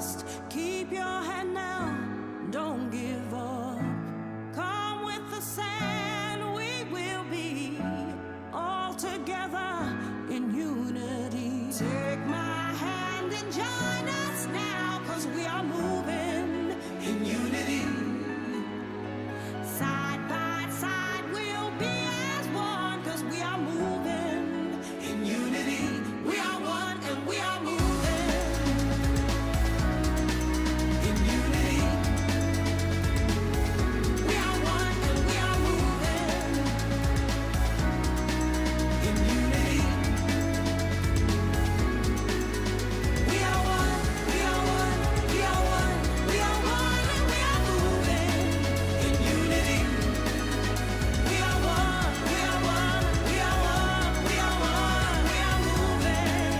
trust. Keep your head now, don't give up. Come with the sand, we will be all together in unity. Take my hand and join us now, 'cause we are moving in unity. Side by side we'll be as one, 'cause we are moving in unity. We are one and we are moving in unity. We are one and we are moving in unity. We are one, we are one, we are one, we are one and we are moving in unity. We are one, we are one, we are one, we are one, we are moving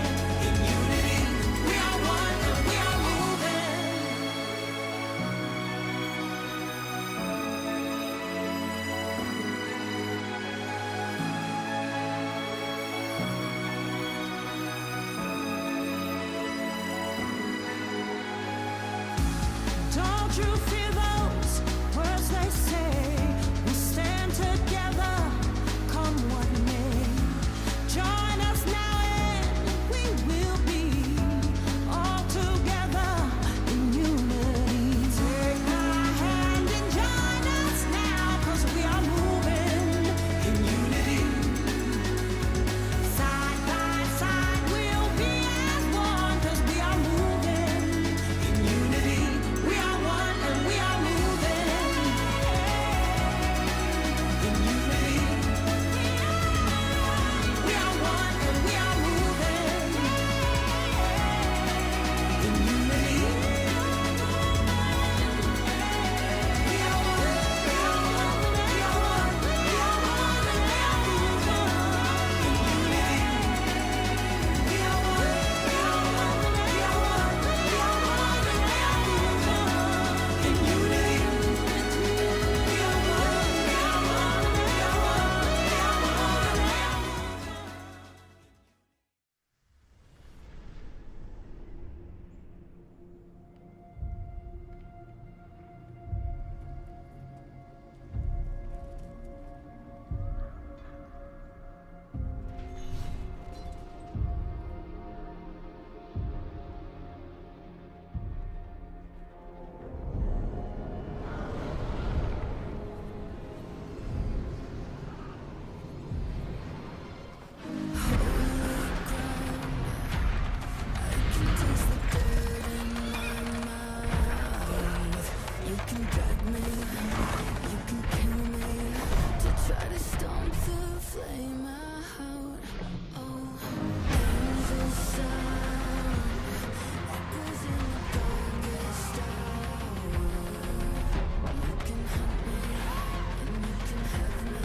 in unity. We are one and we are moving. Don't you fear those words they say? We stand together, come what may. Join us now and we will be all together in unity. Take my hand and join us now, 'cause we are moving in unity. Side by side we'll be as one, 'cause we are moving in unity. We are one and we are moving in unity. We are one and we are moving in unity. We are one, we are one, we are one, we are one and we are moving in unity. We are one, we are one, we are one, we are one and we are moving in unity. We are one, we are one, we are one, we are one and we are You can drag me, you can kill me, to try to stomp the flame out. Oh, angel sound echoes in the darkest hour. You can hunt me and you can have me,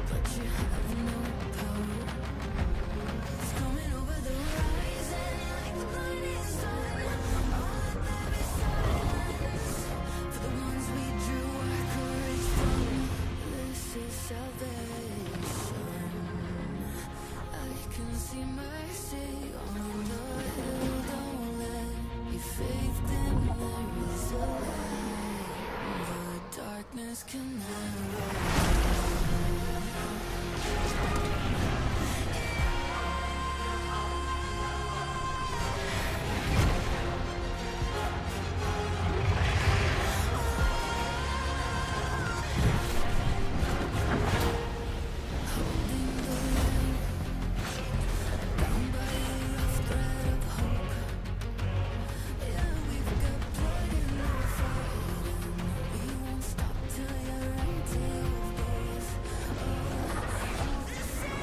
but you have no power. It's coming over the horizon like the burning sun. All of them is silence. For the ones we drew our courage from, this is salvation. I can see mercy on the hill. Don't let your faith dim. There is a light the darkness can never. Holding the line, bound by a rough thread of hope. Yeah, we've got blood in our fight, and we won't stop till you're empty of both. Oh, this is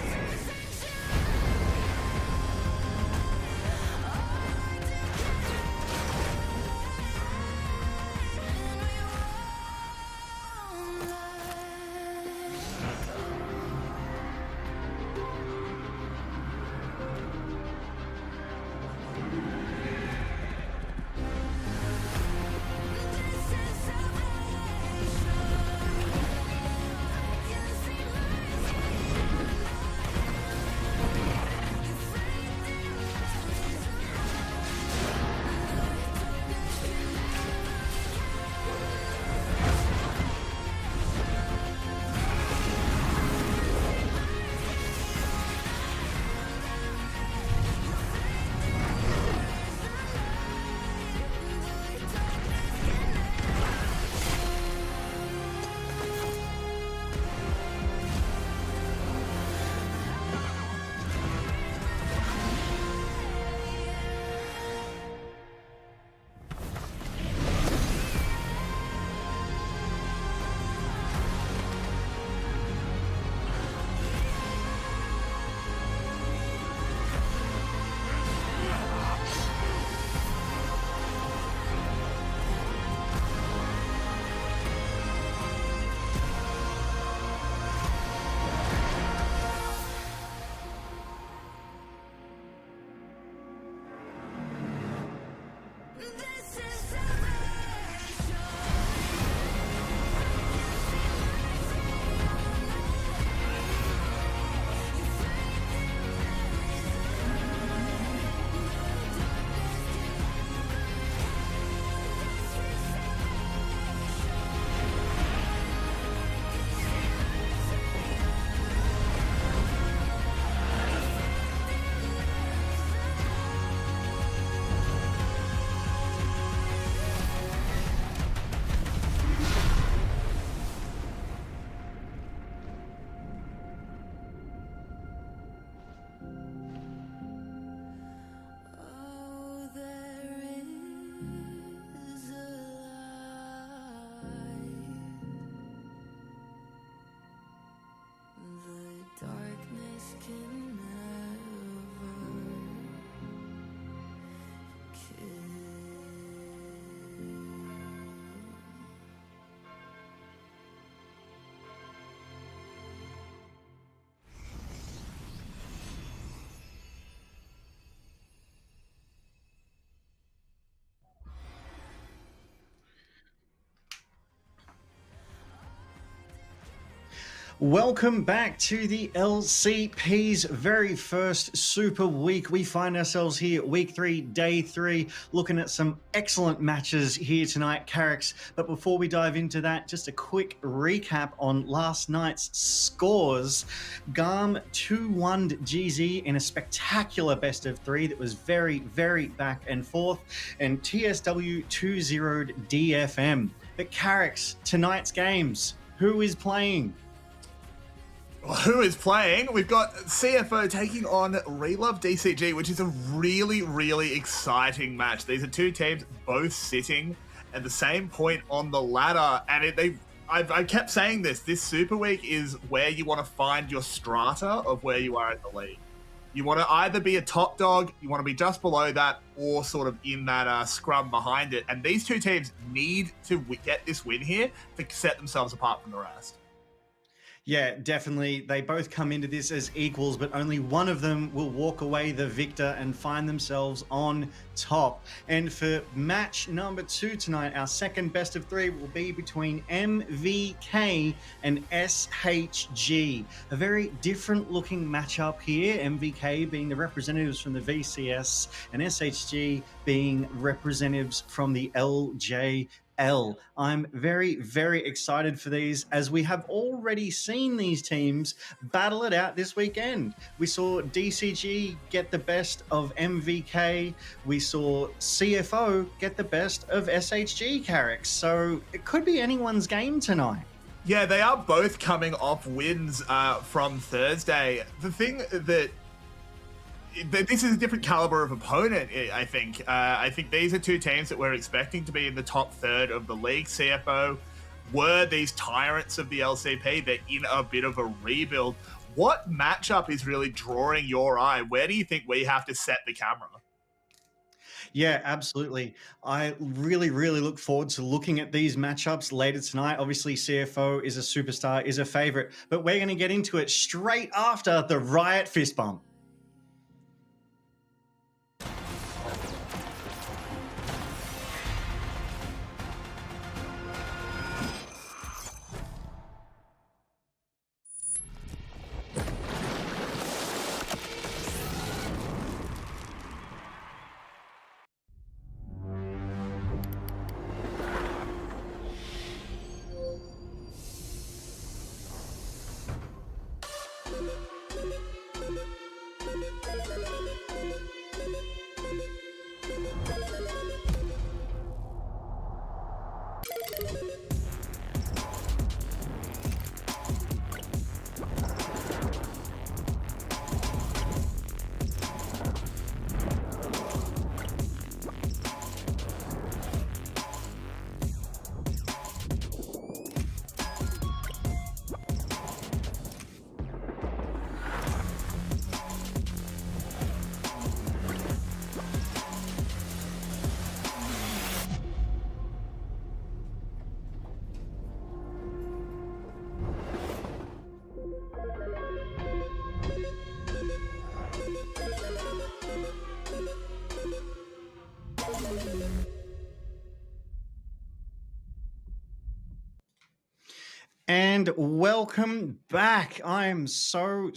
Welcome back to the LCP's very first Super Week. We find ourselves here week 3, day 3, looking at some excellent matches here tonight, Carricks. But before we dive into that, just a quick recap on last night's scores. GARM 2-1'd GZ in a spectacular best of 3 that was very, very back and forth, and TSW 2-0'd DFM. But Carricks, tonight's games, who is playing? Who is playing? We've got CFO taking on Relove DCG, which is a really, really exciting match. These are two teams both sitting at the same point on the ladder, and I kept saying this Super Week is where you want to find your strata of where you are in the league. You want to either be a top dog, you want to be just below that, or sort of in that scrum behind it. And these two teams need to get this win here to set themselves apart from the rest. Yeah, definitely. They both come into this as equals, but only one of them will walk away the victor and find themselves on top. And for match number 2 tonight, our second best of 3 will be between MVK and SHG. A very different looking matchup here, MVK being the representatives from the VCS and SHG being representatives from the LJL. I'm very, very excited for these, as we have already seen these teams battle it out this weekend. We saw DCG get the best of MVK. We saw CFO get the best of SHG, Carricks. So it could be anyone's game tonight. Yeah, they are both coming off wins from Thursday. The thing that this is a different caliber of opponent, I think. I think these are two teams that we're expecting to be in the top third of the league. CFO were these tyrants of the LCP. They're in a bit of a rebuild. What matchup is really drawing your eye? Where do you think we have to set the camera? Yeah, absolutely. I really, really look forward to looking at these matchups later tonight. Obviously, CFO is a superstar, is a favorite, but we're going to get into it straight after the Riot Fist Bump. And welcome back. I am so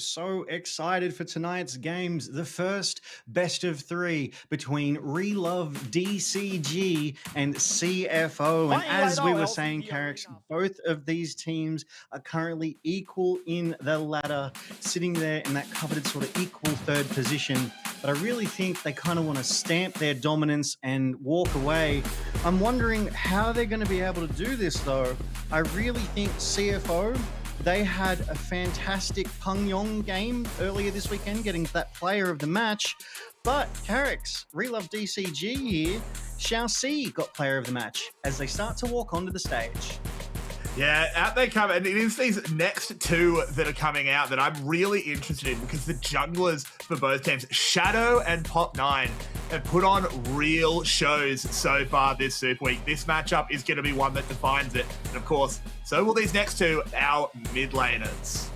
excited for tonight's games. The first best of 3 between Relove DCG and CFO. And as we were saying, Carricks, both of these teams are currently equal in the ladder, sitting there in that coveted sort of equal third position. But I really think they kind of want to stamp their dominance and walk away. I'm wondering how they're going to be able to do this, though. I really think CFO, they had a fantastic Pungyong game earlier this weekend, getting that player of the match. But Carricks, Relove DCG here, Xiaoxi got player of the match as they start to walk onto the stage. Yeah, out they come, and it is these next two that are coming out that I'm really interested in, because the junglers for both teams, Shadow and Pop9, have put on real shows so far this Super Week. This matchup is going to be one that defines it, and of course, so will these next two, our mid laners.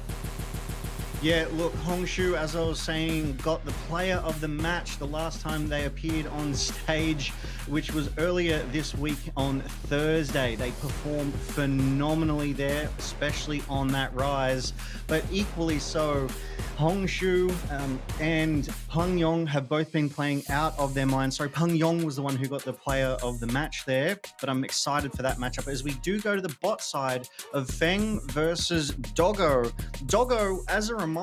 Yeah, look, Hongshu, as I was saying, got the player of the match the last time they appeared on stage, which was earlier this week on Thursday. They performed phenomenally there, especially on that rise. But equally so, Hongshu and Peng Yong have both been playing out of their minds. So Peng Yong was the one who got the player of the match there, but I'm excited for that matchup as we do go to the bot side of Feng versus Doggo. Doggo, as a reminder,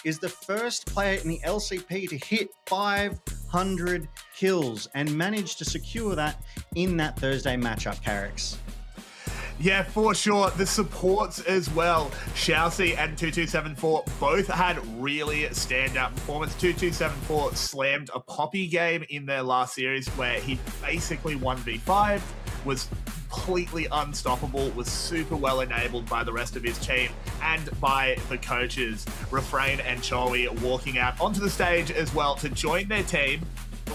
is the first player in the LCP to hit 500 kills and managed to secure that in that Thursday matchup, Carrix. Yeah, for sure. The supports as well. Xiaoxi and 2274 both had really standout performance. 2274 slammed a Poppy game in their last series where he basically 1v5, was completely unstoppable, was super well enabled by the rest of his team and by the coaches, Refrain and Chowi, walking out onto the stage as well to join their team.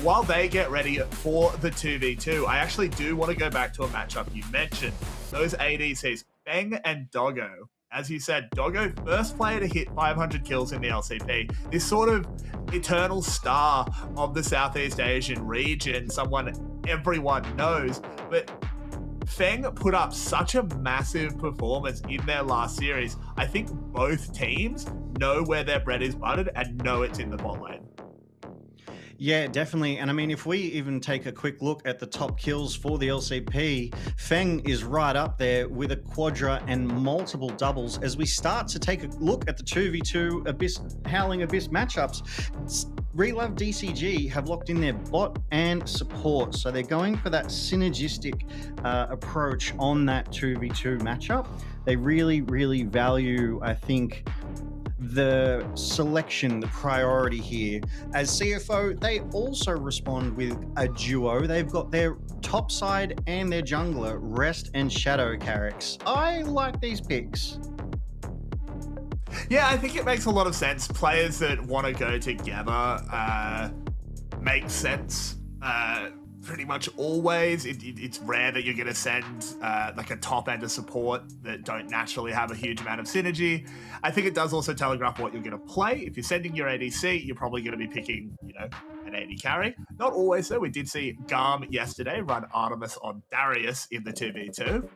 While they get ready for the 2v2, I actually do want to go back to a matchup you mentioned. Those ADCs, Feng and Doggo. As you said, Doggo, first player to hit 500 kills in the LCP. This sort of eternal star of the Southeast Asian region, someone everyone knows. But Feng put up such a massive performance in their last series. I think both teams know where their bread is buttered and know it's in the bot lane. Yeah, definitely. And I mean, if we even take a quick look at the top kills for the LCP, Feng is right up there with a quadra and multiple doubles. As we start to take a look at the 2v2 Howling Abyss matchups, Relove DCG have locked in their bot and support. So they're going for that synergistic approach on that 2v2 matchup. They really, really value, I think, the selection, the priority here. As CFO, they also respond with a duo. They've got their top side and their jungler, Rest and Shadow Carrix. I like these picks. Yeah, I think it makes a lot of sense. Players that want to go together make sense. Pretty much always. It's rare that you're going to send like a top and a support that don't naturally have a huge amount of synergy. I think it does also telegraph what you're going to play. If you're sending your ADC, you're probably going to be picking, an AD carry. Not always though. We did see Garm yesterday run Artemis on Darius in the 2v2.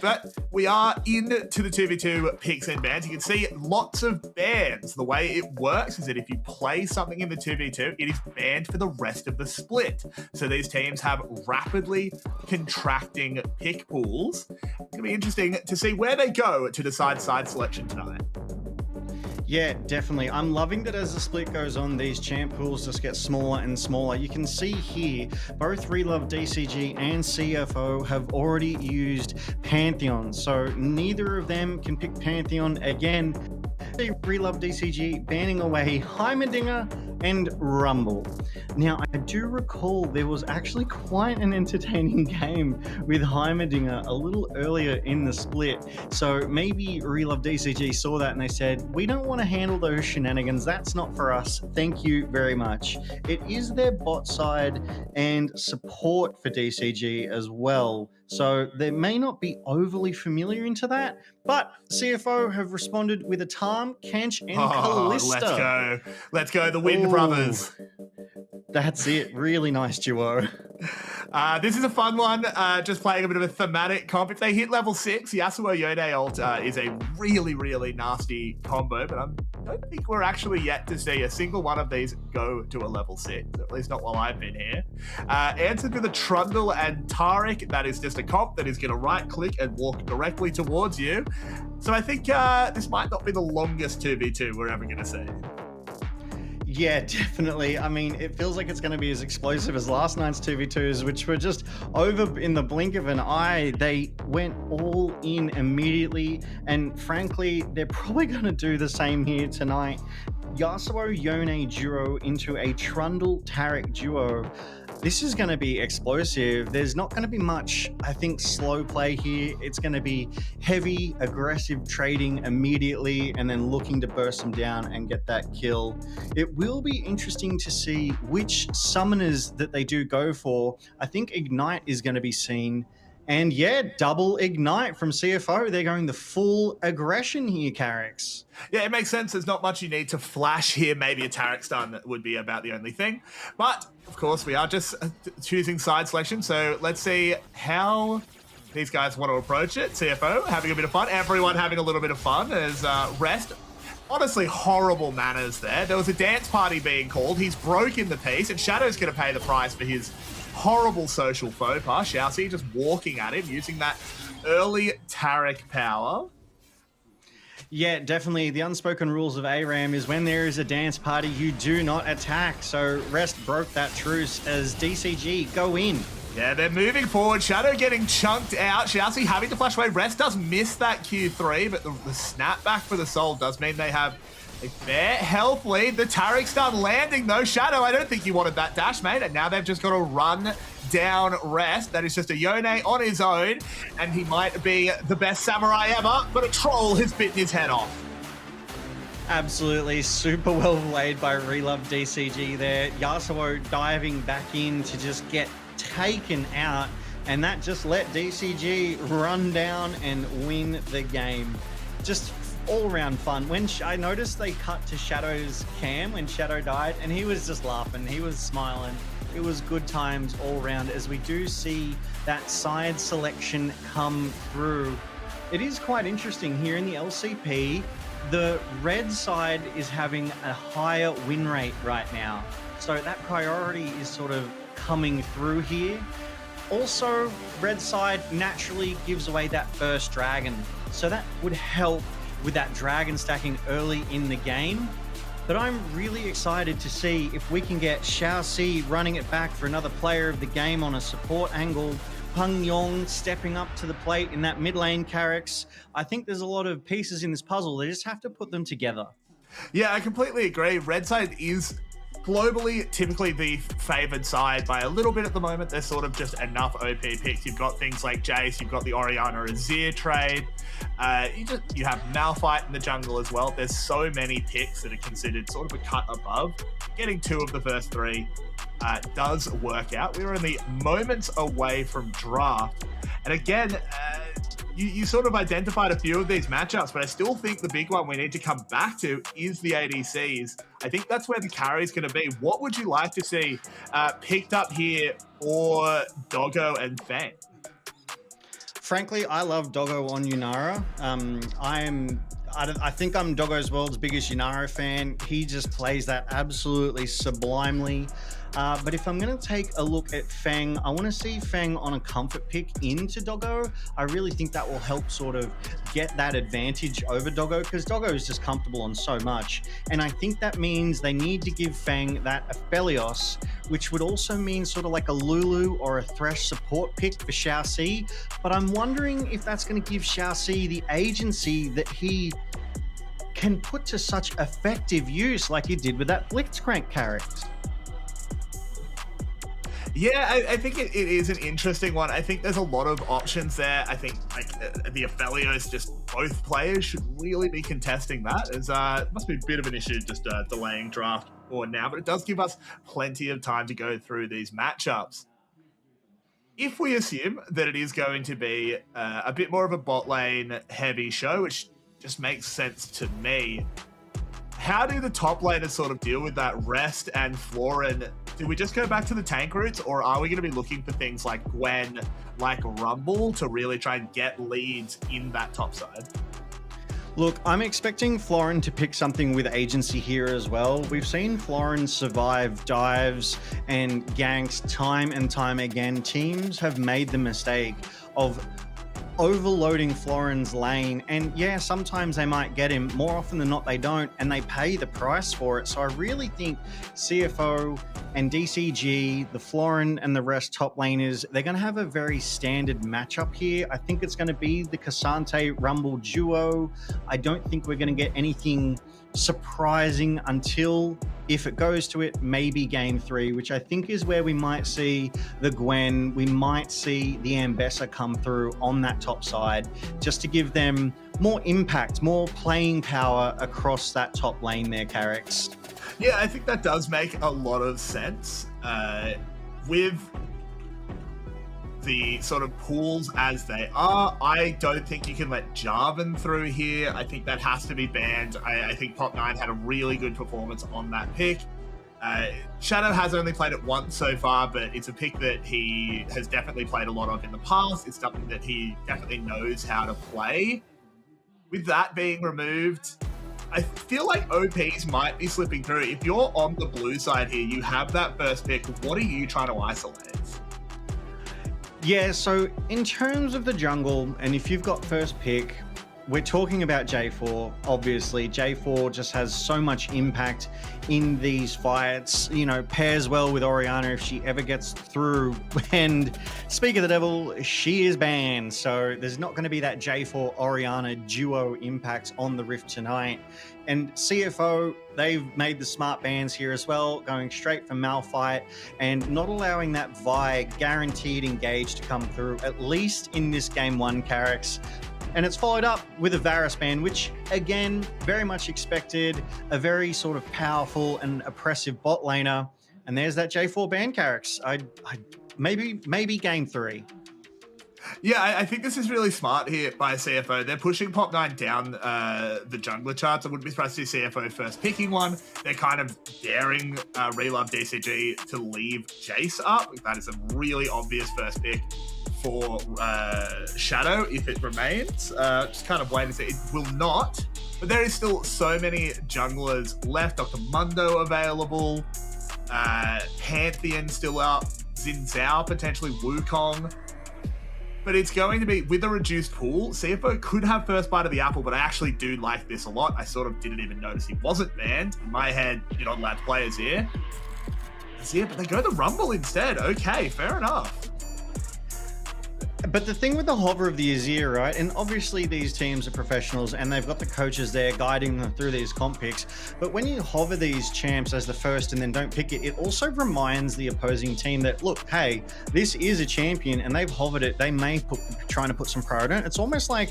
But we are into the 2v2 picks and bans. You can see lots of bans. The way it works is that if you play something in the 2v2, it is banned for the rest of the split. So these teams have rapidly contracting pick pools. It's going to be interesting to see where they go to decide side selection tonight. Yeah, definitely. I'm loving that as the split goes on, these champ pools just get smaller and smaller. You can see here, both Relove DCG and CFO have already used Pantheon. So neither of them can pick Pantheon again. Relove DCG banning away Heimerdinger and Rumble. Now, I do recall there was actually quite an entertaining game with Heimerdinger a little earlier in the split. So maybe Relove DCG saw that and they said, we don't want to handle those shenanigans. That's not for us. Thank you very much. It is their bot side and support for DCG as well. So they may not be overly familiar into that, but CFO have responded with a Tarm, Kench, and Kalista. Let's go. The Wind Brothers. That's it. Really nice duo. This is a fun one. Just playing a bit of a thematic comp. If they hit level 6, Yasuo Yone ult is a really, really nasty combo, but I don't think we're actually yet to see a single one of these go to a level 6, at least not while I've been here. Answered with a Trundle and Taric. That is just a comp that is going to right-click and walk directly towards you. So I think this might not be the longest 2v2 we're ever going to see. Yeah, definitely. I mean, it feels like it's going to be as explosive as last night's 2v2s, which were just over in the blink of an eye. They went all in immediately, and frankly, they're probably going to do the same here tonight. Yasuo Yone duo into a Trundle Taric duo. This is going to be explosive. There's not going to be much, I think, slow play here. It's going to be heavy, aggressive trading immediately and then looking to burst them down and get that kill. It will be interesting to see which summoners that they do go for. I think Ignite is going to be seen, And yeah, double ignite from CFO. They're going the full aggression here, Carrix. Yeah, it makes sense. There's not much you need to flash here. Maybe a Tarek stun would be about the only thing. But, of course, we are just choosing side selection. So let's see how these guys want to approach it. CFO having a bit of fun. Everyone having a little bit of fun as Rest. Honestly, horrible manners there. There was a dance party being called. He's broken the peace, and Shadow's going to pay the price for his horrible social faux pas. Xiaoxi just walking at him, using that early Tarek power. Yeah, definitely. The unspoken rules of ARAM is when there is a dance party, you do not attack. So Rest broke that truce as DCG go in. Yeah, they're moving forward. Shadow getting chunked out. Xiaoxi having to flash away. Rest does miss that Q3, but the snapback for the soul does mean they have a fair health lead. The Tarek stun landing though. Shadow, I don't think you wanted that dash, mate. And now they've just got to run down Rest. That is just a Yone on his own, and he might be the best samurai ever, but a troll has bitten his head off. Absolutely super well played by Relove DCG there. Yasuo diving back in to just get taken out, and that just let DCG run down and win the game. Just all around fun. When I noticed they cut to Shadow's cam when Shadow died, and he was just laughing, he was smiling. It was good times all around as we do see that side selection come through. It is quite interesting here in the LCP. The red side is having a higher win rate right now, so that priority is sort of coming through here. Also, red side naturally gives away that first dragon, so that would help with that dragon stacking early in the game. But I'm really excited to see if we can get Xiaoxi running it back for another player of the game on a support angle. Peng Yong stepping up to the plate in that mid lane, Carrix. I think there's a lot of pieces in this puzzle. They just have to put them together. Yeah, I completely agree. Red side is globally typically the favored side by a little bit at the moment. There's sort of just enough OP picks. You've got things like Jace, you've got the Orianna Azir trade. You have Malphite in the jungle as well. There's so many picks that are considered sort of a cut above. Getting 2 of the first 3 does work out. We're only moments away from draft. And again, you sort of identified a few of these matchups, but I still think the big one we need to come back to is the ADCs. I think that's where the carry is going to be. What would you like to see picked up here for Doggo and Fang? Frankly, I love Doggo on Yunara. I think I'm Doggo's world's biggest Yunara fan. He just plays that absolutely sublimely. But if I'm going to take a look at Fang, I want to see Fang on a comfort pick into Doggo. I really think that will help sort of get that advantage over Doggo, because Doggo is just comfortable on so much. And I think that means they need to give Fang that Aphelios, which would also mean sort of like a Lulu or a Thresh support pick for Xiaoxi. But I'm wondering if that's going to give Xiaoxi the agency that he can put to such effective use like he did with that Blitzcrank character. Yeah, I think it is an interesting one. I think there's a lot of options there. I think like the Aphelios, just both players should really be contesting that. As it must be a bit of an issue just delaying draft for now, but it does give us plenty of time to go through these matchups. If we assume that it is going to be a bit more of a bot lane heavy show, which just makes sense to me, how do the top laners sort of deal with that? Rest and Florin, do we just go back to the tank routes, or are we going to be looking for things like Gwen, like Rumble, to really try and get leads in that top side? Look, I'm expecting Florin to pick something with agency here as well. We've seen Florin survive dives and ganks time and time again. Teams have made the mistake of overloading Florin's lane, and yeah, sometimes they might get him. More often than not, they don't, and they pay the price for it. So I really think CFO and DCG, the Florin and the rest top laners, they're going to have a very standard matchup here. I think it's going to be the Cassante Rumble duo. I don't think we're going to get anything surprising until, if it goes to it, maybe game 3, which I think is where we might see the Gwen, we might see the Ambessa come through on that top side, just to give them more impact, more playing power across that top lane there, Carrix. Yeah, I think that does make a lot of sense. With the sort of pools as they are. I don't think you can let Jarvan through here. I think that has to be banned. I think Pop9 had a really good performance on that pick. Shadow has only played it once so far, but it's a pick that he has definitely played a lot of in the past. It's something that he definitely knows how to play. With that being removed, I feel like OPs might be slipping through. If you're on the blue side here, you have that first pick. What are you trying to isolate? Yeah, so in terms of the jungle, and if you've got first pick, we're talking about J4. Obviously, J4 just has so much impact in these fights, you know, pairs well with Orianna if she ever gets through. And speak of the devil, she is banned. So there's not going to be that J4 Orianna duo impact on the Rift tonight. And CFO, they've made the smart bans here as well, going straight for Malphite and not allowing that Vi guaranteed engage to come through, at least in this game one, Carrix. And it's followed up with a Varus ban, which, again, very much expected, a very sort of powerful and oppressive bot laner. And there's that J4 ban, Carrix. Maybe game 3. Yeah, I think this is really smart here by CFO. They're pushing Pop9 down the jungler charts. I wouldn't be surprised to see CFO first picking one. They're kind of daring Relove DCG to leave Jace up. That is a really obvious first pick for Shadow if it remains. Just kind of wait and see. It will not, but there is still so many junglers left. Dr. Mundo available, Pantheon still up, Xin Zhao, potentially Wukong. But it's going to be, with a reduced pool, CFO could have first bite of the apple, but I actually do like this a lot. I sort of didn't even notice he wasn't banned. In my head, you're not allowed to play Azir. But they go the Rumble instead. Okay, fair enough. But the thing with the hover of the Azir, right? And obviously these teams are professionals and they've got the coaches there guiding them through these comp picks. But when you hover these champs as the first and then don't pick it, it also reminds the opposing team that, look, hey, this is a champion and they've hovered it. They may trying to put some priority on it. It's almost like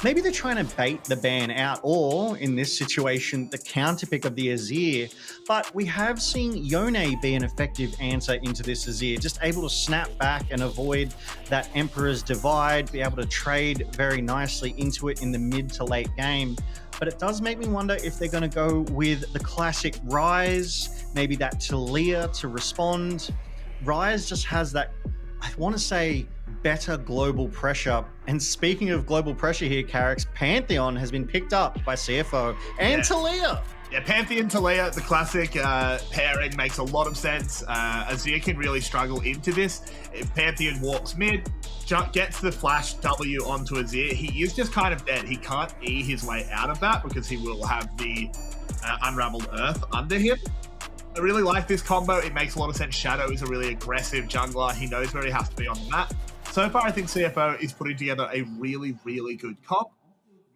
maybe they're trying to bait the ban out, or in this situation, the counter pick of the Azir. But we have seen Yone be an effective answer into this Azir, just able to snap back and avoid that Emperor's Divide, be able to trade very nicely into it in the mid to late game. But it does make me wonder if they're going to go with the classic Rise, maybe that Talia to respond. Rise just has that, I want to say, better global pressure. And speaking of global pressure here, Carrix, Pantheon has been picked up by CFO and Talia. Yeah, Pantheon Talia, the classic pairing, makes a lot of sense. Azir can really struggle into this. If Pantheon walks mid, gets the flash W onto Azir, he is just kind of dead. He can't E his way out of that because he will have the Unraveled Earth under him. I really like this combo. It makes a lot of sense. Shadow is a really aggressive jungler. He knows where he has to be on the map. So far, I think CFO is putting together a really, really good comp.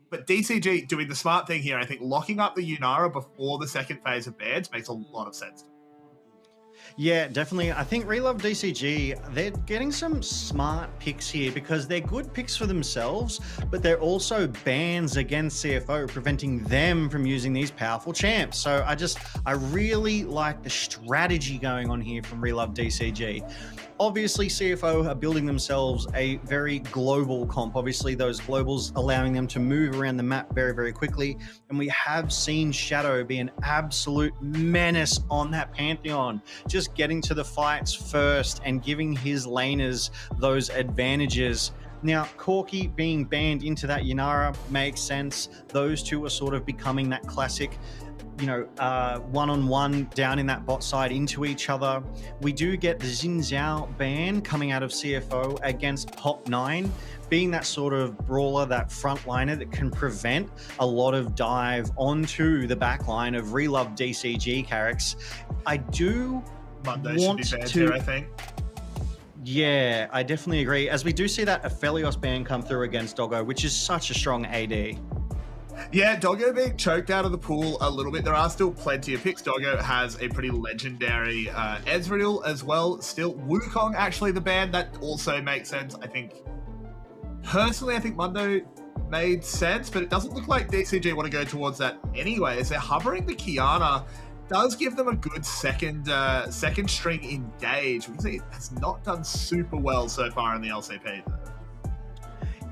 But DCG doing the smart thing here, I think locking up the Yunara before the second phase of bans makes a lot of sense. Yeah, definitely. I think Relove DCG, they're getting some smart picks here because they're good picks for themselves, but they're also bans against CFO, preventing them from using these powerful champs. So I really like the strategy going on here from Relove DCG. Obviously, CFO are building themselves a very global comp. Obviously, those globals allowing them to move around the map very, very quickly. And we have seen Shadow be an absolute menace on that Pantheon, just getting to the fights first and giving his laners those advantages. Now, Corki being banned into that Yunara makes sense. Those two are sort of becoming that classic, one-on-one down in that bot side into each other. We do get the Xin Zhao ban coming out of CFO against Pop9, being that sort of brawler, that frontliner that can prevent a lot of dive onto the back line of Relove DCG Carrix. I do Mundo want should be banned to... here, I think. Yeah, I definitely agree. As we do see that Aphelios ban come through against Doggo, which is such a strong AD. Yeah, Doggo being choked out of the pool a little bit. There are still plenty of picks. Doggo has a pretty legendary Ezreal as well. Still, Wukong actually the ban. That also makes sense. Personally, I think Mundo made sense, but it doesn't look like DCG want to go towards that anyway, as they're hovering the Kiana does give them a good second string engage, because it has not done super well so far in the LCP though.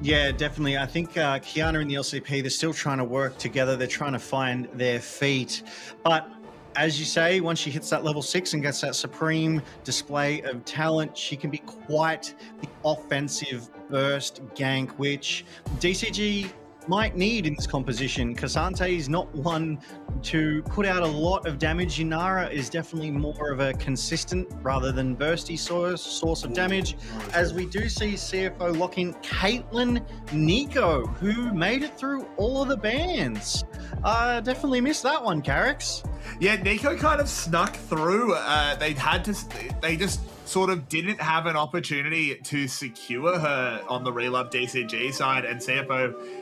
Yeah, definitely. I think Kiana and the LCP, they're still trying to work together. They're trying to find their feet. But as you say, once she hits that level 6 and gets that supreme display of talent, she can be quite the offensive burst gank, which DCG might need in this composition. Cassante is not one to put out a lot of damage. Inara is definitely more of a consistent rather than bursty source of damage, as we do see CFO lock in Caitlyn Nico, who made it through all of the bans. Definitely missed that one, Carrix. Yeah, Nico kind of snuck through. They just sort of didn't have an opportunity to secure her on the Relove DCG side, and CFO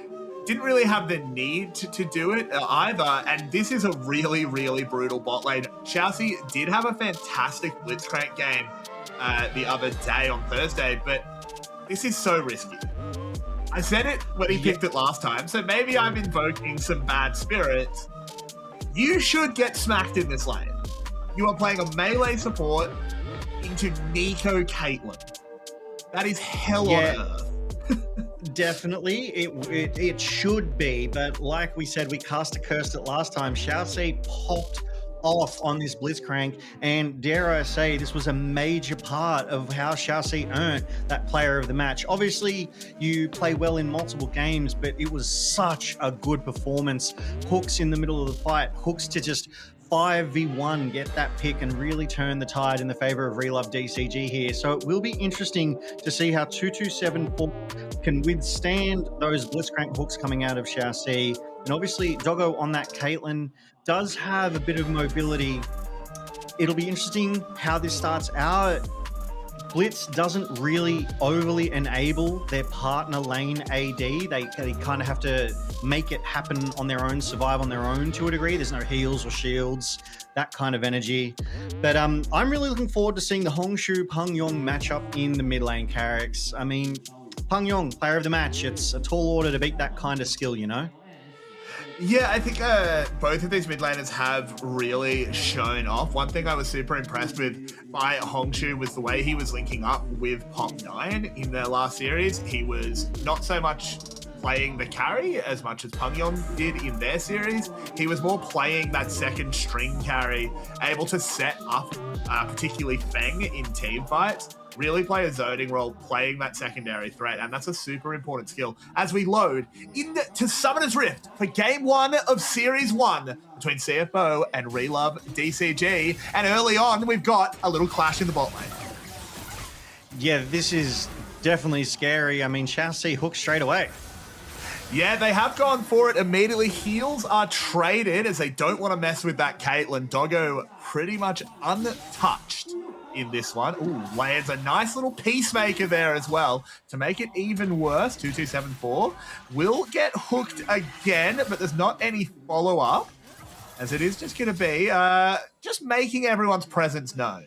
didn't really have the need to do it either. And this is a really, really brutal bot lane. Chelsea did have a fantastic Blitzcrank game the other day on Thursday, but this is so risky. I said it when he picked it last time, so maybe I'm invoking some bad spirits. You should get smacked in this lane. You are playing a melee support into Nico Caitlyn. That is hell on earth. Definitely, it should be, but like we said, we cursed it last time. Xiaoxi popped off on this Blitzcrank, and dare I say, this was a major part of how Xiaoxi earned that player of the match. Obviously, you play well in multiple games, but it was such a good performance. Hooks in the middle of the fight, hooks to just 5v1, get that pick and really turn the tide in the favor of Relove DCG here. So it will be interesting to see how 2274 can withstand those Blitzcrank hooks coming out of Xiaoxi. And obviously, Doggo on that Caitlyn does have a bit of mobility. It'll be interesting how this starts out. Blitz doesn't really overly enable their partner lane AD. They kind of have to make it happen on their own, survive on their own to a degree. There's no heals or shields, that kind of energy. But I'm really looking forward to seeing the Hongshu Peng Yong matchup in the mid lane, Carrix. I mean, Peng Yong, player of the match. It's a tall order to beat that kind of skill, you know? Yeah, I think both of these mid laners have really shown off. One thing I was super impressed with by Hongshu was the way he was linking up with Pop9 in their last series. He was not so much playing the carry as much as Peng Yong did in their series. He was more playing that second string carry, able to set up particularly Feng in team fights, really play a zoning role, playing that secondary threat, and that's a super important skill as we load into Summoner's Rift for Game 1 of Series 1 between CFO and Relove DCG, and early on we've got a little clash in the bot lane. Yeah, this is definitely scary. I mean, Xiaoxi hooked straight away. Yeah, they have gone for it immediately. Heals are traded as they don't want to mess with that Caitlyn. Doggo pretty much untouched in this one. Ooh, lands a nice little peacemaker there as well to make it even worse. 2274 will get hooked again, but there's not any follow-up, as it is just going to be just making everyone's presence known.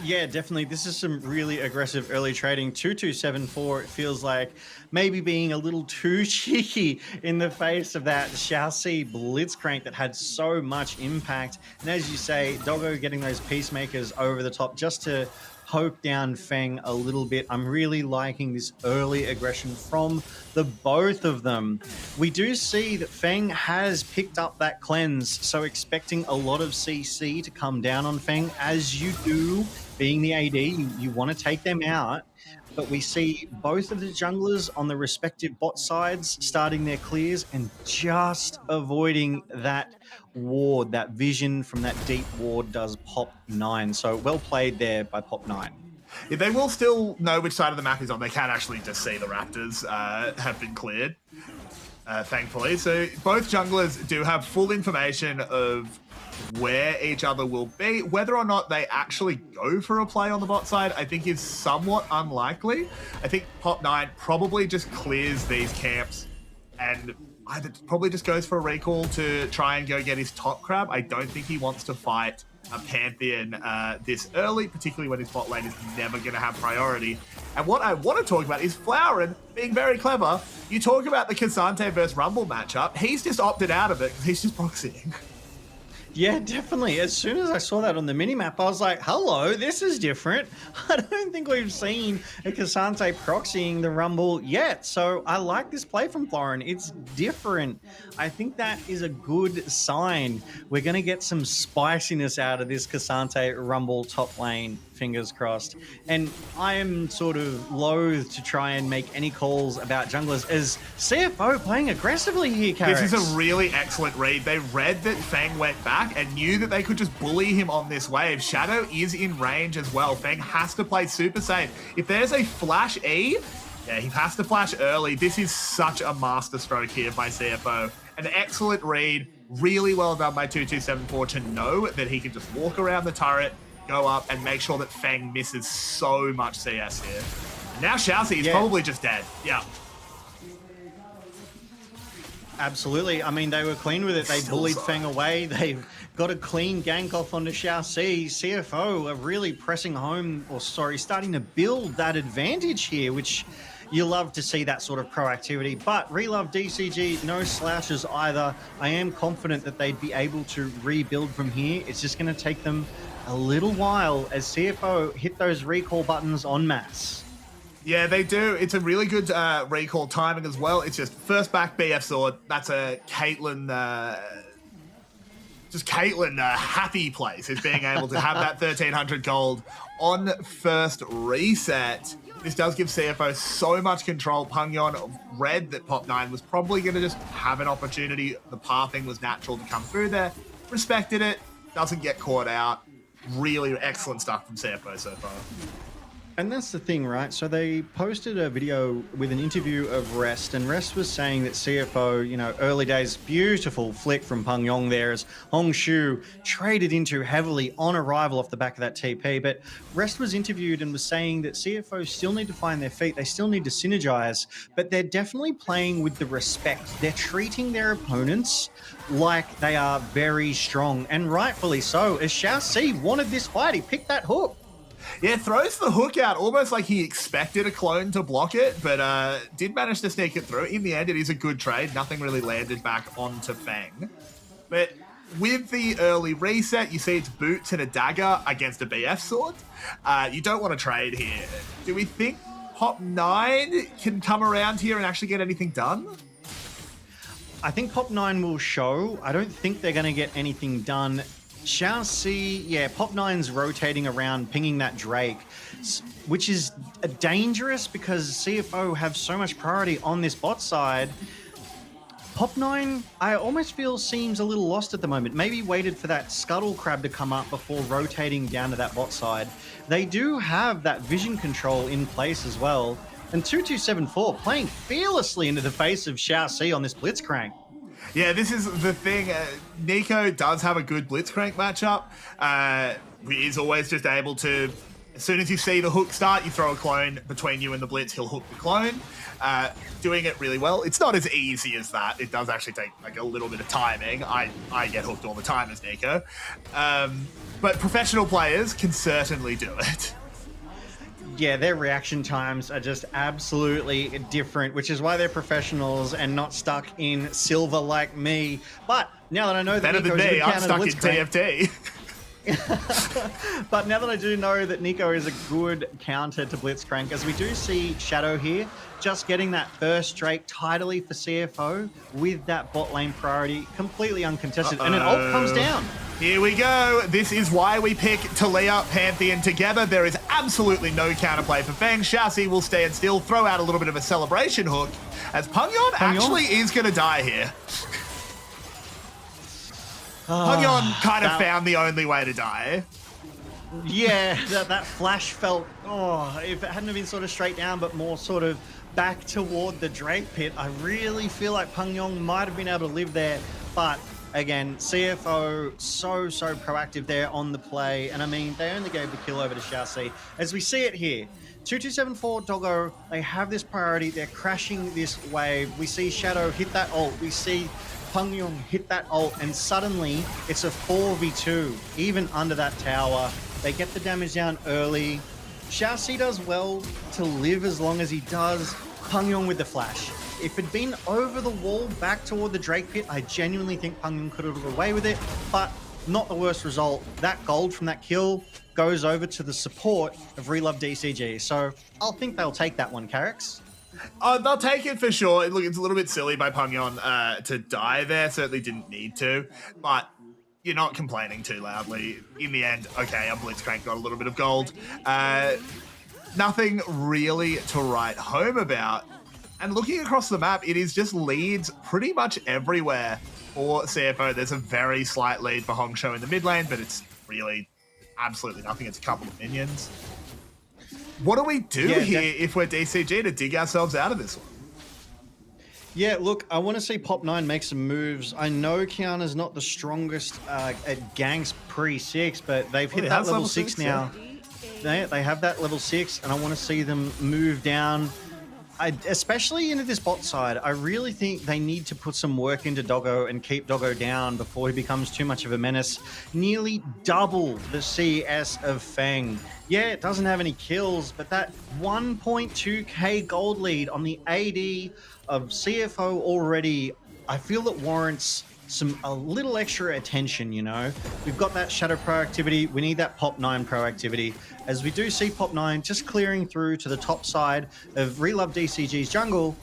Yeah, definitely. This is some really aggressive early trading. 2274, it feels like maybe being a little too cheeky in the face of that Xiaoxi Blitzcrank that had so much impact. And as you say, Doggo getting those peacemakers over the top just to poke down Feng a little bit. I'm really liking this early aggression from the both of them. We do see that Feng has picked up that cleanse, so expecting a lot of CC to come down on Feng, as you do. Being the AD, you want to take them out, but we see both of the junglers on the respective bot sides starting their clears and just avoiding that ward. That vision from that deep ward does Pop9. So well played there by Pop9. Yeah, they will still know which side of the map is on. They can actually just see the Raptors have been cleared, thankfully. So both junglers do have full information of where each other will be. Whether or not they actually go for a play on the bot side, I think is somewhat unlikely. I think Pop9 probably just clears these camps and either probably just goes for a recall to try and go get his top crab. I don't think he wants to fight a Pantheon this early, particularly when his bot lane is never going to have priority. And what I want to talk about is Flowrin being very clever. You talk about the Cassante versus Rumble matchup. He's just opted out of it because he's just proxying. Yeah, definitely. As soon as I saw that on the minimap, I was like, hello, this is different. I don't think we've seen a Cassante proxying the Rumble yet. So I like this play from Florin. It's different. I think that is a good sign. We're going to get some spiciness out of this Cassante Rumble top lane, fingers crossed. And I am sort of loath to try and make any calls about junglers as CFO playing aggressively here, Carrix. This is a really excellent read. They read that Feng went back and knew that they could just bully him on this wave. Shadow is in range as well. Feng has to play super safe. If there's a flash E, yeah, he has to flash early. This is such a masterstroke here by CFO. An excellent read. Really well done by 2274 to know that he can just walk around the turret, go up, and make sure that Feng misses so much CS here. Now Xiaoxi is probably just dead. Yeah. Absolutely. I mean, they were clean with it. They bullied Feng away. They've got a clean gank off onto Xiaoxi. CFO are really pressing home, or sorry, starting to build that advantage here, which you love to see that sort of proactivity. But Relove DCG, no slashes either. I am confident that they'd be able to rebuild from here. It's just going to take them a little while as CFO hit those recall buttons en masse. Yeah, they do. It's a really good recall timing as well. It's just first back BF sword. That's a Caitlyn, happy place is being able to have that 1300 gold on first reset. This does give CFO so much control. Pangyon read that Pop9 was probably going to just have an opportunity. The pathing was natural to come through there. Respected it. Doesn't get caught out. Really excellent stuff from CFO so far. And that's the thing, right? So they posted a video with an interview of Rest, and Rest was saying that CFO, you know, early days, beautiful flick from Peng Yong there as Hong Shu traded into heavily on arrival off the back of that TP. But Rest was interviewed and was saying that CFO still need to find their feet. They still need to synergize, but they're definitely playing with the respect. They're treating their opponents like they are very strong, and rightfully so, as Xiaoxi wanted this fight. He picked that hook. Yeah, throws the hook out almost like he expected a clone to block it, but did manage to sneak it through. In the end, it is a good trade. Nothing really landed back onto Feng. But with the early reset, you see it's boots and a dagger against a BF sword. You don't want to trade here. Do we think Pop9 can come around here and actually get anything done? I think Pop9 will show. I don't think they're going to get anything done. Xiaoxi, yeah, Pop9's rotating around, pinging that Drake, which is dangerous because CFO have so much priority on this bot side. Pop9, I almost feel seems a little lost at the moment. Maybe waited for that Scuttle Crab to come up before rotating down to that bot side. They do have that vision control in place as well. And 2274 playing fearlessly into the face of Xiaoxi on this Blitzcrank. Yeah, this is the thing. Nico does have a good Blitzcrank matchup. He is always just able to, as soon as you see the hook start, you throw a clone between you and the Blitz, he'll hook the clone. Doing it really well. It's not as easy as that. It does actually take like a little bit of timing. I get hooked all the time as Nico. But professional players can certainly do it. Yeah, their reaction times are just absolutely different, which is why they're professionals and not stuck in silver like me. But now that I know that better than me, I'm stuck in TFT. But now that I do know that Nico is a good counter to Blitzcrank, as we do see Shadow here, just getting that first Drake tidily for CFO with that bot lane priority, completely uncontested, and an ult comes down. Here we go. This is why we pick Taliyah Pantheon together. There is absolutely no counterplay for Feng. Xiaoxi will stand still, throw out a little bit of a celebration hook, as Pangyon actually is going to die here. Pangyon kind of found the only way to die. Yeah, that flash felt, if it hadn't been sort of straight down, but more sort of back toward the Drake pit, I really feel like Pangyon might have been able to live there. But again, CFO so proactive there on the play. And I mean, they only gave the kill over to Xiaoxi. As we see it here, 2274 Doggo, they have this priority. They're crashing this wave. We see Shadow hit that ult. We see Pangyon hit that ult, and suddenly it's a 4v2, even under that tower. They get the damage down early. Xiaoxi does well to live as long as he does. Pangyon with the flash. If it'd been over the wall back toward the Drake pit, I genuinely think Pangyon could have got away with it. But not the worst result. That gold from that kill goes over to the support of Relove DCG. So I'll think they'll take that one, Carrix. They'll take it for sure. Look, it's a little bit silly by Pangyon to die there. Certainly didn't need to, but you're not complaining too loudly. In the end, okay, our Blitzcrank got a little bit of gold. Nothing really to write home about. And looking across the map, it is just leads pretty much everywhere for CFO. There's a very slight lead for Hongsho in the mid lane, but it's really absolutely nothing. It's a couple of minions. What do we do here if we're DCG to dig ourselves out of this one? Yeah, look, I want to see Pop9 make some moves. I know Kiana's not the strongest at ganks pre-6, but they've hit that level 6 now. Yeah. They have that level 6, and I want to see them move down. Especially into this bot side, I really think they need to put some work into Doggo and keep Doggo down before he becomes too much of a menace. Nearly double the CS of Feng. Yeah, it doesn't have any kills, but that 1.2k gold lead on the AD of CFO already, I feel it warrants a little extra attention, you know. We've got that Shadow proactivity. We need that Pop9 proactivity. As we do see Pop9 just clearing through to the top side of Relove DCG's jungle,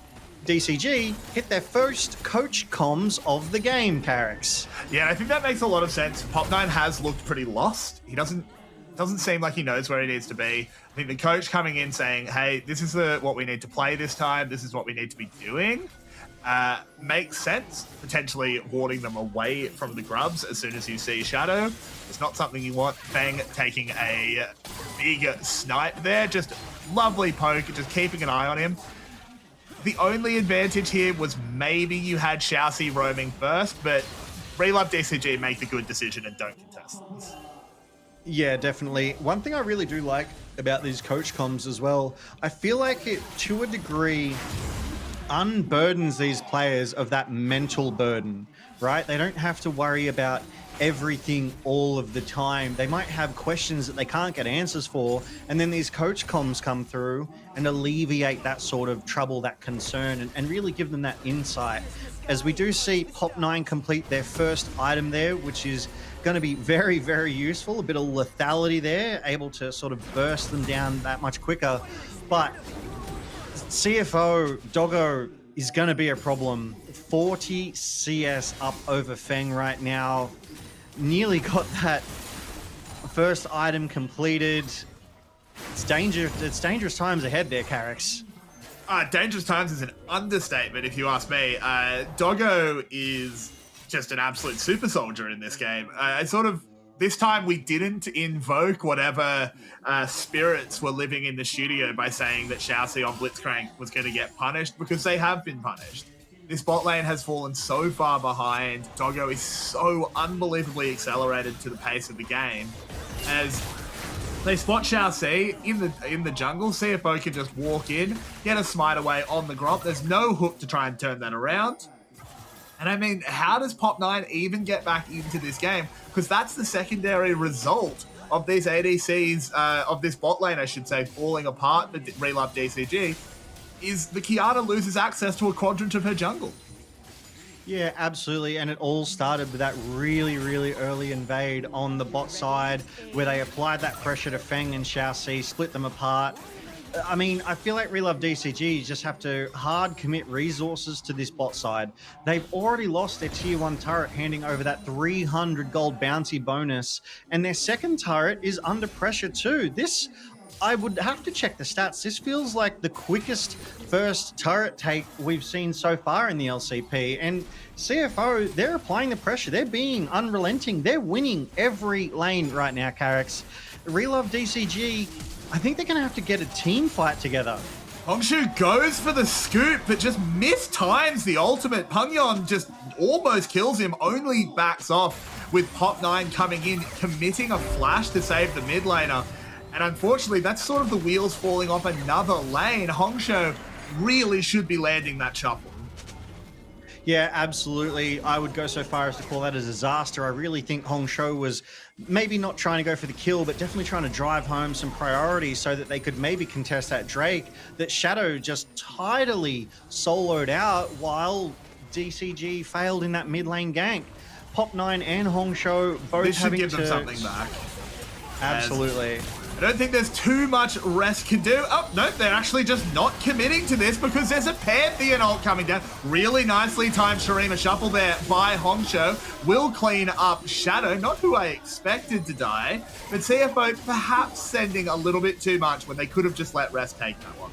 DCG hit their first coach comms of the game, Carrix. Yeah, I think that makes a lot of sense. Pop9 has looked pretty lost. He doesn't seem like he knows where he needs to be. I think the coach coming in saying, hey, this is what we need to play this time. This is what we need to be doing. Makes sense, potentially warding them away from the grubs as soon as you see Shadow. It's not something you want. Feng taking a big snipe there, just lovely poke, just keeping an eye on him. The only advantage here was maybe you had Xiaoxi roaming first, but Relove DCG make the good decision and don't contest this. Yeah, definitely. One thing I really do like about these coach comms as well, I feel like it, to a degree, unburdens these players of that mental burden, right? They don't have to worry about everything all of the time. They might have questions that they can't get answers for, and then these coach comms come through and alleviate that sort of trouble, that concern, and really give them that insight. As we do see Pop9 complete their first item there, which is going to be very, very useful. A bit of lethality there, able to sort of burst them down that much quicker. But CFO, Doggo is going to be a problem. 40 CS up over Feng right now. Nearly got that first item completed. It's dangerous times ahead there, Carrix. Dangerous times is an understatement, if you ask me. Doggo is just an absolute super soldier in this game. This time we didn't invoke whatever spirits were living in the studio by saying that Xiaoxi on Blitzcrank was going to get punished, because they have been punished. This bot lane has fallen so far behind. Doggo is so unbelievably accelerated to the pace of the game. As they spot Xiaoxi in the jungle, CFO can just walk in, get a smite away on the Gromp. There's no hook to try and turn that around. And I mean, how does Pop9 even get back into this game? Because that's the secondary result of these ADCs, of this bot lane, I should say, falling apart for Relove DCG, is the Kiana loses access to a quadrant of her jungle. Yeah, absolutely. And it all started with that really, really early invade on the bot side, where they applied that pressure to Feng and Xiaoxi, split them apart. I mean, I feel like Relove DCG just have to hard commit resources to this bot side. They've already lost their tier 1 turret, handing over that 300 gold bounty bonus, and their second turret is under pressure too. This, I would have to check the stats. This feels like the quickest first turret take we've seen so far in the LCP. And CFO, they're applying the pressure. They're being unrelenting. They're winning every lane right now, Carrix. Relove DCG, I think they're going to have to get a team fight together. Hongshu goes for the scoop, but just mistimes the ultimate. Pangyon just almost kills him, only backs off with Pop9 coming in, committing a flash to save the mid laner. And unfortunately, that's sort of the wheels falling off another lane. Hongshu really should be landing that shuffle. Yeah, absolutely. I would go so far as to call that a disaster. I really think Hongshu was maybe not trying to go for the kill, but definitely trying to drive home some priority so that they could maybe contest that Drake that Shadow just tidily soloed out while DCG failed in that mid lane gank. Pop 9 and Hong Shou both This should having give to... them something back. Absolutely. I don't think there's too much Rest can do. Oh, no, they're actually just not committing to this because there's a Pantheon ult coming down. Really nicely timed Shurima Shuffle there by Hongshou. Will clean up Shadow, not who I expected to die, but CFO perhaps sending a little bit too much when they could have just let Rest take that one.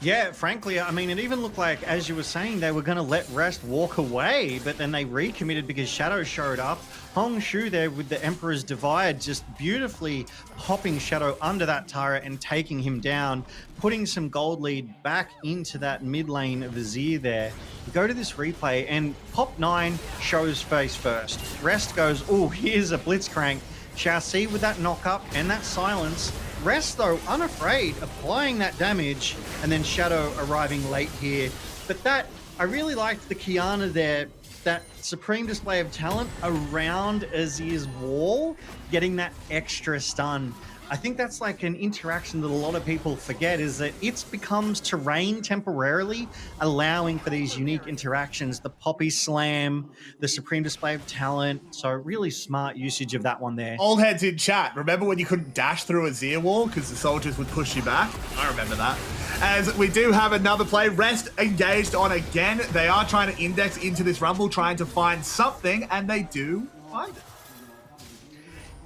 Yeah, frankly, I mean, it even looked like, as you were saying, they were going to let Rest walk away, but then they recommitted because Shadow showed up. Hong Shu there with the Emperor's Divide, just beautifully popping Shadow under that turret and taking him down, putting some gold lead back into that mid lane Vizier there. You go to this replay and Pop 9 shows face first. Rest goes, oh, here's a Blitzcrank. Chassis with that knock up and that silence. Rest, though, unafraid, applying that damage, and then Shadow arriving late here. But that, I really liked the Kiana there, that supreme display of talent around Azir's wall, getting that extra stun. I think that's like an interaction that a lot of people forget, is that it becomes terrain temporarily, allowing for these unique interactions, the Poppy Slam, the Supreme Display of Talent. So really smart usage of that one there. Old heads in chat, remember when you couldn't dash through a Zir wall because the soldiers would push you back? I remember that. As we do have another play, Rest engaged on again. They are trying to index into this rumble, trying to find something, and they do find it.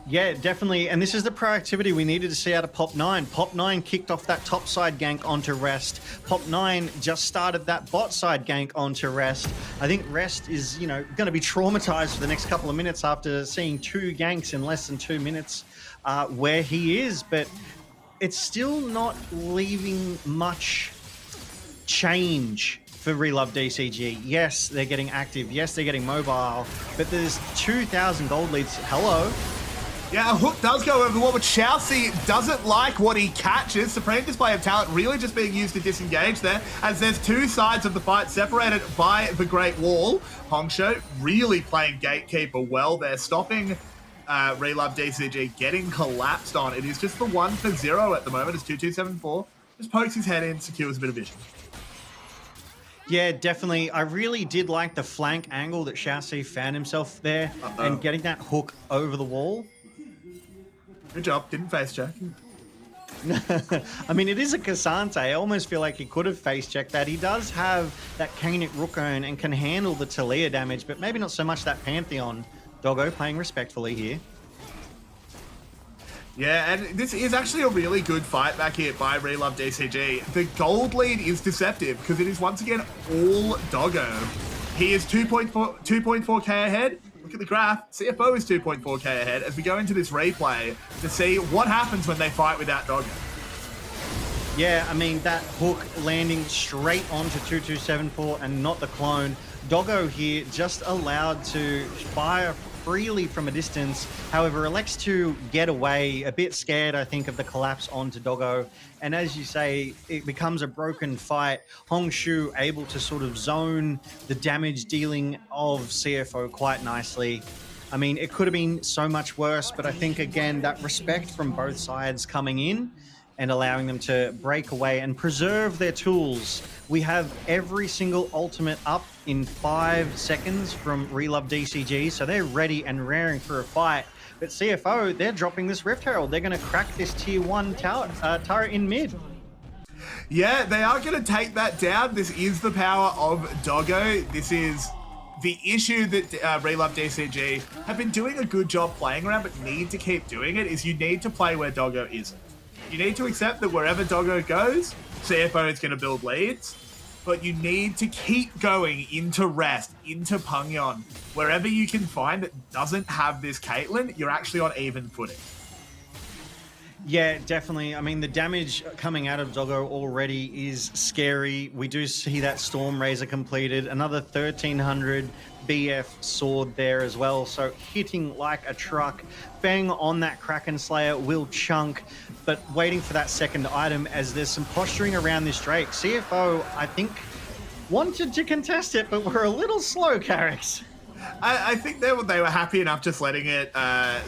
Yeah, definitely. And this is the proactivity we needed to see out of Pop 9. Pop 9 kicked off that top side gank onto Rest. Pop 9 just started that bot side gank onto Rest. I think Rest is, going to be traumatized for the next couple of minutes after seeing 2 ganks in less than 2 minutes where he is. But it's still not leaving much change for Relove DCG. Yes, they're getting active. Yes, they're getting mobile. But there's 2,000 gold leads. Hello. Yeah, a hook does go over the wall, but Chelsea doesn't like what he catches. Supreme Display of Talent really just being used to disengage there, as there's 2 sides of the fight separated by the Great Wall. Hongshou really playing gatekeeper well there, stopping Relove DCG getting collapsed on. It is just the 1 for 0 at the moment as 2274 just pokes his head in, secures a bit of vision. Yeah, definitely. I really did like the flank angle that Chassis found himself there and getting that hook over the wall. Good job. Didn't face check. I mean, it is a Cassante. I almost feel like he could have face checked that. He does have that Kainic Rookern and can handle the Talia damage, but maybe not so much that Pantheon. Doggo playing respectfully here. Yeah, and this is actually a really good fight back here by Relove DCG. The gold lead is deceptive because it is once again all Doggo. He is 2.4k ahead. Look at the graph. CFO is 2.4k ahead as we go into this replay to see what happens when they fight without Doggo. Yeah, I mean, that hook landing straight onto 2274 and not the clone. Doggo here just allowed to fire freely from a distance. However, elects to get away, a bit scared, I think, of the collapse onto Doggo. And as you say, it becomes a broken fight. Hongshou able to sort of zone the damage dealing of CFO quite nicely. I mean, it could have been so much worse, but I think, again, that respect from both sides coming in and allowing them to break away and preserve their tools. We have every single ultimate up in 5 seconds from Relove DCG, so they're ready and raring for a fight. But CFO, they're dropping this Rift Herald. They're going to crack this tier 1 turret in mid. Yeah, they are going to take that down. This is the power of Doggo. This is the issue that Relove DCG have been doing a good job playing around, but need to keep doing it, is you need to play where Doggo isn't. You need to accept that wherever Doggo goes, CFO is going to build leads, but you need to keep going into Rest, into Pungyon. Wherever you can find that doesn't have this Caitlyn, you're actually on even footing. Yeah, definitely. I mean, the damage coming out of Doggo already is scary. We do see that Storm Razor completed. Another 1300 BF sword there as well. So hitting like a truck. Bang on that Kraken Slayer will chunk, but waiting for that second item as there's some posturing around this Drake. CFO, I think, wanted to contest it, but we're a little slow, Carrix. I think they were happy enough just letting it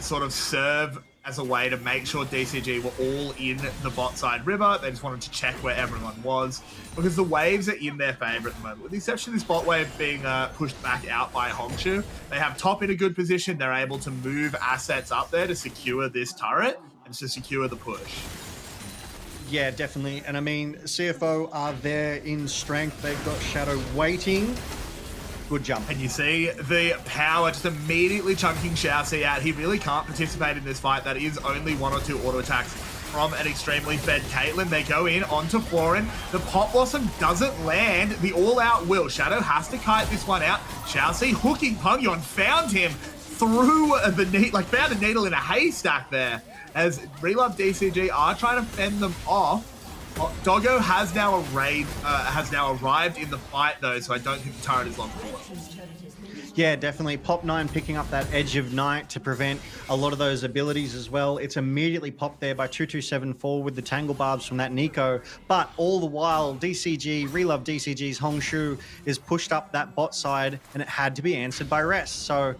sort of serve as a way to make sure DCG were all in the bot side river. They just wanted to check where everyone was, because the waves are in their favor at the moment. With the exception of this bot wave being pushed back out by Hongshu, they have top in a good position. They're able to move assets up there to secure this turret and to secure the push. Yeah, definitely. And I mean, CFO are there in strength. They've got Shadow waiting. Good jump. And you see the power just immediately chunking Xiaoxi out. He really can't participate in this fight. That is only 1 or 2 auto attacks from an extremely fed Caitlyn. They go in onto Florin. The Pop Blossom doesn't land. The all-out will. Shadow has to kite this one out. Xiaoxi hooking Pungyon, found him through the needle, like found a needle in a haystack there, as Relove DCG are trying to fend them off. Doggo has now arrived in the fight though, so I don't think the turret is long for. Yeah, definitely. Pop 9 picking up that Edge of Night to prevent a lot of those abilities as well. It's immediately popped there by 2274 with the Tangle Barbs from that Nico. But all the while, DCG, Relove DCG's Hongshu is pushed up that bot side, and it had to be answered by Rest. So,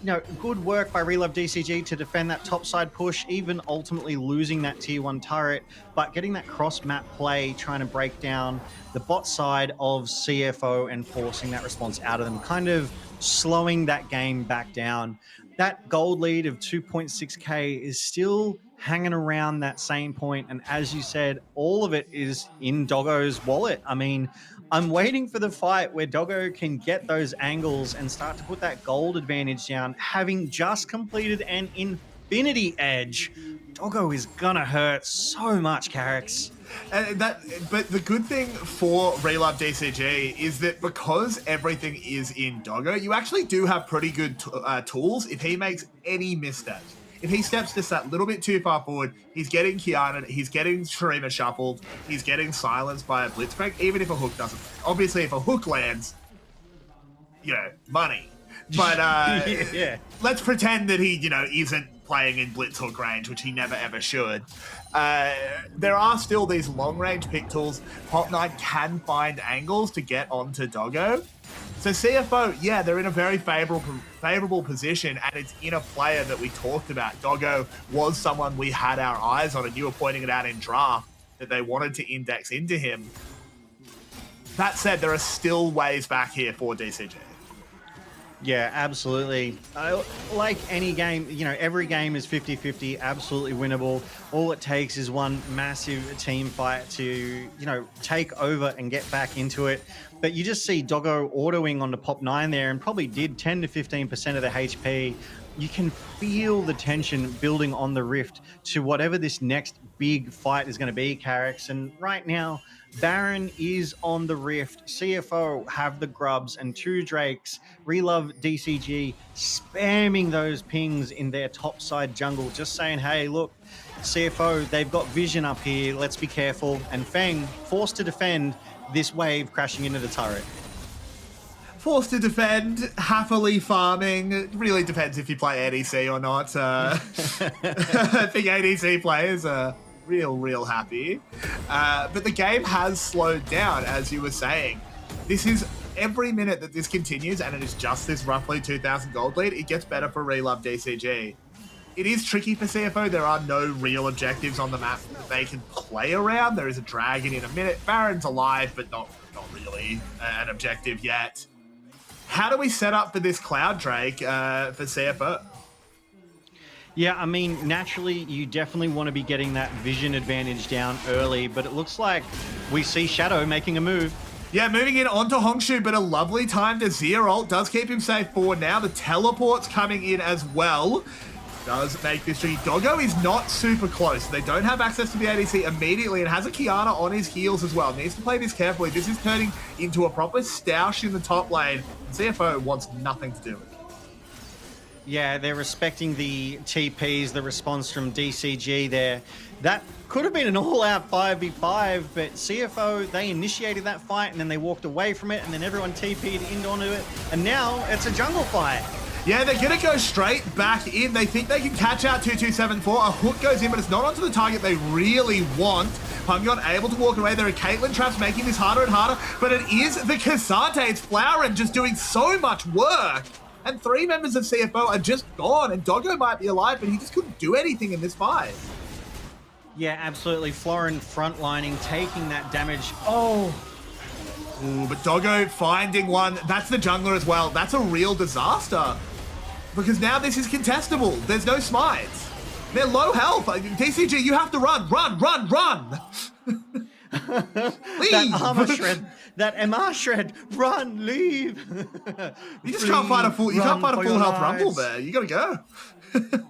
you know, good work by Relove DCG to defend that top side push, even ultimately losing that tier 1 turret, but getting that cross map play, trying to break down the bot side of CFO and forcing that response out of them, kind of slowing that game back down. That gold lead of 2.6k is still hanging around that same point, and as you said, all of it is in Doggo's wallet. I mean, I'm waiting for the fight where Doggo can get those angles and start to put that gold advantage down, having just completed an Infinity Edge. Doggo is gonna hurt so much, Carrix. But the good thing for Relove DCG is that because everything is in Doggo, you actually do have pretty good tools if he makes any missteps. If he steps just that little bit too far forward, he's getting Kiana, he's getting Shurima shuffled, he's getting silenced by a Blitzcrank, even if a hook doesn't. Obviously, if a hook lands, you know, money. But yeah. Let's pretend that he, you know, isn't playing in Blitz hook range, which he never ever should. There are still these long range pick tools. Pop 9 can find angles to get onto Doggo. So CFO, yeah, they're in a very favorable position, and it's in a player that we talked about. Doggo was someone we had our eyes on, and you were pointing it out in draft that they wanted to index into him. That said, there are still ways back here for DCG. Yeah, absolutely. Like any game, you know, every game is 50-50, absolutely winnable. All it takes is one massive team fight to, you know, take over and get back into it. But you just see Doggo autoing onto Pop 9 there and probably did 10 to 15% of the HP. You can feel the tension building on the Rift to whatever this next big fight is going to be, Carrix. And right now, Baron is on the Rift. CFO have the grubs and 2 Drakes. Relove DCG spamming those pings in their topside jungle, just saying, hey, look, CFO, they've got vision up here. Let's be careful. And Feng forced to defend this wave crashing into the turret. Forced to defend, happily farming. It really depends if you play ADC or not. I think ADC players are real happy. But the game has slowed down, as you were saying. This is every minute that this continues, and it is just this roughly 2,000 gold lead, it gets better for Relove DCG. It is tricky for CFO. There are no real objectives on the map that they can play around. There is a dragon in a minute. Baron's alive, but not really an objective yet. How do we set up for this Cloud Drake for CFO? Yeah, I mean, naturally, you definitely want to be getting that vision advantage down early, but it looks like we see Shadow making a move. Yeah, moving in onto Hongshu, but a lovely time to Zero ult does keep him safe forward now. The teleport's coming in as well. Does make this tricky. Doggo is not super close. They don't have access to the ADC immediately and has a Kiana on his heels as well. Needs to play this carefully. This is turning into a proper stoush in the top lane. CFO wants nothing to do with it. Yeah, they're respecting the TPs, the response from DCG there. That could have been an all-out 5v5, but CFO, they initiated that fight and then they walked away from it and then everyone TP'd in onto it. And now it's a jungle fight. Yeah, they're going to go straight back in. They think they can catch out 2274. A hook goes in, but it's not onto the target they really want. Pungyon able to walk away. There are Caitlyn traps making this harder and harder, but it is the Kazante. It's Flower and just doing so much work And 3 members of CFO are just gone, and Doggo might be alive, but he just couldn't do anything in this fight. Yeah, absolutely. Florin frontlining, taking that damage. Oh, Ooh, but Doggo finding one. That's the jungler as well. That's a real disaster. Because now this is contestable. There's no smites. They're low health. DCG, you have to run. Run. Leave. that armor shred, that MR shred, run, leave. You just can't fight a full. You can't fight a for full your health rumble lives. there. You gotta go.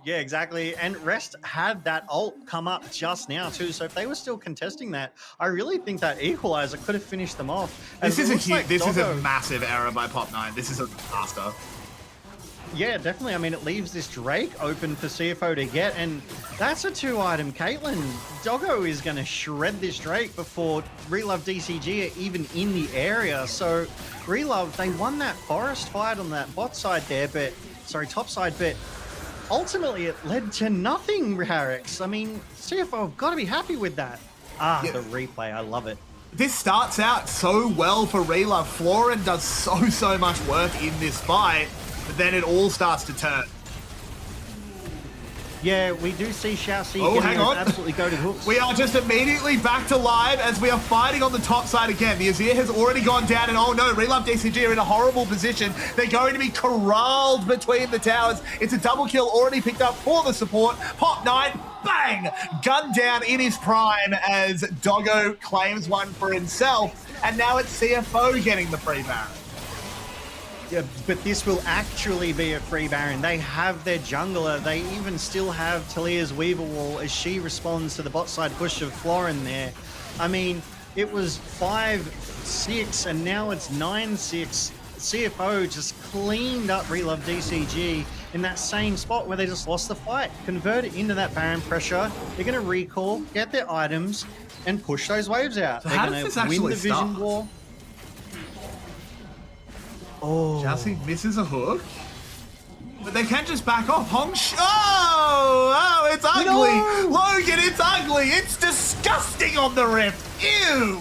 Yeah, exactly. And Rest had that ult come up just now too. So if they were still contesting that, I really think that equalizer could have finished them off. And This is it a looks huge. like This is a Doggo- massive error by Pop9. This is a disaster. Yeah, definitely. I mean, it leaves this Drake open for CFO to get, and that's a 2-item Caitlyn. Doggo is going to shred this Drake before Relove DCG are even in the area. So Relove, they won that forest fight on that bot side there, top side, but ultimately it led to nothing, Harrix. I mean, CFO have got to be happy with that. Yeah. The replay, I love it. This starts out so well for Relove. Florin does so much work in this fight, but then it all starts to turn. Yeah, we do see Xiaoxi Oh, getting hang those on. absolutely goated hooks. We are just immediately back to live as we are fighting on the top side again. The Azir has already gone down, and oh no, Relove DCG are in a horrible position. They're going to be corralled between the towers. It's a double kill already picked up for the support. Pop9, bang! Gunned down in his prime as Doggo claims one for himself, and now it's CFO getting the free Baron. Yeah, but this will actually be a free Baron. They have their jungler. They even still have Talia's Weaver Wall as she responds to the bot side push of Florin there. I mean, it was 5-6 and now it's 9-6. CFO just cleaned up Relove DCG in that same spot where they just lost the fight. Convert it into that Baron pressure. They're going to recall, get their items, and push those waves out. So They're how going does to this win actually the Vision start? War. Oh. Chelsea misses a hook, but they can't just back off. Oh, it's ugly. No! Logan, it's ugly. It's disgusting on the rift. Ew.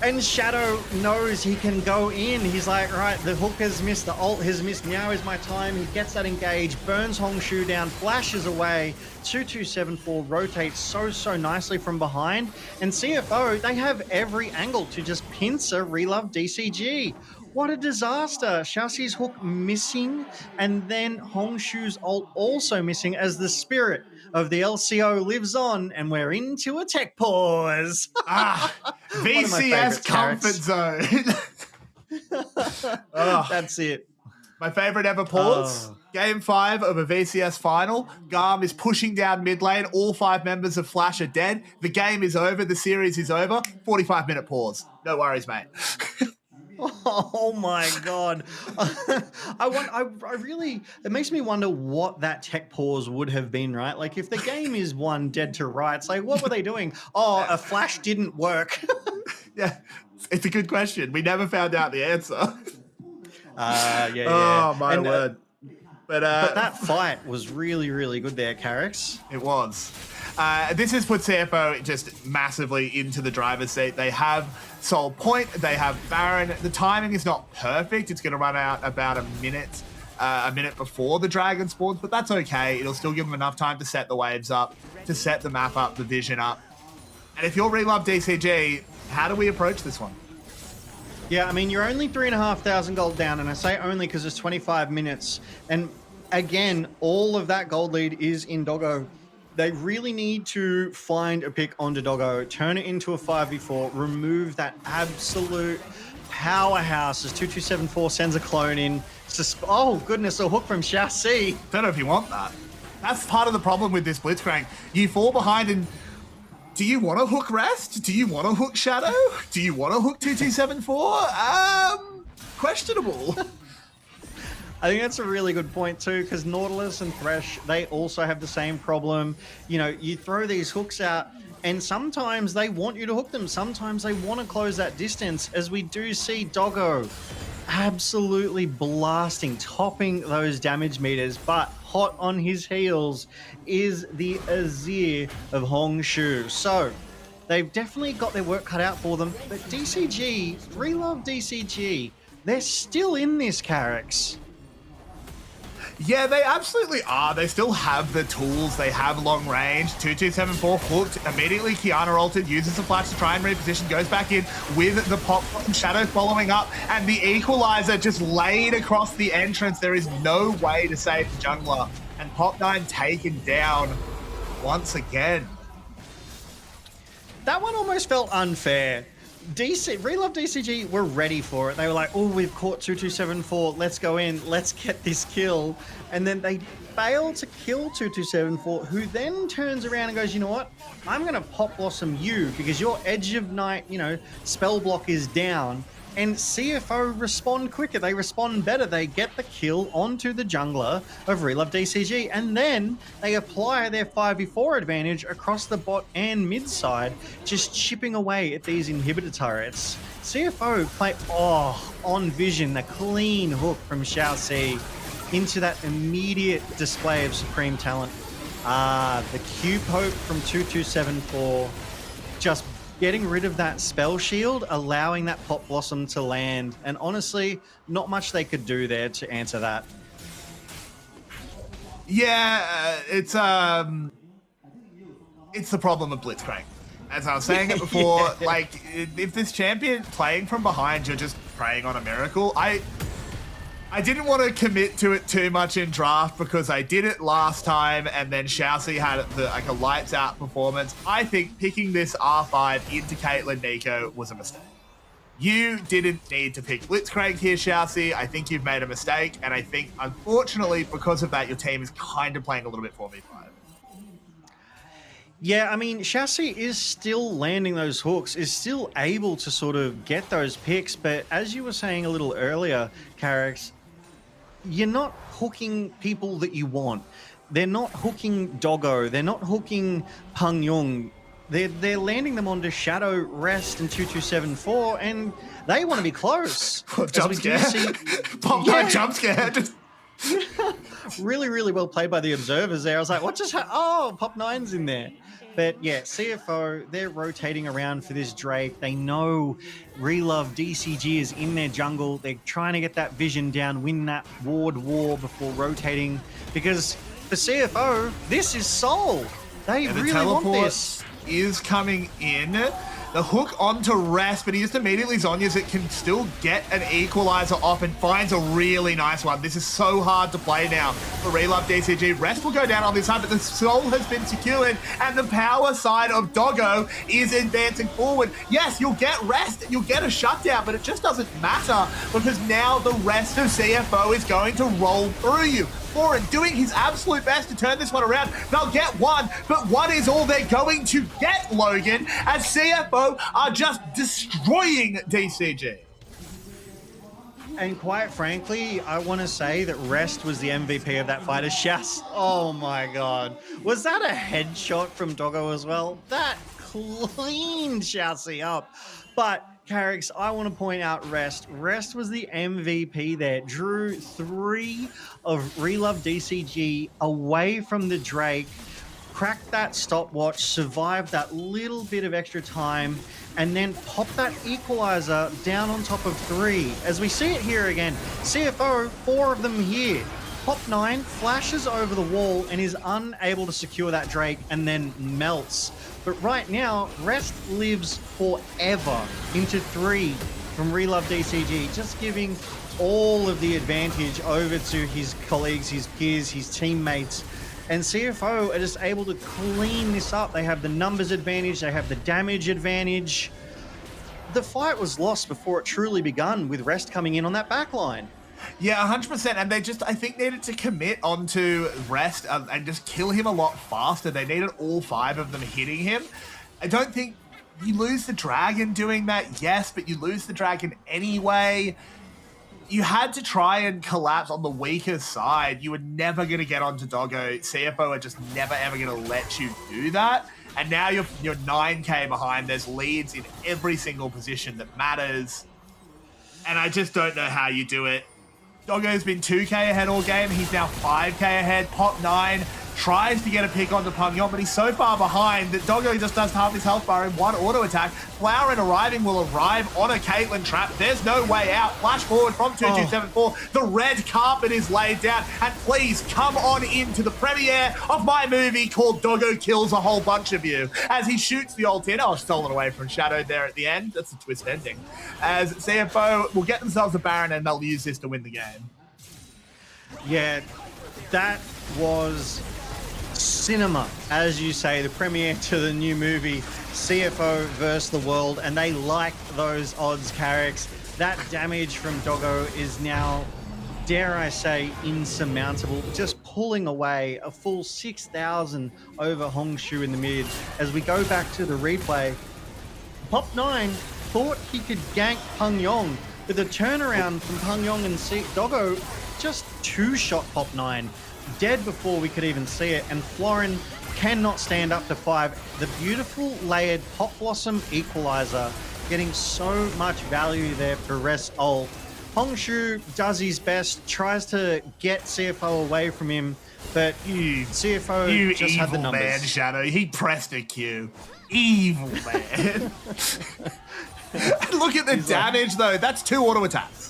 And Shadow knows he can go in. He's like, right, the hook has missed, the ult has missed, now is my time. He gets that engage, burns Hongshu down, flashes away. 2274 rotates so nicely from behind. And CFO, they have every angle to just pincer Relove DCG. What a disaster. Xiaoxi's hook missing, and then Hongshu's ult also missing as the spirit of the LCO lives on, and we're into a tech pause. VCS comfort zone. Oh, That's it. my favorite ever pause. Oh. Game 5 of a VCS final. Garm is pushing down mid lane. All 5 members of Flash are dead. The game is over. The series is over. 45-minute pause. No worries, mate. Oh my god! I really. It makes me wonder what that tech pause would have been. Right, like if the game is one dead to rights, like what were they doing? Oh, a flash didn't work. Yeah, it's a good question. We never found out the answer. Yeah. Oh, my And, word. But that fight was really good there, Carrix. it was. This has put CFO just massively into the driver's seat. They have Soul Point, they have Baron. The timing is not perfect. It's going to run out about a minute before the dragon spawns, but that's okay. It'll still give them enough time to set the waves up, to set the map up, the vision up. And if you're Relove DCG, how do we approach this one? Yeah, I mean, you're only 3,500 gold down, and I say only because it's 25 minutes. And again, all of that gold lead is in Doggo. They really need to find a pick onto Doggo, turn it into a 5v4, remove that absolute powerhouse as 2274 sends a clone in. Oh, goodness, a hook from Xiaoxi. Don't know if you want that. That's part of the problem with this Blitzcrank. You fall behind and do you want to hook Rest? Do you want to hook Shadow? Do you want to hook 2274? Questionable. I think that's a really good point too, because Nautilus and Thresh, they also have the same problem. You know, you throw these hooks out, and sometimes they want you to hook them. Sometimes they want to close that distance, as we do see Doggo absolutely blasting, topping those damage meters, but hot on his heels is the Azir of Hongshu. So they've definitely got their work cut out for them, but DCG, Relove DCG, they're still in this, Carrix. Yeah, they absolutely are. They still have the tools. They have long range. 2274 hooked. Immediately, Kiana ulted, uses the flash to try and reposition, goes back in with the pop. Shadow following up, and the equalizer just laid across the entrance. There is no way to save the jungler. And Pop9 taken down once again. That one almost felt unfair. Relove DCG were ready for it. They were like, oh, we've caught 2274. Let's go in. Let's get this kill. And then they failed to kill 2274, who then turns around and goes, you know what? I'm going to Pop Blossom you because your Edge of Night, spell block is down. And CFO respond quicker. They respond better. They get the kill onto the jungler of Relove DCG. And then they apply their 5v4 advantage across the bot and mid side, just chipping away at these inhibitor turrets. CFO play, on vision, the clean hook from Xiao Si into that immediate display of supreme talent. The Q poke from 2274, just getting rid of that spell shield, allowing that Pop Blossom to land. And honestly, not much they could do there to answer that. Yeah, it's the problem of Blitzcrank. As I was saying it before, like, if this champion playing from behind, you're just preying on a miracle. I didn't want to commit to it too much in draft because I did it last time and then Xiao Si had a lights out performance. I think picking this R5 into Caitlyn Nico was a mistake. You didn't need to pick Blitzcrank here, Xiao Si. I think you've made a mistake, and I think, unfortunately, because of that, your team is kind of playing a little bit 4v5. Yeah, I mean, Xiao Si is still landing those hooks, is still able to sort of get those picks, but as you were saying a little earlier, Carrix, you're not hooking people that you want. They're not hooking Doggo. They're not hooking Peng Yung. They're landing them onto Shadow, Rest, and 2274, and they want to be close. Jump scare. Pop jump scare. Just... really, really well played by the observers there. I was like, what just happened? Oh, Pop9's in there. But yeah, CFO, they're rotating around for this Drake. They know Relove DCG is in their jungle. They're trying to get that vision down, win that ward war before rotating. Because for CFO, this is soul. They really want this. Is coming in. The hook onto Rest, but he just immediately Zhonya's it, can still get an equalizer off and finds a really nice one. This is so hard to play now for Relove DCG. Rest will go down on this side, but the soul has been secured, and the power side of Doggo is advancing forward. Yes, you'll get Rest, you'll get a shutdown, but it just doesn't matter because now the rest of CFO is going to roll through you. Foreign doing his absolute best to turn this one around. They'll get one, but one is all they're going to get, Logan, as CFO are just destroying DCG. And quite frankly, I want to say that Rest was the MVP of that fight. Oh my God. Was that a headshot from Doggo as well? That cleaned Xiao Si up. But Carrix, I want to point out Rest. Rest was the MVP there. Drew 3 of Relove DCG away from the Drake, cracked that stopwatch, survived that little bit of extra time, and then popped that equalizer down on top of 3. As we see it here again, CFO, 4 of them here. Pop9 flashes over the wall and is unable to secure that Drake and then melts. But right now, Rest lives forever into 3 from Relove DCG, just giving all of the advantage over to his colleagues, his peers, his teammates. And CFO are just able to clean this up. They have the numbers advantage, they have the damage advantage. The fight was lost before it truly begun with Rest coming in on that backline. Yeah, 100%. And they just, I think, needed to commit onto Rest and just kill him a lot faster. They needed all 5 of them hitting him. I don't think you lose the dragon doing that, yes, but you lose the dragon anyway. You had to try and collapse on the weaker side. You were never going to get onto Doggo. CFO are just never, ever going to let you do that. And now you're 9k behind. There's leads in every single position that matters. And I just don't know how you do it. Doggo's been 2k ahead all game. He's now 5k ahead. Pop9 tries to get a pick onto Pangyon, but he's so far behind that Doggo just does half his health bar in one auto attack. Flowering arriving will arrive on a Caitlyn trap. There's no way out. Flash forward from 2274. The red carpet is laid down. And please come on into the premiere of my movie called Doggo Kills a Whole Bunch of You, as he shoots the ult in. Oh, stolen away from Shadow there at the end. That's a twist ending. As CFO will get themselves a Baron and they'll use this to win the game. Yeah, that was cinema, as you say, the premiere to the new movie CFO versus the world, and they like those odds, Carrix. That damage from Doggo is now, dare I say, insurmountable, just pulling away a full 6,000 over Hongshu in the mid. As we go back to the replay, Pop9 thought he could gank Pangyon, but the turnaround from Pangyon and Doggo just two-shot Pop9, dead before we could even see it, and Florin cannot stand up to 5. The beautiful layered Pop Blossom equalizer, getting so much value there for Res ult. Hongshu does his best, tries to get CFO away from him, but CFO just had the numbers. Man, Shadow, he pressed a Q. Evil man. Look at the damage though. That's 2 auto attacks.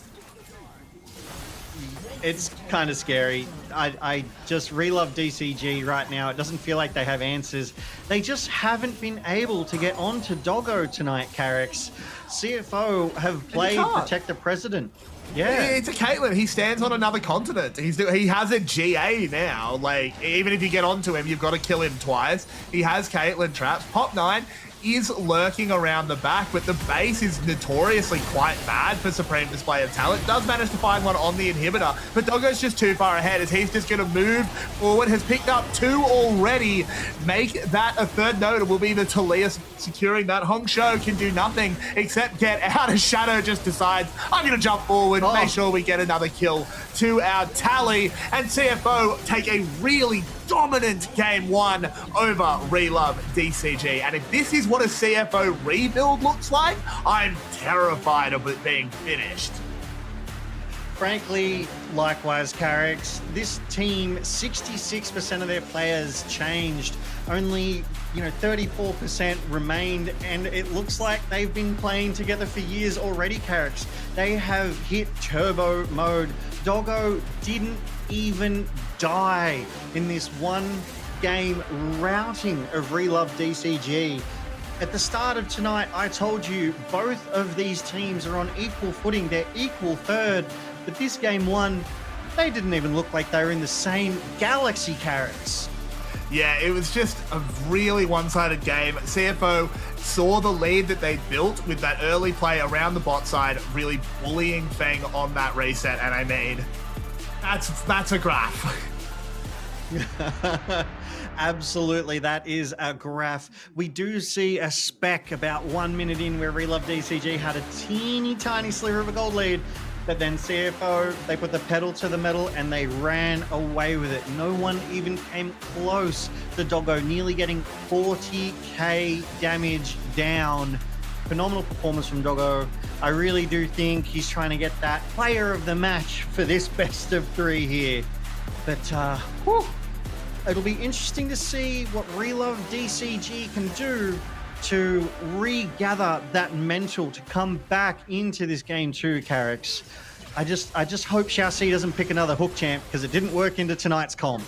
It's kind of scary. I just relove DCG right now. It doesn't feel like they have answers. They just haven't been able to get onto Doggo tonight, Carrix. CFO have played Protect the President. Yeah. It's a Caitlyn. He stands on another continent. He has a GA now. Like, even if you get onto him, you've got to kill him twice. He has Caitlyn traps. Pop9 is lurking around the back, but the base is notoriously quite bad for Supreme Display of Talent. Does manage to find one on the inhibitor, but Doggo's just too far ahead as he's just going to move forward. Has picked up 2 already. Make that a third node. It will be the Talia securing that. Hongshu can do nothing except get out. As Shadow just decides, I'm going to jump forward, make sure we get another kill to our tally, and CFO take a really dominant game 1 over Relove DCG. And if this is what a CFO rebuild looks like, I'm terrified of it being finished. Frankly, likewise, Carrix. This team, 66% of their players changed. Only, 34% remained, and it looks like they've been playing together for years already, Carrix. They have hit turbo mode. Doggo didn't even die in this one game routing of Relove DCG. At the start of tonight, I told you both of these teams are on equal footing. They're equal third, but this game 1, they didn't even look like they were in the same galaxy, Carrots. Yeah, it was just a really one-sided game. CFO saw the lead that they built with that early play around the bot side, really bullying Feng on that reset, and I mean, that's a graph. Absolutely, that is a graph. We do see a spec about 1 minute in where Relove DCG had a teeny tiny sliver of a gold lead, but then CFO, they put the pedal to the metal and they ran away with it. No one even came close to Doggo, nearly getting 40k damage down. Phenomenal performance from Doggo. I really do think he's trying to get that player of the match for this best of 3 here. But, it'll be interesting to see what Relove DCG can do to regather that mental to come back into this game too, Carrix. I just hope Xiaoxi doesn't pick another hook champ, because it didn't work into tonight's comp.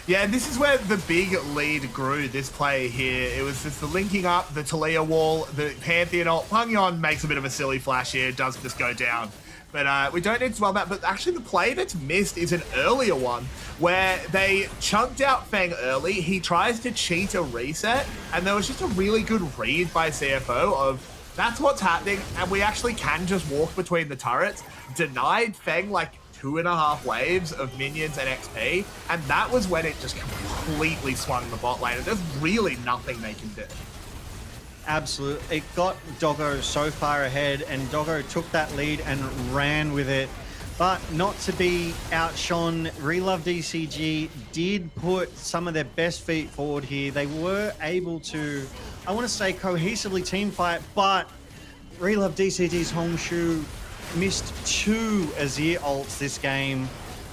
Yeah, this is where the big lead grew, this play here. It was just the linking up, the Talia wall, the Pantheon ult. Pangyon makes a bit of a silly flash here, does just go down. But we don't need to dwell on that. But actually the play that's missed is an earlier one where they chunked out Feng early. He tries to cheat a reset, and there was just a really good read by CFO of that's what's happening, and we actually can just walk between the turrets. Denied Feng like 2.5 waves of minions and XP, and that was when it just completely swung the bot lane. And there's really nothing they can do. Absolutely. It got Doggo so far ahead, and Doggo took that lead and ran with it. But not to be outshone, Relove DCG did put some of their best feet forward here. They were able to, I want to say, cohesively team fight, but Relove DCG's Hongshu missed 2 Azir ults this game.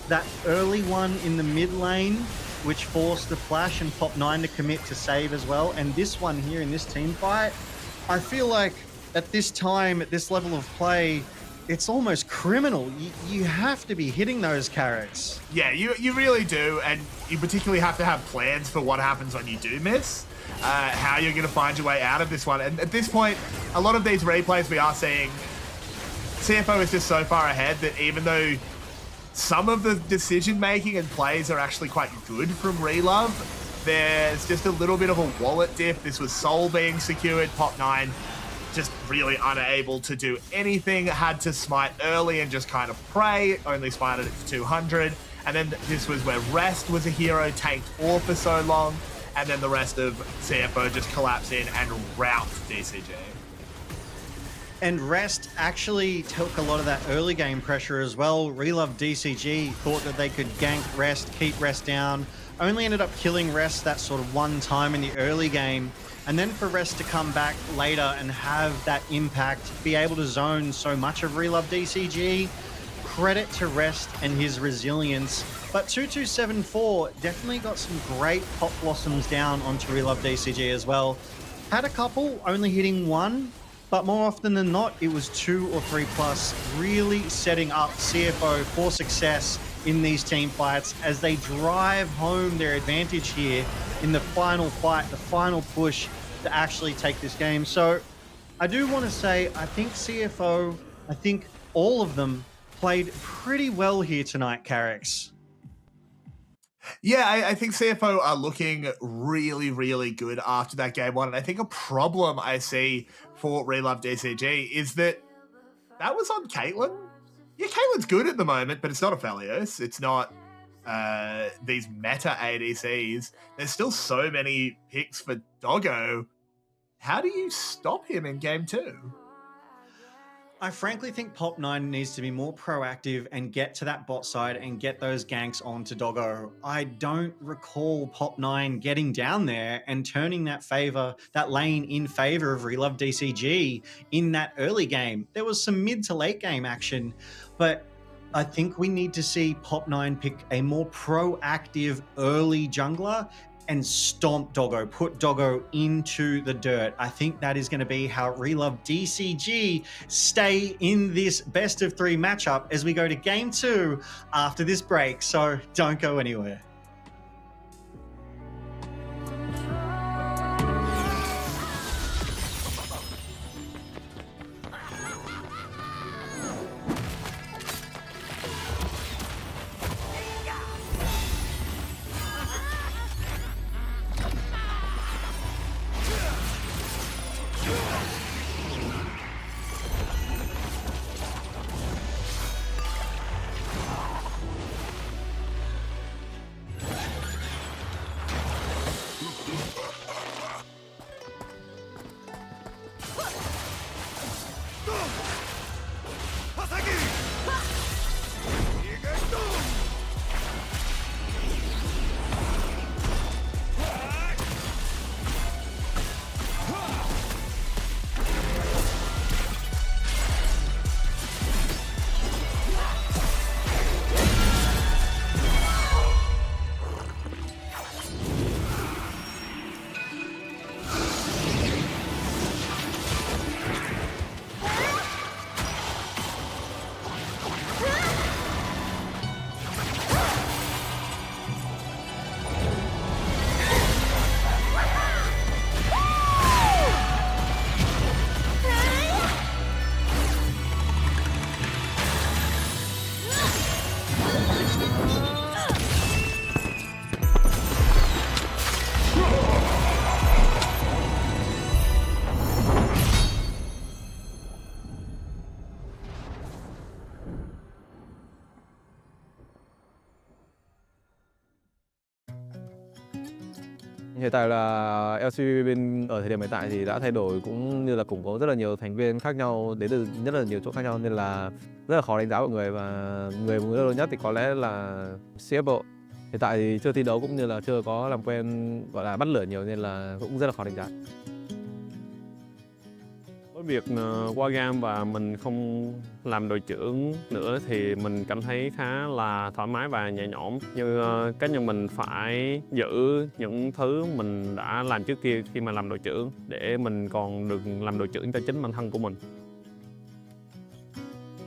That early one in the mid lane which forced the Flash and Pop9 to commit to save as well. And this one here in this team fight, I feel like at this time, at this level of play, it's almost criminal. You have to be hitting those carrots. Yeah, you really do, and you particularly have to have plans for what happens when you do miss, how you're going to find your way out of this one. And at this point, a lot of these replays we are seeing, CFO is just so far ahead that even though some of the decision-making and plays are actually quite good from Relove, there's just a little bit of a wallet diff. This was Soul being secured, Pop9 just really unable to do anything, had to smite early and just kind of pray, only smited it for 200. And then this was where Rest was a hero, tanked all for so long, and then the rest of CFO just collapsed in and rout DCG. And Rest actually took a lot of that early game pressure as well. Relove DCG thought that they could gank Rest, keep Rest down, only ended up killing Rest that sort of one time in the early game. And then for Rest to come back later and have that impact, be able to zone so much of Relove DCG, credit to Rest and his resilience. But 2274 definitely got some great pop blossoms down onto Relove DCG as well. Had a couple, only hitting one, but more often than not, it was 2 or 3 plus, really setting up CFO for success in these team fights as they drive home their advantage here in the final fight, the final push to actually take this game. So I do want to say, I think CFO, I think all of them played pretty well here tonight, Carrix. Yeah, I think CFO are looking really, really good after that game one. And I think a problem I see for Relove DCG is that was on Caitlyn. Yeah, Caitlyn's good at the moment, but it's not a Aphelios. It's not these meta ADCs. There's still so many picks for Doggo. How do you stop him in game 2? I frankly think Pop9 needs to be more proactive and get to that bot side and get those ganks onto Doggo. I don't recall Pop9 getting down there and turning that lane in favor of Relove DCG in that early game. There was some mid to late game action, but I think we need to see Pop9 pick a more proactive early jungler and stomp Doggo, put Doggo into the dirt. I think that is going to be how Relove DCG stay in this best of 3 matchup as we go to game 2 after this break. So don't go anywhere. Hiện tại là LCP bên ở thời điểm hiện tại thì đã thay đổi cũng như là cũng có rất là nhiều thành viên khác nhau đến từ rất là nhiều chỗ khác nhau nên là rất là khó đánh giá mọi người và người muốn lâu nhất thì có lẽ là CFO. Hiện tại thì chưa thi đấu cũng như là chưa có làm quen gọi là bắt lửa nhiều nên là cũng rất là khó đánh giá. Với việc qua game và mình không làm đội trưởng nữa thì mình cảm thấy khá là thoải mái và nhẹ nhõm. Như cá nhân mình phải giữ những thứ mình đã làm trước kia khi mà làm đội trưởng để mình còn được làm đội trưởng cho chính bản thân của mình.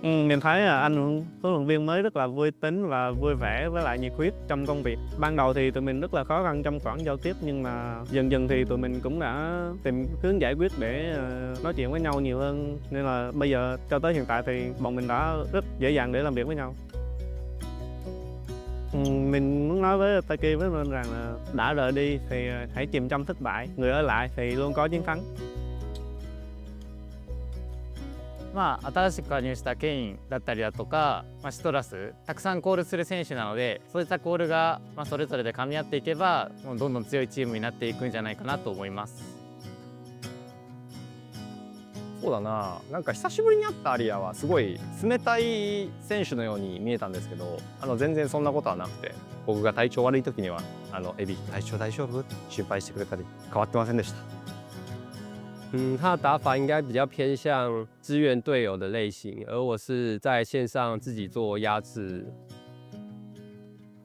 Mình thấy anh huấn luyện viên mới rất là vui tính và vui vẻ với lại nhiệt huyết trong công việc. Ban đầu thì tụi mình rất là khó khăn trong khoảng giao tiếp, nhưng mà dần dần thì tụi mình cũng đã tìm hướng giải quyết để nói chuyện với nhau nhiều hơn. Nên là bây giờ cho tới hiện tại thì bọn mình đã rất dễ dàng để làm việc với nhau. Mình muốn nói với Taki với mình rằng là đã rời đi thì hãy chìm trong thất bại, người ở lại thì luôn có chiến thắng. 新しく加入したケインだったりだとか、シトラスたくさんコールする選手なので、そういったコールが、それぞれで噛み合っていけばもうどんどん強いチームになっていくんじゃないかなと思います。そうだな、なんか久しぶりに会ったアリアはすごい冷たい選手のように見えたんですけど、全然そんなことはなくて、僕が体調悪い時にはエビ体調大丈夫？心配してくれたり変わってませんでした。他的打法应该比较偏向支援队友的类型，而我是在线上自己做压制。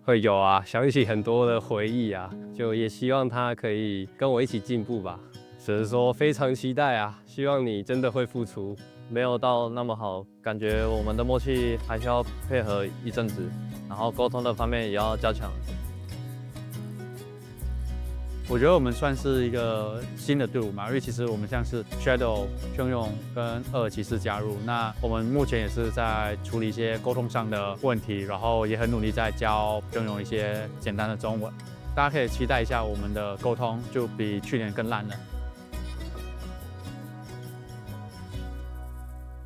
会有啊，想起很多的回忆啊，就也希望他可以跟我一起进步吧。只是说非常期待啊，希望你真的会付出。没有到那么好，感觉我们的默契还需要配合一阵子，然后沟通的方面也要加强。我觉得我们算是一个新的队伍嘛，因为其实我们像是 Shadow、汹涌跟厄尔骑士加入，那我们目前也是在处理一些沟通上的问题，然后也很努力在教汹涌一些简单的中文。大家可以期待一下我们的沟通就比去年更烂了。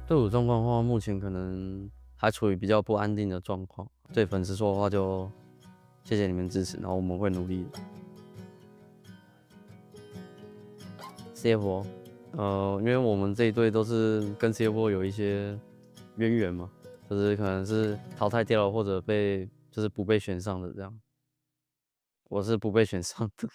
队伍状况的话，目前可能还处于比较不安定的状况。对粉丝说的话就谢谢你们支持，然后我们会努力的。CFO，因为我们这一队都是跟 CFO 有一些渊源嘛，就是可能是淘汰掉了或者就是不被选上的这样。我是不被选上的。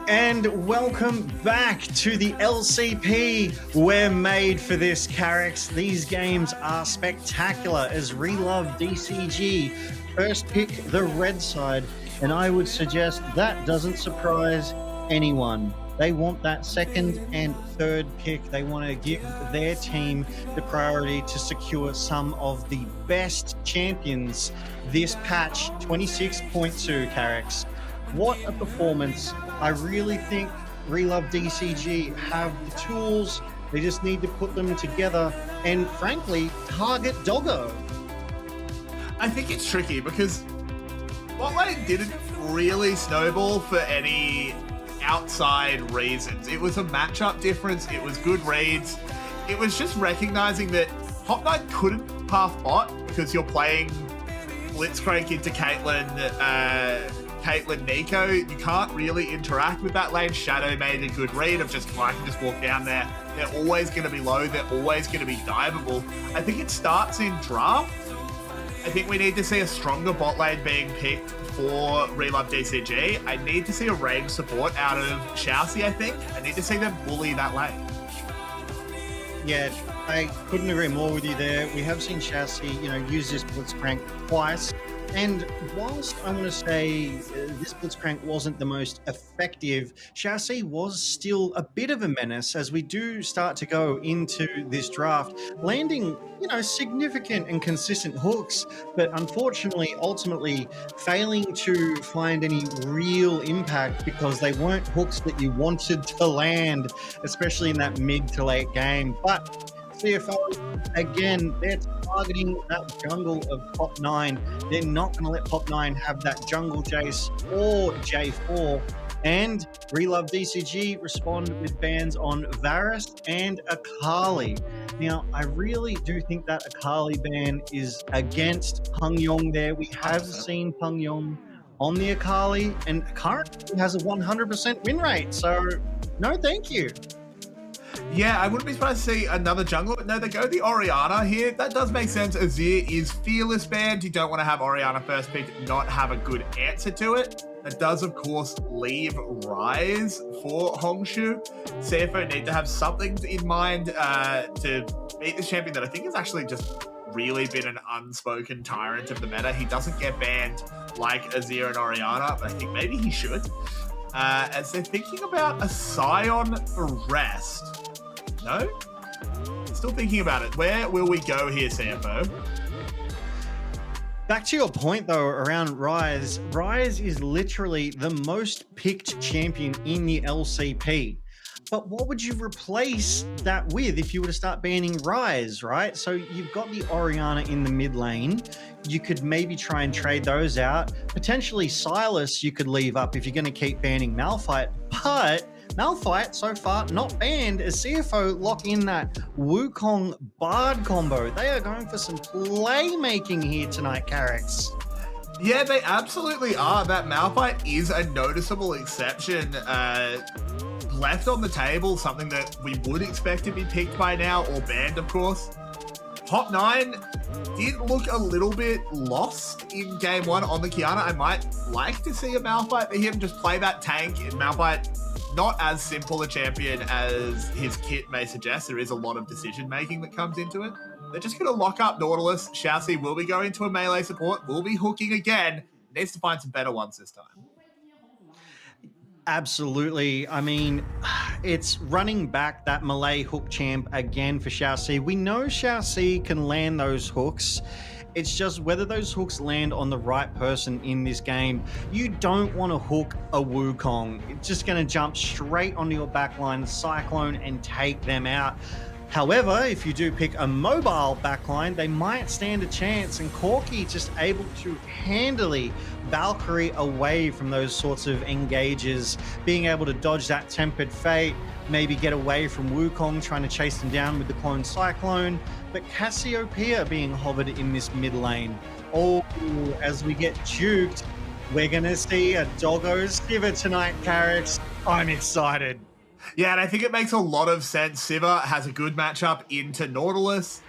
And welcome back to the LCP. We're made for this, Carrix. These games are spectacular as Relove DCG first pick the red side, and I would suggest that doesn't surprise anyone. They want that second and third pick. They want to give their team the priority to secure some of the best champions this patch, 26.2, Carrix. What a performance. I really think Relove DCG have the tools. They just need to put them together and, frankly, target Doggo. I think it's tricky because bot lane didn't really snowball for any outside reasons. It was a matchup difference. It was good reads. It was just recognizing that Hop Knight couldn't path bot because you're playing Blitzcrank into Caitlyn Nico. You can't really interact with that lane. Shadow made a good read of just, I can just walk down there. They're always going to be low. They're always going to be diveable. I think it starts in draft. I think we need to see a stronger bot lane being picked for Relove DCG. I need to see a range support out of Chelsea, I think. I need to see them bully that lane. Yeah, I couldn't agree more with you there. We have seen Chassis, use this blitzcrank twice. And whilst I want to say this blitzcrank wasn't the most effective, Chassis was still a bit of a menace as we do start to go into this draft, landing, significant and consistent hooks, but unfortunately, ultimately failing to find any real impact because they weren't hooks that you wanted to land, especially in that mid to late game. But CFO, again, they're targeting that jungle of Pop 9. They're not going to let Pop 9 have that jungle Jace or J4. And Relove DCG respond with bans on Varus and Akali. Now, I really do think that Akali ban is against Peng Yong there. We have seen Peng Yong on the Akali and currently has a 100% win rate. So, no thank you. Yeah, I wouldn't be surprised to see another jungler, but no, they go the Orianna here. That does make sense. Azir is fearless banned. You don't want to have Orianna first pick, not have a good answer to it. That does, of course, leave Rise for Hongshu. CFO need to have something in mind to beat this champion that I think has actually just really been an unspoken tyrant of the meta. He doesn't get banned like Azir and Orianna, but I think maybe he should. As they're thinking about a Scion rest. No? Still thinking about it. Where will we go here, CFO? Back to your point, though, around Rise. Rise is literally the most picked champion in the LCP. But what would you replace that with if you were to start banning Rise, right? So you've got the Orianna in the mid lane. You could maybe try and trade those out. Potentially Silas you could leave up if you're going to keep banning Malphite. But Malphite, so far, not banned as CFO lock in that Wukong Bard combo. They are going for some playmaking here tonight, Carrix. Yeah, they absolutely are. That Malphite is a noticeable exception. Left on the table, something that we would expect to be picked by now, or banned, of course. Pop 9 did look a little bit lost in game one on the Kiana. I might like to see a Malphite for him, just play that tank. Malphite, not as simple a champion as his kit may suggest. There is a lot of decision making that comes into it. They're just going to lock up Nautilus. Chassis will be going to a melee support, will be hooking again. Needs to find some better ones this time. Absolutely. I mean, it's running back that melee hook champ again for Xiaoxi. We know Xiaoxi can land those hooks. It's just whether those hooks land on the right person in this game. You don't want to hook a Wukong. It's just going to jump straight onto your backline, Cyclone, and take them out. However, if you do pick a mobile backline, they might stand a chance, and Corki just able to handily Valkyrie away from those sorts of engages, being able to dodge that Tempered Fate, maybe get away from Wukong trying to chase them down with the Clone Cyclone, but Cassiopeia being hovered in this mid lane. Oh, as we get juked, we're going to see a Doggo Skiver tonight, Carrix. I'm excited. Yeah, and I think it makes a lot of sense. Siva has a good matchup into Nautilus.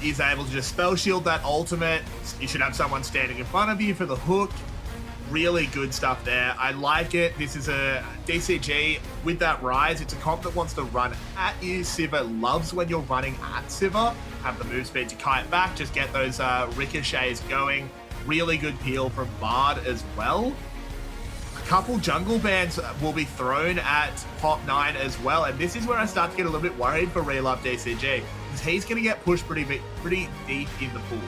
Is able to just spell shield that ultimate. You should have someone standing in front of you for the hook. Really good stuff there. I like it. This is a DCG with that Rise. It's a comp that wants to run at you. Siva loves when you're running at Siva. Have the move speed to kite back. Just get those ricochets going. Really good peel from Bard as well. Couple jungle bans will be thrown at Pop 9 as well, and this is where I start to get a little bit worried for Relove DCG, because he's going to get pushed pretty deep in the pool.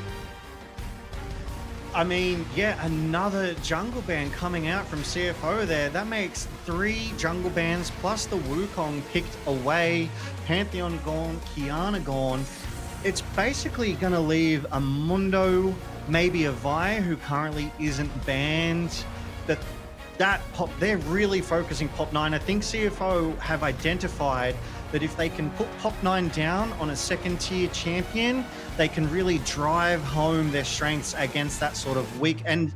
I mean, yeah, another jungle ban coming out from CFO there. That makes 3 jungle bans plus the Wukong picked away, Pantheon gone, Kiana gone. It's basically going to leave a Mundo, maybe a Vi who currently isn't banned. They're really focusing Pop 9. I think CFO have identified that if they can put Pop 9 down on a second tier champion, they can really drive home their strengths against that sort of weak. And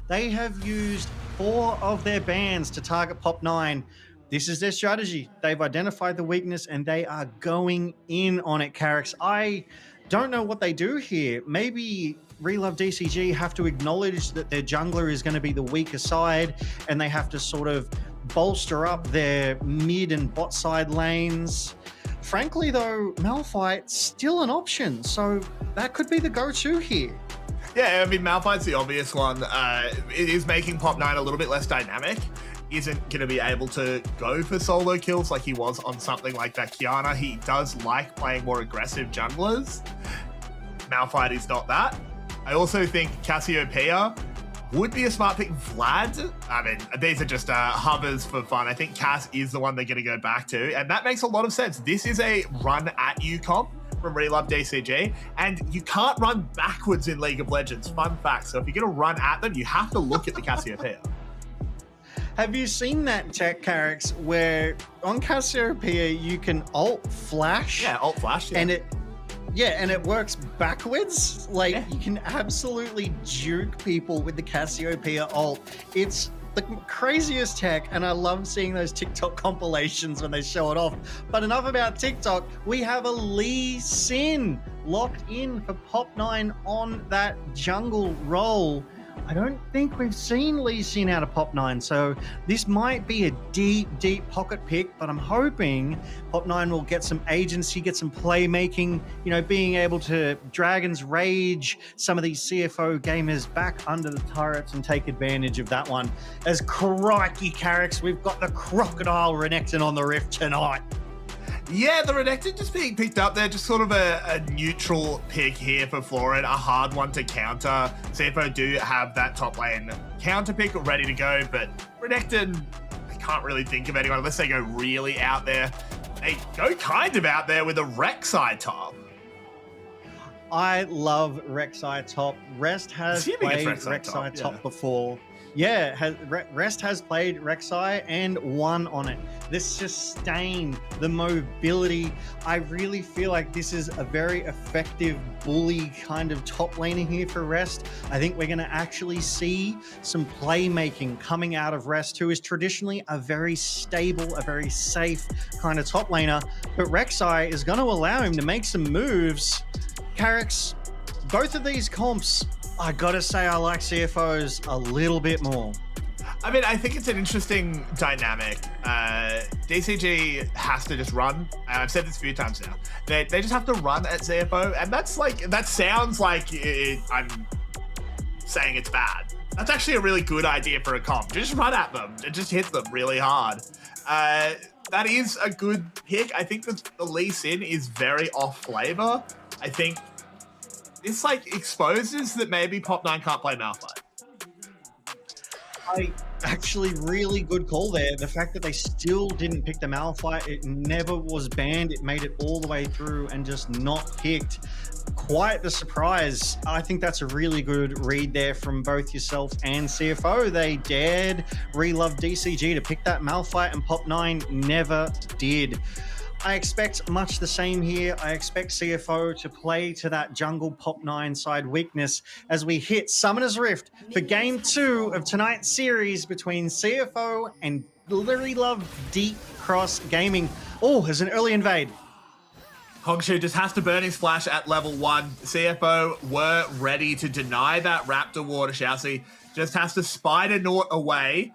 they have used 4 of their bans to target Pop 9. This is their strategy. They've identified the weakness and they are going in on it, Carrix. I don't know what they do here. Maybe Relove DCG have to acknowledge that their jungler is going to be the weaker side and they have to sort of bolster up their mid and bot side lanes. frankly, though, Malphite's still an option, so that could be the go-to here. Yeah, I mean, Malphite's the obvious one. It is making Pop9 a little bit less dynamic. Isn't going to be able to go for solo kills like he was on something like that Kiana. He does like playing more aggressive junglers. Malphite is not that. I also think Cassiopeia would be a smart pick. Vlad, I mean, these are just hovers for fun. I think Cass is the one they're going to go back to, and that makes a lot of sense. This is a run at you comp from Relove DCG, and you can't run backwards in League of Legends. Fun fact. So if you're going to run at them, you have to look at the Cassiopeia. Have you seen that tech, Carrix, where on Cassiopeia you can alt flash? Yeah, alt flash. Yeah. And it works backwards. Like, you can absolutely juke people with the Cassiopeia ult. It's the craziest tech, and I love seeing those TikTok compilations when they show it off. But enough about TikTok. We have a Lee Sin locked in for Pop9 on that jungle role. I don't think we've seen Lee Sin out of Pop9, so this might be a deep, deep pocket pick, but I'm hoping Pop9 will get some agency, get some playmaking, you know, being able to Dragon's Rage some of these CFO gamers back under the turrets and take advantage of that one. As crikey, Carrix, we've got the Crocodile Renekton on the Rift tonight. Yeah, the Renekton just being picked up there, just sort of a neutral pick here for Florid, a hard one to counter. CFO do have that top lane counter pick ready to go, but Renekton, I can't really think of anyone unless they go really out there. They go kind of out there with a Rek'Sai top. I love Rek'Sai top. Rest has played Rek'Sai top before. Yeah, Rest has played Rek'Sai and won on it. The sustain, the mobility. I really feel like this is a very effective bully kind of top laner here for Rest. I think we're going to actually see some playmaking coming out of Rest, who is traditionally a very stable, a very safe kind of top laner. But Rek'Sai is going to allow him to make some moves. Carrix, both of these comps, I gotta say I like CFOs a little bit more. I mean, I think it's an interesting dynamic. DCG has to just run. I've said this a few times now. They just have to run at CFO, and that sounds like I'm saying it's bad. That's actually a really good idea for a comp. Just run at them and just hit them really hard. That is a good pick. I think that the Lee Sin is very off flavor. I think this exposes that maybe Pop9 can't play Malphite. Actually, really good call there. The fact that they still didn't pick the Malphite, it never was banned. It made it all the way through and just not picked. Quite the surprise. I think that's a really good read there from both yourself and CFO. They dared Relove DCG to pick that Malphite, and Pop9 never did. I expect much the same here. I expect CFO to play to that jungle Pop9 side weakness as we hit Summoner's Rift for Game 2 of tonight's series between CFO and Relove Deep Cross Gaming. Oh, there's an early invade. Hongshu just has to burn his flash at level 1. CFO were ready to deny that Raptor Water Chassis. Just has to Spider Naught away.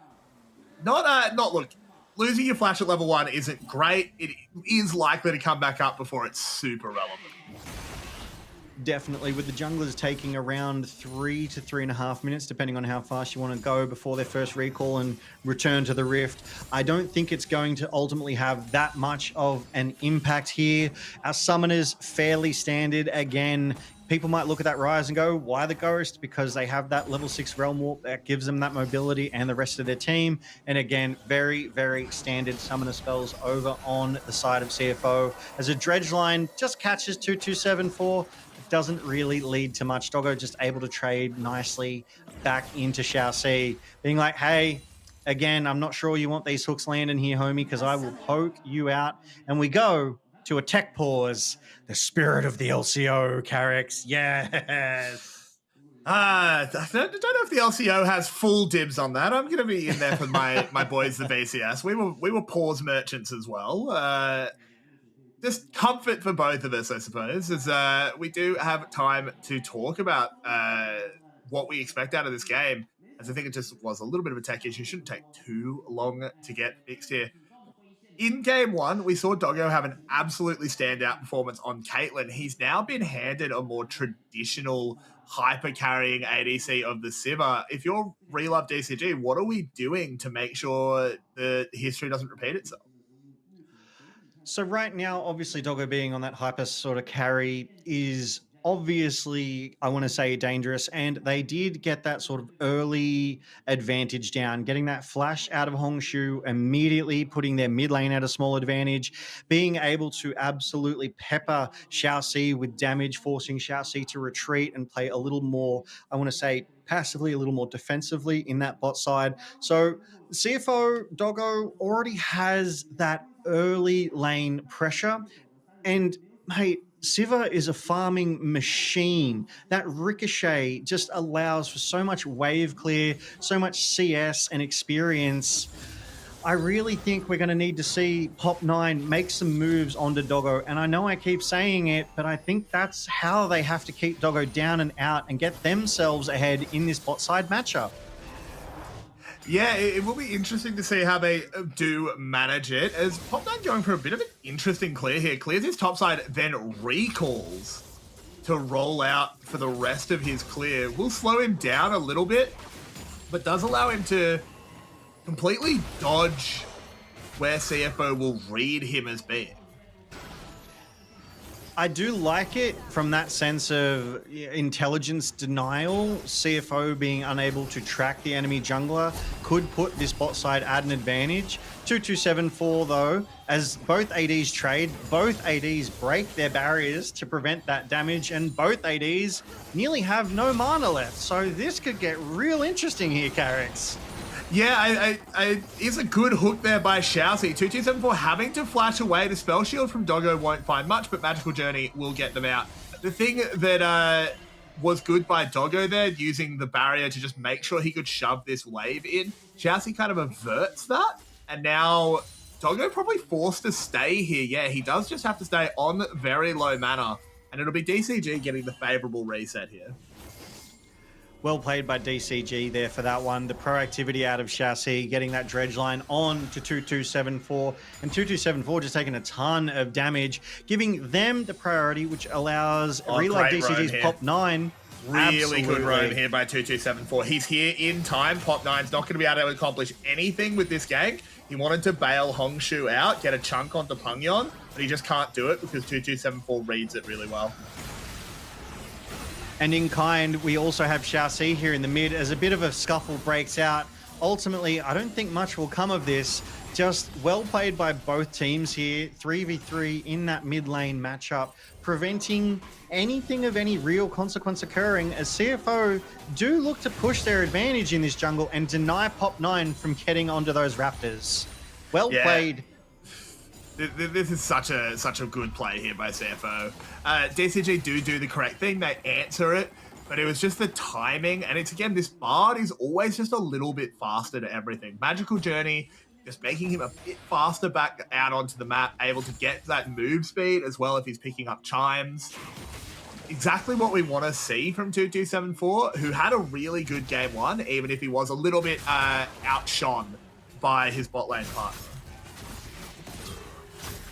Look. Losing your flash at level 1 isn't great. It is likely to come back up before it's super relevant. Definitely, with the junglers taking around 3 to 3.5 minutes, depending on how fast you want to go before their first recall and return to the Rift. I don't think it's going to ultimately have that much of an impact here. Our summoners, fairly standard again. People might look at that Rise and go, why the Ghost? Because they have that level 6 Realm Warp that gives them that mobility and the rest of their team. And again, very, very standard summoner spells over on the side of CFO. As a Dredge line just catches 2274, it doesn't really lead to much. Doggo just able to trade nicely back into Xiaoxi, being like, hey, again, I'm not sure you want these hooks landing here, homie, because I will poke you out. And we go to a tech pause. The spirit of the LCO, Carrix. Yes. I don't know if the LCO has full dibs on that. I'm going to be in there for my boys, the BCS. We were pause merchants as well. Just comfort for both of us, I suppose, as we do have time to talk about what we expect out of this game, as I think it just was a little bit of a tech issue. Shouldn't take too long to get fixed here. In game one, we saw Doggo have an absolutely standout performance on Caitlyn. He's now been handed a more traditional hyper carrying ADC of the Sivir. If you're Relove DCG, what are we doing to make sure the history doesn't repeat itself? So right now, obviously, Doggo being on that hyper sort of carry is obviously, I want to say, dangerous. And they did get that sort of early advantage down, getting that flash out of Hongshu, immediately putting their mid lane at a small advantage, being able to absolutely pepper Xiaoxi with damage, forcing Xiaoxi to retreat and play a little more, I want to say, passively, a little more defensively in that bot side. So CFO Doggo already has that early lane pressure. And mate, Sivir is a farming machine. That ricochet just allows for so much wave clear, so much CS and experience. I really think we're going to need to see Pop9 make some moves onto Doggo. And I know I keep saying it, but I think that's how they have to keep Doggo down and out and get themselves ahead in this bot side matchup. Yeah, it will be interesting to see how they do manage it, as Pop9 going for a bit of an interesting clear here. Clears his topside, then recalls to roll out for the rest of his clear. Will slow him down a little bit, but does allow him to completely dodge where CFO will read him as being. I do like it from that sense of intelligence denial. CFO being unable to track the enemy jungler could put this bot side at an advantage. 2274 though, as both ADs trade, both ADs break their barriers to prevent that damage, and both ADs nearly have no mana left. So this could get real interesting here, Carrix. Yeah, it's a good hook there by Xiaoxi. 2274 having to flash away. The spell shield from Doggo won't find much, but Magical Journey will get them out. The thing that was good by Doggo there, using the barrier to just make sure he could shove this wave in, Xiaoxi kind of averts that, and now Doggo probably forced to stay here. Yeah, he does just have to stay on very low mana, and it'll be DCG getting the favorable reset here. Well played by DCG there for that one. The proactivity out of Xiaoxi, getting that dredge line on to 2274. And 2274 just taking a ton of damage, giving them the priority, which allows Relove DCG's Pop9. Really good roam here by 2274. He's here in time. Pop9's not going to be able to accomplish anything with this gank. He wanted to bail Hongshu out, get a chunk onto Pungyon, but he just can't do it because 2274 reads it really well. And in kind, we also have Xiaoxi here in the mid as a bit of a scuffle breaks out. Ultimately, I don't think much will come of this. Just well played by both teams here. 3v3 in that mid lane matchup, preventing anything of any real consequence occurring, as CFO do look to push their advantage in this jungle and deny Pop9 from getting onto those Raptors. Well played. This is such a good play here by CFO. DCG do the correct thing. They answer it, but it was just the timing. And it's, again, this Bard is always just a little bit faster to everything. Magical Journey, just making him a bit faster back out onto the map, able to get that move speed as well if he's picking up chimes. Exactly what we want to see from 2274, who had a really good game one, even if he was a little bit outshone by his bot lane partner.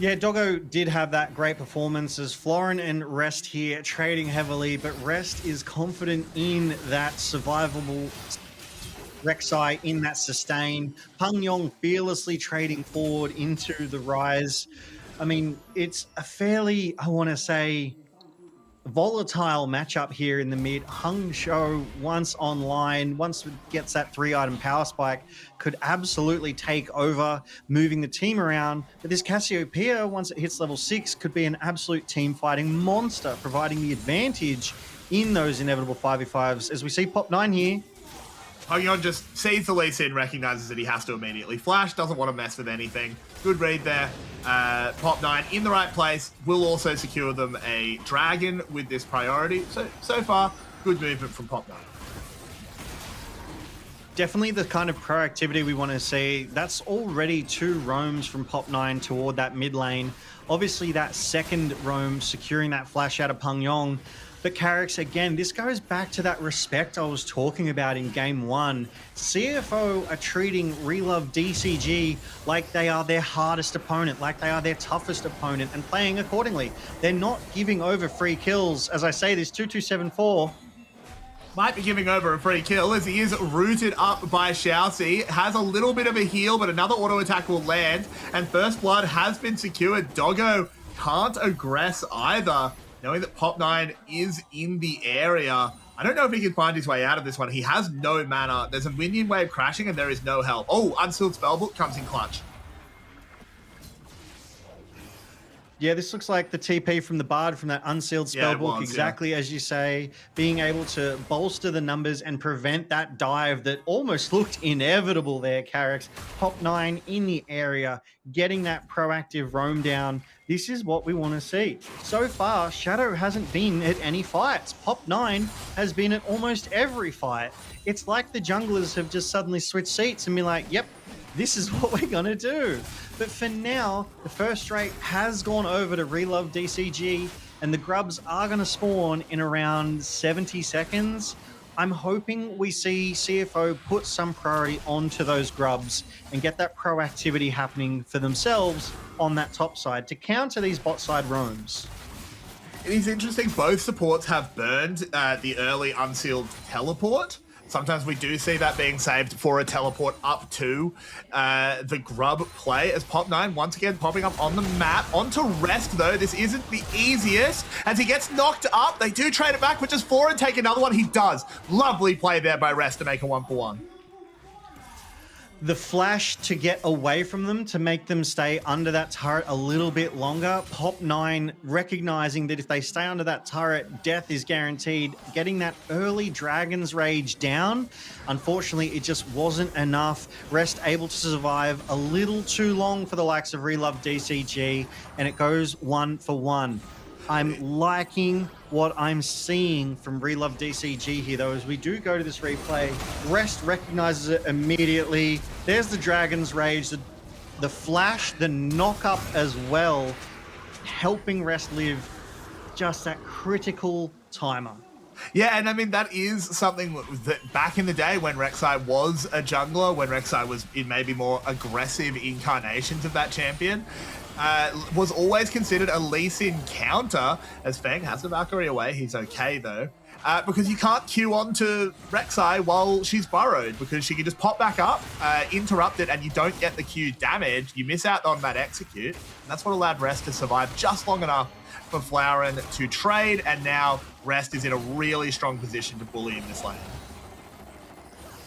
Yeah, Doggo did have that great performance as Florin and Rest here trading heavily, but Rest is confident in that survivable Rek'Sai, in that sustain. Pungyon fearlessly trading forward into the rise. I mean, it's a fairly, I want to say, volatile matchup here in the mid. Hongshu, once online, once it gets that 3-item power spike, could absolutely take over, moving the team around. But this Cassiopeia, once it hits level 6, could be an absolute team fighting monster, providing the advantage in those inevitable 5v5s. As we see Pop9 here. Pungyon just sees the Lee Sin, recognizes that he has to immediately flash, doesn't want to mess with anything. Good read there. Pop9 in the right place, will also secure them a dragon with this priority. So far, good movement from Pop9. Definitely the kind of proactivity we want to see. That's already 2 roams from Pop9 toward that mid lane. Obviously, that second roam, securing that flash out of Pungyon, But Carrick's, again, this goes back to that respect I was talking about in game one. CFO are treating Relove DCG like they are their hardest opponent, like they are their toughest opponent, and playing accordingly. They're not giving over free kills. As I say, this 2274 might be giving over a free kill as he is rooted up by Xiaoxi. Has a little bit of a heal, but another auto attack will land, and first blood has been secured. Doggo can't aggress either, knowing that Pop9 is in the area. I don't know if he can find his way out of this one. He has no mana. There's a minion wave crashing and there is no help. Oh, Unsealed Spellbook comes in clutch. Yeah, this looks like the TP from the Bard from that Unsealed Spellbook, exactly as you say, being able to bolster the numbers and prevent that dive that almost looked inevitable there, Carrick's. Pop9 in the area, getting that proactive roam down. This is what we want to see. So far, Shadow hasn't been at any fights. Pop9 has been at almost every fight. It's like the junglers have just suddenly switched seats and been like, yep, this is what we're going to do. But for now, the first rate has gone over to Relove DCG, and the grubs are going to spawn in around 70 seconds. I'm hoping we see CFO put some priority onto those grubs and get that proactivity happening for themselves on that top side to counter these bot side roams. It is interesting, both supports have burned the early Unsealed Teleport. Sometimes we do see that being saved for a teleport up to the grub play, as Pop9 once again popping up on the map. Onto Rest though, this isn't the easiest. As he gets knocked up, they do trade it back, but just Florin take another one. He does. Lovely play there by Rest to make a 1-for-1. The flash to get away from them, to make them stay under that turret a little bit longer. Pop9 recognizing that if they stay under that turret, death is guaranteed. Getting that early Dragon's Rage down. Unfortunately, it just wasn't enough. Rest able to survive a little too long for the likes of Relove DCG, and it goes 1-for-1. I'm liking what I'm seeing from Relove DCG here, though, as we do go to this replay. Rest recognizes it immediately. There's the Dragon's Rage, the flash, the knock-up as well, helping Rest live just that critical timer. Yeah, and I mean, that is something that back in the day when Rek'Sai was a jungler, when Rek'Sai was in maybe more aggressive incarnations of that champion, was always considered a Lee Sin counter, as Feng has the Valkyrie away. He's okay though, because you can't queue onto Rek'Sai while she's burrowed, because she can just pop back up, interrupt it, and you don't get the Q damage. You miss out on that execute, and that's what allowed Rest to survive just long enough for Flowrin to trade, and now Rest is in a really strong position to bully in this lane.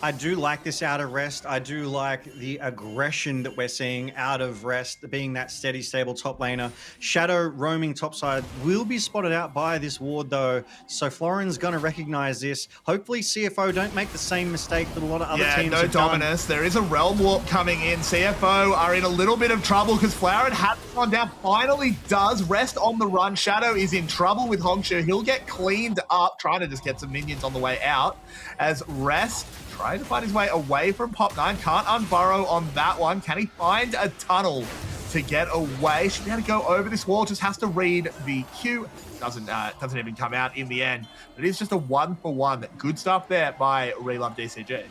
I do like this out of Rest. I do like the aggression that we're seeing out of Rest, being that steady, stable top laner. Shadow roaming topside will be spotted out by this ward, though, so Florin's going to recognize this. Hopefully CFO don't make the same mistake that a lot of other teams have done. Dominus. There is a Realm Warp coming in. CFO are in a little bit of trouble because Florin has gone down. Finally does. Rest on the run. Shadow is in trouble with Hongshu. He'll get cleaned up, trying to just get some minions on the way out, as Rest trying to find his way away from Pop9. Can't unburrow on that one. Can he find a tunnel to get away? Should be able to go over this wall. Just has to read the Q. Doesn't even come out in the end. But it is just a 1-for-1. Good stuff there by Relove DCG.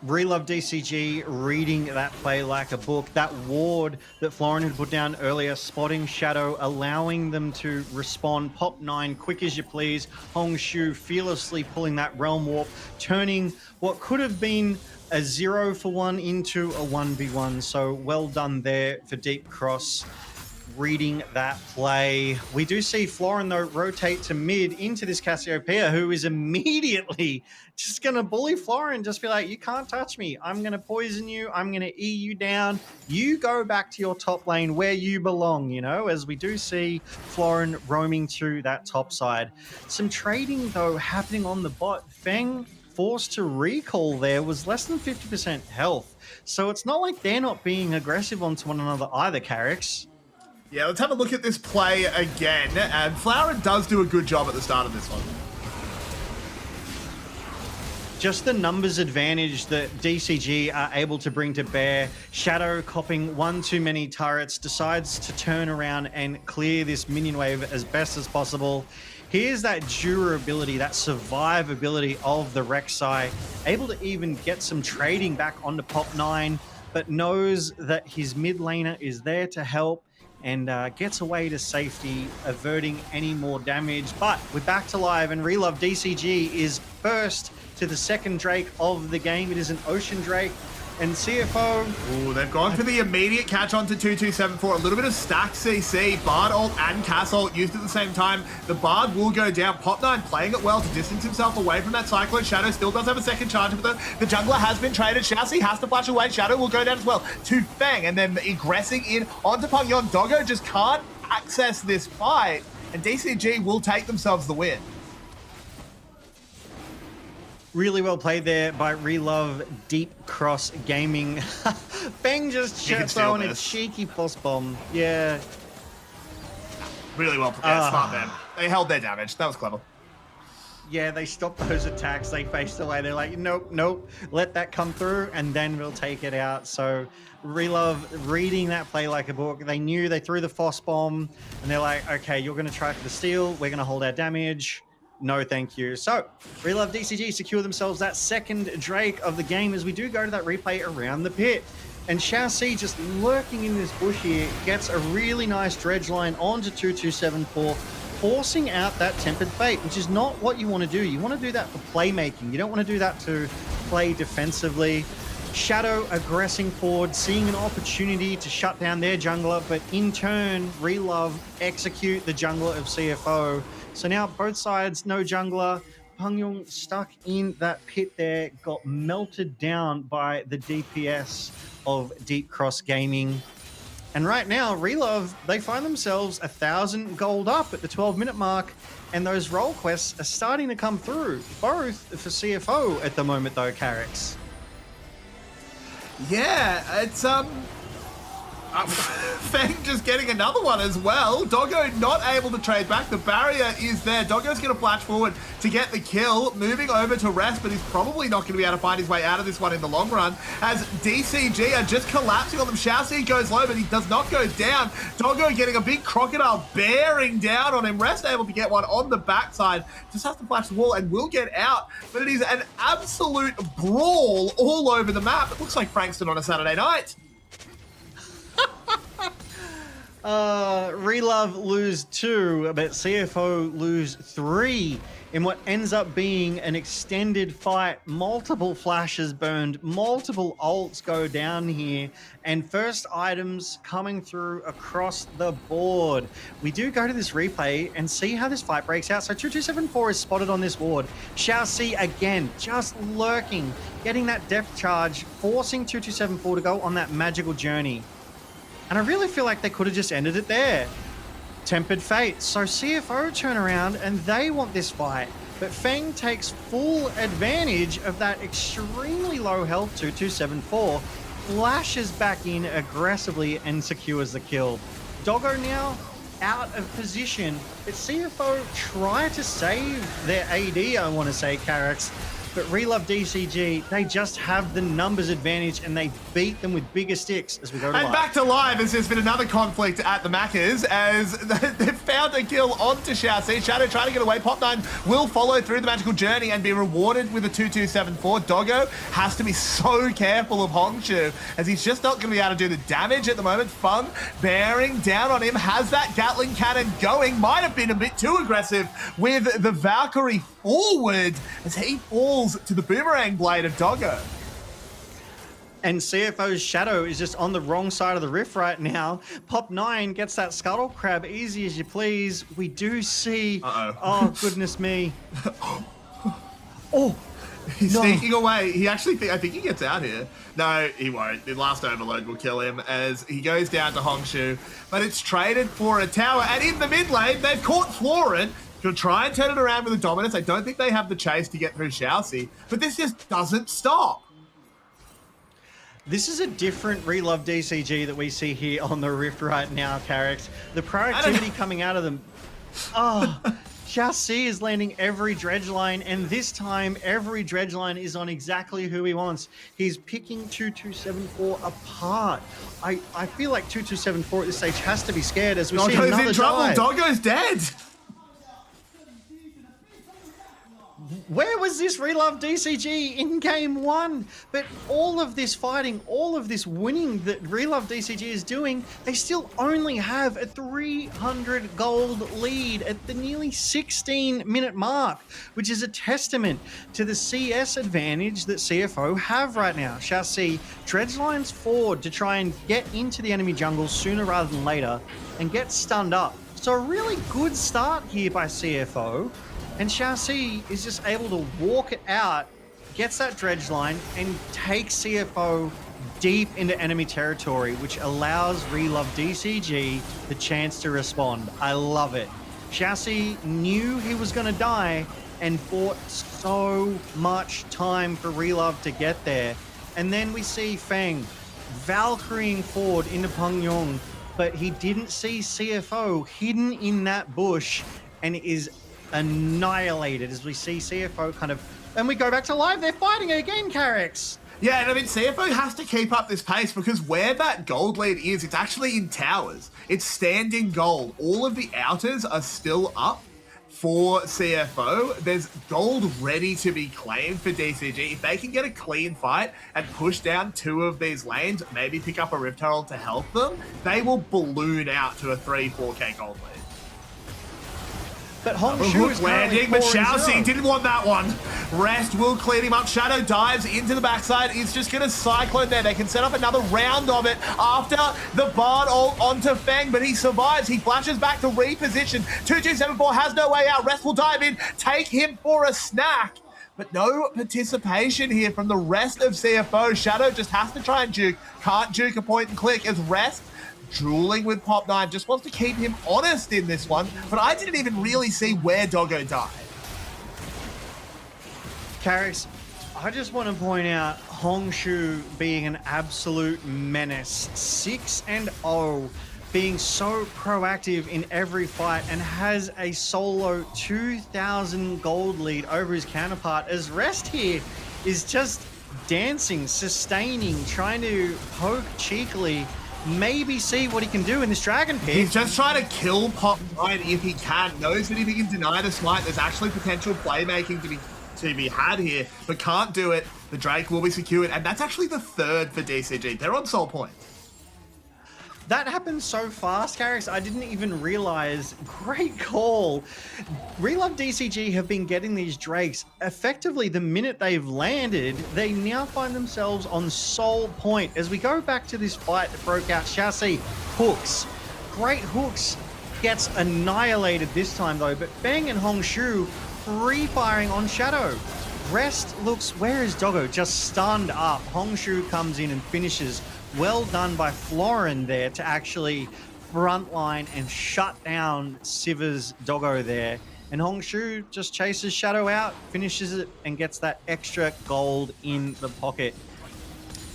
Relove DCG reading that play like a book. That ward that Florin had put down earlier, spotting Shadow, allowing them to respond. Pop9, quick as you please. Hongshu fearlessly pulling that Realm Warp, turning what could have been a 0-for-1 into a 1v1. So well done there for Deep Cross, reading that play. We do see Florin, though, rotate to mid into this Cassiopeia, who is immediately just going to bully Florin, just be like, you can't touch me. I'm going to poison you. I'm going to E you down. You go back to your top lane where you belong, you know, as we do see Florin roaming to that top side. Some trading, though, happening on the bot. Feng forced to recall there, was less than 50% health. So it's not like they're not being aggressive onto one another either, Carricks. Yeah, let's have a look at this play again. And Florin does do a good job at the start of this one. Just the numbers advantage that DCG are able to bring to bear. Shadow copping one too many turrets, decides to turn around and clear this minion wave as best as possible. Here's that durability, that survivability of the Rek'Sai, able to even get some trading back onto Pop9, but knows that his mid laner is there to help and gets away to safety, averting any more damage. But we're back to live, and Relove DCG is first to the second Drake of the game. It is an Ocean Drake. And CFO... Ooh, they've gone for the immediate catch onto 2274. A little bit of stacked CC. Bard ult and Cass ult used at the same time. The Bard will go down. Pop9 playing it well to distance himself away from that Cyclone. Shadow still does have a second charge, but the jungler has been traded. Xiaoxi has to flash away. Shadow will go down as well to Feng, and then aggressing in onto Pangyon. Doggo just can't access this fight, and DCG will take themselves the win. Really well played there by Relove Deep Cross Gaming. Feng just throwing a cheeky pulse bomb. Yeah. Really well prepared. Smart man. They held their damage. That was clever. Yeah, they stopped those attacks. They faced away. They're like, nope, nope. Let that come through, and then we'll take it out. So Relove reading that play like a book. They knew they threw the Foss bomb, and they're like, okay, you're going to try for the steal. We're going to hold our damage. No, thank you. So, Relove DCG secure themselves that second Drake of the game as we do go to that replay around the pit. And Xiaoxi just lurking in this bush here gets a really nice dredge line onto 2274, forcing out that Tempered Fate, which is not what you want to do. You want to do that for playmaking. You don't want to do that to play defensively. Shadow aggressing forward, seeing an opportunity to shut down their jungler, but in turn, Relove execute the jungler of CFO. So now both sides, no jungler. Pangyon stuck in that pit there, got melted down by the DPS of Deep Cross Gaming. And right now, Relove, they find themselves 1,000 gold up at the 12-minute mark, and those role quests are starting to come through, both for CFO at the moment though, Carrix. Yeah, it's Feng just getting another one as well. Doggo not able to trade back. The barrier is there. Doggo's going to flash forward to get the kill. Moving over to rest, but he's probably not going to be able to find his way out of this one in the long run, as DCG are just collapsing on them. Xiaoxi goes low, but he does not go down. Doggo getting a big crocodile bearing down on him. Rest able to get one on the backside. Just has to flash the wall and will get out. But it is an absolute brawl all over the map. It looks like Frankston on a Saturday night. Relove lose 2, but CFO lose 3 in what ends up being an extended fight. Multiple flashes burned, multiple ults go down here, and first items coming through across the board. We do go to this replay and see how this fight breaks out. So 2274 is spotted on this ward. Xiaoxi again, just lurking, getting that depth charge, forcing 2274 to go on that magical journey. And I really feel like they could have just ended it there. Tempered Fate. So CFO turn around and they want this fight. But Feng takes full advantage of that extremely low health 2274, flashes back in aggressively and secures the kill. Doggo now out of position, but CFO try to save their AD, I want to say, Carrix. But Relove DCG, they just have the numbers advantage and they beat them with bigger sticks as we go to And live. back to live, as there's been another conflict at the Maccas, as they've found a kill onto Xiaoxi. Shadow trying to get away. Pop9 will follow through the magical journey and be rewarded with a 2274. Doggo has to be so careful of Hongshu, as he's just not going to be able to do the damage at the moment. Feng bearing down on him, has that Gatling cannon going. Might have been a bit too aggressive with the Valkyrie forward as he falls to the boomerang blade of Doggo. And CFO's Shadow is just on the wrong side of the rift right now. Pop9 gets that Scuttle Crab easy as you please. We do see... Oh, goodness me. Oh, he's sneaking away. He actually, I think he gets out here. No, he won't. The last overload will kill him as he goes down to Hongshu. But it's traded for a tower. And in the mid lane, they've caught Florin. He'll try and turn it around with a dominance. I don't think they have the chase to get through Xiaoxi, but this just doesn't stop. This is a different Relove DCG that we see here on the Rift right now, Carrix. The proactivity coming out of them. Oh, Xiaoxi is landing every dredge line, and this time every dredge line is on exactly who he wants. He's picking 2274 apart. I feel like 2274 at this stage has to be scared as we see another Doggo's in trouble. dive. Doggo's dead. where was this Relove DCG in game one? But all of this fighting, all of this winning that Relove DCG is doing, they still only have a 300 gold lead at the nearly 16-minute mark, which is a testament to the CS advantage that CFO have right now. Chassis dredge lines forward to try and get into the enemy jungle sooner rather than later and get stunned up. So a really good start here by CFO. And Chassis is just able to walk it out, gets that dredge line, and takes CFO deep into enemy territory, which allows Relove DCG the chance to respond. I love it. Chassis knew he was going to die and bought so much time for Relove to get there. And then we see Feng Valkyrieing forward into Pangyong, but he didn't see CFO hidden in that bush and is annihilated as we see CFO kind of, and we go back to live, they're fighting again, Carrix. Yeah, and I mean, CFO has to keep up this pace because where that gold lead is, it's actually in towers. It's standing gold. All of the outers are still up for CFO. There's gold ready to be claimed for DCG. If they can get a clean fight and push down two of these lanes, maybe pick up a Rift Herald to help them, they will balloon out to a 3-4k gold lead. But Hongshu is landing, but 4-0. Xiaoxi didn't want that one. Rest will clean him up. Shadow dives into the backside. He's just going to cyclone there. They can set up another round of it after the Bard ult onto Feng, but he survives. He flashes back to reposition. 2274 has no way out. Rest will dive in, take him for a snack. But no participation here from the rest of CFO. Shadow just has to try and juke. Can't juke a point and click as Rest drooling with Pop 9, just wants to keep him honest in this one, but I didn't even really see where Doggo died. Carrix, I just want to point out Hongshu being an absolute menace. 6-0, being so proactive in every fight and has a solo 2,000 gold lead over his counterpart as Rest here is just dancing, sustaining, trying to poke cheekily, maybe see what he can do in this Dragon Pit. He's just trying to kill Pop 9 if he can. Knows that if he can deny the smite, there's actually potential playmaking to be had here, but can't do it. The Drake will be secured, and that's actually the third for DCG. They're on soul point. That happened so fast, Carrix, I didn't even realize. Great call. Relove DCG have been getting these Drakes. Effectively, the minute they've landed, they now find themselves on soul point. As we go back to this fight that broke out, Chassis, hooks. Great hooks. Gets annihilated this time, though, but Feng and Hongshu free-firing on Shadow. Rest looks, where is Doggo? Just stunned up. Hongshu comes in and finishes. Well done by Florin there to actually frontline and shut down Siva's Doggo there. And Hongshu just chases Shadow out, finishes it, and gets that extra gold in the pocket.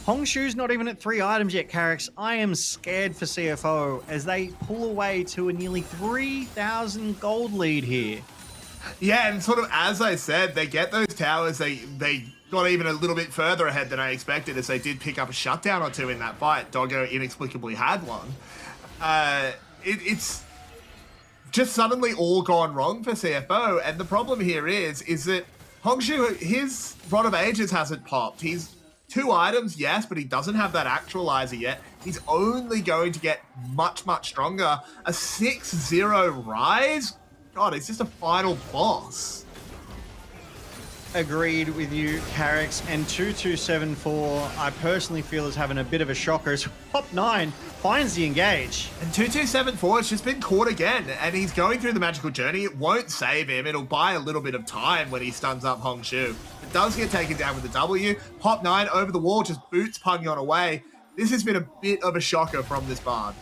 Hongshu's not even at 3 items yet, Carrix. I am scared for CFO as they pull away to a nearly 3,000 gold lead here. Yeah, and sort of as I said, they get those towers, they got even a little bit further ahead than I expected as they did pick up a shutdown or two in that fight. Doggo inexplicably had one. It's just suddenly all gone wrong for CFO, and the problem here is that Hongshu, his Rod of Ages hasn't popped. He's 2 items, yes, but he doesn't have that actualizer yet. He's only going to get much, much stronger. A 6-0 rise? God, it's just a final boss. Agreed with you, Carrix, and 2274, I personally feel is having a bit of a shocker as Pop 9 finds the engage. And 2274 has just been caught again, and he's going through the magical journey. It won't save him. It'll buy a little bit of time when he stuns up Hongshu. It does get taken down with the W. Pop 9 over the wall just boots Pungyon away. This has been a bit of a shocker from this Bard.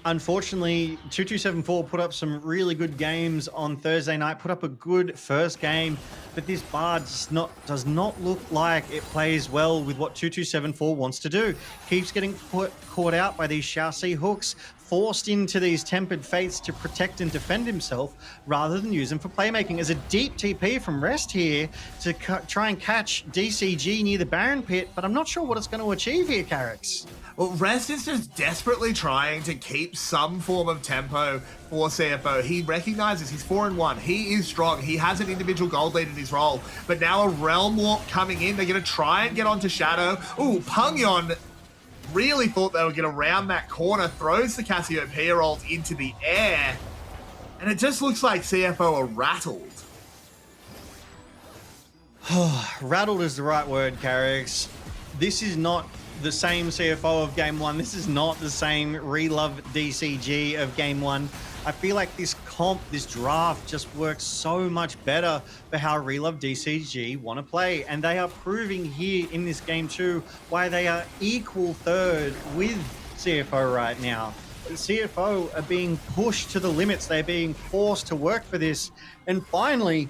Unfortunately, 2274 put up some really good games on Thursday night, put up a good first game but this bar does not look like it plays well with what 2274 wants to do. Keeps getting caught out by these Xiaoxi hooks, forced into these tempered fates to protect and defend himself rather than use them for playmaking. As a deep TP from Rest here to try and catch DCG near the Baron pit, but I'm not sure what it's going to achieve here, Carrix. Well, Rest is just desperately trying to keep some form of tempo for CFO. He recognizes he's 4-1. He is strong. He has an individual gold lead in his role. But now a Realm Warp coming in. They're going to try and get onto Shadow. Ooh, Pungyon really thought they would get around that corner. Throws the Cassiopeia ult into the air. And it just looks like CFO are rattled. Rattled is the right word, Carrix. This is not the same CFO of Game 1. This is not the same Relove DCG of Game 1. I feel like this draft just works so much better for how Relove DCG want to play. And they are proving here in this Game 2 why they are equal third with CFO right now. The CFO are being pushed to the limits. They're being forced to work for this. And finally,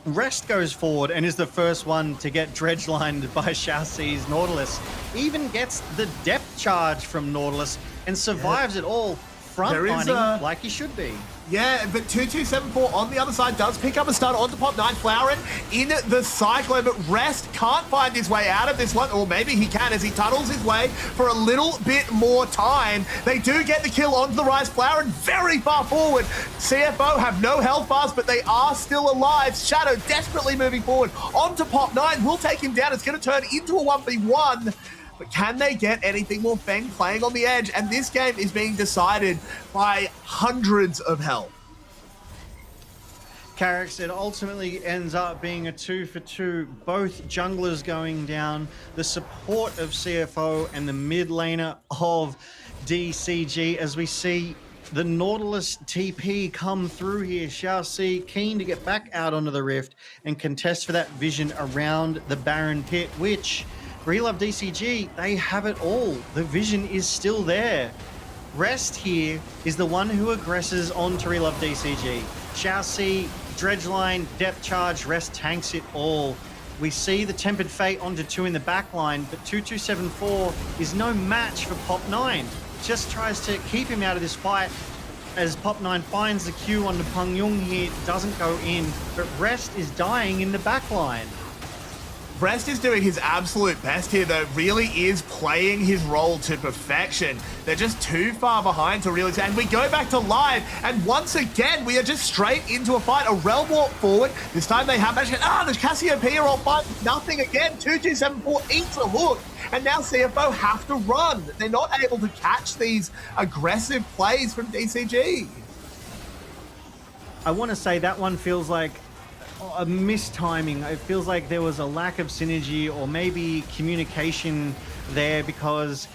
Rest goes forward and is the first one to get dredge-lined by Xiaoxi's Nautilus. Even gets the depth charge from Nautilus and survives it all, front-lining like he should be. Yeah, but 2274 on the other side does pick up a stun onto Pop 9. Flowering in the Cyclone, but Rest can't find his way out of this one. Or maybe he can as he tunnels his way for a little bit more time. They do get the kill onto the Rise. Flowering very far forward. CFO have no health bars, but they are still alive. Shadow desperately moving forward onto Pop 9. Will take him down. It's going to turn into a 1v1. But can they get anything more? Feng playing on the edge, and this game is being decided by hundreds of health. Carrix, it ultimately ends up being a 2-for-2. Both junglers going down, the support of CFO and the mid laner of DCG as we see the Nautilus TP come through here. Xiaoxi keen to get back out onto the rift and contest for that vision around the Baron pit, which Relove DCG, they have it all. The vision is still there. Rest here is the one who aggresses onto Relove DCG. Xiaoxi, Dredgeline, depth charge, Rest tanks it all. We see the Tempered Fate onto 2 in the back line, but 2274 is no match for Pop 9. Just tries to keep him out of this fight as Pop 9 finds the Q onto Pungyon here, doesn't go in, but Rest is dying in the back line. Rest is doing his absolute best here, though. Really is playing his role to perfection. They're just too far behind to really... And we go back to live, and once again, we are just straight into a fight. A Realm Walk forward. This time they have actually... the Cassiopeia all fight. Nothing again. 2274 eats a hook. And now CFO have to run. They're not able to catch these aggressive plays from DCG. I want to say that one feels like a mistiming. It feels like there was a lack of synergy or maybe communication there, because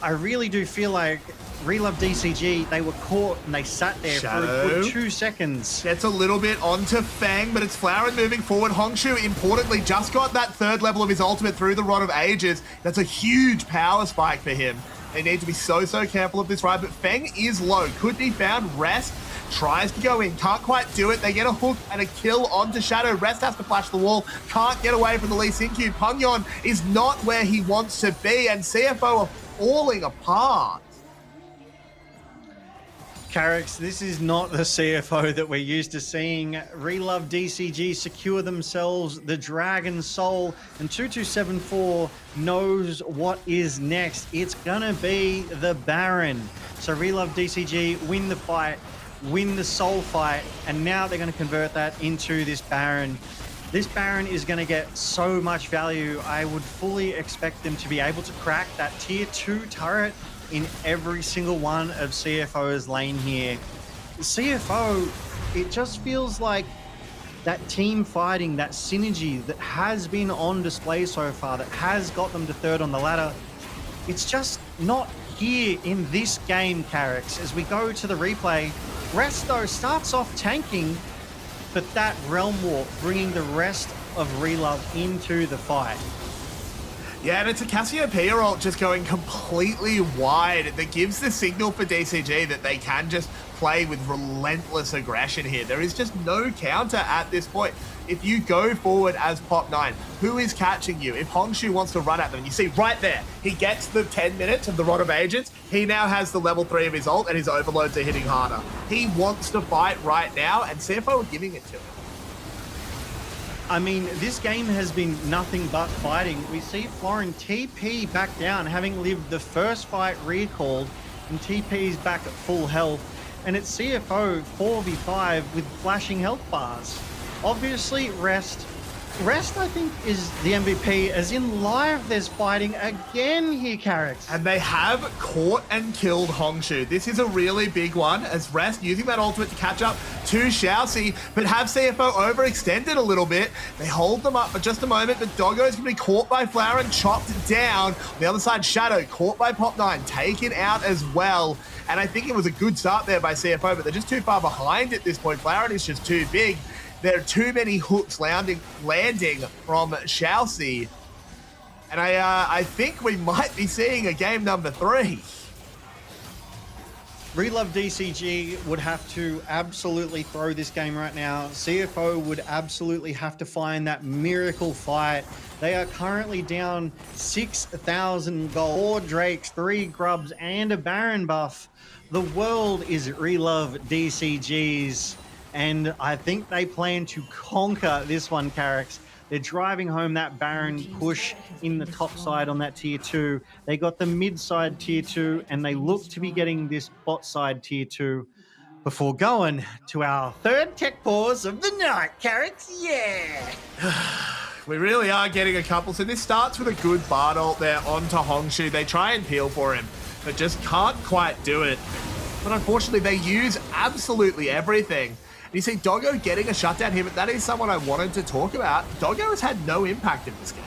I really do feel like Relove DCG, they were caught and they sat there for 2 seconds. Gets a little bit onto Feng, but it's Flowering moving forward. Hongshu, importantly, just got that 3rd level of his ultimate through the Rod of Ages. That's a huge power spike for him. They need to be so careful of this ride, but Feng is low. Could be found. Rest tries to go in, can't quite do it. They get a hook and a kill onto Shadow. Rest has to flash the wall, can't get away from the Lee Sin Q. Pungyon is not where he wants to be, and CFO are falling apart. Carrix, this is not the CFO that we're used to seeing. Relove DCG secure themselves the Dragon Soul, and 2274 knows what is next. It's gonna be the Baron. So Relove DCG win the fight, win the soul fight, and now they're going to convert that into this Baron. This Baron is going to get so much value. I would fully expect them to be able to crack that tier 2 turret in every single one of CFO's lane here. CFO, it just feels like that team fighting, that synergy that has been on display so far, that has got them to 3rd on the ladder, it's just not here in this game, Carrix. As we go to the replay, Rest though starts off tanking, but that Realm Walk bringing the rest of Relove into the fight. Yeah, and it's a Cassiopeia ult just going completely wide that gives the signal for DCG that they can just play with relentless aggression here. There is just no counter at this point. If you go forward as Pop 9, who is catching you? If Hongshu wants to run at them, and you see right there, he gets the 10 minutes of the Rod of Agents. He now has the level 3 of his ult, and his overloads are hitting harder. He wants to fight right now, and CFO are giving it to him. I mean, this game has been nothing but fighting. We see Florin TP back down, having lived the first fight recalled, and TP's back at full health. And it's CFO 4v5 with flashing health bars. Obviously, Rest, I think, is the MVP, as in live there's fighting again here, Carrix. And they have caught and killed Hongshu. This is a really big one, as Rest using that ultimate to catch up to Xiaoxi, but have CFO overextended a little bit. They hold them up for just a moment, but Doggo is going to be caught by Flower and chopped down. On the other side, Shadow caught by Pop 9, taken out as well. And I think it was a good start there by CFO, but they're just too far behind at this point. Flower is just too big. There are too many hooks landing from Xiaoxi. And I think we might be seeing a game number 3. Relove DCG would have to absolutely throw this game right now. CFO would absolutely have to find that miracle fight. They are currently down 6,000 gold, 4 Drakes, 3 Grubs, and a Baron buff. The world is Relove DCG's, and I think they plan to conquer this one, Carrix. They're driving home that Baron push in the top side on that tier 2. They got the mid side tier 2, and they look to be getting this bot side tier 2 before going to our third tech pause of the night, Carrix. Yeah! We really are getting a couple. So this starts with a good Bard ult there onto Hongshu. They try and peel for him, but just can't quite do it. But unfortunately, they use absolutely everything. You see Doggo getting a shutdown here, but that is someone I wanted to talk about. Doggo has had no impact in this game.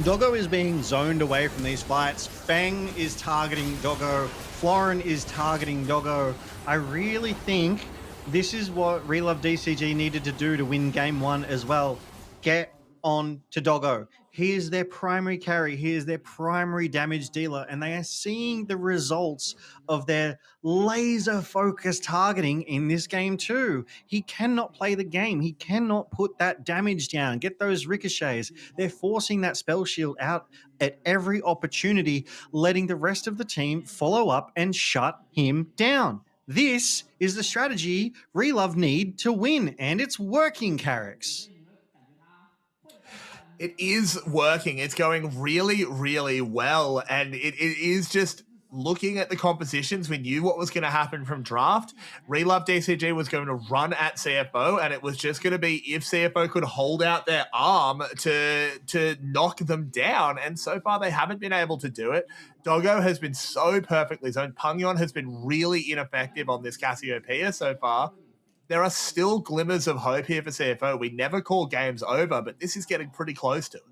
Doggo is being zoned away from these fights. Fang is targeting Doggo. Florin is targeting Doggo. I really think this is what Relove DCG needed to do to win game 1 as well. Get on to Doggo. He is their primary carry. He is their primary damage dealer, and they are seeing the results of their laser-focused targeting in this game too. He cannot play the game. He cannot put that damage down, get those ricochets. They're forcing that spell shield out at every opportunity, letting the rest of the team follow up and shut him down. This is the strategy Relove need to win, and it's working, Carrix. It is working. It's going really, really well. And it is just looking at the compositions. We knew what was going to happen from draft. Relove DCG was going to run at CFO, and it was just going to be if CFO could hold out their arm to knock them down. And so far, they haven't been able to do it. Doggo has been so perfectly zoned. Pungyon has been really ineffective on this Cassiopeia so far. There are still glimmers of hope here for CFO. We never call games over, but this is getting pretty close to it.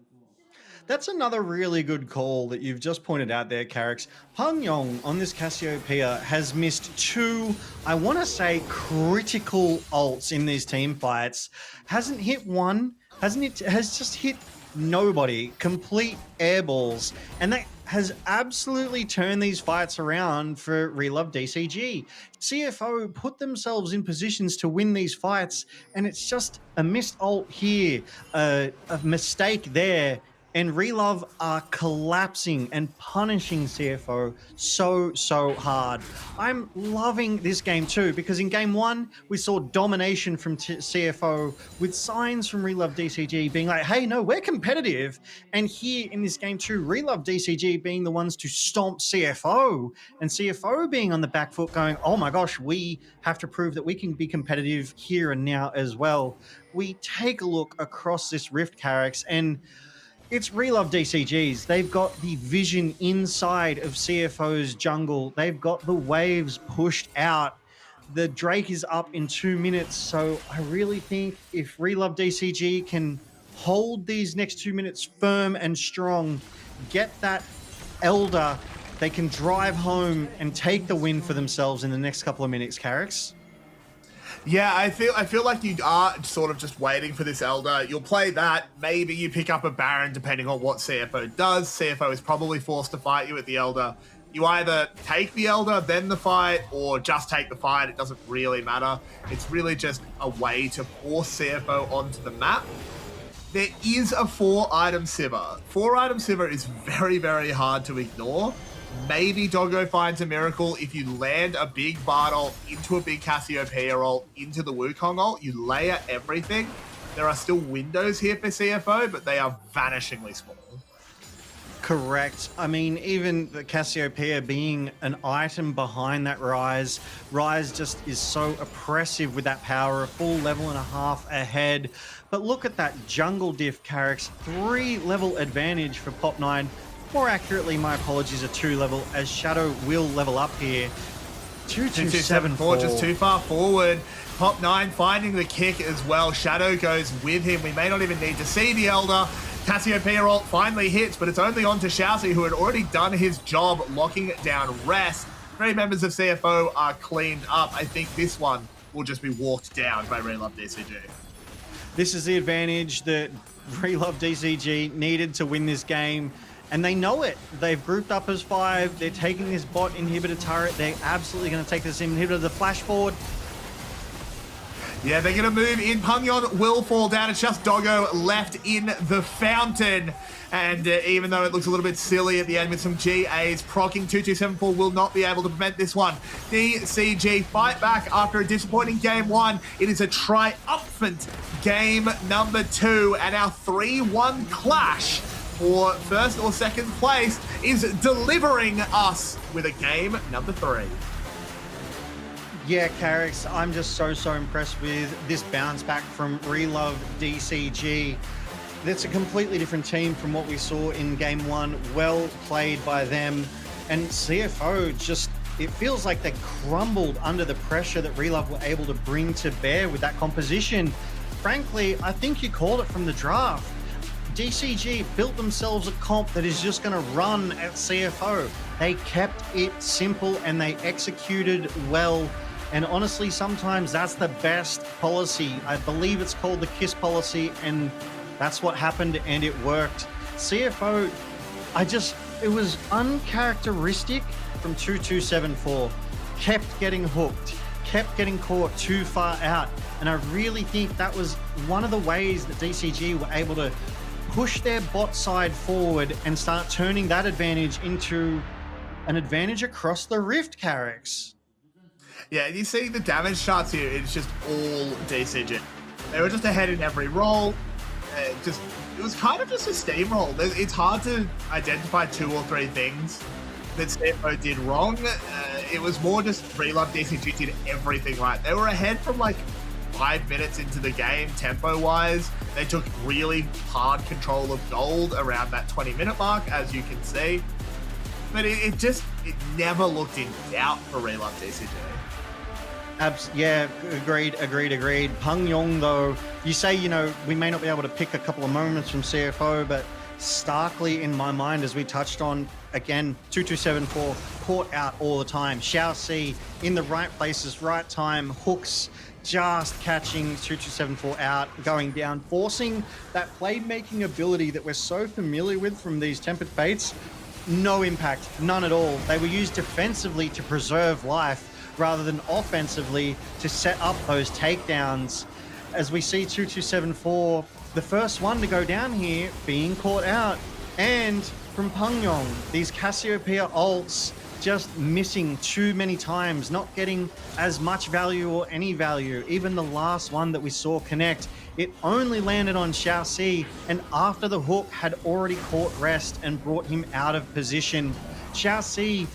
That's another really good call that you've just pointed out there, Carrix. Pungyon on this Cassiopeia has missed 2, I want to say, critical ults in these team fights. Hasn't hit one, has just hit nobody, complete airballs. And that has absolutely turned these fights around for Relove DCG. CFO put themselves in positions to win these fights, and it's just a missed ult here, a mistake there, and Relove are collapsing and punishing CFO so hard. I'm loving this game too, because in game 1, we saw domination from CFO with signs from Relove DCG being like, hey, no, we're competitive. And here in this game 2, Relove DCG being the ones to stomp CFO, and CFO being on the back foot going, oh my gosh, we have to prove that we can be competitive here and now as well. We take a look across this Rift, Carrix, and it's Relove DCGs. They've got the vision inside of CFO's jungle. They've got the waves pushed out. The Drake is up in 2 minutes. So I really think if Relove DCG can hold these next 2 minutes firm and strong, get that Elder, they can drive home and take the win for themselves in the next couple of minutes, Carrix. Yeah, I feel like you are sort of just waiting for this Elder. You'll play that. Maybe you pick up a Baron, depending on what CFO does. CFO is probably forced to fight you at the Elder. You either take the Elder, then the fight, or just take the fight. It doesn't really matter. It's really just a way to force CFO onto the map. There is a 4-item Sivir. 4-item Sivir is very, very hard to ignore. Maybe Doggo finds a miracle if you land a big Bard ult into a big Cassiopeia ult into the Wukong ult. You layer everything. There are still windows here for CFO, but they are vanishingly small. Correct. I mean, even the Cassiopeia being an item behind that Rise just is so oppressive with that power, a full level and a half ahead. But look at that jungle diff, Carrick's 3-level advantage for Pop9. More accurately, my apologies, a 2-level, as Shadow will level up here. 2274, just too far forward. Pop9 finding the kick as well. Shadow goes with him. We may not even need to see the Elder. Cassiopeia ult finally hits, but it's only on to Xiaoxi, who had already done his job locking it down rest. 3 members of CFO are cleaned up. I think this one will just be walked down by Relove DCG. This is the advantage that Relove DCG needed to win this game. And they know it. They've grouped up as 5. They're taking this bot inhibitor turret. They're absolutely going to take this inhibitor. The flash forward. Yeah, they're going to move in. Pungyon will fall down. It's just Doggo left in the fountain. And even though it looks a little bit silly at the end with some GAs, proccing 2274 will not be able to prevent this one. DCG fight back after a disappointing game 1. It is a triumphant game number 2. And our 3-1 clash for first or second place is delivering us with a game number 3. Yeah, Carrick's, I'm just so impressed with this bounce back from Relove DCG. That's a completely different team from what we saw in game 1. Well played by them. And CFO just, it feels like they crumbled under the pressure that Relove were able to bring to bear with that composition. Frankly, I think you called it from the draft. DCG built themselves a comp that is just going to run at CFO. They kept it simple and they executed well. And honestly, sometimes that's the best policy. I believe it's called the KISS policy, and that's what happened, and it worked. CFO, it was uncharacteristic from 2274. Kept getting hooked, kept getting caught too far out. And I really think that was one of the ways that DCG were able to push their bot side forward and start turning that advantage into an advantage across the Rift, Carricks. Yeah, you see the damage charts here, it's just all DCG. They were just ahead in every role. It was kind of just a steamroll. It's hard to identify 2 or 3 things that CFO did wrong. It was more just Relove DCG did everything right. They were ahead from like 5 minutes into the game, tempo-wise. They took really hard control of gold around that 20-minute mark, as you can see. But it never looked in doubt for Relove DCG. Yeah, agreed. Pungyon, though, you say, we may not be able to pick a couple of moments from CFO, but starkly in my mind, as we touched on, again, 2274 caught out all the time. Xiaoxi in the right places, right time, hooks, just catching 2274 out, going down, forcing that playmaking ability that we're so familiar with from these Tempered Fates. No impact, none at all. They were used defensively to preserve life rather than offensively to set up those takedowns. As we see 2274, the first one to go down here, being caught out. And from Pungyon, these Cassiopeia ults just missing too many times, not getting as much value or any value. Even the last one that we saw connect, it only landed on Xiaoxi, and after the hook had already caught rest and brought him out of position. Xiaoxi,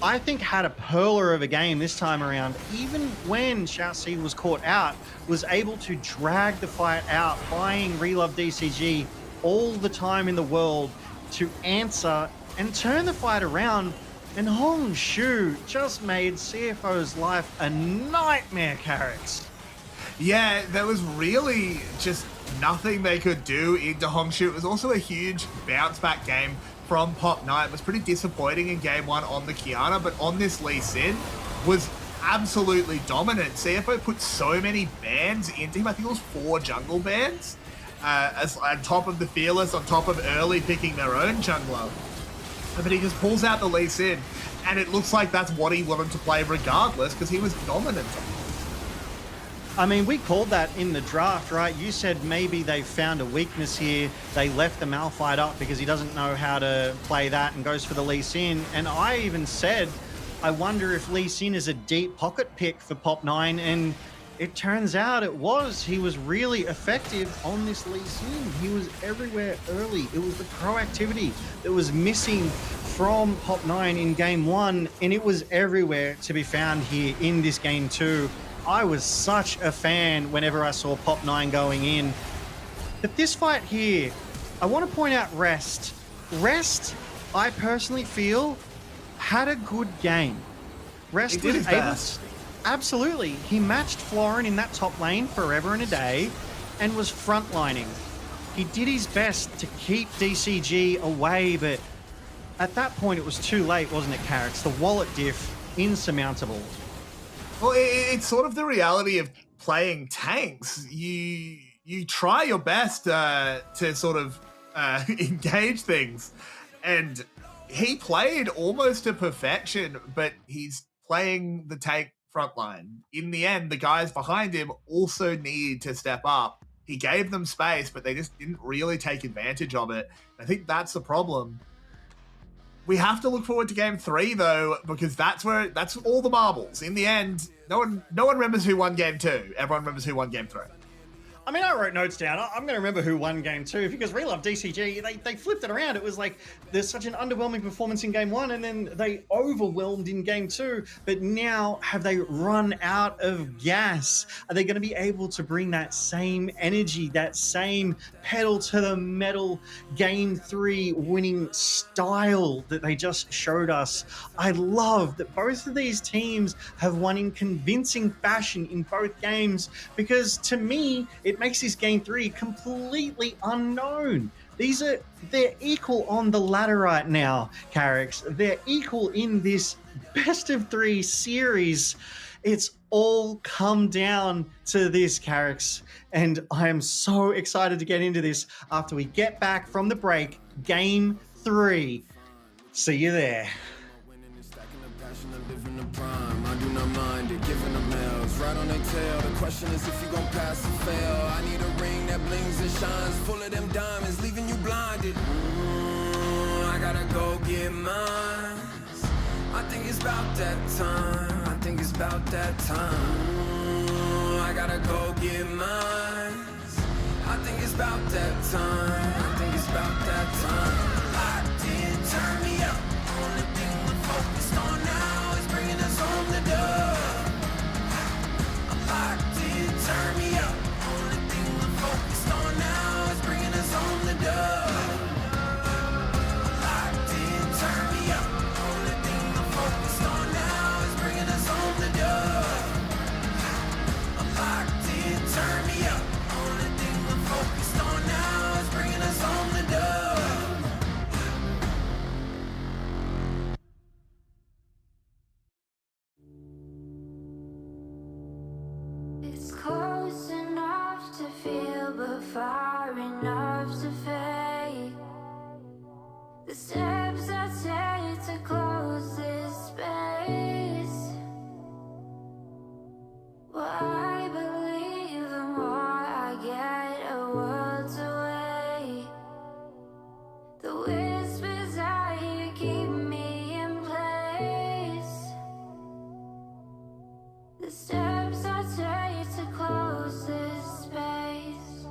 I think, had a pearler of a game this time around. Even when Xiaoxi was caught out, was able to drag the fight out, buying Relove DCG all the time in the world to answer and turn the fight around. And Hong Shu just made CFO's life a nightmare, Carricks. Yeah, there was really just nothing they could do into Hong Shu. It was also a huge bounce back game from Pop9. It was pretty disappointing in game 1 on the Kiana, but on this Lee Sin was absolutely dominant. CFO put so many bans into him. I think it was 4 jungle bans. As on top of the Fearless, on top of early picking their own jungler. But he just pulls out the Lee Sin, and it looks like that's what he wanted to play regardless, because he was dominant. I mean, we called that in the draft, right? You said maybe they found a weakness here. They left the Malphite up because he doesn't know how to play that and goes for the Lee Sin. And I even said, I wonder if Lee Sin is a deep pocket pick for Pop9, and it turns out it was. He was really effective on this Lee Sin. He was everywhere early. It was the proactivity that was missing from Pop9 in game 1, and it was everywhere to be found here in this game 2. I was such a fan whenever I saw Pop9 going in. But this fight here, I want to point out Rest. Rest, I personally feel, had a good game. Rest He did was his best. Absolutely. He matched Florin in that top lane forever and a day and was frontlining. He did his best to keep DCG away, but at that point it was too late, wasn't it, Carrix? The wallet diff, insurmountable. Well, it's sort of the reality of playing tanks. You try your best to sort of engage things, and he played almost to perfection, but he's playing the tank frontline. In the end, the guys behind him also need to step up. He gave them space, but they just didn't really take advantage of it. I think that's the problem. We have to look forward to game 3 though, because that's all the marbles. In the end, no one remembers who won game 2. Everyone remembers who won game 3. I mean, I wrote notes down. I'm going to remember who won game 2 because Relove DCG, they flipped it around. It was like there's such an underwhelming performance in game 1 and then they overwhelmed in game 2. But now have they run out of gas? Are they going to be able to bring that same energy, that same pedal to the metal game 3 winning style that they just showed us? I love that both of these teams have won in convincing fashion in both games, because to me, it makes this game 3 completely unknown. They're equal on the ladder right now, Carrix. They're equal in this best of 3 series. It's all come down to this, Carrix. And I am so excited to get into this after we get back from the break. Game 3. See you there. I do not mind it, giving them hells right on their tail. The question is if you gon' pass or fail. I need a ring that blings and shines, full of them diamonds, leaving you blinded. I gotta go get mine. I think it's about that time. I think it's about that time. I gotta go get mine. I think it's about that time. I think it's about that time. Locked in, turn me up. Only thing we're focused on now is bringing us home the dub. I'm locked in, turn me up. Only thing we're focused on now is bringing us home the dub. I'm locked in, turn me up. Only thing we're focused on now is bringing us home the dub. I'm locked in, turn me up. Only thing we're focused on now is bringing us home the dub. It's close enough to feel, but far enough to fade. The steps I take to close this space. What I believe, the more I get a world away. The whispers I hear keep me in place. The steps I take to close this space.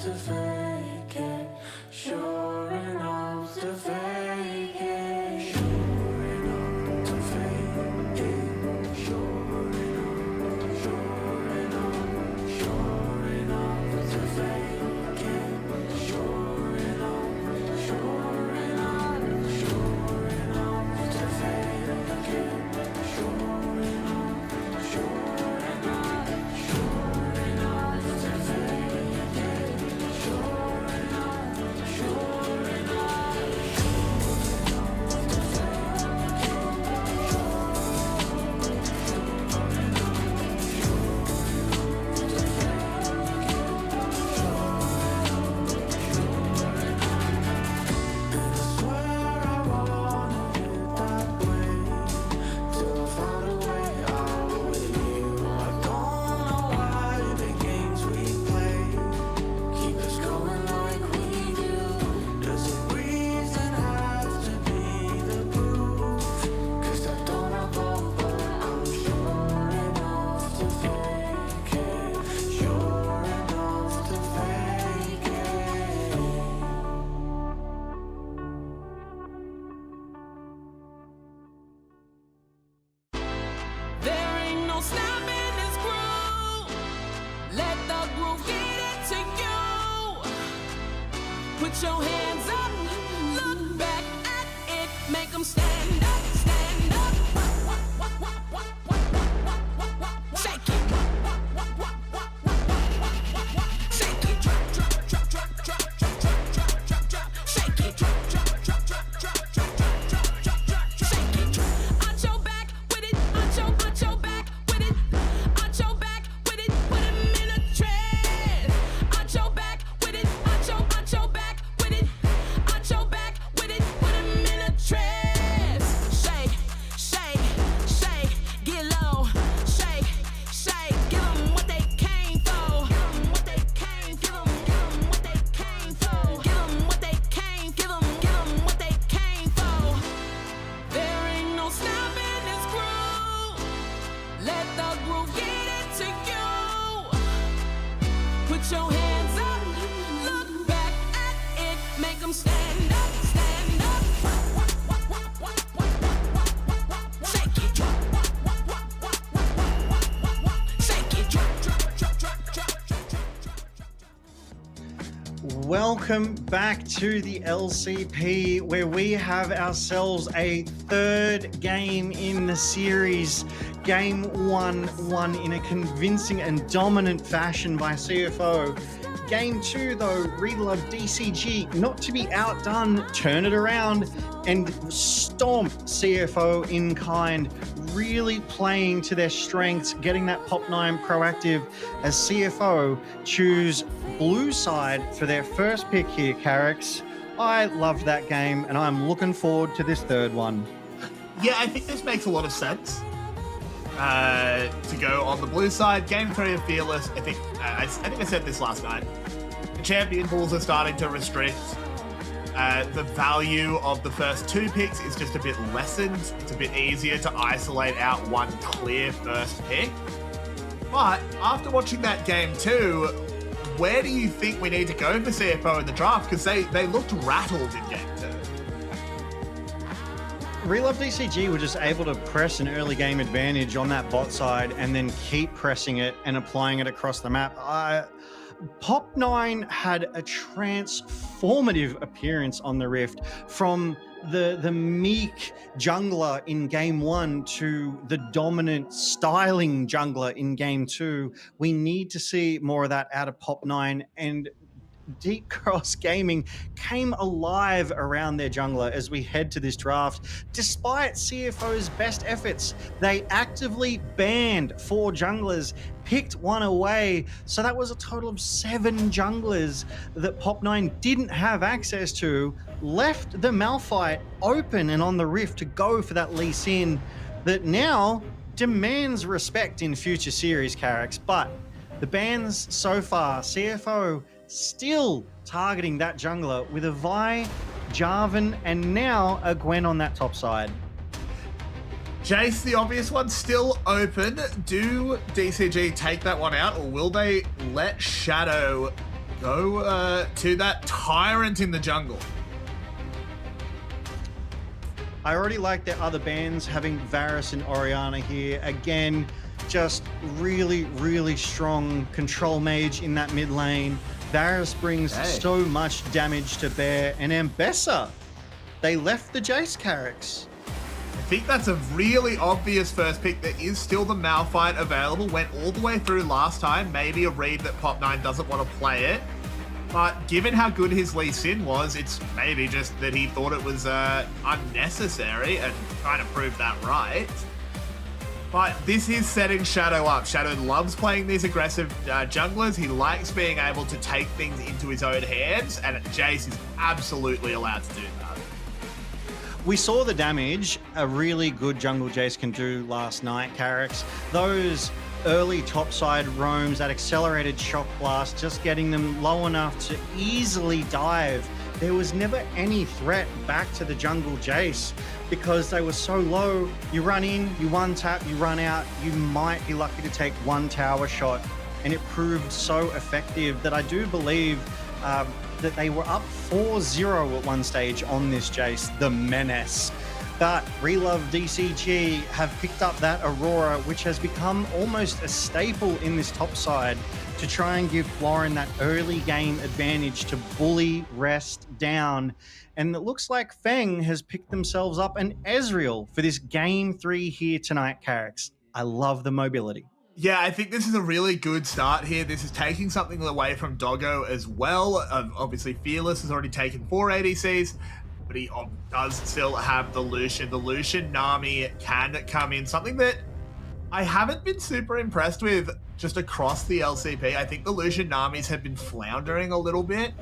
enough to fake it. Sure enough to fake it. Sure enough to fake it. Sure enough, sure enough, sure enough to fake it. Sure enough, sure enough, sure enough to fake it. Sure enough, sure enough, sure enough to fake it. Sure enough, sure enough. There ain't no stopping this groove. Let the groove get it to you. Put your hands up, look back at it, make them stand up, stand up. Shake it. Shake it. Drop, drop, drop, drop, drop, drop, drop, drop, drop, drop. Shake it. Drop, drop, drop, drop, drop, drop, drop, drop, drop, drop. Shake it. Arch your back with it. Arch your back with it. Arch your back with it. Put 'em in a trance. Arch your back with it. Arch your back with it. Arch your back with it. Put 'em in a trance. Shake, shake, shake. Get low. Shake, shake. Give 'em what they came for. Give 'em what they came. Give 'em what they came for. Give 'em what they came. Give 'em what they came for. There ain't no stopping this groove. Let the groove get it to you. Put your hands up, look back at it, make them stand up, stand up. Shake it. Shake it. Drop, drop, drop, drop, drop, drop, drop. Welcome back to the LCP, where we have ourselves a third game in the series. Game 1 won in a convincing and dominant fashion by CFO. Game 2, though, Relove DCG, not to be outdone, turn it around and stomp CFO in kind, really playing to their strengths, getting that Pop 9 proactive as CFO choose blue side for their first pick here, Carrix. I loved that game, and I'm looking forward to this third one. Yeah, I think this makes a lot of sense. To go on the blue side, game 3 of Fearless. I think I said this last night. The champion pools are starting to restrict. The value of the first 2 picks is just a bit lessened. It's a bit easier to isolate out one clear first pick. But after watching that game 2, where do you think we need to go for CFO in the draft? Because they looked rattled in game 2. Relove DCG were just able to press an early game advantage on that bot side and then keep pressing it and applying it across the map. Pop 9 had a transformative appearance on the Rift, from the meek jungler in game 1 to the dominant styling jungler in game 2. We need to see more of that out of Pop 9, and Deep Cross Gaming came alive around their jungler as we head to this draft. Despite CFO's best efforts, they actively banned 4 junglers, picked one away, so that was a total of 7 junglers that Pop 9 didn't have access to, left the Malphite open and on the Rift to go for that Lee Sin that now demands respect in future series, Carrix. But the bans so far, CFO still targeting that jungler with a Vi, Jarvan, and now a Gwen on that top side. Jace, the obvious one, still open. Do DCG take that one out, or will they let Shadow go to that Tyrant in the jungle. I already like their other bands, having Varus and Oriana here. Again, just really, really strong control mage in that mid lane. Varus brings so much damage to bear. And Ambessa, they left the Jace Carracks. I think that's a really obvious first pick. There is still the Malphite available. Went all the way through last time. Maybe a read that Pop9 doesn't want to play it. But given how good his Lee Sin was, it's maybe just that he thought it was unnecessary and kind of proved that right. But this is setting Shadow up. Shadow loves playing these aggressive junglers. He likes being able to take things into his own hands, and Jace is absolutely allowed to do that. We saw the damage a really good jungle Jace can do last night, Carracks. Those early topside roams, that accelerated shock blast, just getting them low enough to easily dive. There was never any threat back to the jungle Jace because they were so low. You run in, you one tap, you run out, you might be lucky to take one tower shot. And it proved so effective that I do believe that they were up 4-0 at one stage on this Jace, the menace. But Relove DCG have picked up that Aurora, which has become almost a staple in this top side to try and give Florin that early game advantage to bully rest down. And it looks like Feng has picked themselves up an Ezreal for this game 3 here tonight, Carracks. I love the mobility. Yeah, I think this is a really good start here. This is taking something away from Doggo as well. Obviously, Fearless has already taken 4 ADCs, but he does still have the Lucian. The Lucian Nami can come in. Something that I haven't been super impressed with just across the LCP. I think the Lucian Namis have been floundering a little bit.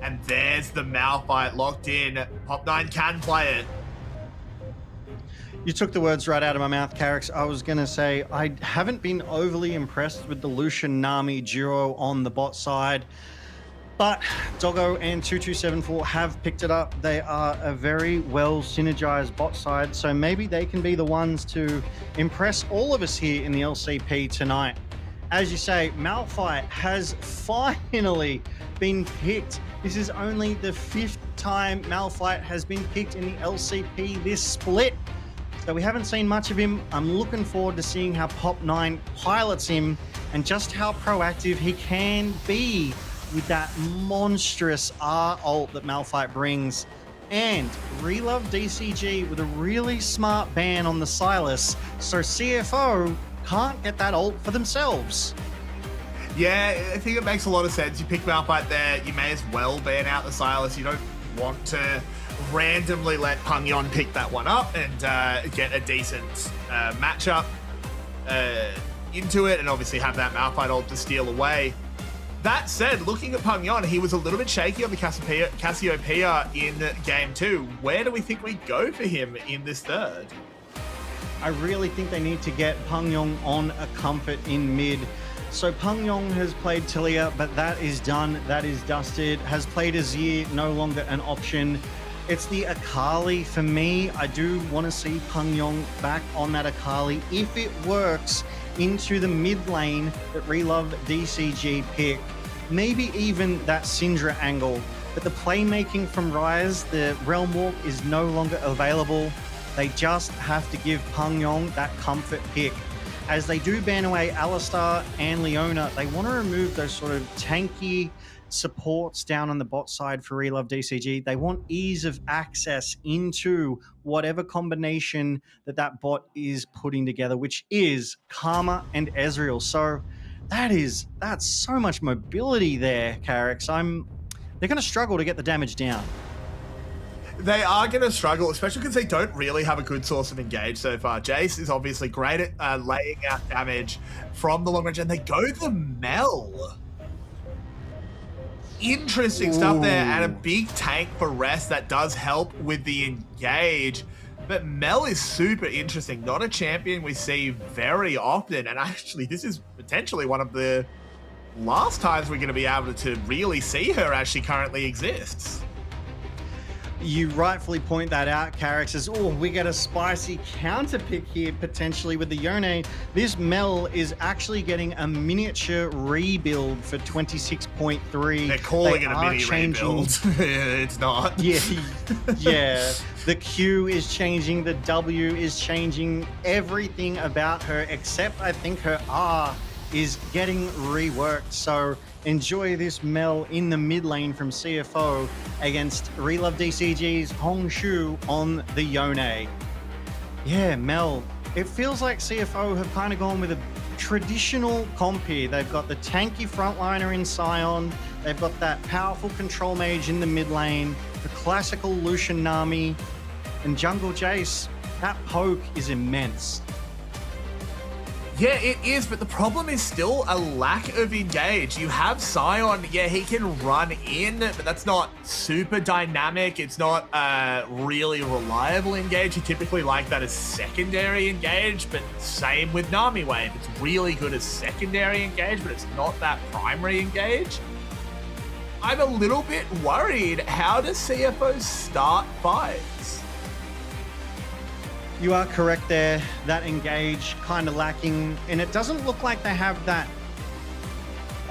And there's the Malphite locked in. Pop9 can play it. You took the words right out of my mouth, Carracks. I was going to say, I haven't been overly impressed with the Lucian Nami duo on the bot side, but Doggo and 2274 have picked it up. They are a very well synergized bot side, so maybe they can be the ones to impress all of us here in the LCP tonight. As you say, Malphite has finally been picked. This is only the 5th time Malphite has been picked in the LCP this split. So we haven't seen much of him. I'm looking forward to seeing how Pop9 pilots him and just how proactive he can be with that monstrous R ult that Malphite brings. And Relove DCG with a really smart ban on the Sylas, so CFO can't get that ult for themselves. Yeah, I think it makes a lot of sense. You pick Malphite there, you may as well ban out the Sylas. You don't want to randomly let Pangyon pick that one up and get a decent matchup into it, and obviously have that Malphite ult to steal away. That said, looking at Pangyon, he was a little bit shaky on the Cassiopeia in game 2. Where do we think we go for him in this third? I really think they need to get Pangyon on a comfort in mid. So Pangyon has played Tilia, but that is done, that is dusted. Has played Azir, no longer an option. It's the Akali for me. I do want to see Pangyon back on that Akali if it works into the mid lane that Relove DCG pick. Maybe even that Syndra angle. But the playmaking from Ryze, the Realm Walk is no longer available. They just have to give Pangyon that comfort pick. As they do ban away Alistar and Leona, they want to remove those sort of tanky supports down on the bot side for Relove DCG. They want ease of access into whatever combination that bot is putting together, which is Karma and Ezreal. So that's so much mobility there, Carracks. They're going to struggle to get the damage down. They are going to struggle, especially because they don't really have a good source of engage so far. Jace is obviously great at laying out damage from the long range, and they go the Mel. Interesting stuff there, and a big tank for rest that does help with the engage. But Mel is super interesting, not a champion we see very often, and actually this is potentially one of the last times we're going to be able to really see her as she currently exists. You rightfully point that out, Carrick says, oh, we get a spicy counter pick here potentially with the Yone. This Mel is actually getting a miniature rebuild for 26.3. They're calling it a mini rebuild. It's not. Yeah, yeah. The Q is changing, the W is changing, everything about her except I think her R is getting reworked. So enjoy this Mel in the mid lane from CFO against Relove DCG's Hongshu on the Yone. Yeah, Mel. It feels like CFO have kind of gone with a traditional comp here. They've got the tanky frontliner in Sion. They've got that powerful control mage in the mid lane, the classical Lucian Nami, and Jungle Jace. That poke is immense. Yeah, it is, but the problem is still a lack of engage. You have Sion, yeah, he can run in, but that's not super dynamic. It's not really reliable engage. You typically like that as secondary engage, but same with Nami Wave. It's really good as secondary engage, but it's not that primary engage. I'm a little bit worried. How does CFO start fights? You are correct there. That engage kind of lacking, and it doesn't look like they have that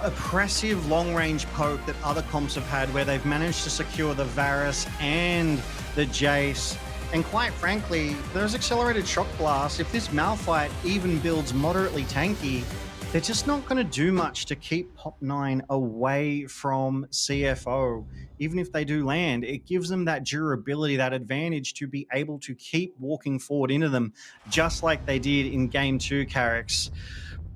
oppressive long-range poke that other comps have had where they've managed to secure the Varus and the Jace. And quite frankly, those accelerated shock blasts, if this Malphite even builds moderately tanky, they're just not going to do much to keep Pop9 away from CFO. Even if they do land, it gives them that durability, that advantage to be able to keep walking forward into them, just like they did in Game 2, Carricks.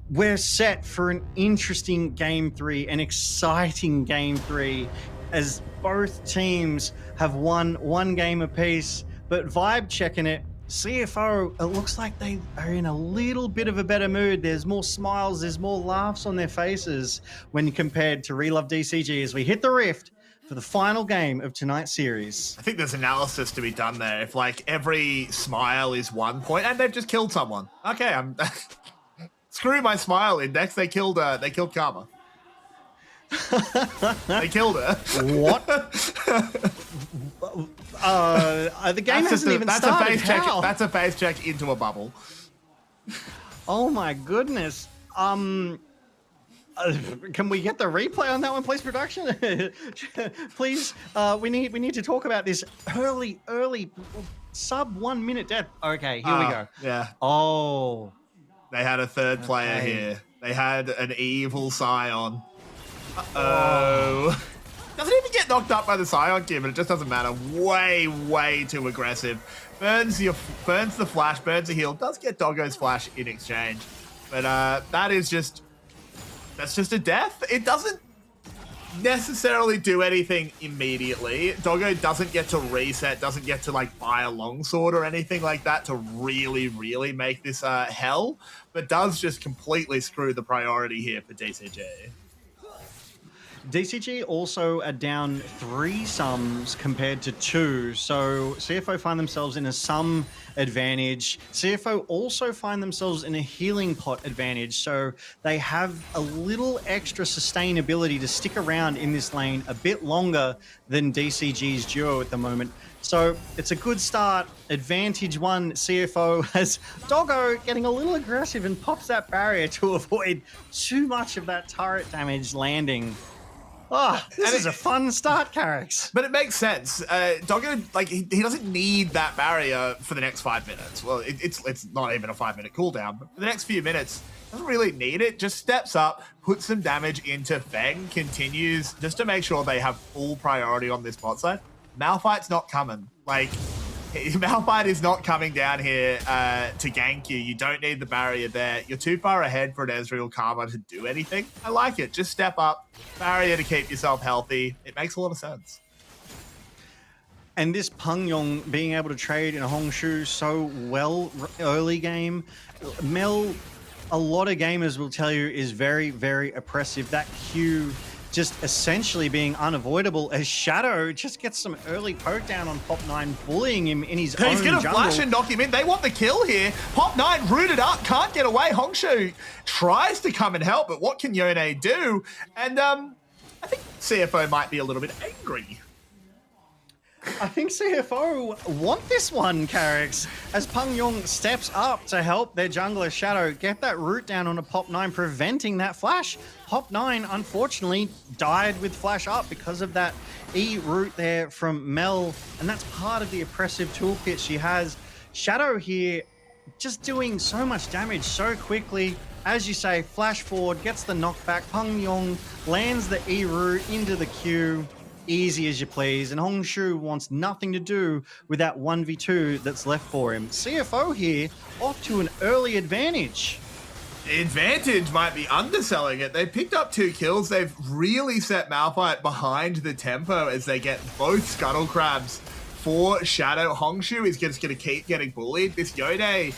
We're set for an interesting Game 3, an exciting Game 3, as both teams have won one game apiece, but vibe checking it, CFO, it looks like they are in a little bit of a better mood. There's more smiles, there's more laughs on their faces when compared to Relove DCG as we hit the rift for the final game of tonight's series. I think there's analysis to be done there. If like every smile is 1 point and they've just killed someone. Okay, I'm screw my smile index. They killed Karma. They killed her. What? The game hasn't even started. How? That's a face check into a bubble. Oh my goodness. Can we get the replay on that one, please, production? Please, we need to talk about this early sub 1 minute death. Okay, here we go. Yeah. Oh. They had a third player here. They had an evil Scion. Uh-oh. Doesn't even get knocked up by the Scion Q, but it just doesn't matter. Way too aggressive. Burns the flash, burns the heal. Does get Doggo's flash in exchange. But that's just a death. It doesn't necessarily do anything immediately. Doggo doesn't get to reset, doesn't get to like buy a longsword or anything like that to really make this hell, but does just completely screw the priority here for DCG. DCG also are down 3 sums compared to 2, so CFO find themselves in a sum advantage. CFO also find themselves in a healing pot advantage, so they have a little extra sustainability to stick around in this lane a bit longer than DCG's duo at the moment. So it's a good start. Advantage 1, CFO has Doggo getting a little aggressive and pops that barrier to avoid too much of that turret damage landing. Oh, this is a fun start, Carricks. But it makes sense. Doggo, like, he doesn't need that barrier for the next 5 minutes. Well, it's not even a 5-minute cooldown, but for the next few minutes, doesn't really need it. Just steps up, puts some damage into Feng, continues just to make sure they have full priority on this bot side. Malphite's not coming. Like, Malphite is not coming down here to gank you. You don't need the barrier there. You're too far ahead for an Ezreal Karma to do anything. I like it. Just step up. Barrier to keep yourself healthy. It makes a lot of sense. And this Pungyong being able to trade in a Hongshu so well early game, Mel, a lot of gamers will tell you, is very oppressive. That Q just essentially being unavoidable as Shadow just gets some early poke down on Pop9, bullying him in his own He's gonna jungle. flash and knock him in. They want the kill here. Pop9 rooted up, can't get away. Hongshu tries to come and help, but what can Yone do? And I think CFO might be a little bit angry. I think CFO want this one, Carrix, as Peng Yong steps up to help their jungler Shadow get that root down on a Pop 9, preventing that flash. Pop 9, unfortunately, died with flash up because of that E root there from Mel, and that's part of the oppressive toolkit she has. Shadow here just doing so much damage so quickly. As you say, flash forward, gets the knockback. Peng Yong lands the E root into the queue. Easy as you please, and Hongshu wants nothing to do with that 1v2 that's left for him. CFO here off to an early advantage. The advantage might be underselling it. They've picked up 2 kills. They've really set Malphite behind the tempo as they get both Scuttle Crabs for Shadow. Hongshu is just going to keep getting bullied. This Yode,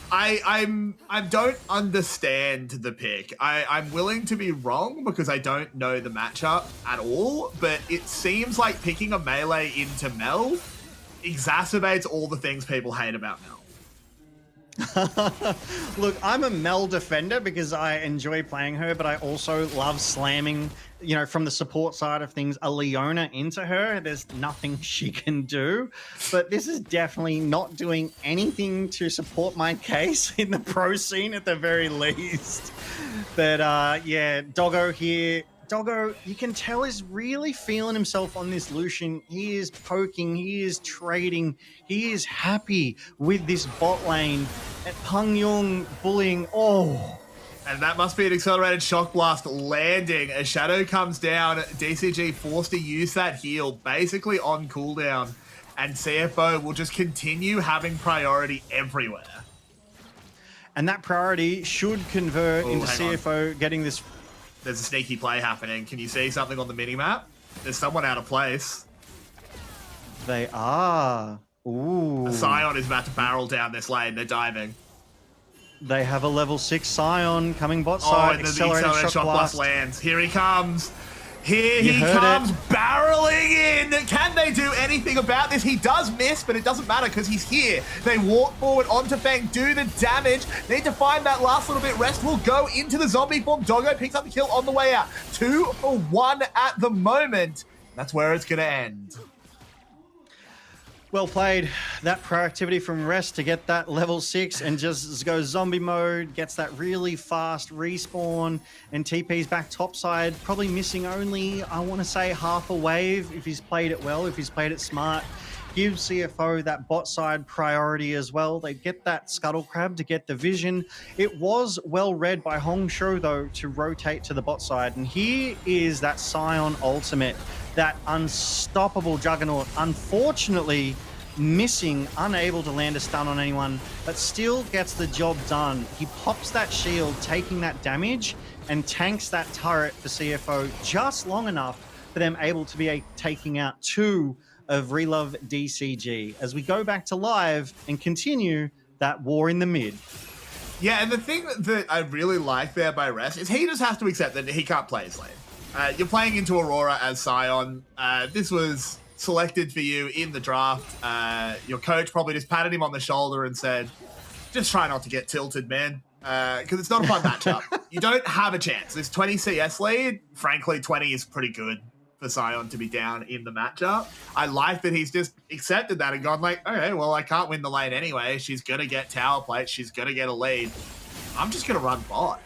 I don't understand the pick. I'm willing to be wrong because I don't know the matchup at all, but it seems like picking a melee into Mel exacerbates all the things people hate about Mel. Look, I'm a Mel defender because I enjoy playing her, but I also love slamming, from the support side of things, a Leona into her. There's nothing she can do, but this is definitely not doing anything to support my case in the pro scene at the very least. But yeah, Doggo here. Doggo, you can tell, is really feeling himself on this Lucian. He is poking, he is trading, he is happy with this bot lane. At Peng Yong bullying, And that must be an accelerated shock blast landing as Shadow comes down. DCG forced to use that heal basically on cooldown, and CFO will just continue having priority everywhere. And that priority should convert into CFO getting this. There's a sneaky play happening. Can you see something on the minimap? There's someone out of place. They are. Ooh. A Scion is about to barrel down this lane. They're diving. They have a level 6 Scion coming bot side. And the accelerated shock blast lands. Here he comes. Here he comes, barreling in. Can they do anything about this? He does miss, but it doesn't matter because he's here. They walk forward onto Fang, do the damage. Need to find that last little bit. Rest will go into the zombie form. Doggo picks up the kill on the way out. 2 for 1 at the moment. That's where it's going to end. Well played. That proactivity from Rest to get that level 6 and just go zombie mode, gets that really fast respawn, and TP's back topside, probably missing only, I want to say, half a wave if he's played it well, if he's played it smart. Gives CFO that bot side priority as well. They get that Scuttle Crab to get the vision. It was well read by Hongshu, though, to rotate to the bot side. And here is that Scion ultimate, that unstoppable Juggernaut. Unfortunately, missing, unable to land a stun on anyone, but still gets the job done. He pops that shield, taking that damage, and tanks that turret for CFO just long enough for them able to be taking out 2 of Relove DCG as we go back to live and continue that war in the mid. Yeah, and the thing that I really like there by Rest is he just has to accept that he can't play his lane. You're playing into Aurora as Scion. This was selected for you in the draft. Your coach probably just patted him on the shoulder and said, just try not to get tilted, man. Because it's not a fun matchup. You don't have a chance. This 20 CS lead, frankly, 20 is pretty good for Scion to be down in the matchup. I like that he's just accepted that and gone like, okay, well, I can't win the lane anyway. She's going to get tower plates. She's going to get a lead. I'm just going to run bot.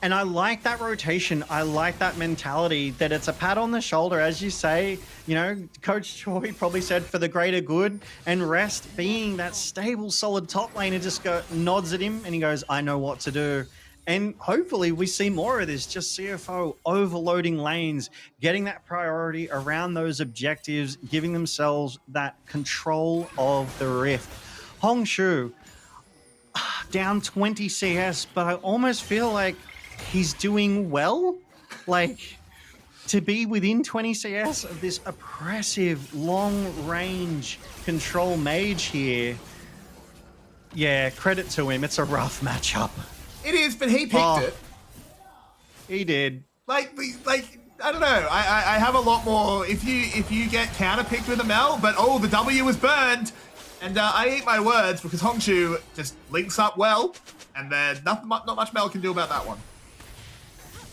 And I like that rotation. I like that mentality that it's a pat on the shoulder, as you say. Coach Choi probably said for the greater good, and Rest being that stable, solid top laner just nods at him and he goes, I know what to do. And hopefully we see more of this, just CFO overloading lanes, getting that priority around those objectives, giving themselves that control of the rift. Hongshu, down 20 CS, but I almost feel like he's doing well. Like, to be within 20 CS of this oppressive, long-range control mage here, yeah, credit to him. It's a rough matchup. It is, but he picked it. He did. Like I don't know. I have a lot more. If you get counter-picked with a Mel, but the W was burned, and I eat my words because Hongshu just links up well, and not much Mel can do about that one.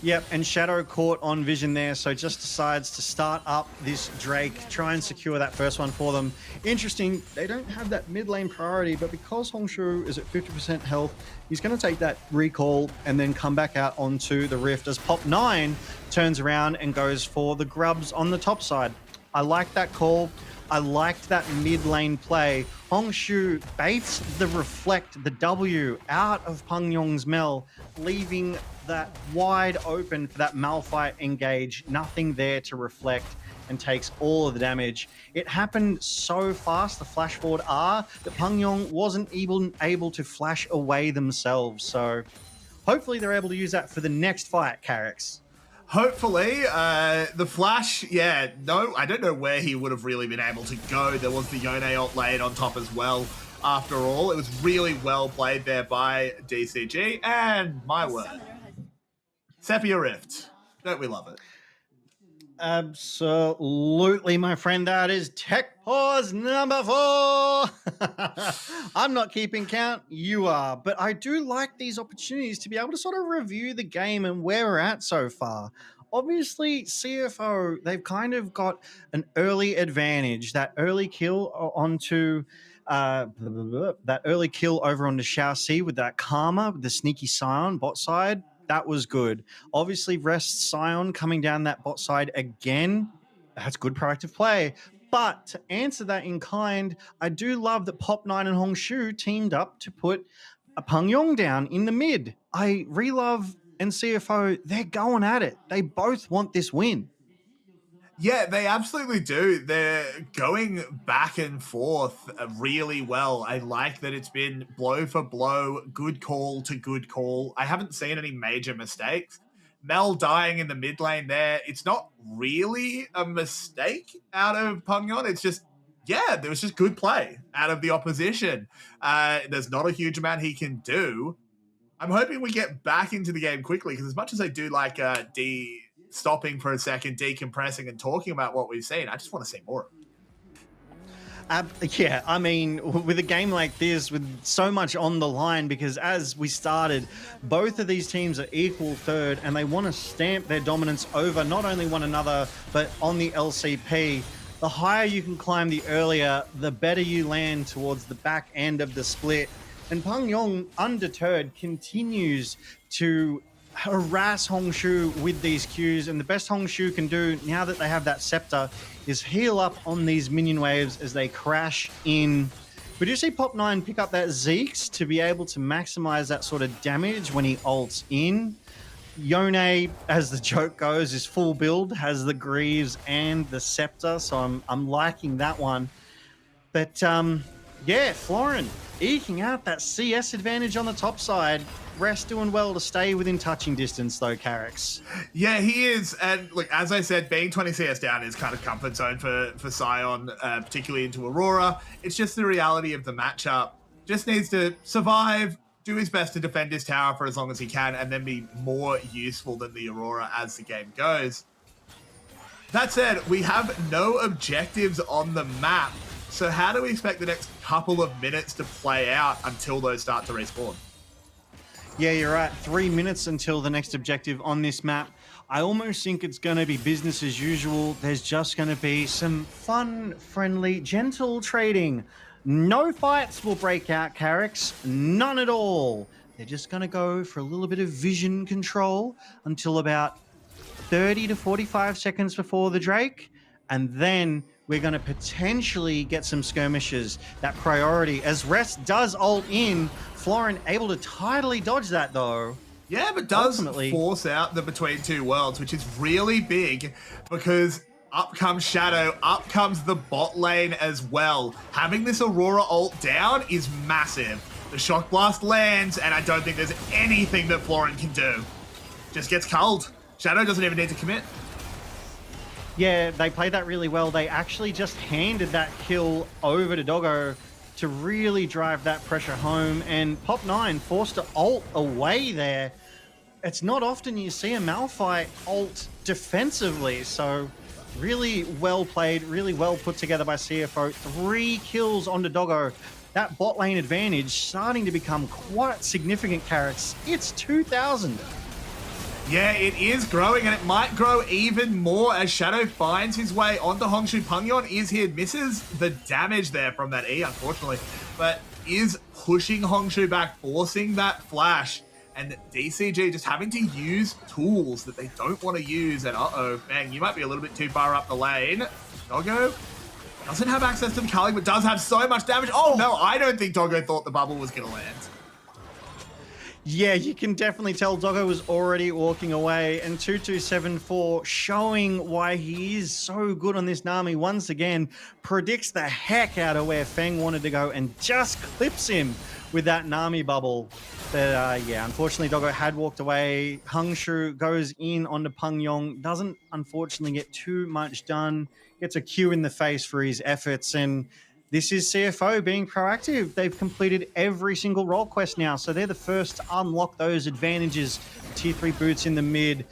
Yep, and Shadow caught on vision there, so just decides to start up this Drake, try and secure that first one for them. Interesting, they don't have that mid lane priority, but because Hongshu is at 50% health, he's going to take that recall and then come back out onto the Rift as Pop9 turns around and goes for the grubs on the top side. I like that call. I liked that mid lane play. Hongshu baits the reflect, the W, out of Pangyong's Mel, leaving that wide open for that Malphite engage. Nothing there to reflect, and takes all of the damage. It happened so fast, the flash forward R, that Pangyong wasn't even able to flash away themselves. So hopefully they're able to use that for the next fight, Carrix. Hopefully, the Flash, yeah, no, I don't know where he would have really been able to go. There was the Yone ult laid on top as well. After all, it was really well played there by DCG, and my word, Sepia Rift. Don't we love it? Absolutely, my friend. That is Tech Pause number 4. I'm not keeping count. You are. But I do like these opportunities to be able to sort of review the game and where we're at so far. Obviously, CFO, they've kind of got an early advantage. That early kill onto that early kill over on the Shao C with that Karma, with the sneaky Scion bot side. That was good. Obviously, Rest Scion coming down that bot side again. That's good proactive play. But to answer that in kind, I do love that Pop9 and Hongshu teamed up to put a Pangyong down in the mid. Relove and CFO, they're going at it. They both want this win. Yeah, they absolutely do. They're going back and forth really well. I like that it's been blow for blow, good call to good call. I haven't seen any major mistakes. Mel dying in the mid lane there, it's not really a mistake out of Pangyon. It's just, yeah, there was just good play out of the opposition. There's not a huge amount he can do. I'm hoping we get back into the game quickly, because as much as I do like stopping for a second, decompressing and talking about what we've seen, I just want to see more. Yeah, I mean, with a game like this, with so much on the line, because as we started, both of these teams are equal third, and they want to stamp their dominance over not only one another, but on the LCP. The higher you can climb the earlier, the better you land towards the back end of the split. And Pangyong, undeterred, continues to harass Hongshu with these Qs, and the best Hongshu can do now that they have that scepter is heal up on these minion waves as they crash in. We do see Pop9 pick up that Zeeks to be able to maximize that sort of damage when he ults in. Yone, as the joke goes, is full build, has the Greaves and the scepter, so I'm liking that one. But yeah, Florin eking out that CS advantage on the top side. Rest doing well to stay within touching distance, though, Carrix. Yeah, he is. And look, as I said, being 20 CS down is kind of comfort zone for Scion, particularly into Aurora. It's just the reality of the matchup. Just needs to survive, do his best to defend his tower for as long as he can, and then be more useful than the Aurora as the game goes. That said, we have no objectives on the map. So how do we expect the next couple of minutes to play out until those start to respawn? Yeah, you're right. 3 minutes until the next objective on this map. I almost think it's going to be business as usual. There's just going to be some fun, friendly, gentle trading. No fights will break out, Carrix. None at all. They're just going to go for a little bit of vision control until about 30 to 45 seconds before the Drake. And then we're going to potentially get some skirmishes. That priority, as Rest does ult in, Florin able to tidily dodge that, though. Yeah, but does ultimately force out the between two worlds, which is really big, because up comes Shadow, up comes the bot lane as well. Having this Aurora ult down is massive. The Shock Blast lands, and I don't think there's anything that Florin can do. Just gets culled. Shadow doesn't even need to commit. Yeah, they played that really well. They actually just handed that kill over to Doggo to really drive that pressure home, and Pop9 forced to ult away there. It's not often you see a Malphite ult defensively, so really well played, really well put together by CFO. 3 kills onto Doggo. That bot lane advantage starting to become quite significant, Carrots. It's 2,000. Yeah, it is growing, and it might grow even more as Shadow finds his way onto Hongshu. Pangyon is here, misses the damage there from that E, unfortunately, but is pushing Hongshu back, forcing that flash, and DCG just having to use tools that they don't want to use, and uh-oh, bang, you might be a little bit too far up the lane. Doggo doesn't have access to the Culling, but does have so much damage. Oh, no, I don't think Doggo thought the bubble was going to land. Yeah, you can definitely tell Doggo was already walking away, and 2274 showing why he is so good on this Nami once again, predicts the heck out of where Feng wanted to go and just clips him with that Nami bubble. But yeah, unfortunately Doggo had walked away. Hongshu goes in onto Pangyon, doesn't unfortunately get too much done, gets a Q in the face for his efforts, and this is CFO being proactive. They've completed every single role quest now, so they're the first to unlock those advantages. Tier 3 boots in the mid,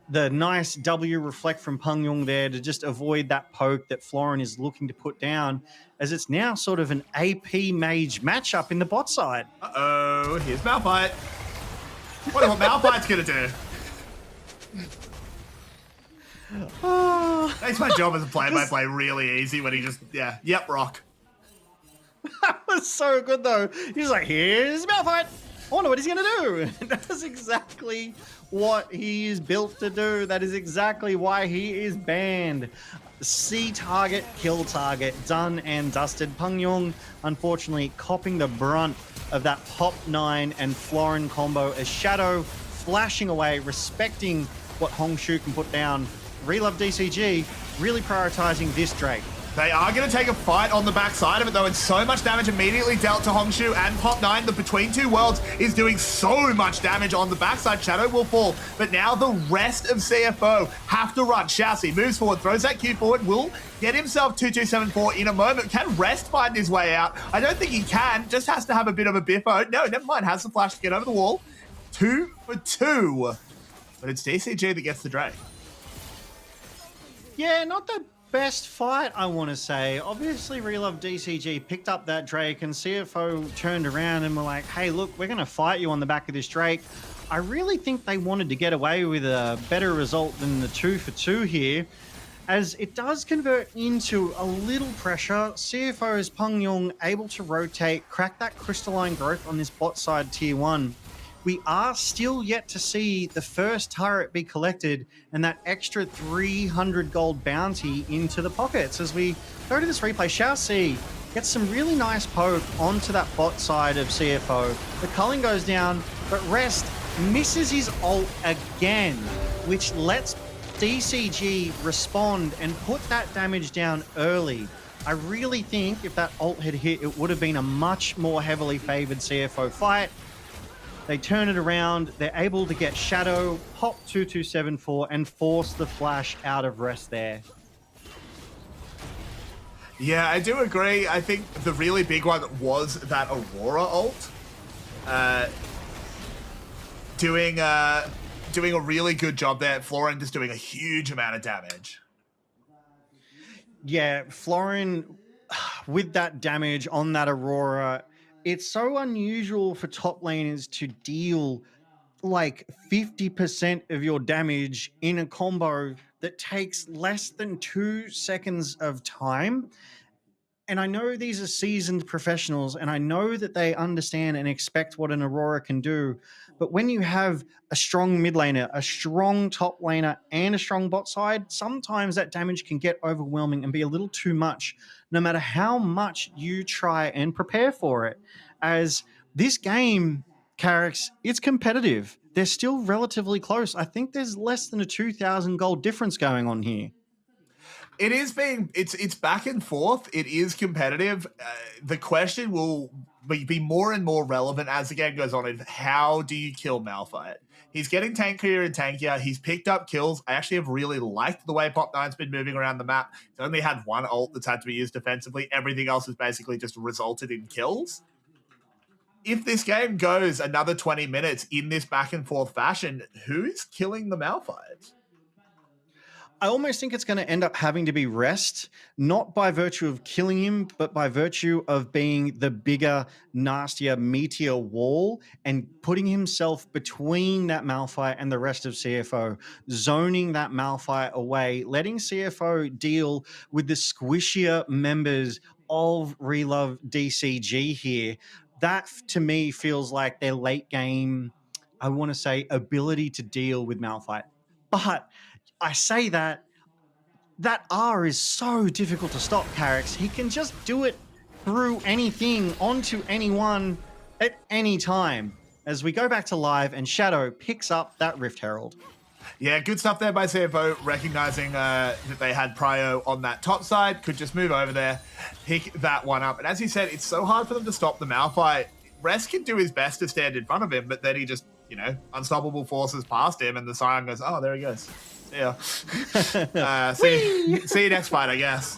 the nice W reflect from Pangyon there to just avoid that poke that Florin is looking to put down, as it's now sort of an AP mage matchup in the bot side. Uh-oh, here's Malphite. Wonder what Malphite's going to do. Makes my job as a play-by-play really easy when he just, yeah, yep, rock. That was so good, though. He's like, here's Malphite. I wonder what he's going to do. That's exactly what he is built to do. That is exactly why he is banned. C target, kill target, done and dusted. Pangyon, unfortunately, copping the brunt of that pop 9 and Florin combo as Shadow flashing away, respecting what Hongshu can put down. Relove DCG really prioritizing this Drake. They are going to take a fight on the backside of it, though, and so much damage immediately dealt to Hongshu and Pop 9. The Between Two Worlds is doing so much damage on the backside. Shadow will fall, but now the rest of CFO have to run. Shousey moves forward, throws that Q forward, will get himself 2274 in a moment. Can Rest find his way out? I don't think he can, just has to have a bit of a biffo. No, never mind, has the flash to get over the wall. 2 for 2, but it's DCG that gets the Drake. Yeah, not the best fight, I want to say. Obviously, Relove DCG picked up that Drake, and CFO turned around and were like, hey, look, we're going to fight you on the back of this Drake. I really think they wanted to get away with a better result than the 2 for 2 here, as it does convert into a little pressure. CFO's Pangyon able to rotate, crack that crystalline growth on this bot side tier 1. We are still yet to see the first turret be collected and that extra 300 gold bounty into the pockets. As we go to this replay, Shousey gets some really nice poke onto that bot side of CFO. The culling goes down, but Rest misses his ult again, which lets DCG respond and put that damage down early. I really think if that ult had hit, it would have been a much more heavily favored CFO fight. They turn it around. They're able to get Shadow, pop 2274, and force the flash out of Rest there. Yeah, I do agree. I think the really big one was that Aurora ult. Doing a really good job there. Florin just doing a huge amount of damage. Yeah, Florin, with that damage on that Aurora, it's so unusual for top laners to deal like 50% of your damage in a combo that takes less than 2 seconds of time. And I know these are seasoned professionals, and I know that they understand and expect what an Aurora can do. But when you have a strong mid laner, a strong top laner, and a strong bot side, sometimes that damage can get overwhelming and be a little too much, no matter how much you try and prepare for it. As this game, Carrix, it's competitive. They're still relatively close. I think there's less than a 2,000 gold difference going on here. It is it's back and forth. It is competitive. The question will be more and more relevant as the game goes on. Is how do you kill Malphite? He's getting tankier and tankier. He's picked up kills. I actually have really liked the way Pop 9's been moving around the map. He's only had one ult that's had to be used defensively. Everything else has basically just resulted in kills. If this game goes another 20 minutes in this back and forth fashion, who's killing the Malphite? I almost think it's going to end up having to be rest, not by virtue of killing him, but by virtue of being the bigger, nastier meteor wall and putting himself between that Malphite and the rest of CFO, zoning that Malphite away, letting CFO deal with the squishier members of Relove DCG here. That to me feels like their late game, I want to say, ability to deal with Malphite. But I say that R is so difficult to stop, Carrix. He can just do it through anything onto anyone at any time. As we go back to live and Shadow picks up that Rift Herald. Yeah, good stuff there by CFO, recognizing that they had prio on that top side, could just move over there, pick that one up. And as he said, it's so hard for them to stop the Malphite. Rest can do his best to stand in front of him, but then he just, you know, unstoppable forces past him, and the Scion goes, oh, there he goes. See ya. See you next fight, I guess.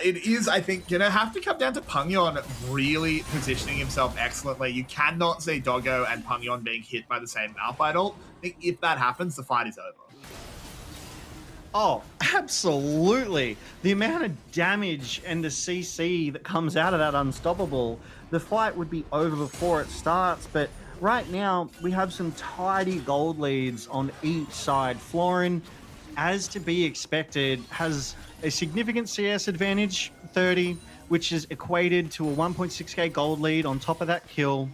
It is, I think, going to have to come down to Pangyon really positioning himself excellently. You cannot see Doggo and Pangyon being hit by the same Malphite ult. I think if that happens, the fight is over. Oh, absolutely. The amount of damage and the CC that comes out of that unstoppable, the fight would be over before it starts. But right now, we have some tidy gold leads on each side. Florin, as to be expected, has a significant CS advantage, 30, which is equated to a 1.6k gold lead on top of that kill.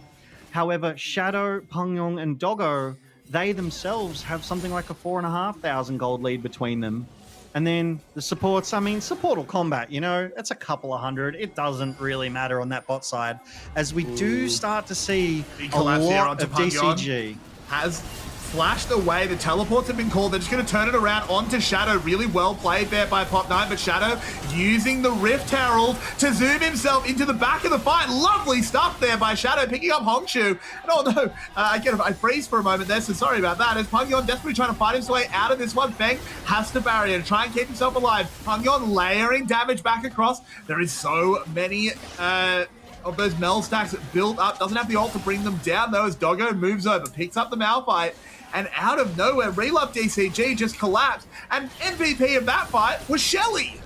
However, Shadow, Pangyon, and Doggo, they themselves have something like a 4,500 gold lead between them. And then the supports, I mean, supportal combat, you know, it's a couple of hundred. It doesn't really matter on that bot side. As we do start to see a lot of DCG. Has flashed away. The teleports have been called. They're just going to turn it around onto Shadow. Really well played there by Pop9, but Shadow using the Rift Herald to zoom himself into the back of the fight. Lovely stuff there by Shadow, picking up Hongshu. And oh no, I freeze for a moment there, so sorry about that. As Pangyon desperately trying to fight his way out of this one. Feng has to barrier to try and keep himself alive. Pangyon layering damage back across. There is so many of those Mel stacks built up. Doesn't have the ult to bring them down though, as Doggo moves over, picks up the Malphite, and out of nowhere, Relove DCG just collapsed, and MVP of that fight was Shelly.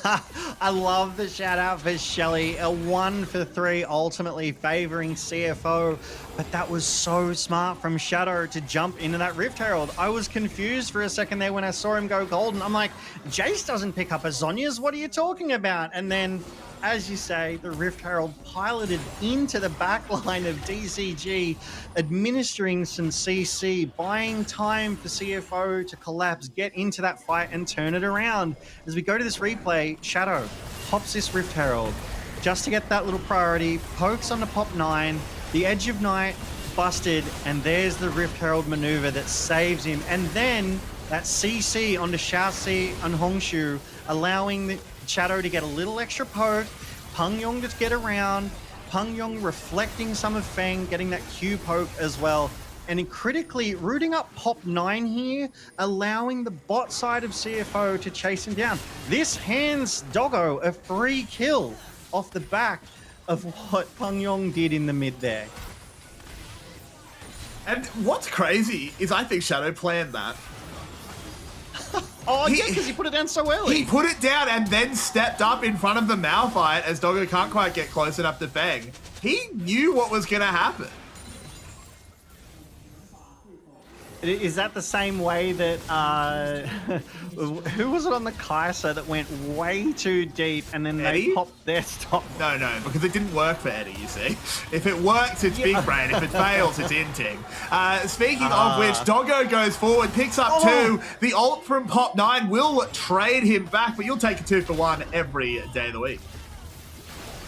I love the shout out for Shelly. A 1 for 3, ultimately favoring CFO, but that was so smart from Shadow to jump into that Rift Herald. I was confused for a second there when I saw him go golden. I'm like, Jace doesn't pick up a Zhonya's, what are you talking about? And then, as you say, the Rift Herald piloted into the back line of DCG, administering some CC, buying time for CFO to collapse, get into that fight and turn it around. As we go to this replay, Shadow pops this Rift Herald just to get that little priority, pokes on the Pop9, the Edge of Night busted, and there's the Rift Herald maneuver that saves him. And then that CC onto Xiaoxi and Hongshu, allowing the Shadow to get a little extra poke, Pangyon to get around, Pangyon reflecting some of Feng, getting that Q poke as well, and critically rooting up Pop9 here, allowing the bot side of CFO to chase him down. This hands Doggo a free kill off the back of what Pangyon did in the mid there. And what's crazy is I think Shadow planned that. Oh, yeah, because he put it down so early. He put it down and then stepped up in front of the Malphite as Doggo can't quite get close enough to Feng. He knew what was going to happen. Is that the same way that, who was it on the Kaiser that went way too deep and then Eddie? they popped their stop? No, because it didn't work for Eddie, you see. If it works, it's big brain. If it fails, it's inting. Speaking of which, Doggo goes forward, picks up 2. The ult from Pop9 will trade him back, but you'll take a 2 for 1 every day of the week.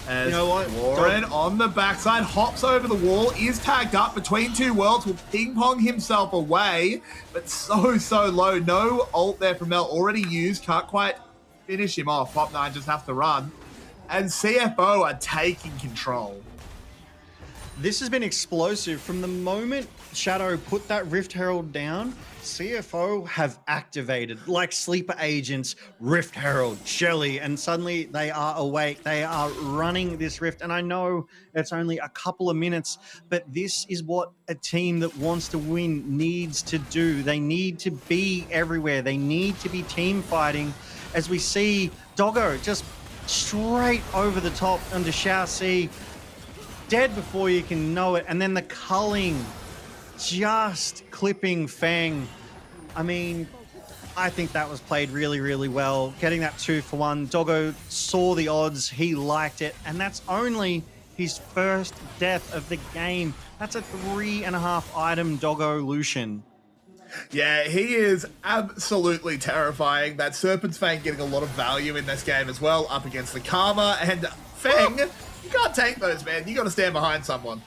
As you know what? Warren on the backside hops over the wall, is tagged up between two worlds, will ping pong himself away, but so low. No ult there from Mel, already used, can't quite finish him off. Pop9 just have to run. And CFO are taking control. This has been explosive from the moment Shadow put that Rift Herald down, CFO have activated, like sleeper agents, Rift Herald, Shelly, and suddenly they are awake. They are running this Rift. And I know it's only a couple of minutes, but this is what a team that wants to win needs to do. They need to be everywhere. They need to be team fighting. As we see Doggo just straight over the top under Xiao Si, dead before you can know it. And then the culling just clipping Feng. I mean, I think that was played really, really well. Getting that 2-for-1. Doggo saw the odds. He liked it. And that's only his first death of the game. That's a 3.5 item Doggo Lucian. Yeah, he is absolutely terrifying. That Serpent's Fang getting a lot of value in this game as well, up against the Karma. And Feng, you can't take those, man. You got to stand behind someone.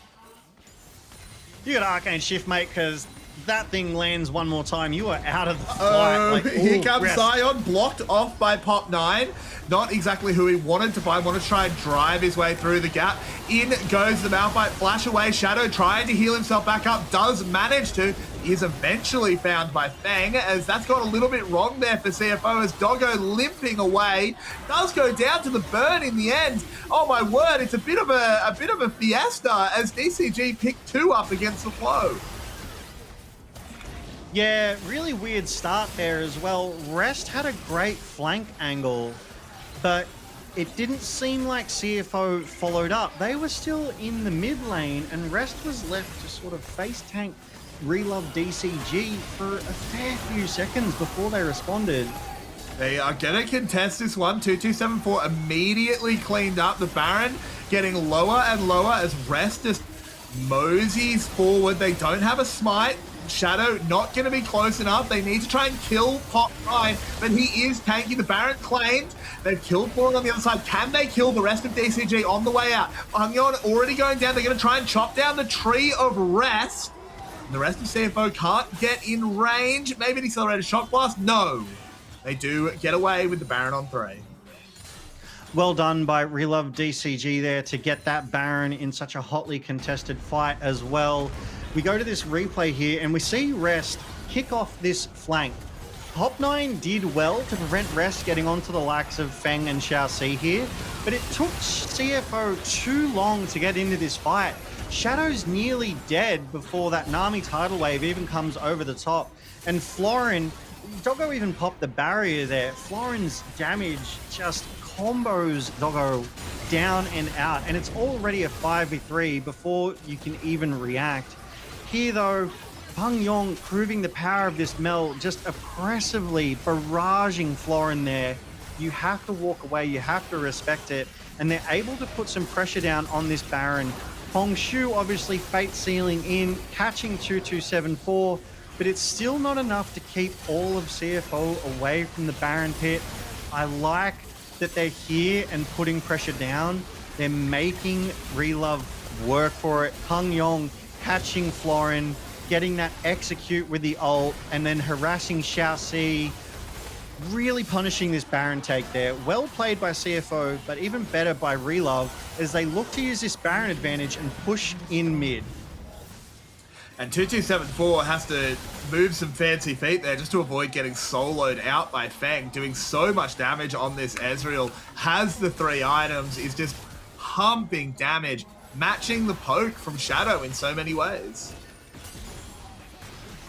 You got Arcane Shift, mate, because that thing lands one more time. You are out of the fight. Here comes Zion, blocked off by Pop9. Not exactly who he wanted to buy. Want to try and drive his way through the gap. In goes the Malphite. Flash away. Shadow trying to heal himself back up. Does manage to. Is eventually found by Fang, as that's got a little bit wrong there for CFO, as Doggo limping away. Does go down to the burn in the end. Oh my word, it's a bit of a fiesta as DCG picked 2 up against the flow. Yeah, really weird start there as well. Rest had a great flank angle, but it didn't seem like CFO followed up. They were still in the mid lane, and Rest was left to sort of face tank Relove DCG for a fair few seconds before they responded. They are gonna contest this one. 2274 immediately cleaned up. The Baron getting lower and lower as Rest just moseys forward. They don't have a smite. Shadow not going to be close enough. They need to try and kill Pop9, but he is tanking. The Baron claimed. They've killed Fallen on the other side. Can they kill the rest of DCG on the way out? Hungyon already going down. They're going to try and chop down the Tree of Rest. The rest of CFO can't get in range. Maybe an accelerated shock blast? No. They do get away with the Baron on 3. Well done by Relove DCG there to get that Baron in such a hotly contested fight as well. We go to this replay here and we see Rest kick off this flank. Pop9 did well to prevent Rest getting onto the likes of Feng and Xiao Si here, but it took CFO too long to get into this fight. Shadow's nearly dead before that Nami tidal wave even comes over the top. And Florin, Doggo even popped the barrier there. Florin's damage just combos Doggo down and out. And it's already a 5v3 before you can even react. Here though, Peng Yong proving the power of this Mel, just oppressively barraging Florin there. You have to walk away, you have to respect it. And they're able to put some pressure down on this Baron. Hongshu obviously fate sealing in, catching 2274, but it's still not enough to keep all of CFO away from the Baron pit. I like that they're here and putting pressure down. They're making Relove work for it. Peng Yong catching Florin, getting that execute with the ult, and then harassing Xiao Si. Really punishing this Baron take there. Well played by CFO, but even better by Relove as they look to use this Baron advantage and push in mid. And 2274 has to move some fancy feet there just to avoid getting soloed out by Feng. Doing so much damage on this Ezreal. Has the 3 items, is just pumping damage. Matching the poke from Shadow in so many ways.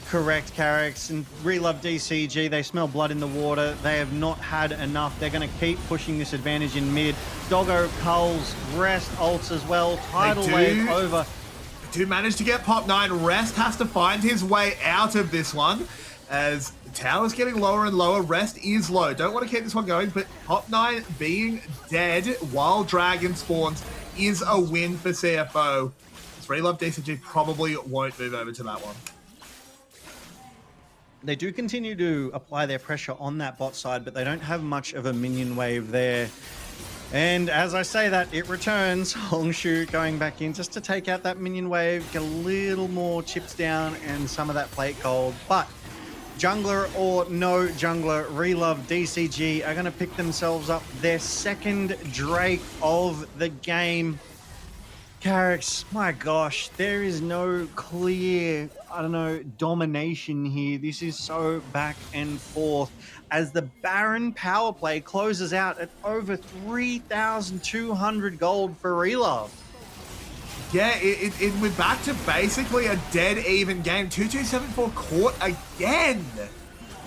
Correct, Carrix. And Relove DCG, they smell blood in the water. They have not had enough. They're going to keep pushing this advantage in mid. Doggo, Culls, Rest, ults as well. Tidal wave over. They do manage to get Pop9. Rest has to find his way out of this one as the tower's getting lower and lower. Rest is low. Don't want to keep this one going, but Pop9 being dead while Dragon spawns is a win for CFO. Relove DCG probably won't move over to that one. They do continue to apply their pressure on that bot side, but they don't have much of a minion wave there. And as I say that, it returns. Hongshu going back in just to take out that minion wave, get a little more chips down and some of that plate gold. But jungler or no jungler, Relove DCG are going to pick themselves up their second Drake of the game. Carrick's, my gosh, there is no clear, I don't know, domination here. This is so back and forth as the Baron power play closes out at over 3,200 gold for Relove. Yeah, we're back to basically a dead even game. 2274 caught again.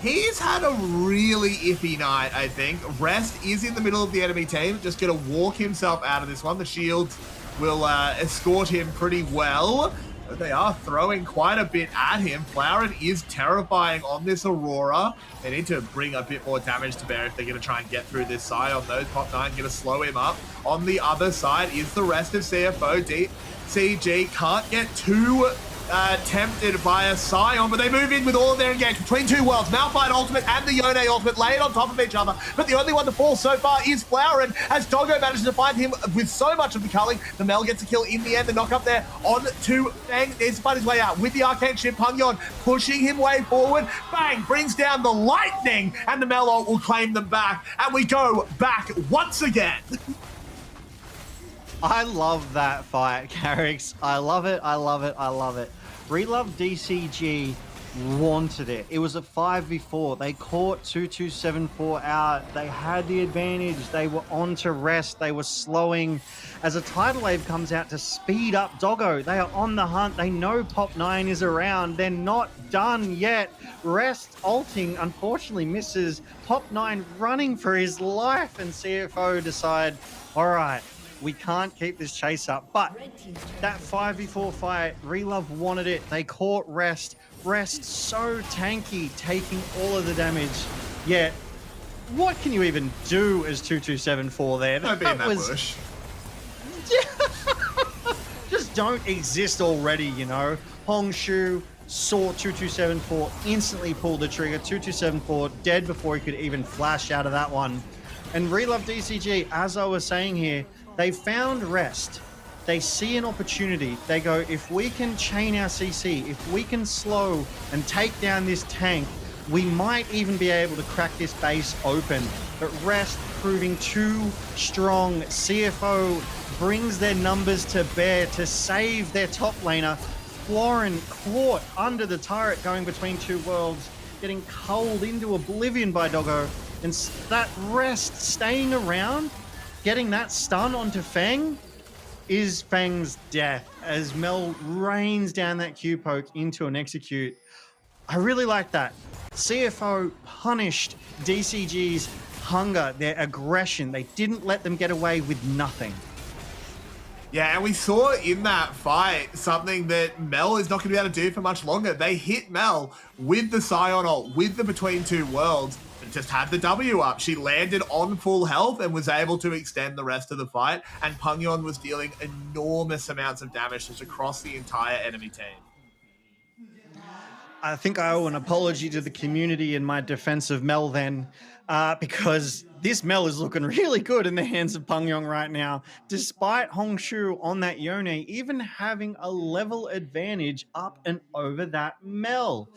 He's had a really iffy night, I think. Rest is in the middle of the enemy team, just going to walk himself out of this one. The shields will escort him pretty well. But they are throwing quite a bit at him. Floweret is terrifying on this Aurora. They need to bring a bit more damage to bear if they're going to try and get through this side on those. Pop 9 going to slow him up. On the other side is the rest of CFO. DCG can't get too tempted by a Scion, but they move in with all of their engagement between two worlds. Malphite ultimate and the Yone ultimate laid on top of each other, but the only one to fall so far is Floweret, as Doggo manages to find him with so much of the culling. The Mel gets a kill in the end. The knock up there on to Fang. Needs to find his way out with the Arcane Ship. Pangyon pushing him way forward. Bang! Brings down the lightning, and the Mel ult will claim them back, and we go back once again. I love that fight, Carricks. I love it. I love it. I love it. Relove DCG wanted it. It was a 5v4. They caught 2274 out. They had the advantage. They were on to rest. They were slowing. As a tidal wave comes out to speed up Doggo, they are on the hunt. They know Pop 9 is around. They're not done yet. Rest ulting unfortunately misses. Pop 9 running for his life, and CFO decide, all right, we can't keep this chase up. But that 5v4 fight, Relove wanted it. They caught Rest. Rest so tanky, taking all of the damage. Yet, what can you even do as 2274 there? Don't be in that bush. Just don't exist already, you know. Hongshu saw 2274, instantly pulled the trigger. 2274 dead before he could even flash out of that one. And Relove DCG, as I was saying here, they found Rest. They see an opportunity. They go, if we can chain our CC, if we can slow and take down this tank, we might even be able to crack this base open. But Rest proving too strong. CFO brings their numbers to bear to save their top laner. Florin caught under the turret going between two worlds, getting culled into oblivion by Doggo. And that Rest staying around, getting that stun onto Fang is Fang's death as Mel rains down that Q poke into an execute. I really like that. CFO punished DCG's hunger, their aggression. They didn't let them get away with nothing. Yeah, and we saw in that fight something that Mel is not going to be able to do for much longer. They hit Mel with the Scion ult, with the Between Two Worlds, but just had the W up. She landed on full health and was able to extend the rest of the fight, and Pangyon was dealing enormous amounts of damage just across the entire enemy team. I think I owe an apology to the community in my defense of Mel then, because this Mel is looking really good in the hands of Pangyon right now, despite Hongshu on that Yone even having a level advantage up and over that Mel.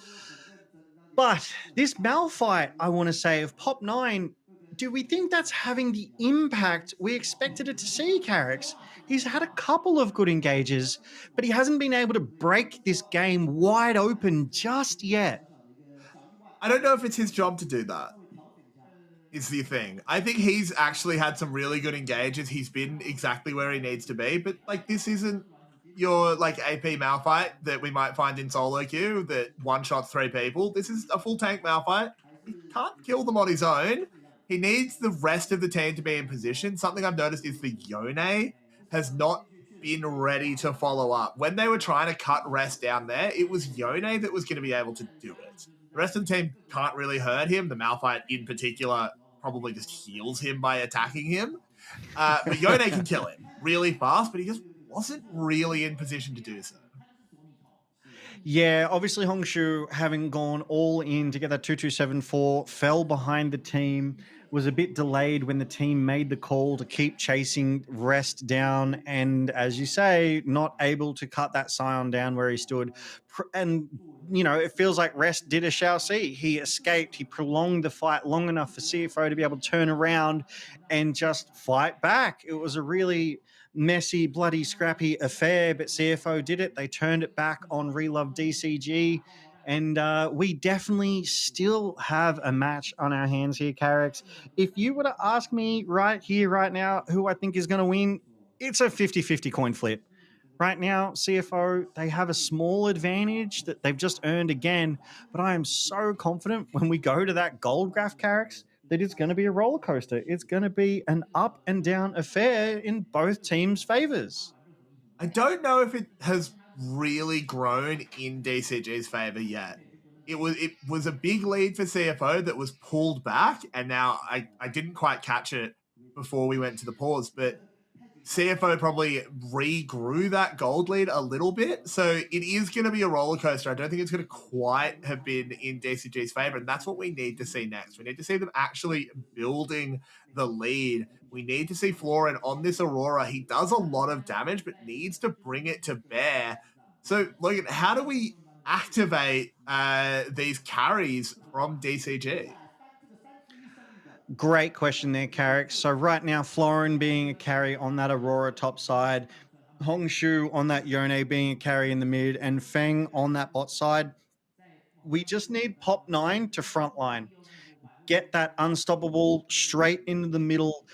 But this Mel fight, I want to say, of Pop 9, do we think that's having the impact we expected it to see, Carricks? He's had a couple of good engages, but he hasn't been able to break this game wide open just yet. I don't know if it's his job to do that, is the thing. I think he's actually had some really good engages. He's been exactly where he needs to be, but like this isn't your like AP Malphite that we might find in solo queue that one-shots 3 people. This is a full tank Malphite. He can't kill them on his own. He needs the rest of the team to be in position. Something I've noticed is the Yone has not been ready to follow up. When they were trying to cut Rest down there, it was Yone that was going to be able to do it. The rest of the team can't really hurt him. The Malphite in particular probably just heals him by attacking him. But Yone can kill him really fast, but he just wasn't really in position to do so. Yeah, obviously Hongshu, having gone all in to get that 2274, fell behind the team, was a bit delayed when the team made the call to keep chasing Rest down, and as you say, not able to cut that Scion down where he stood. And it feels like Rest did a shall see. He escaped. He prolonged the fight long enough for CFO to be able to turn around and just fight back. It was a really messy, bloody, scrappy affair, but CFO did it. They turned it back on Relove DCG. And we definitely still have a match on our hands here, Carrick. If you were to ask me right here, right now, who I think is going to win, it's a 50-50 coin flip. Right now, CFO, they have a small advantage that they've just earned again, but I am so confident when we go to that gold graph, Carrick, that it's going to be a roller coaster. It's going to be an up and down affair in both teams' favors. I don't know if it has really grown in DCG's favor yet. It was a big lead for CFO that was pulled back, and now I didn't quite catch it before we went to the pause, but CFO probably regrew that gold lead a little bit. So it is going to be a roller coaster. I don't think it's going to quite have been in DCG's favor. And that's what we need to see next. We need to see them actually building the lead. We need to see Florin on this Aurora. He does a lot of damage, but needs to bring it to bear. So, Logan, how do we activate these carries from DCG? Great question there, Carrick. So right now, Florin being a carry on that Aurora top side, Hongshu on that Yone being a carry in the mid, and Feng on that bot side. We just need Pop 9 to frontline. Get that unstoppable straight into the middle,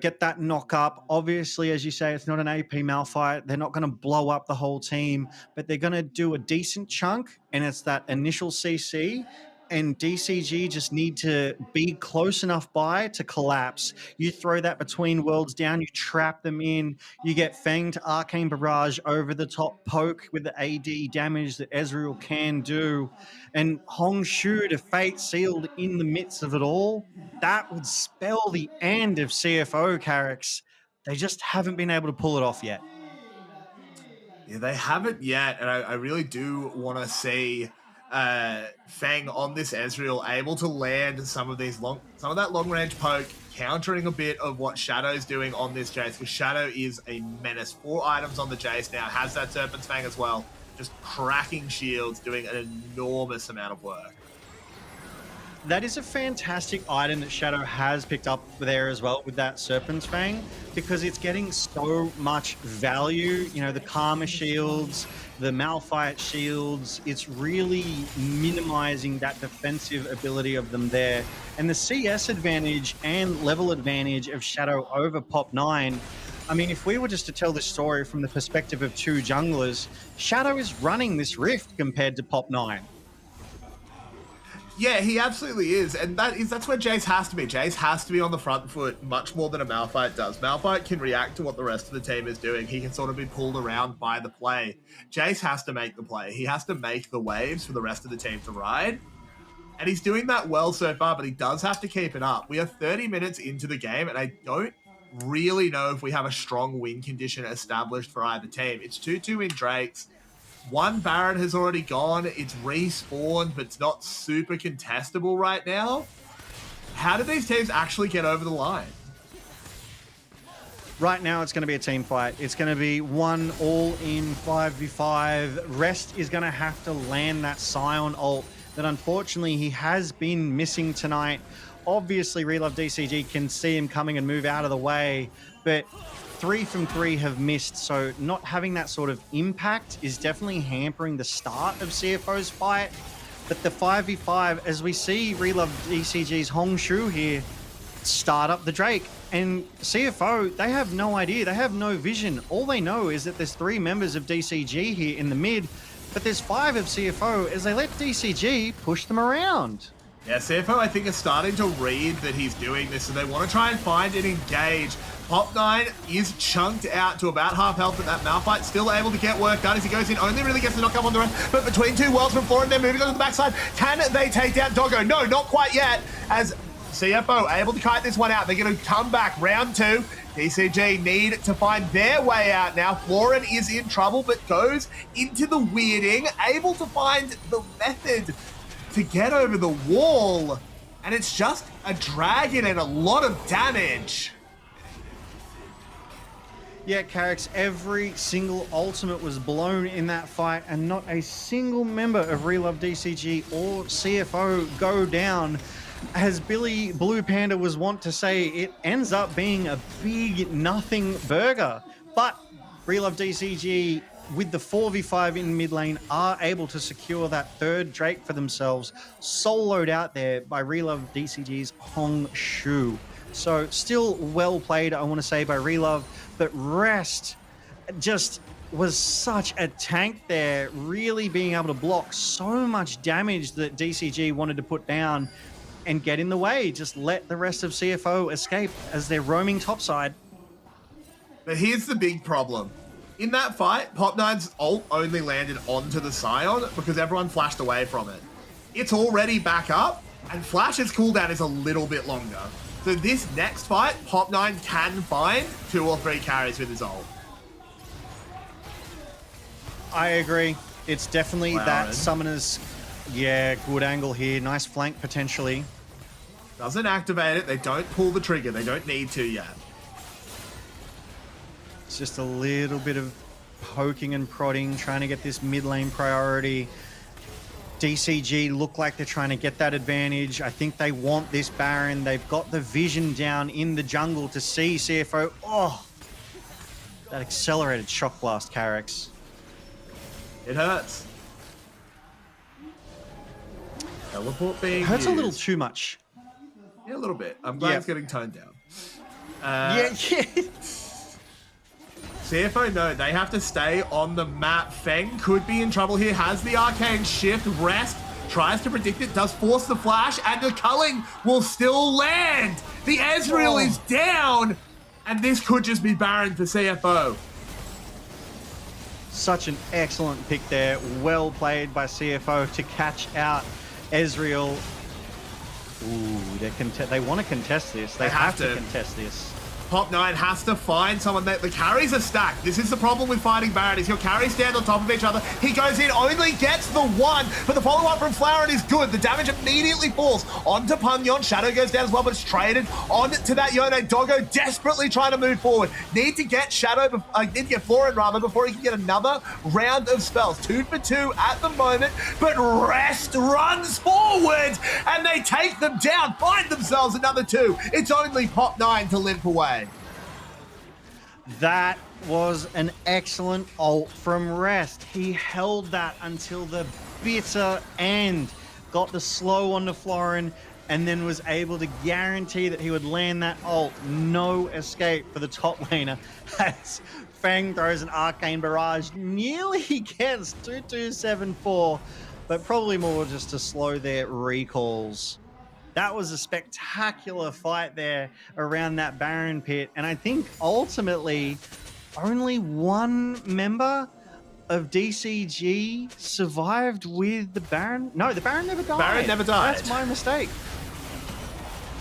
get that knock up. Obviously, as you say, it's not an AP Malphite. They're not going to blow up the whole team, but they're going to do a decent chunk, and it's that initial CC. And DCG just need to be close enough by to collapse. You throw that between worlds down, you trap them in, you get Feng to Arcane Barrage over the top poke with the AD damage that Ezreal can do, and Hongshu to Fate Sealed in the midst of it all. That would spell the end of CFO, Carricks. They just haven't been able to pull it off yet. Yeah, they haven't yet, and I really do want to see Feng on this Ezreal able to land some of that long range poke, countering a bit of what Shadow's doing on this Jace, because Shadow is a menace. 4 items on the Jace now, has that Serpent's Fang as well, just cracking shields, doing an enormous amount of work. That is a fantastic item that Shadow has picked up there as well with that Serpent's Fang, because it's getting so much value. The Karma shields, the Malphite shields, it's really minimizing that defensive ability of them there. And the CS advantage and level advantage of Shadow over Pop 9, I mean, if we were just to tell this story from the perspective of 2 junglers, Shadow is running this rift compared to Pop 9. Yeah, he absolutely is, and that's where Jace has to be. Jace has to be on the front foot much more than a Malphite does. Malphite can react to what the rest of the team is doing. He can sort of be pulled around by the play. Jace has to make the play. He has to make the waves for the rest of the team to ride, and he's doing that well so far, but he does have to keep it up. We are 30 minutes into the game, and I don't really know if we have a strong win condition established for either team. It's 2-2 in Drake's. 1 Baron has already gone. It's respawned, but it's not super contestable right now. How do these teams actually get over the line? Right now, it's going to be a team fight. It's going to be one all-in 5v5. Rest is going to have to land that Scion ult that unfortunately he has been missing tonight. Obviously, Relove DCG can see him coming and move out of the way, but 3 from 3 have missed, so not having that sort of impact is definitely hampering the start of CFO's fight. But the 5v5, as we see Relove DCG's Hongshu here start up the Drake, and CFO, they have no idea, they have no vision. All they know is that there's 3 members of DCG here in the mid, but there's 5 of CFO as they let DCG push them around. Yeah, CFO, I think, is starting to read that he's doing this, so they want to try and find and engage. Pop 9 is chunked out to about half health, but that Malphite still able to get work done as he goes in. Only really gets the knock up on the run, but between 2 worlds from Florin, they're moving on to the backside. Can they take down Doggo? No, not quite yet, as CFO able to kite this one out. They're going to come back round 2. DCG need to find their way out now. Florin is in trouble, but goes into the weirding, able to find the method to get over the wall, and it's just a dragon and a lot of damage. Yeah, Carrick's every single ultimate was blown in that fight, and not a single member of Relove DCG or CFO go down. As Billy Blue Panda was wont to say, it ends up being a big nothing burger. But Relove DCG, with the 4v5 in mid lane, are able to secure that third Drake for themselves, soloed out there by Relove DCG's Hong Shu. So still well played, I want to say, by Relove, but Rest just was such a tank there, really being able to block so much damage that DCG wanted to put down and get in the way. Just let the rest of CFO escape as they're roaming topside. But here's the big problem. In that fight, Pop9's ult only landed onto the Scion because everyone flashed away from it. It's already back up, and Flash's cooldown is a little bit longer. So this next fight, Pop9 can find 2 or 3 carries with his ult. I agree. It's definitely Wow, that Red. summoner's, yeah, good angle here. Nice flank potentially. Doesn't activate it. They don't pull the trigger. They don't need to yet. It's just a little bit of poking and prodding, trying to get this mid lane priority. DCG look like they're trying to get that advantage. I think they want this Baron. They've got the vision down in the jungle to see CFO. Oh, that accelerated shock blast, Carrick's. It hurts. Teleport being Hurts a little used. too much. Yeah, a little bit. I'm glad Yeah. it's getting toned down. Yeah. CFO, no, they have to stay on the map. Feng could be in trouble here, has the arcane shift. Rest tries to predict it, does force the flash, and the culling will still land. The Ezreal is down, and this could just be Baron for CFO. Such an excellent pick there. Well played by CFO to catch out Ezreal. Ooh, they want to contest this. They have to contest this. Pop9 has to find someone that the carries are stacked. This is the problem with fighting Baron, is your carries stand on top of each other. He goes in, only gets the one, but the follow-up from Flaren is good. The damage immediately falls onto Punyon. Shadow goes down as well, but it's traded on to that Yone. Doggo desperately trying to move forward. Need to get Shadow, need to get Florin rather, before he can get another round of spells. 2 for 2 at the moment, but Rest runs forward, and they take them down, find themselves another 2. It's only Pop9 to limp away. That was an excellent ult from Rest. He held that until the bitter end. Got the slow onto Florin, and then was able to guarantee that he would land that ult. No escape for the top laner as Fang throws an arcane barrage. Nearly gets 2274, but probably more just to slow their recalls. That was a spectacular fight there around that Baron pit. And I think ultimately only one member of DCG survived with the Baron. No, the Baron never died. Baron never died. That's my mistake.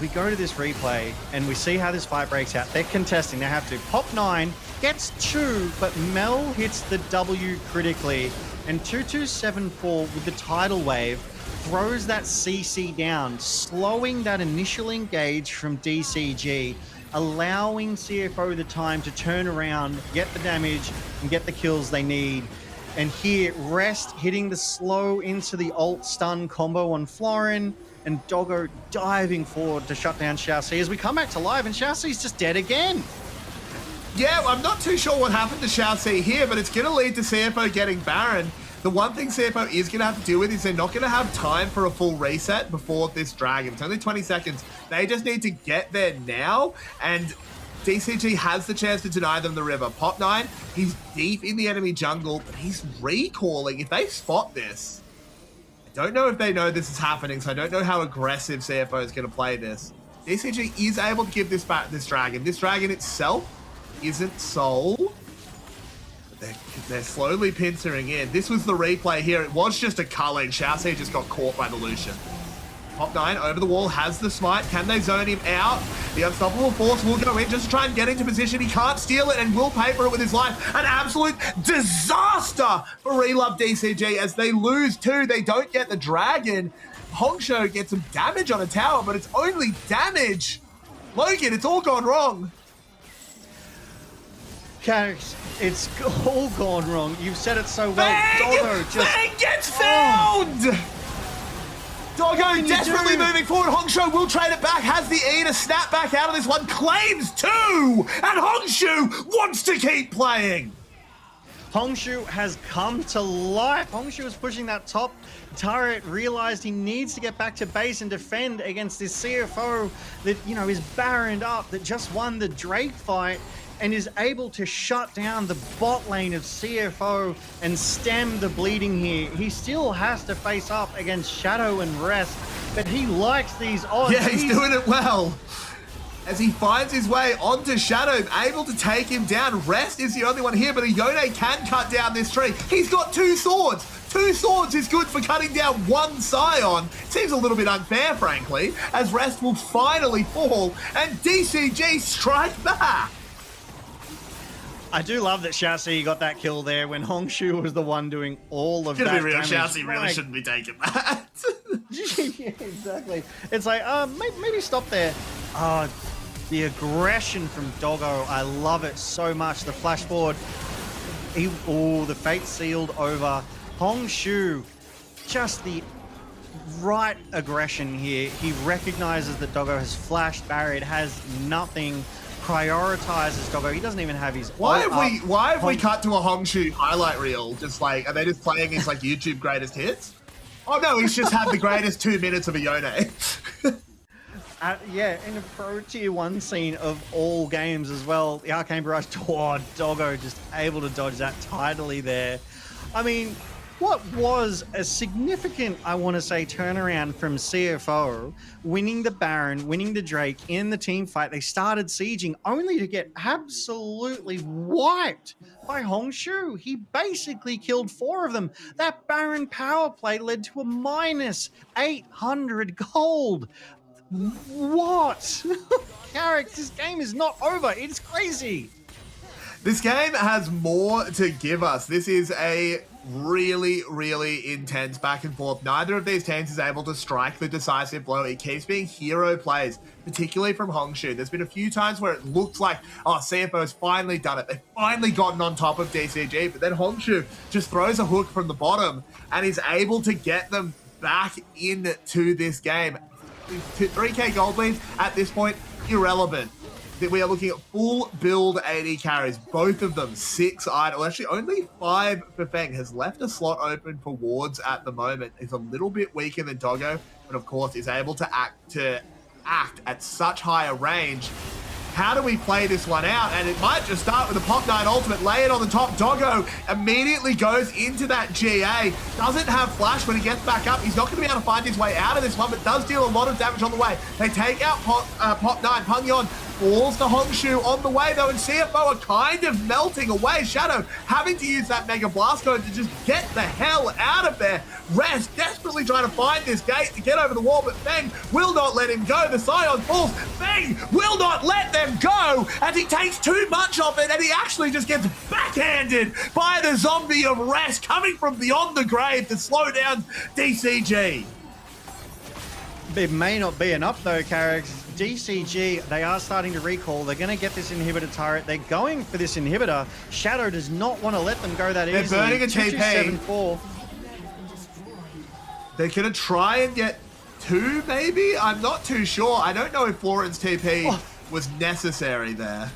We go to this replay and we see how this fight breaks out. They're contesting. They have to. Pop9 gets 2, but Mel hits the W critically. And 2274 with the tidal wave throws that CC down, slowing that initial engage from DCG, allowing CFO the time to turn around, get the damage, and get the kills they need. And here, Rest hitting the slow into the ult stun combo on Florin, and Doggo diving forward to shut down Xiaoxi as we come back to live, and Xiaoxi's just dead again. Yeah, I'm not too sure what happened to Xiaoxi here, but it's going to lead to CFO getting Baron. The one thing CFO is going to have to deal with is they're not going to have time for a full reset before this dragon. It's only 20 seconds. They just need to get there now, and DCG has the chance to deny them the river. Pop9, he's deep in the enemy jungle, but he's recalling. If they spot this, I don't know if they know this is happening, so I don't know how aggressive CFO is going to play this. DCG is able to give this back, this dragon. This dragon itself isn't sold. They're slowly pincering in. This was the replay here. It was just a culling. Xiaoxi just got caught by the Lucian. Pop9 over the wall, has the smite. Can they zone him out? The unstoppable force will go in just to try and get into position. He can't steal it and will pay for it with his life. An absolute disaster for Relove DCG as they lose 2. They don't get the dragon. Hongsho gets some damage on a tower, but it's only damage. Logan, it's all gone wrong. Cax, it's all gone wrong. You've said it so well. Bang! Doggo just... Bang gets found! Doggo desperately do? moving forward. Hongshu will trade it back, has the E to snap back out of this one, claims 2! And Hongshu wants to keep playing! Hongshu has come to life. Hongshu was pushing that top turret, realized he needs to get back to base and defend against this CFO that, you know, is barrened up, that just won the Drake fight and is able to shut down the bot lane of CFO and stem the bleeding here. He still has to face up against Shadow and Rest, but he likes these odds. Yeah, he's doing it well. As he finds his way onto Shadow, able to take him down. Rest is the only one here, but Ione can cut down this tree. He's got 2 swords. 2 swords is good for cutting down 1 Scion. Seems a little bit unfair, frankly, as Rest will finally fall and DCG strike back. I do love that Shasi got that kill there when Hongshu was the one doing all of that Gonna be real, damage. Shasi really Like, shouldn't be taking that. yeah, exactly. It's like, maybe stop there. The aggression from Doggo, I love it so much. The flash forward, the fate sealed over. Hongshu, just the right aggression here. He recognizes that Doggo has flashed barrier, has nothing, prioritizes Doggo. He doesn't even have his Why have we cut to a Hongshu highlight reel? Just like, are they just playing his like YouTube greatest hits? Oh no, he's just had the greatest 2 minutes of Ione. Yeah, in a Pro Tier 1 scene of all games as well. The Arcane Barrage, Doggo just able to dodge that tidily there. I mean, what was a significant, I want to say, turnaround from CFO, winning the Baron, winning the Drake in the team fight. They started sieging only to get absolutely wiped by Hongshu. He basically killed 4 of them. That Baron power play led to a minus 800 gold. What? Carrick, this game is not over. It's crazy. This game has more to give us. This is a really, really intense back and forth. Neither of these teams is able to strike the decisive blow. It keeps being hero plays, particularly from Hongshu. There's been a few times where it looks like, oh, CFO has finally done it. They've finally gotten on top of DCG, but then Hongshu just throws a hook from the bottom and is able to get them back into this game. 3k gold leads at this point, irrelevant. We are looking at full build AD carries, both of them 6 idle. Actually, only 5 for Feng. Has left a slot open for wards at the moment. Is a little bit weaker than Doggo, but of course is able to act at such higher range. How do we play this one out? And it might just start with a Pop 9 ultimate, lay it on the top. Doggo immediately goes into that GA. Doesn't have flash when he gets back up. He's not going to be able to find his way out of this one, but does deal a lot of damage on the way. They take out Pop 9. Pungyon falls to Hongshu on the way though, and CFO are kind of melting away. Shadow having to use that Mega Blast Code to just get the hell out of there. Rest desperately trying to find this gate to get over the wall, but Feng will not let him go. The Scion falls. Feng will not let them go as he takes too much of it, and he actually just gets backhanded by the zombie of Rest coming from beyond the grave to slow down DCG. It may not be enough though, Carrick. DCG, they are starting to recall. They're going to get this inhibitor turret. They're going for this inhibitor. Shadow does not want to let them go that easily. They're burning a TP. 2274. They're going to try and get 2, maybe? I'm not too sure. I don't know if Florence TP was necessary there.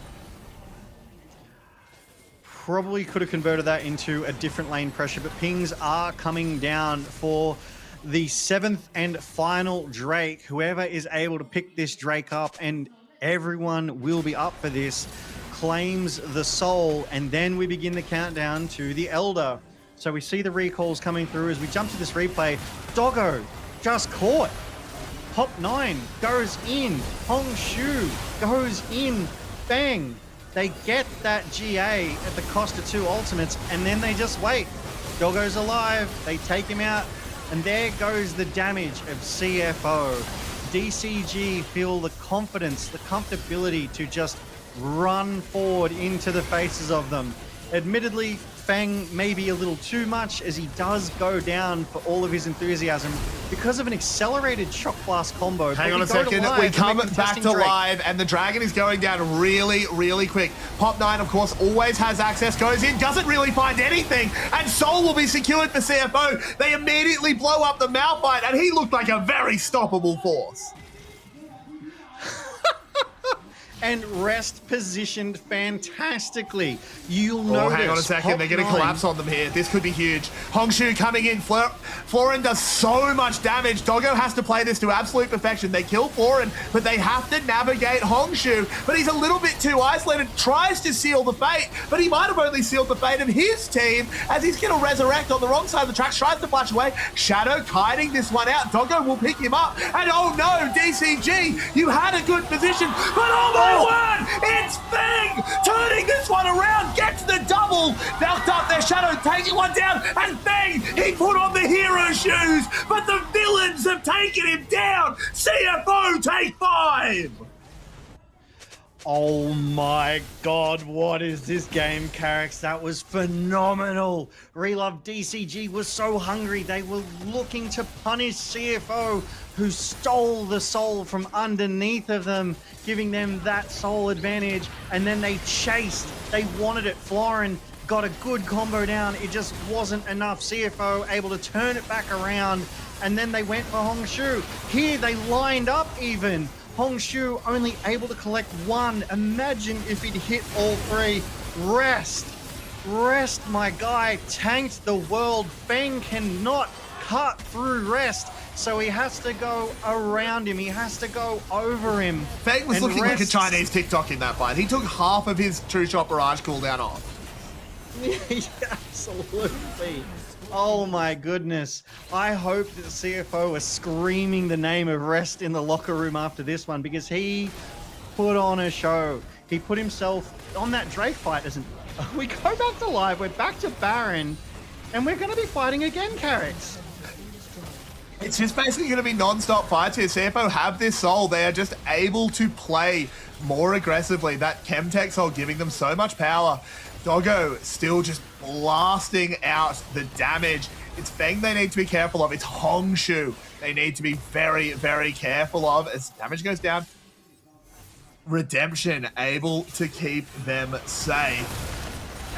Probably could have converted that into a different lane pressure, but pings are coming down for the 7th and final Drake. Whoever is able to pick this Drake up, and everyone will be up for this, claims the soul, and then we begin the countdown to the Elder. So we see the recalls coming through as we jump to this replay. Doggo just caught. Pop 9 goes in. Hongshu goes in. Bang. They get that GA at the cost of 2 ultimates, and then they just wait. Doggo's alive. They take him out. And there goes the damage of CFO. DCG feel the confidence, the comfortability to just run forward into the faces of them. Admittedly, Feng maybe a little too much, as he does go down for all of his enthusiasm because of an accelerated shock blast combo. Hang on But a second, live, we and come we're back contesting to Drake. live, and the Dragon is going down really, really quick. Pop9, of course, always has access, goes in, doesn't really find anything, and Soul will be secured for CFO. They immediately blow up the Malphite, and he looked like a very stoppable force. And Rest positioned fantastically. You'll Oh, notice. hang on a second. They're going to Pop9 collapse on them here. This could be huge. Hongshu coming in. Florin does so much damage. Doggo has to play this to absolute perfection. They kill Florin, but they have to navigate Hongshu. But he's a little bit too isolated. Tries to seal the fate, but he might have only sealed the fate of his team as he's going to resurrect on the wrong side of the track. Tries to flash away. Shadow kiting this one out. Doggo will pick him up. And oh no, DCG, you had a good position, but oh my word, it's Feng turning this one around, gets the double, knocked up their Shadow, taking one down, and Feng, he put on the hero shoes, but the villains have taken him down. CFO take 5. Oh my god, what is this game, Carrix? That was phenomenal. Relove DCG was so hungry. They were looking to punish CFO, who stole the soul from underneath of them, giving them that soul advantage. And then they chased. They wanted it. Florin got a good combo down. It just wasn't enough. CFO able to turn it back around. And then they went for Hongshu. Here they lined up even. Hongshu only able to collect one. Imagine if he'd hit all three. Rest, my guy, tanked the world. Feng cannot cut through Rest, so he has to go around him. He has to go over him. Feng was And looking like a Rest- Chinese TikTok in that fight. He took half of his True Shot Barrage cooldown off. Yeah, absolutely. Oh my goodness. I hope that CFO is screaming the name of Rest in the locker room after this one, because he put on a show. He put himself on that Drake fight, isn't he? We go back to live, we're back to Baron, and we're going to be fighting again, Carrix. It's just basically going to be non-stop fights here. CFO have this soul. They are just able to play more aggressively. That Chemtech soul giving them so much power. Doggo still just blasting out the damage. It's Feng they need to be careful of. It's Hongshu they need to be very, very careful of as damage goes down. Redemption able to keep them safe.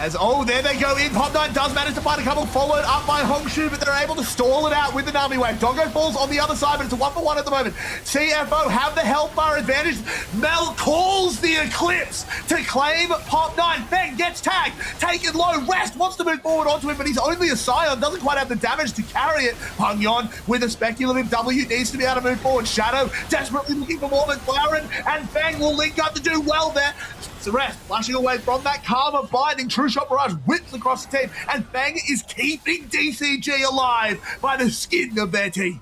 As, oh, there they go in. Pop9 does manage to find a couple, followed up by Hongshu, but they're able to stall it out with the Nami Wave. Doggo falls on the other side, but it's a 1-for-1 at the moment. CFO have the health bar advantage. Mel calls the Eclipse to claim Pop9. Feng gets tagged, taken low. Rest wants to move forward onto him, but he's only a Scion, doesn't quite have the damage to carry it. Pangyon with a speculative W needs to be able to move forward. Shadow desperately looking for more McLaren, and Feng will link up to do well there. So Rest flashing away from that Karma binding. True Shot Barrage whips across the team, and Feng is keeping DCG alive by the skin of their teeth.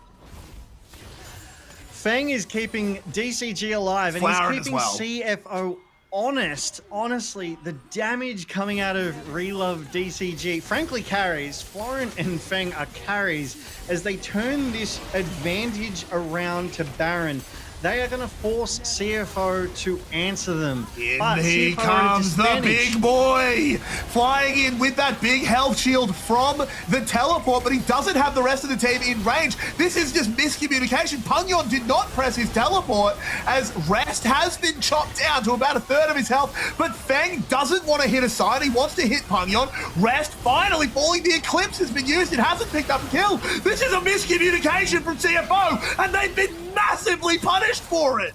Feng is keeping DCG alive, and Flower he's as keeping well. CFO honest. Honestly, the damage coming out of Relove DCG frankly carries. Florin and Feng are carries as they turn this advantage around to Baron. They are going to force CFO to answer them. In But he CFO are at a comes, the disadvantage. big boy, flying in with that big health shield from the teleport, but he doesn't have the rest of the team in range. This is just miscommunication. Pangyon did not press his teleport as Rest has been chopped down to about a third of his health, but Feng doesn't want to hit a side. He wants to hit Pangyon. Rest finally falling. The Eclipse has been used. It hasn't picked up a kill. This is a miscommunication from CFO, and they've been massively punished for it.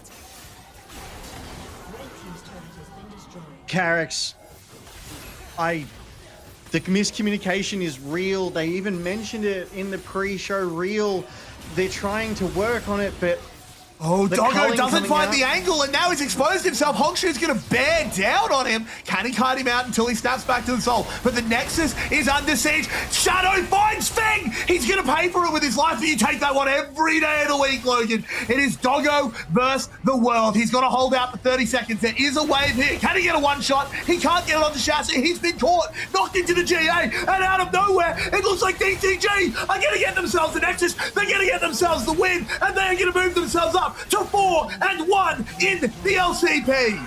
Carrix, the miscommunication is real. They even mentioned it in the pre-show reel. They're trying to work on it, but oh, the Doggo culling doesn't coming find out- the angle, and now he's exposed himself. Hongshu's going to bear down on him. Can he kite him out until he snaps back to the soul? But the Nexus is under siege. Shadow finds Feng. He's going to pay for it with his life, but you take that one every day of the week, Logan. It is Doggo versus the world. He's got to hold out for 30 seconds. There is a wave here. Can he get a one-shot? He can't get it on the chassis. He's been caught, knocked into the GA, and out of nowhere, it looks like DCG are going to get themselves the Nexus. They're going to get themselves the win, and they're going to move themselves up to 4-1 in the LCP.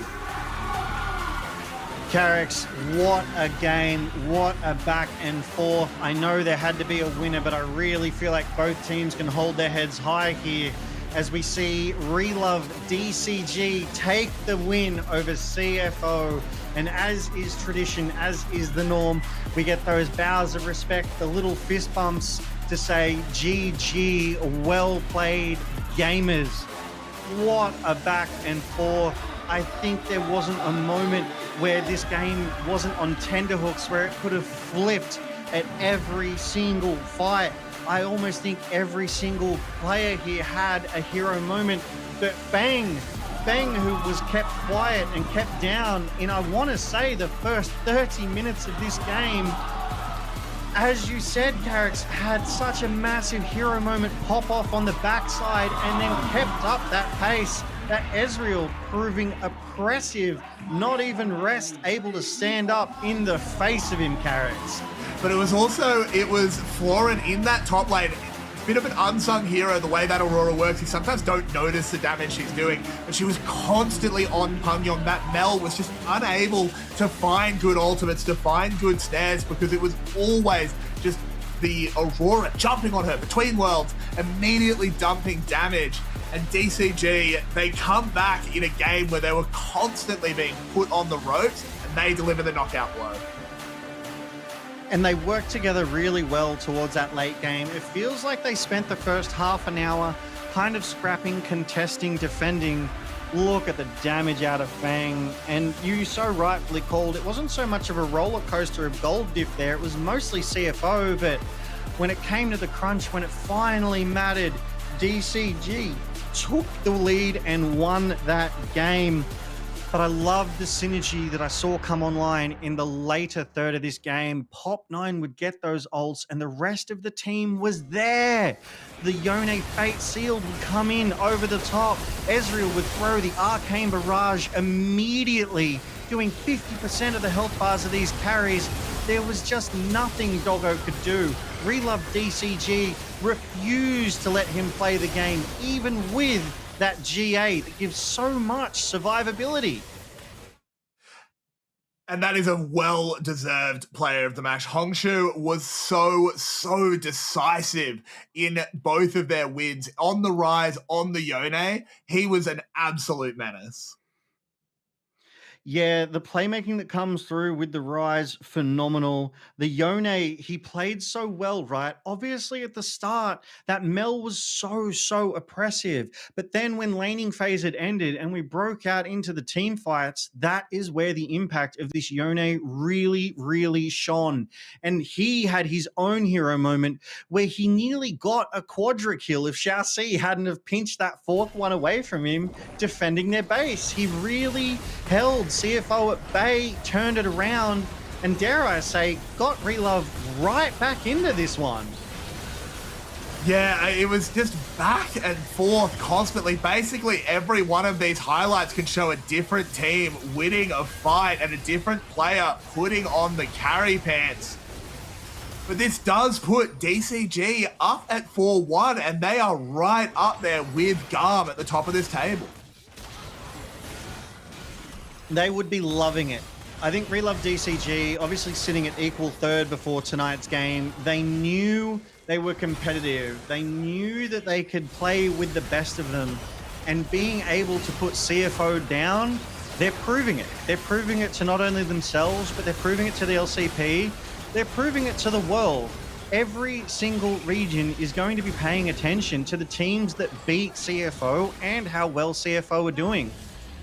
Carrick's, what a game, what a back and forth. I know there had to be a winner, but I really feel like both teams can hold their heads high here as we see Relove DCG take the win over CFO. And as is tradition, as is the norm, we get those bows of respect, the little fist bumps to say GG, well played gamers. What a back and forth. I think there wasn't a moment where this game wasn't on tenterhooks, where it could have flipped at every single fight. I almost think every single player here had a hero moment. But Bang, who was kept quiet and kept down in, I want to say, the first 30 minutes of this game, as you said, Carrick's had such a massive hero moment pop off on the backside and then kept up that pace. That Ezreal proving oppressive, not even Rest able to stand up in the face of him, Carrick's. But it was Florin in that top lane. Bit of an unsung hero, the way that Aurora works. You sometimes don't notice the damage she's doing, but she was constantly on Pungyong. That Mel was just unable to find good ultimates, to find good snares, because it was always just the Aurora jumping on her between worlds, immediately dumping damage. And DCG, they come back in a game where they were constantly being put on the ropes, and they deliver the knockout blow. And they worked together really well towards that late game. It feels like they spent the first half an hour kind of scrapping, contesting, defending. Look at the damage out of Fang. And you so rightfully called, it wasn't so much of a roller coaster of gold diff there. It was mostly CFO, but when it came to the crunch, when it finally mattered, DCG took the lead and won that game. But I love the synergy that I saw come online in the later third of this game. Pop9 would get those ults and the rest of the team was there. The Yone Fate Sealed would come in over the top. Ezreal would throw the Arcane Barrage immediately, doing 50% of the health bars of these carries. There was just nothing Doggo could do. Relove DCG refused to let him play the game, even with that GA that gives so much survivability. And that is a well-deserved player of the match. Hongshu was so decisive in both of their wins. On the rise, on the Yone, he was an absolute menace. Yeah, the playmaking that comes through with the rise, phenomenal. The Yone, he played so well, right? Obviously at the start, that Mel was so oppressive. But then when laning phase had ended and we broke out into the team fights, that is where the impact of this Yone really shone. And he had his own hero moment where he nearly got a quadra kill if Xiaoxi hadn't have pinched that fourth one away from him defending their base. He really held CFO at bay, turned it around, and dare I say, got Relove right back into this one. Yeah, it was just back and forth constantly. Basically, every one of these highlights can show a different team winning a fight and a different player putting on the carry pants. But this does put DCG up at 4-1, and they are right up there with Garm at the top of this table. They would be loving it. I think Relove DCG, obviously sitting at equal third before tonight's game, they knew they were competitive. They knew that they could play with the best of them. And being able to put CFO down, they're proving it. They're proving it to not only themselves, but they're proving it to the LCP. They're proving it to the world. Every single region is going to be paying attention to the teams that beat CFO and how well CFO are doing.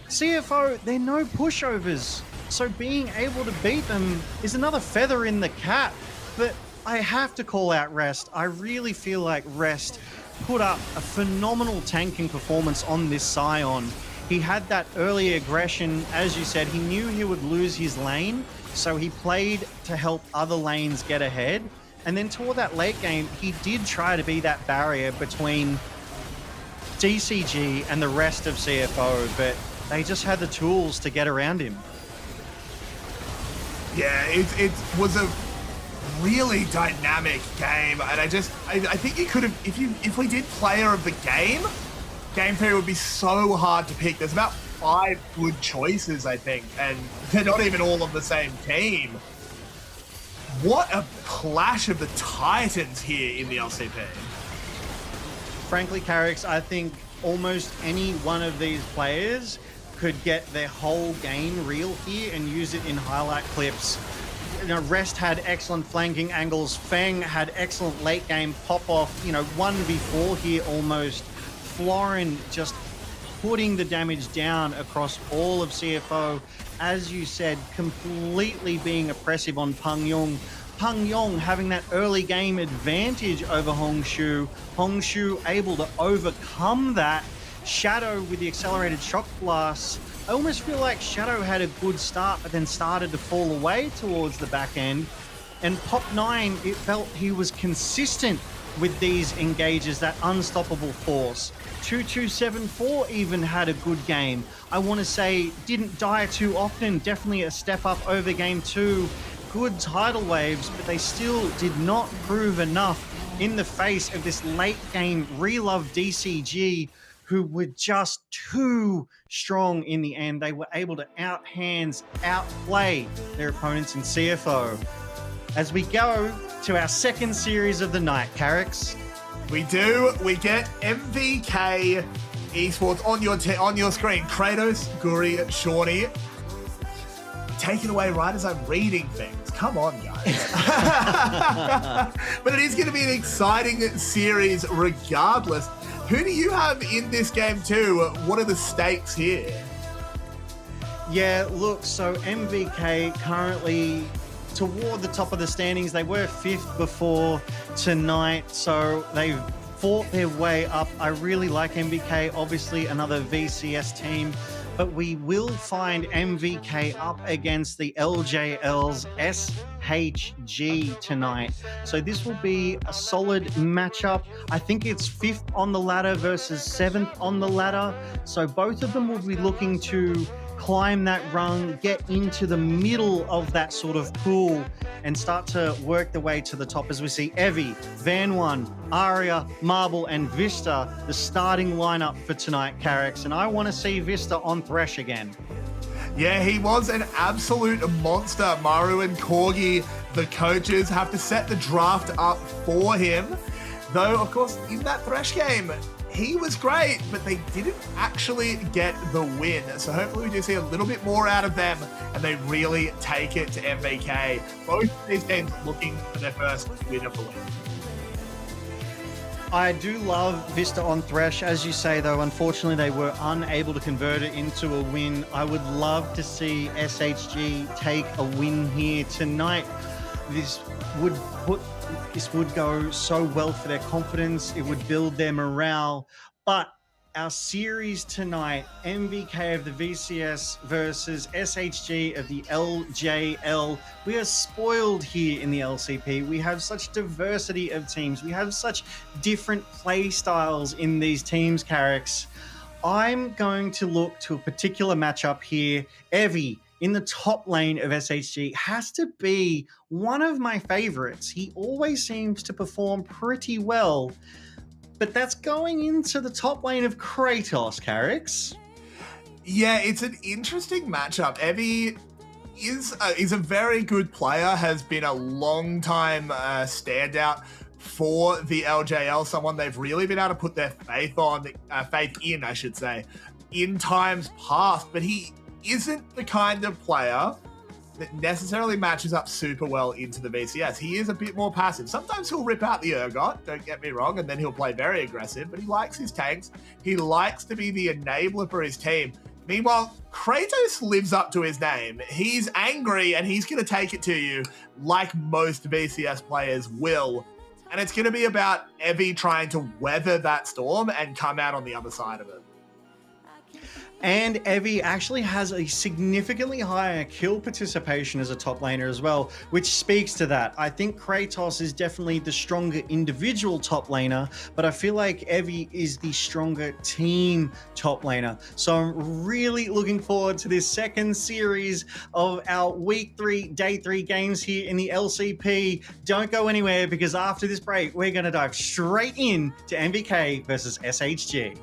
CFO, they're no pushovers, so being able to beat them is another feather in the cap. But I have to call out Rest. I really feel like Rest put up a phenomenal tanking performance on this Scion. He had that early aggression. As you said, he knew he would lose his lane, so he played to help other lanes get ahead. And then toward that late game, he did try to be that barrier between DCG and the rest of CFO, but they just had the tools to get around him. Yeah, it was a really dynamic game, and I think you could have, if we did player of the game, Game 3 would be so hard to pick. There's about 5 good choices, I think, and they're not even all on the same team. What a clash of the titans here in the LCP. Frankly, Carrix, I think almost any one of these players could get their whole game reel here and use it in highlight clips. You know, Rest had excellent flanking angles. Feng had excellent late game pop off. You know, 1v4 here almost. Florin just putting the damage down across all of CFO. As you said, completely being oppressive on Peng Yong. Peng Yong having that early game advantage over Hongshu. Hongshu able to overcome that. Shadow with the accelerated shock blast. I almost feel like Shadow had a good start, but then started to fall away towards the back end. And Pop9, it felt he was consistent with these engages, that unstoppable force. 2274 even had a good game. I want to say didn't die too often, definitely a step up over game 2. Good tidal waves, but they still did not prove enough in the face of this late game Relove DCG, who were just too strong in the end. They were able to outplay their opponents in CFO. As we go to our second series of the night, Carrix. We do. We get MVK Esports on your screen. Kratos, Guri, Shawnee. Take it away right as I'm reading things. Come on, guys. But it is going to be an exciting series regardless. Who do you have in this game too? What are the stakes here? Yeah, look, so MVK currently toward the top of the standings. They were 5th before tonight, so they've fought their way up. I really like MVK, obviously another VCS team, but we will find MVK up against the LJL's SHG tonight. So this will be a solid matchup. I think it's 5th on the ladder versus 7th on the ladder. So both of them will be looking to climb that rung, get into the middle of that sort of pool and start to work the way to the top as we see Evie, Van One, Aria, Marble and Vista, the starting lineup for tonight, Carrix. And I want to see Vista on Thresh again. Yeah, he was an absolute monster. Maru and Corgi, the coaches, have to set the draft up for him. Though, of course, in that Thresh game, he was great, but they didn't actually get the win. So hopefully we do see a little bit more out of them and they really take it to MVK. Both of these teams looking for their first win of the week. I do love Vista on Thresh. As you say, though, unfortunately, they were unable to convert it into a win. I would love to see SHG take a win here tonight. This would go so well for their confidence. It would build their morale. But our series tonight, MVK of the VCS versus SHG of the LJL. We are spoiled here in the LCP. We have such diversity of teams. We have such different play styles in these teams, Carrix. I'm going to look to a particular matchup here. Evie in the top lane of SHG has to be one of my favorites. He always seems to perform pretty well. But that's going into the top lane of Kratos, Carrix. Yeah, it's an interesting matchup. Evie is a very good player, has been a long time standout for the LJL, someone they've really been able to put their faith in, I should say, in times past. But he isn't the kind of player that necessarily matches up super well into the VCS. He is a bit more passive. Sometimes he'll rip out the Urgot, don't get me wrong, and then he'll play very aggressive, but he likes his tanks. He likes to be the enabler for his team. Meanwhile, Kratos lives up to his name. He's angry and he's going to take it to you like most VCS players will. And it's going to be about Evie trying to weather that storm and come out on the other side of it. And Evie actually has a significantly higher kill participation as a top laner as well, which speaks to that. I think Kratos is definitely the stronger individual top laner, but I feel like Evie is the stronger team top laner. So I'm really looking forward to this second series of our week 3, day 3 games here in the LCP. Don't go anywhere, because after this break, we're going to dive straight in to MVK versus SHG.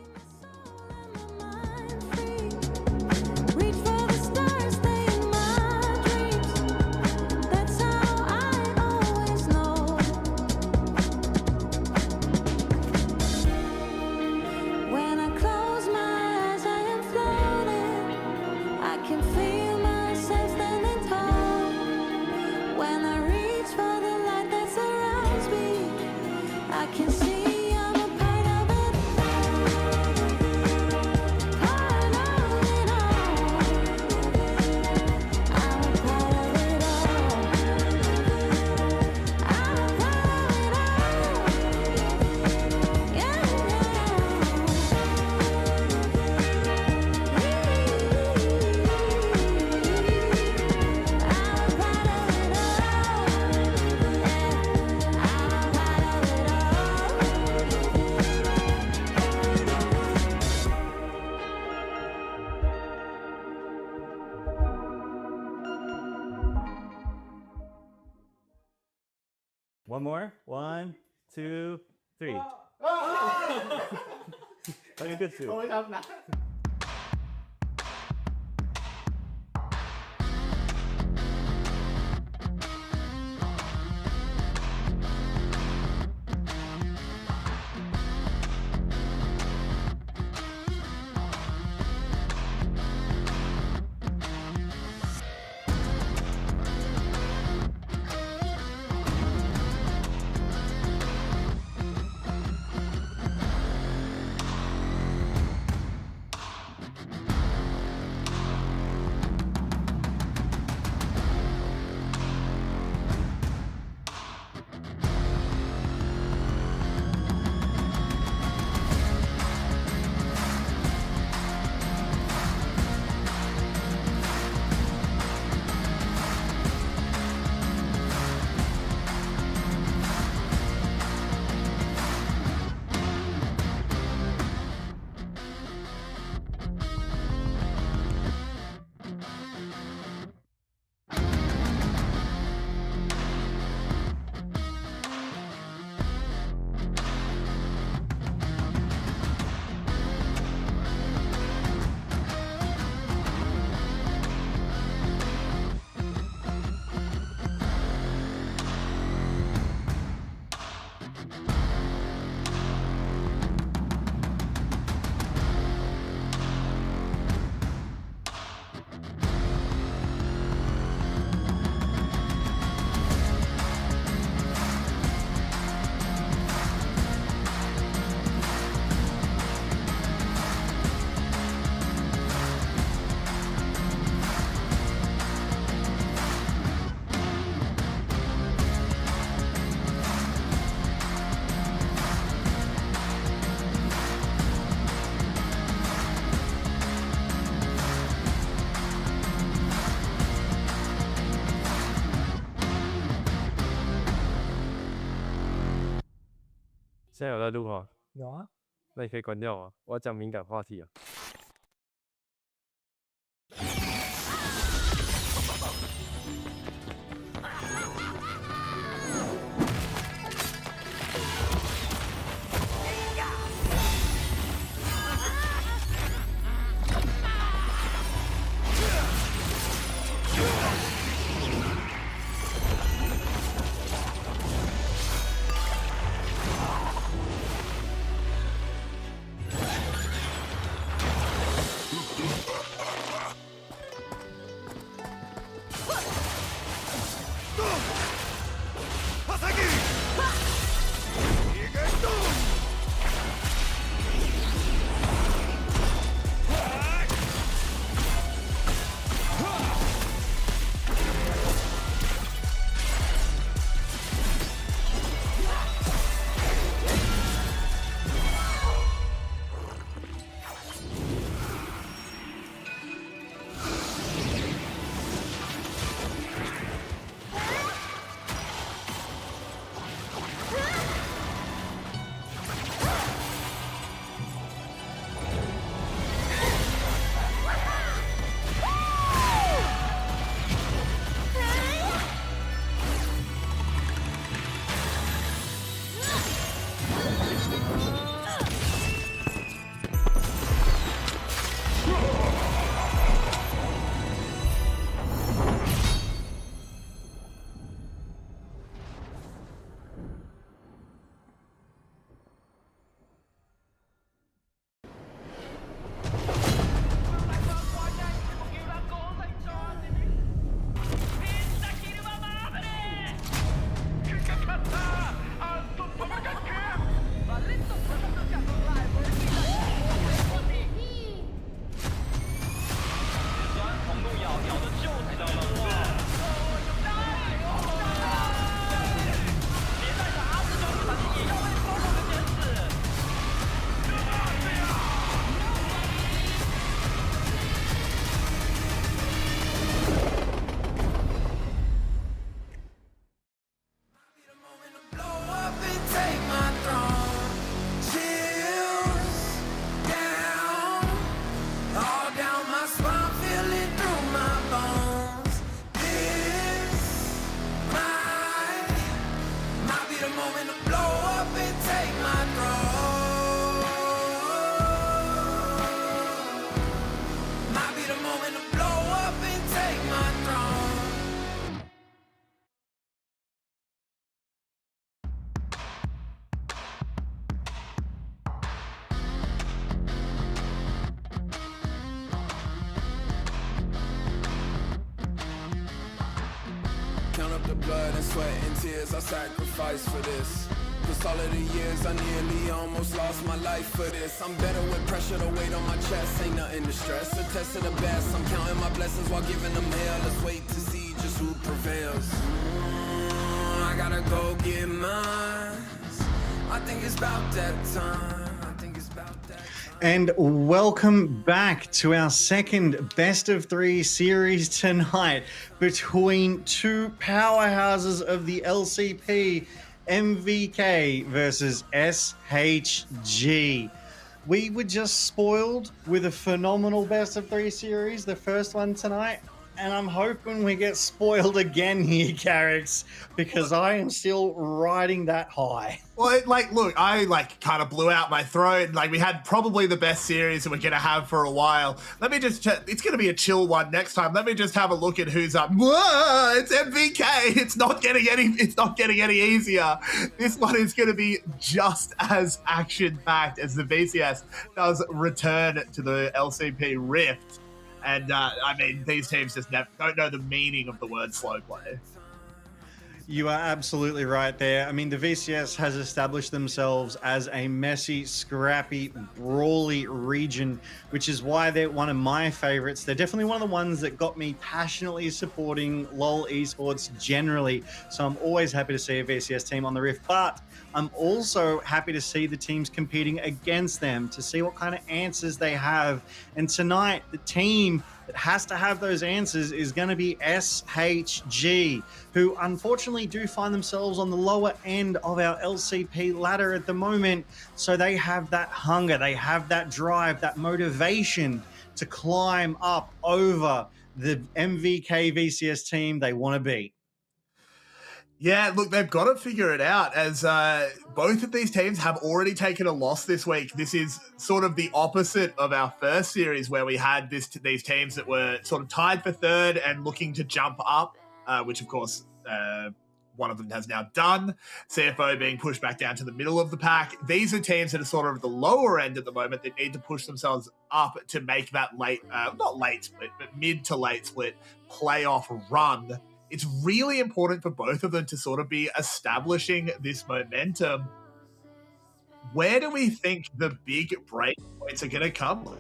One more. 1, 2, 3. Very good too. 现在有在录吗？有啊。那你可以关掉吗？我要讲敏感话题啊。going to blow up and take my throne. Count up the blood and sweat and tears I sacrificed for this. Cause all of the years I nearly almost lost my life for this. I'm better with pressure, the weight on my chest ain't nothing to stress. A test of the best, I'm counting my blessings while giving them hell. Let's wait to see just who prevails. I gotta go get mine. I think it's about that time. I think it's about that time. And welcome back to our second best of three series tonight between two powerhouses of the LCP, MVK versus SHG. We were just spoiled with a phenomenal best of three series, the first one tonight, and I'm hoping we get spoiled again here, Carrix, because I am still riding that high. Well, look, I kind of blew out my throat. We had probably the best series that we're going to have for a while. Let me just check. It's going to be a chill one next time. Let me just have a look at who's up. Whoa, it's MVK. It's not getting any easier. This one is going to be just as action-packed as the VCS does return to the LCP Rift. And, these teams just don't know the meaning of the word slow play. You are absolutely right there. The VCS has established themselves as a messy, scrappy, brawly region, which is why they're one of my favorites. They're definitely one of the ones that got me passionately supporting LOL esports generally. So I'm always happy to see a VCS team on the Rift, but I'm also happy to see the teams competing against them to see what kind of answers they have. And tonight, the team that has to have those answers is going to be SHG, who unfortunately do find themselves on the lower end of our LCP ladder at the moment. So they have that hunger, they have that drive, that motivation to climb up over the MVK VCS team they want to beat. Yeah, look, they've got to figure it out, as both of these teams have already taken a loss this week. This is sort of the opposite of our first series, where we had these teams that were sort of tied for third and looking to jump up, which, of course, one of them has now done. CFO being pushed back down to the middle of the pack. These are teams that are sort of at the lower end at the moment that need to push themselves up to make that not late split, but mid to late split playoff run. It's really important for both of them to sort of be establishing this momentum. Where do we think the big break points are going to come?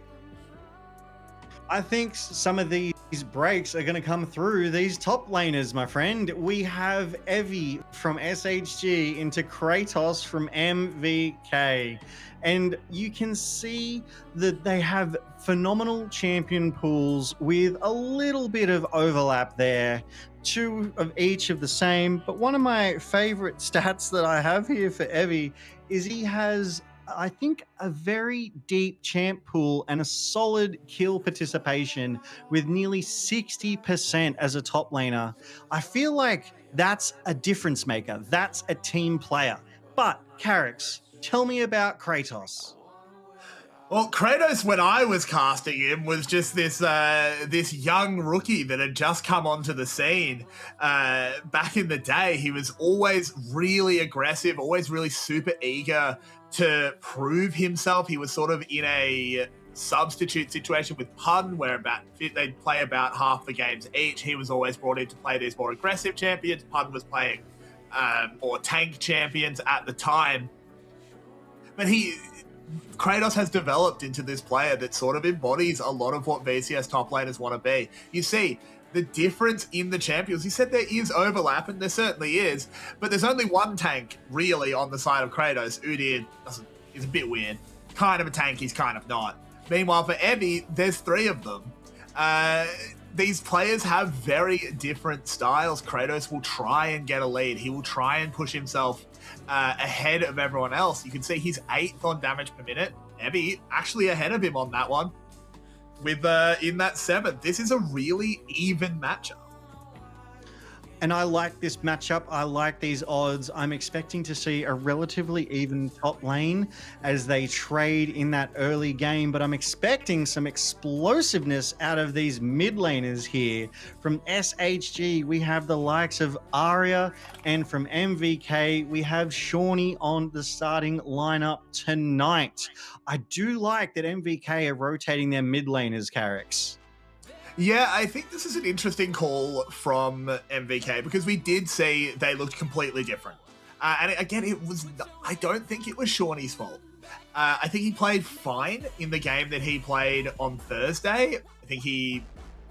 I think some of these breaks are going to come through these top laners, my friend. We have Evie from SHG into Kratos from MVK. And you can see that they have phenomenal champion pools with a little bit of overlap there. Two of each of the same. But one of my favorite stats that I have here for Evie is he has, I think, a very deep champ pool and a solid kill participation with nearly 60% as a top laner. I feel like that's a difference maker. That's a team player. But, Carrix, tell me about Kratos. Well, Kratos, when I was casting him, was just this young rookie that had just come onto the scene. Back in the day, he was always really aggressive, always really super eager to prove himself. He was sort of in a substitute situation with Pun, where they'd play about half the games each. He was always brought in to play these more aggressive champions. Pun was playing more tank champions at the time. But Kratos has developed into this player that sort of embodies a lot of what VCS top laners want to be. You see the difference in the champions. You said there is overlap, and there certainly is, but there's only one tank really on the side of Kratos. Udyr is a bit weird. Kind of a tank, he's kind of not. Meanwhile, for Evie, there's three of them. These players have very different styles. Kratos will try and get a lead. He will try and push himself ahead of everyone else. You can see he's 8th on damage per minute. Evie actually ahead of him on that one. With in that 7th, this is a really even matchup. And I like this matchup. I like these odds. I'm expecting to see a relatively even top lane as they trade in that early game, but I'm expecting some explosiveness out of these mid laners here. From SHG, we have the likes of Arya, and from MVK, we have Shawnee on the starting lineup tonight. I do like that MVK are rotating their mid laners, Carrix. Yeah, I think this is an interesting call from MVK because we did see they looked completely different. And again, I don't think it was Shawnee's fault. I think he played fine in the game that he played on Thursday. I think he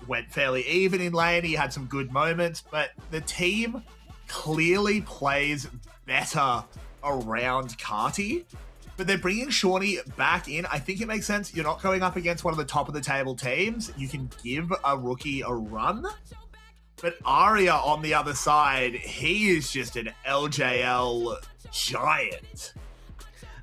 went fairly even in lane. He had some good moments, but the team clearly plays better around Carti. But they're bringing Shawnee back in. I think it makes sense. You're not going up against one of the top of the table teams. You can give a rookie a run. But Arya on the other side, he is just an LJL giant.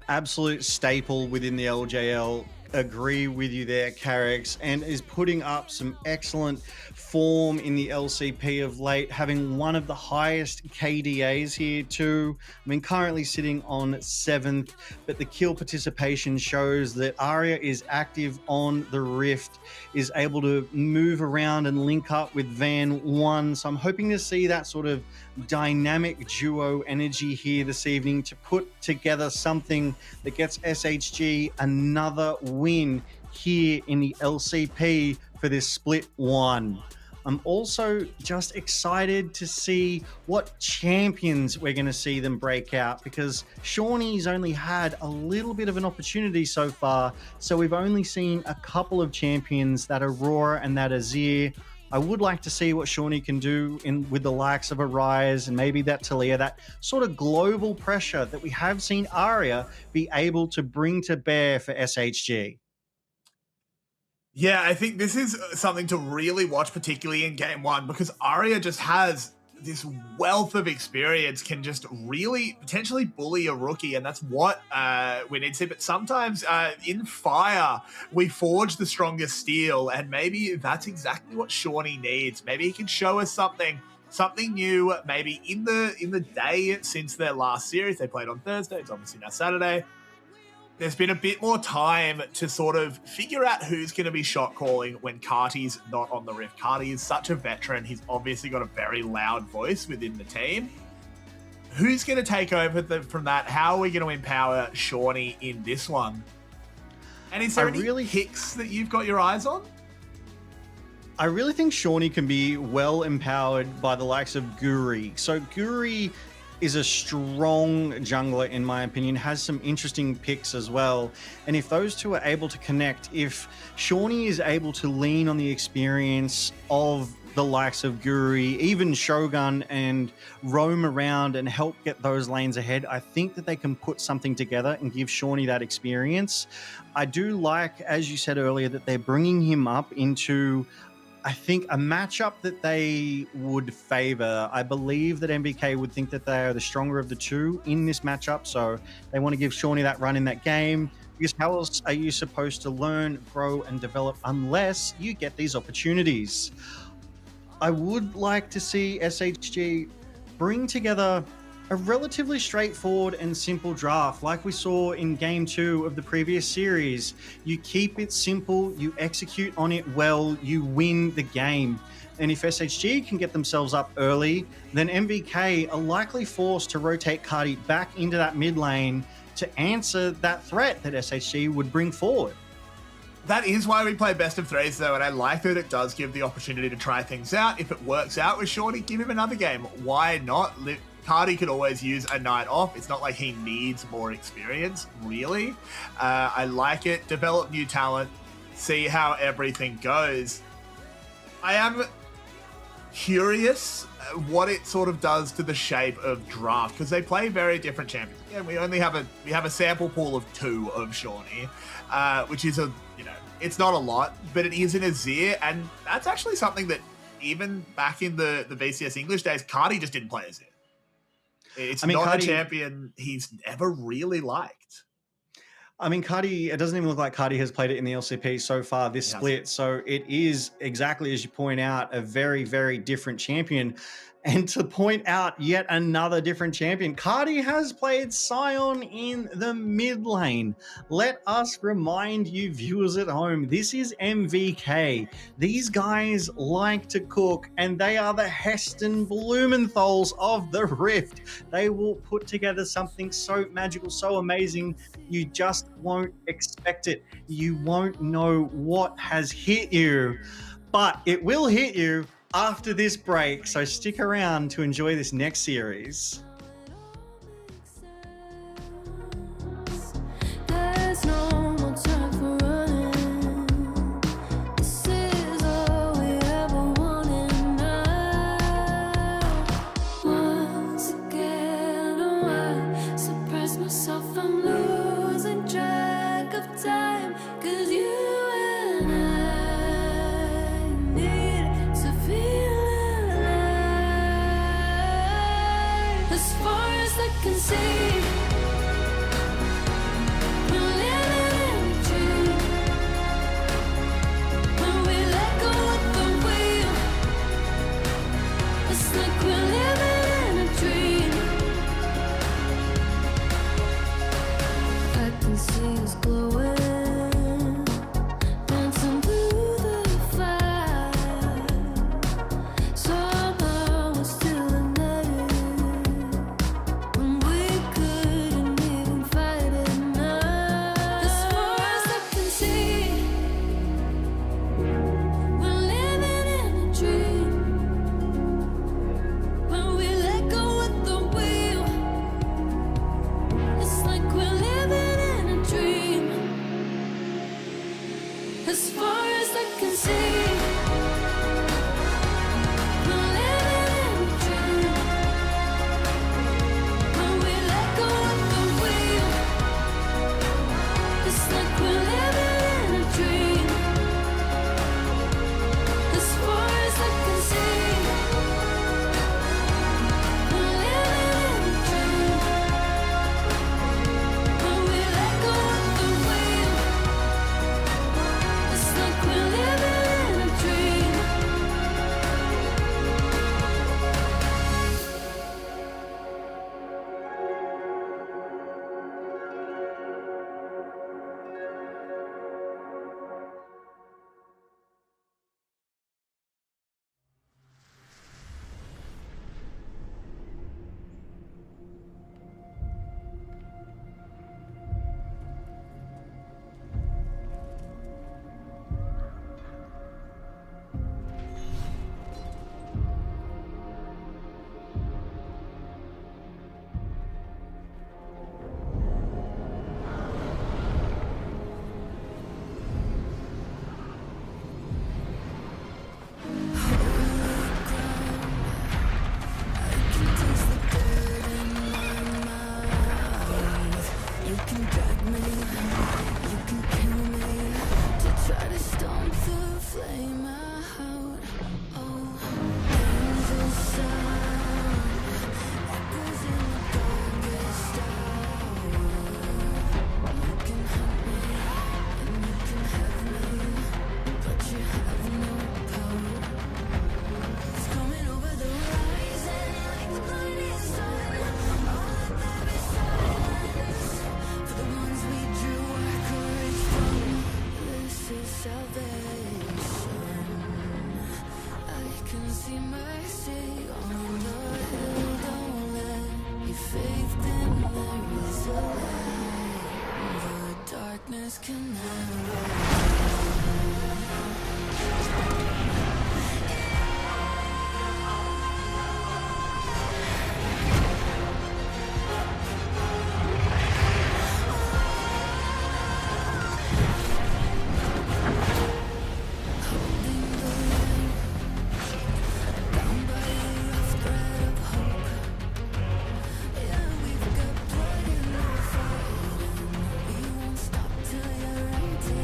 Absolute staple within the LJL. Agree with you there, Carrix, and is putting up some excellent form in the LCP of late, having one of the highest KDAs here too. I mean, currently sitting on 7th, but the kill participation shows that Arya is active on the Rift, is able to move around and link up with Van 1. So I'm hoping to see that sort of dynamic duo energy here this evening to put together something that gets SHG another win here in the LCP for this split one. I'm also just excited to see what champions we're going to see them break out, because Shawnee's only had a little bit of an opportunity so far. So we've only seen a couple of champions, that Aurora and that Azir. I would like to see what Shawnee can do with the likes of Arise and maybe that Talia, that sort of global pressure that we have seen Arya be able to bring to bear for SHG. Yeah, I think this is something to really watch, particularly in game one, because Arya just has this wealth of experience, can just really potentially bully a rookie, and that's what we need to see. But sometimes in fire, we forge the strongest steel, and maybe that's exactly what Shawnee needs. Maybe he can show us something new, maybe in the day since their last series. They played on Thursday, it's obviously now Saturday. There's been a bit more time to sort of figure out who's going to be shot calling when Carti's not on the Rift. Carti is such a veteran. He's obviously got a very loud voice within the team. Who's going to take over from that? How are we going to empower Shawnee in this one? And is there any picks that you've got your eyes on? I really think Shawnee can be well empowered by the likes of Guri. So Guri is a strong jungler, in my opinion, has some interesting picks as well. And if those two are able to connect, if Shawnee is able to lean on the experience of the likes of Guri, even Shogun, and roam around and help get those lanes ahead, I think that they can put something together and give Shawnee that experience. I do like, as you said earlier, that they're bringing him up into, I think, a matchup that they would favor. I believe that MVK would think that they are the stronger of the two in this matchup, so they want to give Shawnee that run in that game. Because how else are you supposed to learn, grow, and develop unless you get these opportunities? I would like to see SHG bring together a relatively straightforward and simple draft like we saw in game 2 of the previous series. You keep it simple, you execute on it well, you win the game. And if SHG can get themselves up early, then MVK are likely forced to rotate Carti back into that mid lane to answer that threat that SHG would bring forward. That is why we play best of threes, though, and I like that it does give the opportunity to try things out. If it works out with Shawnee, give him another game. Why not? Carti could always use a night off. It's not like he needs more experience, really. I like it. Develop new talent. See how everything goes. I am curious what it sort of does to the shape of draft, because they play very different champions. Yeah, we have a sample pool of 2 of Shawnee, which is it's not a lot, but it is an Azir, and that's actually something that even back in the VCS English days, Carti just didn't play Azir. It's not Carti, a champion he's ever really liked. I mean, Carti, it doesn't even look like Carti has played it in the LCP so far this split. So it is exactly as you point out, a very, very different champion. And to point out yet another different champion, Cardi has played Sion in the mid lane. Let us remind you viewers at home, this is MVK. These guys like to cook, and they are the Heston Blumenthals of the Rift. They will put together something so magical, so amazing, you just won't expect it. You won't know what has hit you, but it will hit you after this break, so stick around to enjoy this next series. There's no more time for running. This is all we ever wanted now. Once again, I surprise myself. I'm losing track of time. 'Cause you and I need to feel alive. As far as I can see, we're living in a dream. When we let go of the wheel, it's like we're living in a dream. I can see us glowing, dancing through the fire. Somehow we're still in there, when we couldn't even fight it now. As far as I can see, we're living in a dream. When we let go of the wheel, it's like we're living in a dream. As far as I can see, we're living in a dream. When we let go of the wheel, it's like we're living in a dream. As far as I can see, we're living in a dream. When we let go of the wheel, it's like we're living in a dream. You can drag me, you can kill me, to try to stomp the flame out. Oh, angel sound echoes in the darkest hour. You can hunt me and you can have me, but you have no power. It's coming over the horizon like the blinding sun. All that there is silence. For the ones we drew our courage from, this is salvation. I can see mercy on the hill. Don't let your faith dim. There is a light the darkness can never. Empty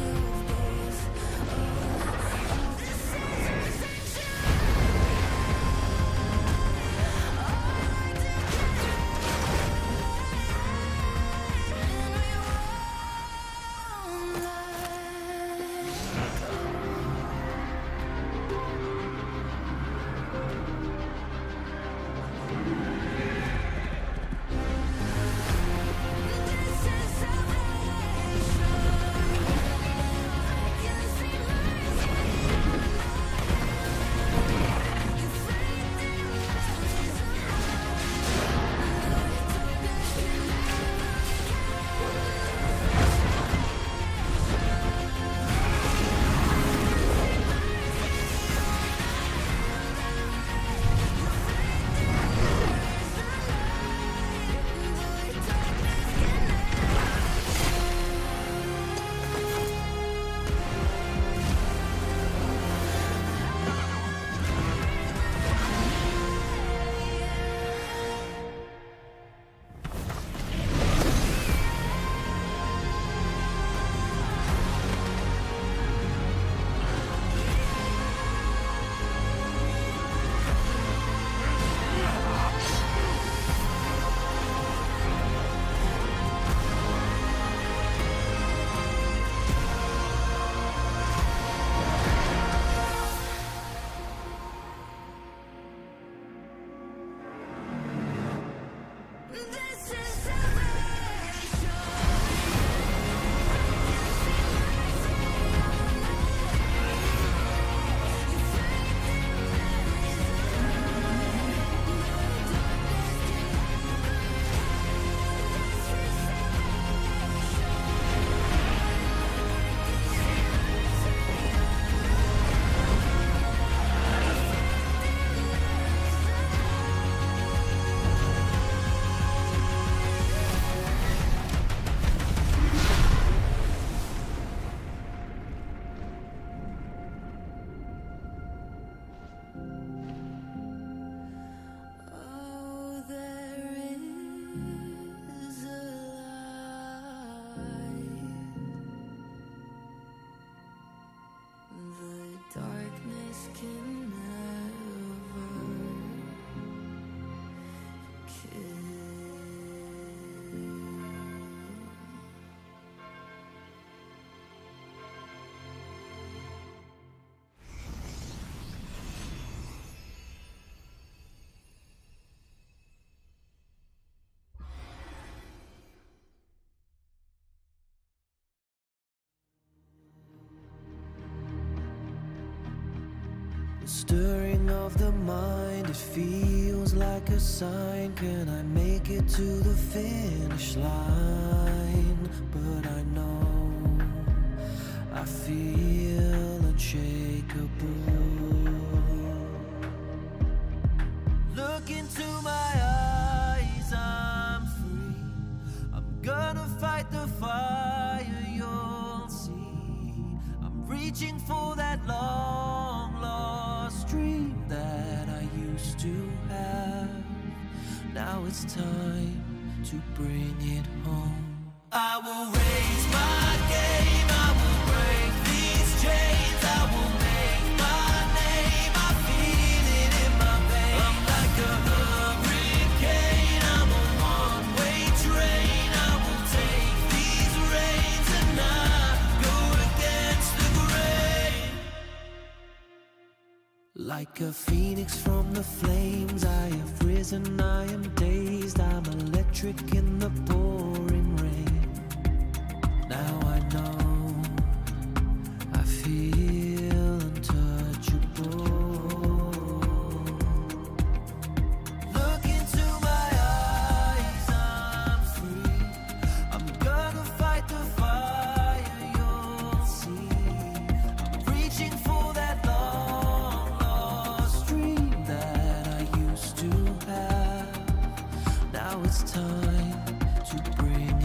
can never kill. The stirring of the mind, it feels like a sign. Can I make it to the finish line? But I know I feel unshakable. Look into my eyes, I'm free. I'm gonna fight the fire, you'll see. I'm reaching for that long lost dream that I used to have. Now it's time to bring it home. I will raise my game, I will break these chains, I will make my name, I feel it in my veins. I'm like a hurricane, I'm a one-way train, I will take these reins and not go against the grain. Like a phoenix from the flames, I have risen, I am dazed, I'm electric in the pouring rain. Now I know I feel untouchable. Look into my eyes, I'm free. I'm gonna fight the fire, you'll see. I'm reaching for that long lost dream that I used to have. Now it's time to bring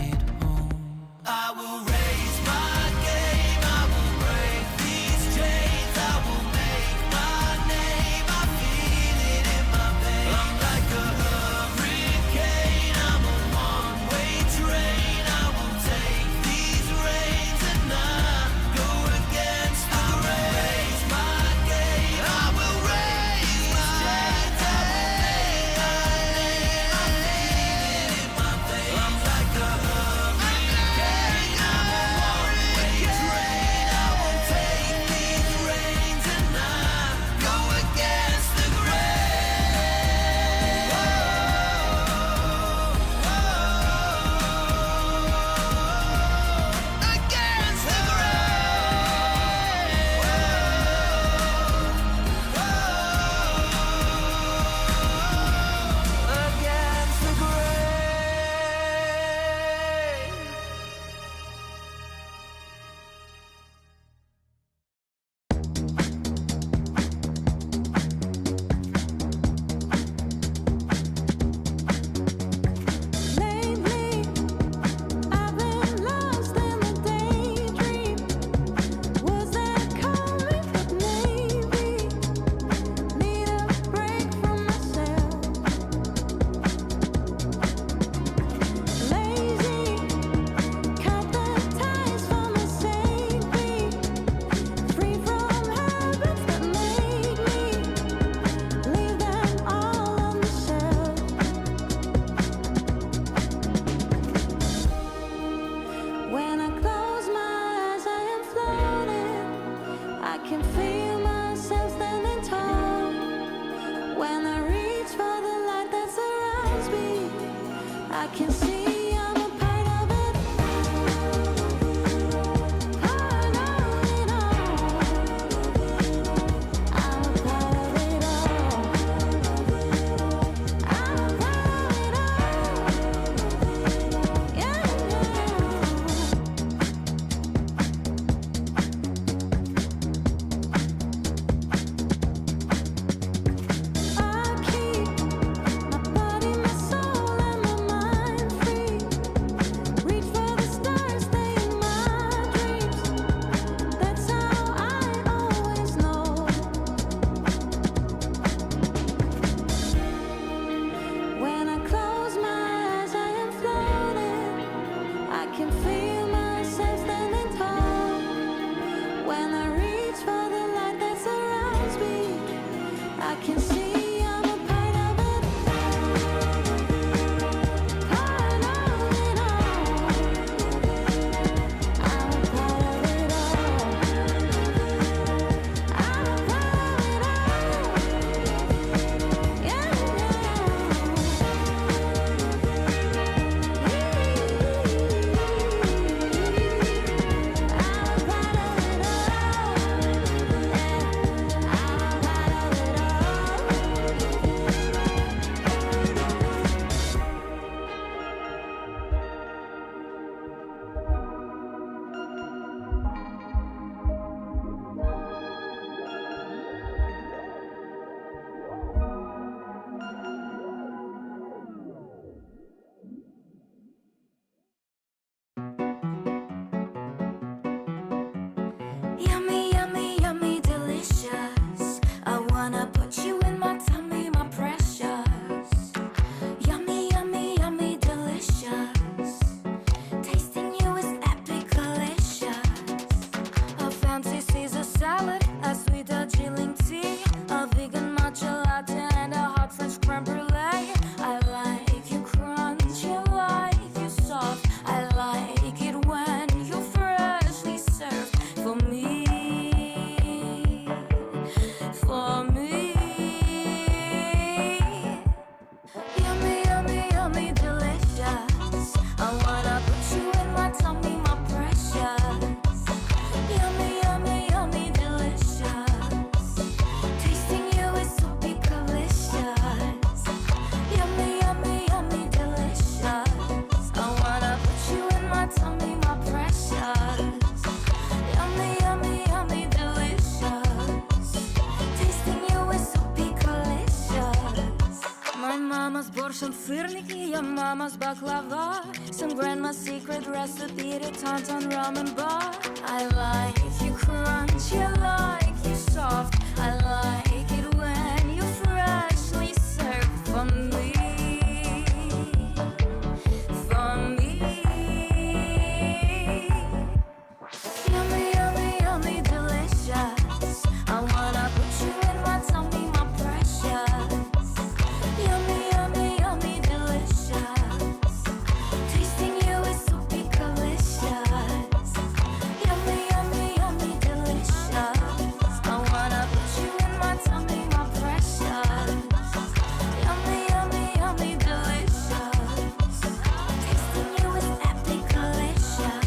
I can see I'm a part of it all. Part of it all. I'm a part of it all. I'm a part of it all. Yeah, yummy, yummy, yummy, delicious. I wanna put you in my tummy, my precious. Yummy, yummy, yummy, delicious. Tasting you is epic, delicious. A fancy Caesar salad, a sweet Darjeeling tea, a vegan matcha latte, and a hot French creme brulee. I like you crunchy, I like you soft. I like it when you're freshly served. For me, for me. Yummy, yummy, yummy, delicious. I wanna put you in my tummy, my precious. Yummy, yummy, yummy, delicious. Tasting you is so delicious. Yummy, yummy, yummy, delicious. I wanna put you in my tummy, my precious. Yummy, yummy, yummy, delicious. Tasting you is so delicious. My mama's borscht and sырники, your mama's baklava. Some grandma's secret recipe to tauntaun ramen bar. I like you crunchy, I like you soft. I like it when you're freshly served. For me, for me. Yummy, yummy, yummy, delicious. I wanna put you in my tummy, my precious. Yummy, yummy, yummy, delicious. Tasting you is so delicious. Yummy, yummy, yummy, delicious. I wanna put you in my tummy, my precious. Yummy, yummy, yummy, delicious. Tasting you is epic, delicious.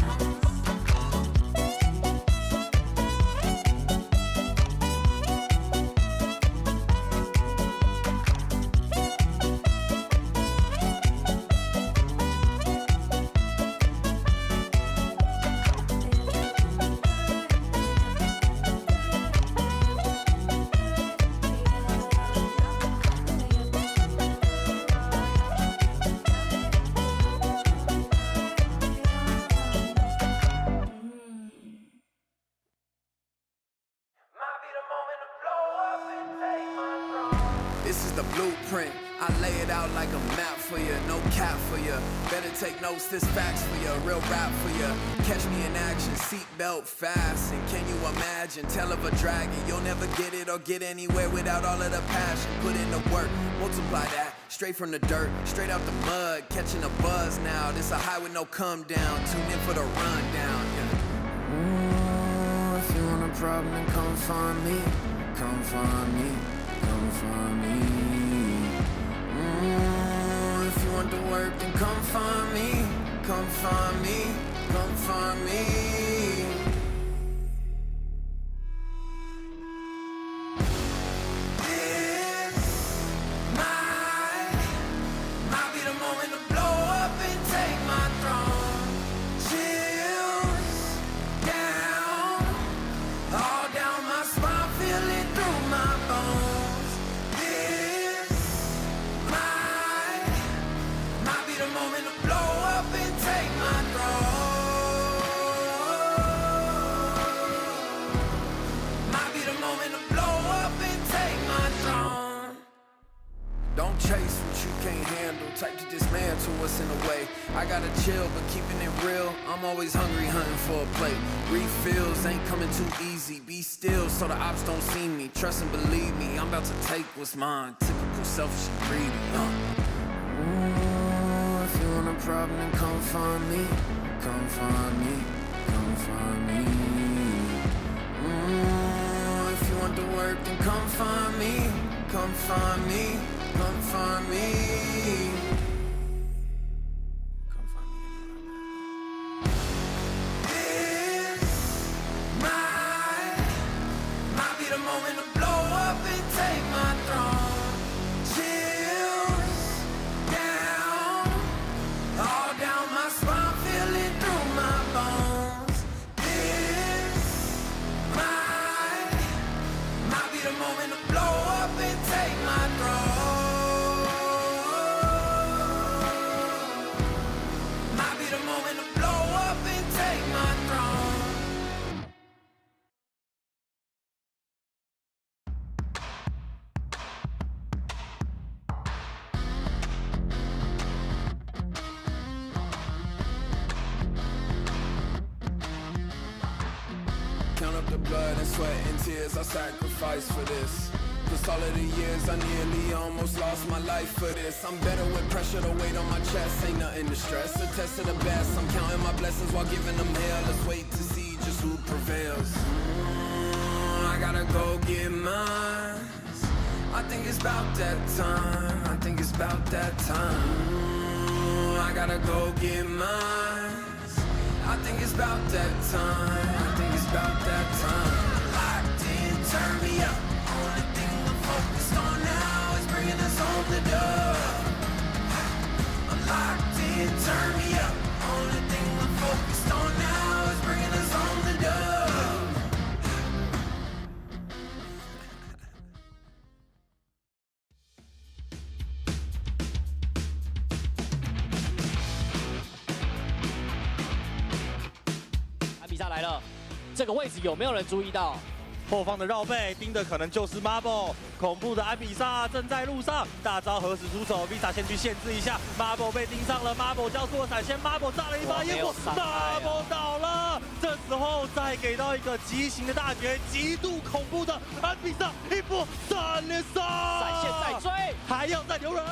This is the blueprint. I lay it out like a map for you, no cap for you. Better take notes, this facts for you, real rap for you. Catch me in action, seatbelt fasten. Can you imagine? Tell of a dragon, you'll never get it or get anywhere without all of the passion. Put in the work, multiply that, straight from the dirt, straight out the mud. Catching a buzz now, this a high with no come down. Tune in for the rundown, yeah. Ooh, if you want a problem, then come find me. Come find me, come find me. If you want the work, then come find me. Come find me, come find me. This might be the moment to blow up and take my throne. Chills down, all down my spine, feel it through my bones. This might be the moment to blow up and take my throne. chase what you can't handle, type to dismantle what's in the way. I gotta chill, but keeping it real, I'm always hungry, hunting for a plate. Refills ain't coming too easy, be still so the ops don't see me. Trust and believe me, I'm about to take what's mine. Typical selfish and greedy, Ooh, if you want a problem, then come find me. Come find me, come find me. Ooh, if you want the work, then come find me. Come find me, come find me. Come find me. This might be the moment to blow up and take my throne. Chills down, all down my spine, feel it through my bones. This might be the moment to blow up and take my throne. Might be the moment to blow up and take my throne. Count up the blood and sweat and tears I sacrificed for this. Cause all of the years I nearly almost lost my life for this. I'm better with pressure, the weight on my chest ain't nothing to stress. A test of the best, I'm counting my blessings while giving them hell. Let's wait to see just who prevails. I gotta go get mine. I think it's about that time. I think it's about that time. I gotta go get mine. I think it's about that time. I think it's about that time. Locked in, turn me up. Only thing I'm focused on now is bringing us home to dub. I'm locked in, turn me up. Only thing I'm focused on now is bringing us home to dub.来了，这个位置有没有人注意到？后方的绕背盯的可能就是 Marble， 恐怖的安比萨正在路上，大招何时出手 ？Visa 先去限制一下 ，Marble 被盯上了 ，Marble 交错闪现 ，Marble 炸了一发烟火 ，Marble 倒了。这时候再给到一个极刑的大绝，极度恐怖的安比萨一波3连杀，闪现再追，还要再留人。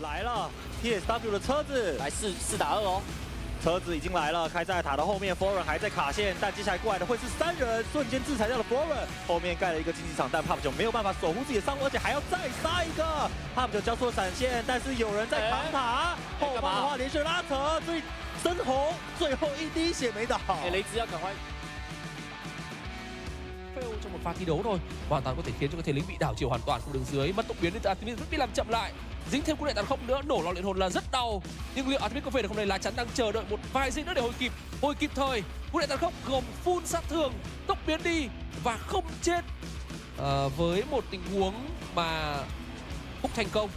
来了 ，TSW 的车子，来4打2哦。车子已经来了，开在塔的后面 ，Foreign 还在卡线，但接下来过来的会是3人，瞬间制裁掉了 Foreign， 后面盖了一个竞技场，但 Pop 9没有办法守护自己的伤亡，而且还要再杀一个 ，Pop 9交错闪现，但是有人在扛塔，后方的话连续拉扯，所以深红最后一滴血没倒。雷兹要赶快。trong một pha thi đấu thôi, hoàn toàn có thể khiến cho cái thế lính bị đảo chiều hoàn toàn không đứng dưới, mất tốc biến nên Artemis bị làm chậm lại, dính thêm cú nệ tàn không nữa, nổ lò luyện hồn là rất đau, nhưng liệu Artemis có về được không này? Lá chắn đang chờ đợi một vài giây nữa để hồi kịp thời. Cú nệ tàn không gồm full sát thương, tốc biến đi và không chết. Với một tình huống mà Phúc thành công,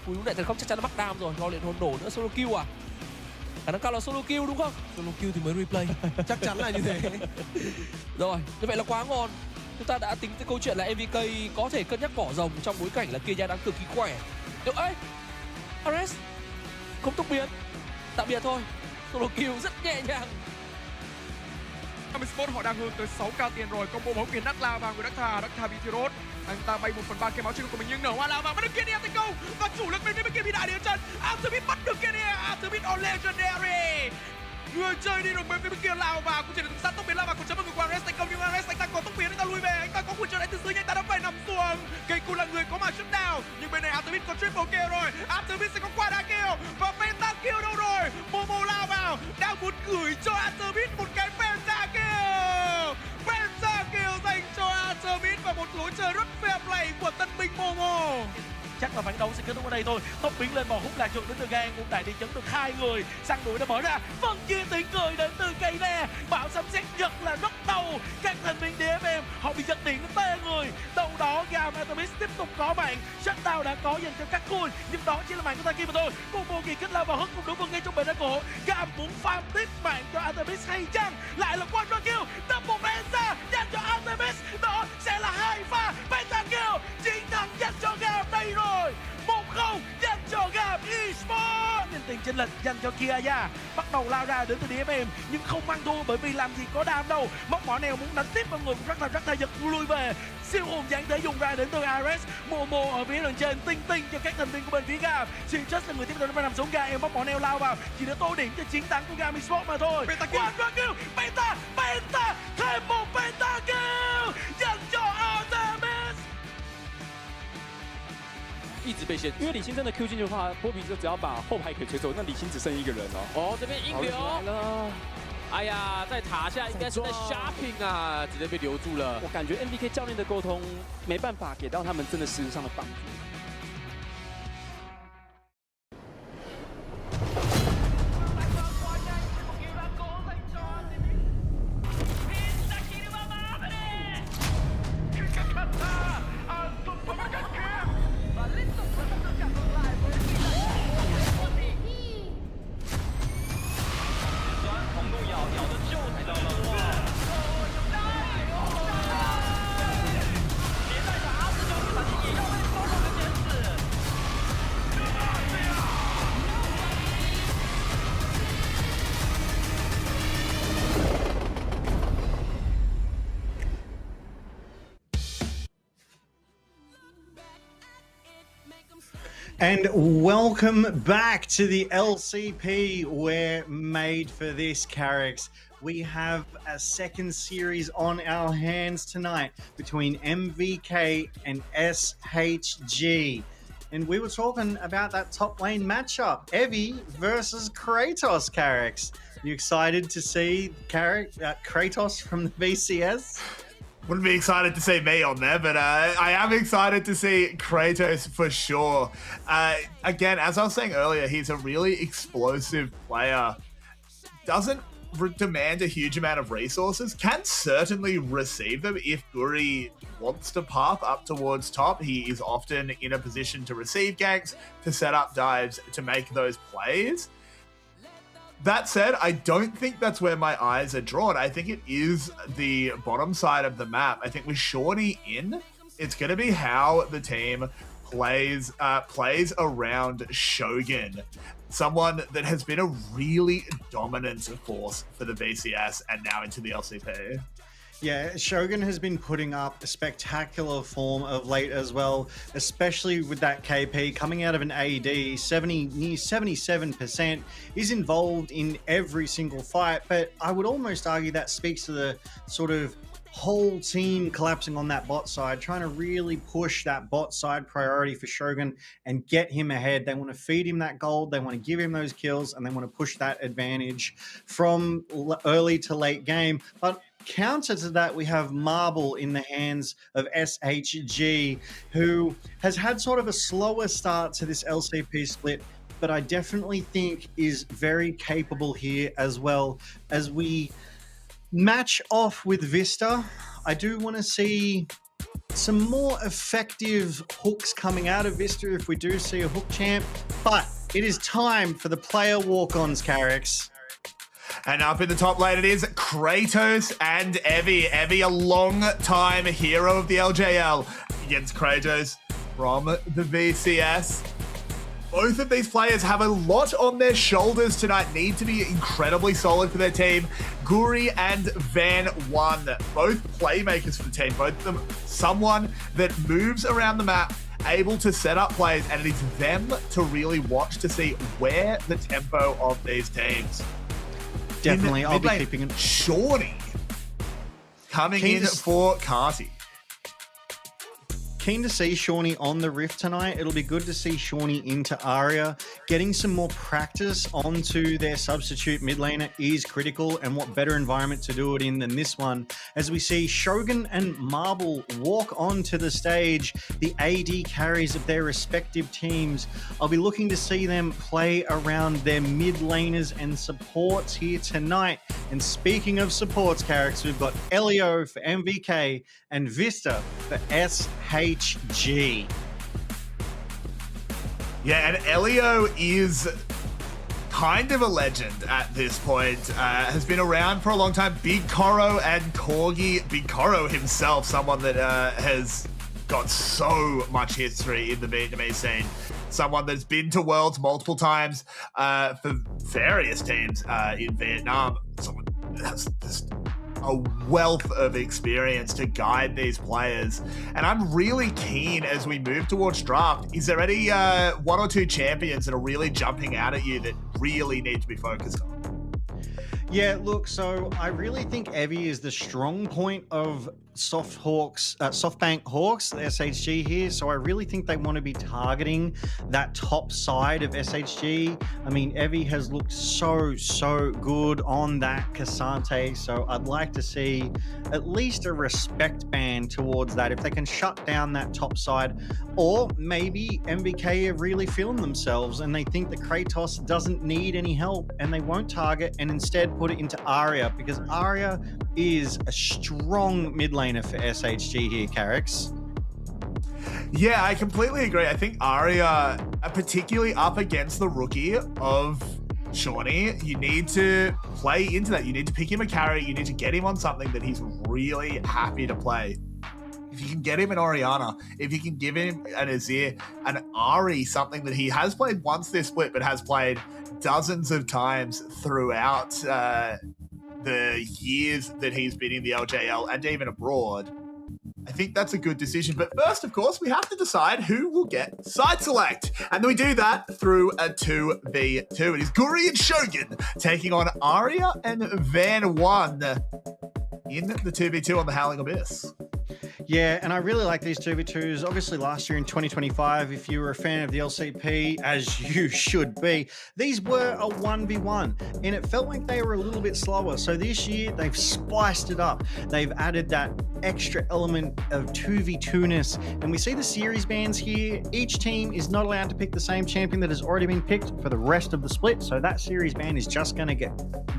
cú nệ tàn không chắc chắn là mắc đam rồi, lò luyện hồn nổ nữa, solo kill à? Khả năng cao là solo kill đúng không? Solo kill thì mới replay, chắc chắn là như thế. Rồi, như vậy là quá ngon. Chúng ta đã tính tới câu chuyện là MVK có thể cân nhắc bỏ rồng trong bối cảnh là Kia đang cực kỳ khỏe. Liệu ấy, Ares không tốc biến, tạm biệt thôi. Solo kill rất nhẹ nhàng. Sport họ đang hướng tới 6k tiền rồi, combo bóng quyền đắc lao vào người đắc thà bị thiêu đốt. Anh ta bay 1/3 cái máu trên của mình nhưng nở hoa lao vào và được Kia thành công và chủ lực bên phía bên kia bị đại địa chân. Artemis bắt được Kia, Artemis on legendary. Người chơi đi được bên phía bên kia lao vào cũng chỉ được sát tốc biến lao vào, còn chấm vào người của Ares thành công nhưng Ares anh ta có tốc biến, anh ta lui về, anh ta có quyền trở lại từ dưới nhưng anh ta đã phải nằm xuống. Keiko là người có màn shutdown nhưng bên này Artemis có triple kill rồi, Artemis sẽ có quadra kill và penta kill đâu rồi? Momo lao vào đang muốn gửi cho Artemis một cái penta kill dành cho Artemis và một lối chơi rất fair play của tân binh Momo. Chắc là ván đấu sẽ kết thúc ở đây thôi. Tốc biến lên bò hút là chuột đến từ gang cũng đại đi chấn được 2 người. Săn đuổi đã mở ra, phân chia tiếng cười đến từ cây nè. Bão sấm sét giật là rất đau. Các thành viên DFM họ bị giật điện đến tê người. Đâu đó Gam Artemis tiếp tục có mạng. Shutdown đã có dành cho các khui, nhưng đó chỉ là mạng của Taki mà thôi. Combo kỳ kích lao vào hất cùng đối phương ngay trong bể đá cổ. Gam muốn farm tiếp mạng cho Artemis hay chăng? Lại là quadra kill, double penta dành cho Artemis. Đó sẽ là 2 pha penta kill, chiến thắng dành cho Gam. lệch dành cho Kia Aya. Bắt đầu lao ra đến từ DFM nhưng không ăn thua bởi vì làm gì có đam đâu. Móc mỏ nèo muốn đánh tiếp vào người rất là giật lui về. Siêu hồn giáng thể dùng ra đến từ Ares. Momo ở phía đường trên tinh cho các thành viên của bên phía Gam. Siêu Just là người tiếp tục nằm xuống Gam. Em móc mỏ nèo lao vào chỉ để tô điểm cho chiến thắng của Gam Esports mà thôi. One kill, Penta, thêm một Penta kill dành cho Artemis. 一直被限，因为李欣真的 Q 进去的话，波比就只要把后排给吹走，那李欣只剩一个人哦。哦，这边硬流了。哎呀，在塔下应该是在 shopping 啊，直接被留住了。我感觉 MVK 教练的沟通没办法给到他们真的实质上的帮助。And welcome back to the LCP. We're made for this, Carrix. We have a second series on our hands tonight between MVK and SHG. And we were talking about that top lane matchup, Evie versus Kratos, Carrix. You excited to see Kratos from the VCS? Wouldn't be excited to see me on there, but I am excited to see Kratos for sure. Again, as I was saying earlier, he's a really explosive player. Doesn't demand a huge amount of resources. Can certainly receive them if Guri wants to path up towards top. He is often in a position to receive ganks, to set up dives, to make those plays. That said, I don't think that's where my eyes are drawn. I think it is the bottom side of the map. I think with Shawnee in, it's going to be how the team plays around Shogun, someone that has been a really dominant force for the VCS and now into the LCP. Yeah, Shogun has been putting up a spectacular form of late as well, especially with that KP coming out of an AD, near 77%. He's involved in every single fight, but I would almost argue that speaks to the sort of whole team collapsing on that bot side, trying to really push that bot side priority for Shogun and get him ahead. They want to feed him that gold, they want to give him those kills, and they want to push that advantage from early to late game. But counter to that, we have Marble in the hands of SHG, who has had sort of a slower start to this LCP split, but I definitely think is very capable here as well. As we match off with Vista, I do want to see some more effective hooks coming out of Vista if we do see a hook champ, but it is time for the player walk-ons, Carrix. And up in the top lane, it is Kratos and Evie. Evie, a long-time hero of the LJL, against Kratos from the VCS. Both of these players have a lot on their shoulders tonight, need to be incredibly solid for their team. Guri and Van One, both playmakers for the team, both of them someone that moves around the map, able to set up plays, and it is them to really watch to see where the tempo of these teams. Definitely, I'll be keeping it. Shawnee coming in for Carty. Keen to see Shawnee on the Rift tonight. It'll be good to see Shawnee into Aria. Getting some more practice onto their substitute mid laner is critical, and what better environment to do it in than this one. As we see Shogun and Marble walk onto the stage, the AD carries of their respective teams. I'll be looking to see them play around their mid laners and supports here tonight. And speaking of supports, Carrix, we've got Elio for MVK and Vista for SHG. Yeah, and Elio is kind of a legend at this point. Has been around for a long time. Big Koro and Corgi. Big Koro himself, someone that has got so much history in the Vietnamese scene. someone that's been to Worlds multiple times for various teams in Vietnam. Someone that's just a wealth of experience to guide these players. And I'm really keen as we move towards draft. Is there any one or two champions that are really jumping out at you that really need to be focused on? Yeah, look, so I really think Evie is the strong point of SoftBank Hawks, the SHG here. So I really think they want to be targeting that top side of SHG. I mean, Evie has looked so good on that Cassante. So I'd like to see at least a respect band towards that. If they can shut down that top side, or maybe MVK are really feeling themselves and they think that Kratos doesn't need any help and they won't target and instead put it into Arya, because Arya is a strong mid laner for SHG here, Carrix. Yeah, I completely agree. I think Arya, particularly up against the rookie of Shawnee, you need to play into that. You need to pick him a carry. You need to get him on something that he's really happy to play. If you can get him an Orianna, if you can give him an Azir, an Ari, something that he has played once this split, but has played dozens of times throughout the years that he's been in the LJL and even abroad, I think that's a good decision. But first, of course, we have to decide who will get side select. And we do that through a 2v2. It is Guri and Shogun taking on Arya and Van 1 in the 2v2 on the Howling Abyss. Yeah, and I really like these 2v2s. Obviously, last year in 2025, if you were a fan of the LCP, as you should be, these were a 1v1, and it felt like they were a little bit slower. So this year, they've spiced it up. They've added that extra element of 2v2-ness, and we see the series bans here. Each team is not allowed to pick the same champion that has already been picked for the rest of the split, so that series ban is just going to get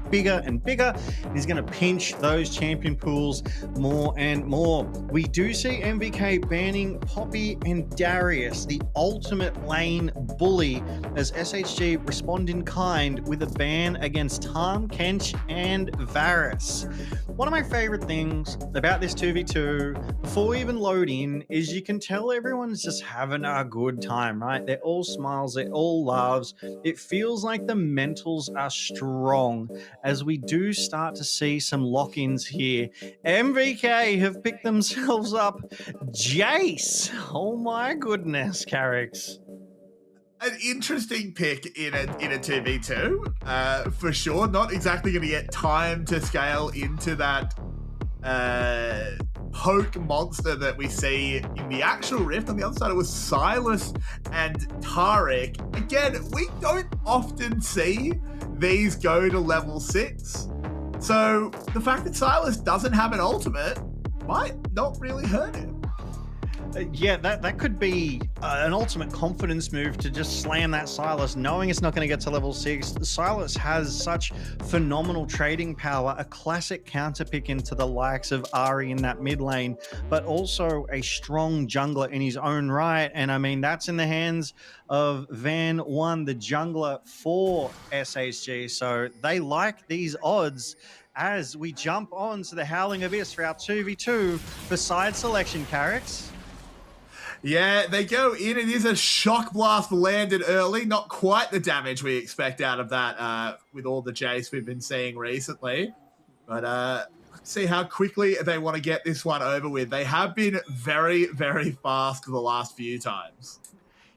bigger and bigger. He's going to pinch those champion pools more and more. We do see MVK banning Poppy and Darius, the ultimate lane bully, as SHG respond in kind with a ban against Tom, Kench, and Varus. One of my favorite things about this 2v2, before we even load in, is you can tell everyone's just having a good time, right? They're all smiles, they're all loves. It feels like the mentals are strong as we do start to see some lock-ins here. MVK have picked themselves up Jace. Oh my goodness, Carrix. An interesting pick in a 2v2, for sure. Not exactly going to get time to scale into that poke monster that we see in the actual Rift. On the other side, it was Silas and Tariq. Again, we don't often see these go to level 6. So the fact that Silas doesn't have an ultimate might not really hurt him. Yeah, that could be an ultimate confidence move to just slam that Silas, knowing it's not going to get to level 6. Silas has such phenomenal trading power, a classic counter pick into the likes of Ari in that mid lane, but also a strong jungler in his own right. And I mean, that's in the hands of Van 1, the jungler for SHG. So they like these odds as we jump on to the Howling Abyss for our 2v2 for side selection, Carrix. Yeah, they go in. It is a shock blast landed early. Not quite the damage we expect out of that with all the Jace we've been seeing recently. But let's see how quickly they want to get this one over with. They have been very, very fast the last few times.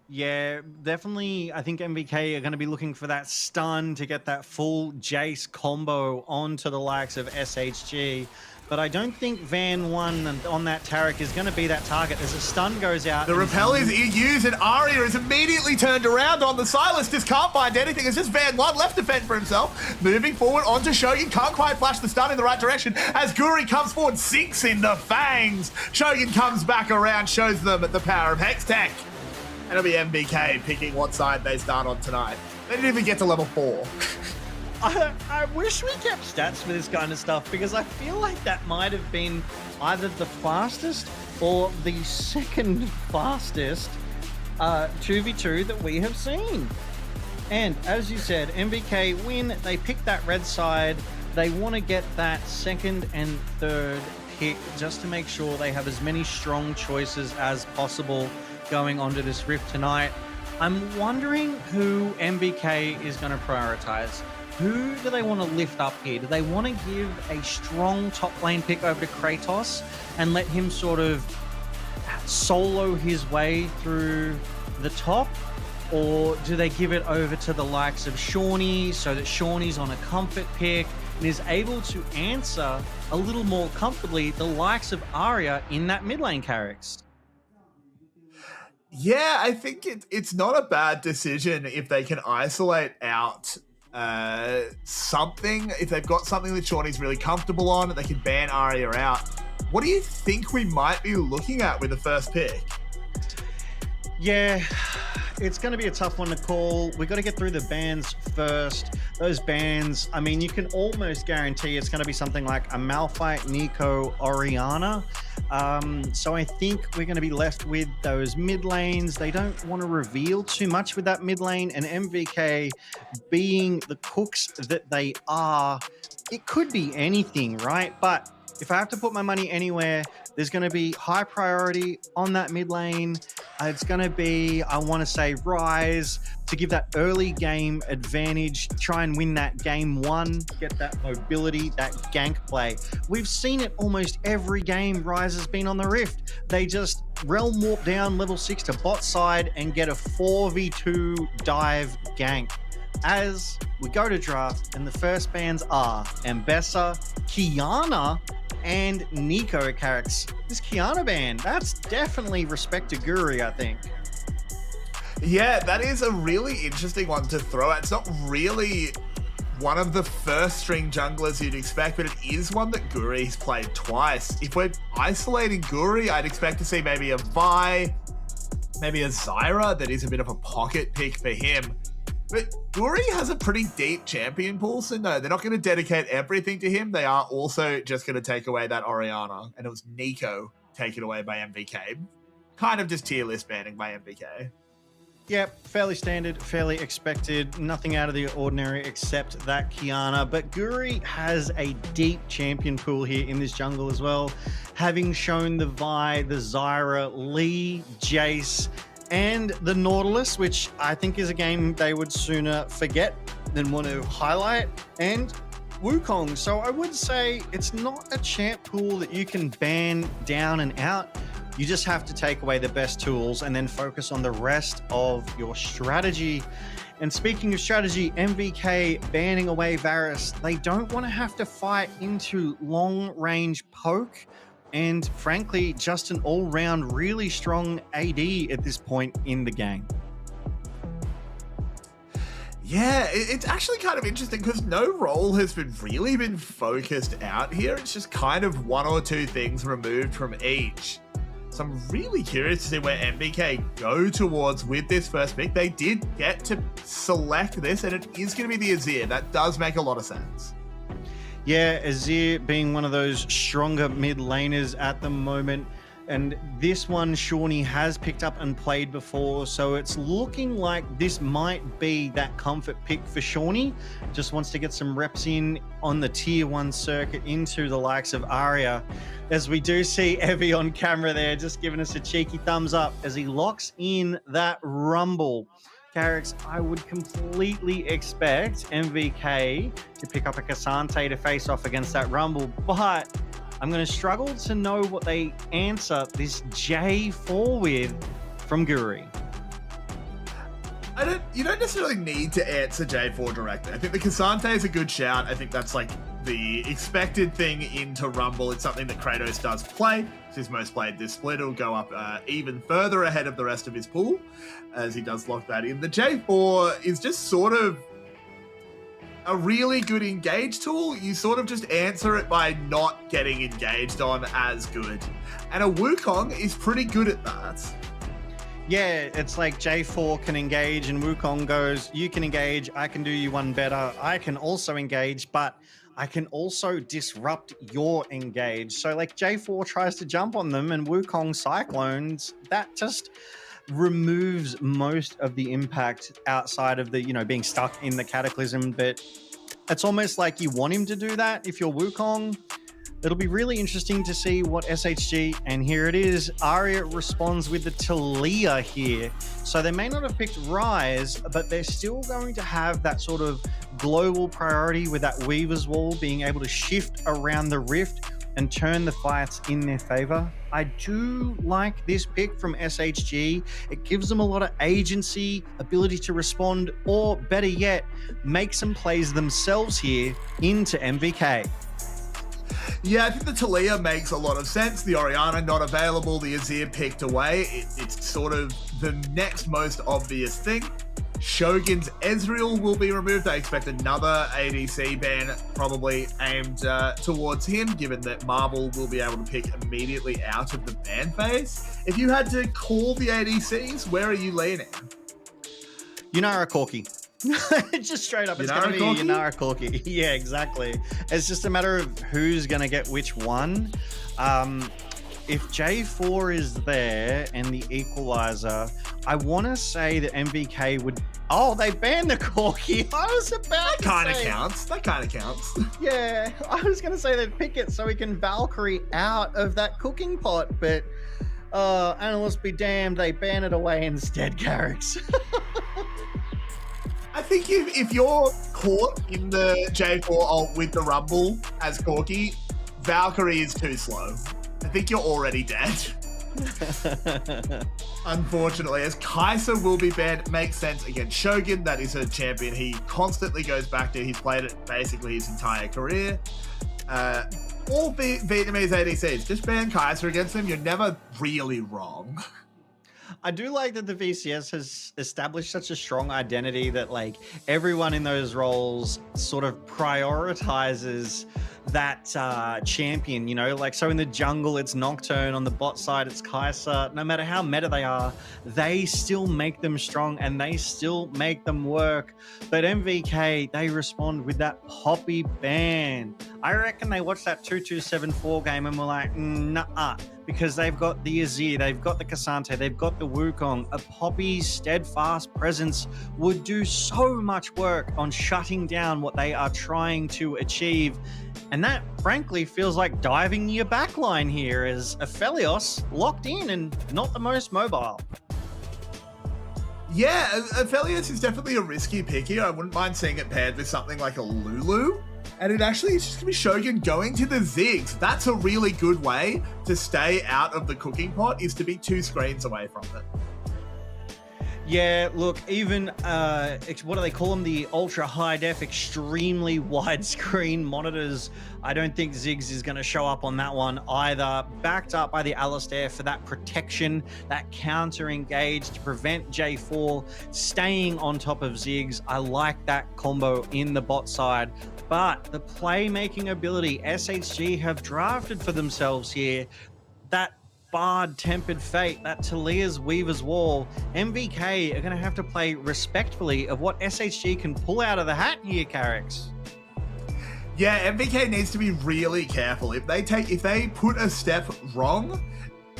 Yeah, definitely. I think MVK are going to be looking for that stun to get that full Jace combo onto the likes of SHG. But I don't think Van 1 on that Tariq is going to be that target as a stun goes out. The repel is used and Arya is immediately turned around on the Silas. Just can't find anything. It's just Van 1 left to fend for himself. Moving forward onto Shogun. Can't quite flash the stun in the right direction as Guri comes forward, sinks in the fangs. Shogun comes back around, shows them the power of Hex Tech. And it'll be MVK picking what side they start on tonight. They didn't even get to level 4. I wish we kept stats for this kind of stuff, because I feel like that might have been either the fastest or the second fastest 2v2 that we have seen. And as you said, MVK win. They pick that red side. They want to get that second and third pick just to make sure they have as many strong choices as possible going onto this Rift tonight. I'm wondering who MVK is going to prioritize. Who do they want to lift up here? Do they want to give a strong top lane pick over to Kratos and let him sort of solo his way through the top? Or do they give it over to the likes of Shawnee so that Shawnee's on a comfort pick and is able to answer a little more comfortably the likes of Arya in that mid lane carries? Yeah, I think it's not a bad decision if they can isolate out something. If they've got something that Shawnee's really comfortable on, they can ban Arya out. What do you think we might be looking at with the first pick? Yeah, it's going to be a tough one to call. We got to get through the bans first. Those bans, I mean, you can almost guarantee it's going to be something like a Malphite, Nico, Orianna. So I think we're going to be left with those mid lanes. They don't want to reveal too much with that mid lane, and MVK being the cooks that they are, it could be anything, right? But if I have to put my money anywhere, there's going to be high priority on that mid lane. It's going to be, I want to say, Rise to give that early game advantage, try and win that game one, get that mobility, that gank play. We've seen it almost every game Rise has been on the Rift. They just realm warp down level 6 to bot side and get a 4v2 dive gank. As we go to draft, and the first bans are Ambessa, Kiana, and Nico Carrix. This Kiana ban, that's definitely respect to Guri, I think. Yeah, that is a really interesting one to throw at. It's not really one of the first string junglers you'd expect, but it is one that Guri's played twice. If we're isolating Guri, I'd expect to see maybe a Vi, maybe a Zyra that is a bit of a pocket pick for him. But Guri has a pretty deep champion pool, so no, they're not going to dedicate everything to him. They are also just going to take away that Orianna, and it was Nico taken away by MVK. Kind of just tier list banning by MVK. Yep, fairly standard, fairly expected, nothing out of the ordinary except that Kiana. But Guri has a deep champion pool here in this jungle as well, having shown the Vi, the Zyra, Lee, Jace, and the Nautilus, which I think is a game they would sooner forget than want to highlight, and Wukong. So I would say it's not a champ pool that you can ban down and out. You just have to take away the best tools and then focus on the rest of your strategy. And speaking of strategy, MVK banning away Varus, they don't want to have to fight into long-range poke. And frankly, just an all-round really strong AD at this point in the game. Yeah, it's actually kind of interesting because no role has really been focused out here. It's just kind of one or two things removed from each. So I'm really curious to see where MVK go towards with this first pick. They did get to select this, and it is going to be the Azir. That does make a lot of sense. Yeah, Azir being one of those stronger mid laners at the moment. And this one, Shawnee has picked up and played before. So it's looking like this might be that comfort pick for Shawnee. Just wants to get some reps in on the tier 1 circuit into the likes of Arya. As we do see Evie on camera there, just giving us a cheeky thumbs up as he locks in that rumble. Carrix, I would completely expect MVK to pick up a Cassante to face off against that Rumble, but I'm going to struggle to know what they answer this J4 with from Guri. You don't necessarily need to answer J4 directly. I think the Cassante is a good shout. I think that's like the expected thing into Rumble. It's something that Kratos does play. It's his most played this split. It'll go up even further ahead of the rest of his pool as he does lock that in. The J4 is just sort of a really good engage tool. You sort of just answer it by not getting engaged on as good. And a Wukong is pretty good at that. Yeah, it's like J4 can engage and Wukong goes, you can engage, I can do you one better. I can also engage, but I can also disrupt your engage. So like J4 tries to jump on them and Wukong cyclones, that just removes most of the impact outside of the, being stuck in the cataclysm. But it's almost like you want him to do that if you're Wukong, It'll be really interesting to see what SHG, and here it is, Aria responds with the Talia here. So they may not have picked Rise, but they're still going to have that sort of global priority with that Weaver's Wall being able to shift around the rift and turn the fights in their favor. I do like this pick from SHG. It gives them a lot of agency, ability to respond, or better yet, make some plays themselves here into MVK. Yeah, I think the Talia makes a lot of sense. The Orianna not available, the Azir picked away. It's sort of the next most obvious thing. Shogun's Ezreal will be removed. I expect another ADC ban probably aimed towards him, given that Marble will be able to pick immediately out of the ban phase. If you had to call the ADCs, where are you leaning? Yunara Corki. Just straight up, it's going to be Yunara Corki. Yeah, exactly. It's just a matter of who's going to get which one. If J4 is there and the Equalizer, I want to say that MVK would... Oh, they banned the Corki. I was about to say... That kind of counts. Yeah, I was going to say they'd pick it so we can Valkyrie out of that cooking pot, but analysts be damned, they ban it away instead, Carrix. I think if you're caught in the J4 ult with the Rumble as Corki, Valkyrie is too slow. I think you're already dead. Unfortunately, as Kai'Sa will be banned, makes sense against Shogun. That is a champion he constantly goes back to. He's played it basically his entire career. All Vietnamese ADCs, just ban Kai'Sa against them. You're never really wrong. I do like that the VCS has established such a strong identity that like everyone in those roles sort of prioritizes that champion, you know, like so in the jungle it's Nocturne, on the bot side it's Kai'Sa. No matter how meta they are, they still make them strong and they still make them work. But MVK, they respond with that Poppy ban. I reckon they watched that 2274 game and were like, nah, because they've got the Azir, they've got the Cassante, they've got the Wukong. A Poppy's steadfast presence would do so much work on shutting down what they are trying to achieve. And that, frankly, feels like diving your backline here as Aphelios locked in and not the most mobile. Yeah, Aphelios is definitely a risky pick here. I wouldn't mind seeing it paired with something like a Lulu. And it actually is just going to be Shogun going to the Ziggs. That's a really good way to stay out of the cooking pot, is to be 2 screens away from it. Yeah, look, even, what do they call them? The ultra high def, extremely widescreen monitors. I don't think Ziggs is going to show up on that one either. Backed up by the Alistair for that protection, that counter engage to prevent J4 staying on top of Ziggs. I like that combo in the bot side. But the playmaking ability SHG have drafted for themselves here, that Bard Tempered Fate, that Talia's Weaver's Wall, MVK are going to have to play respectfully of what SHG can pull out of the hat here, Carrix. Yeah, MVK needs to be really careful. If they put a step wrong,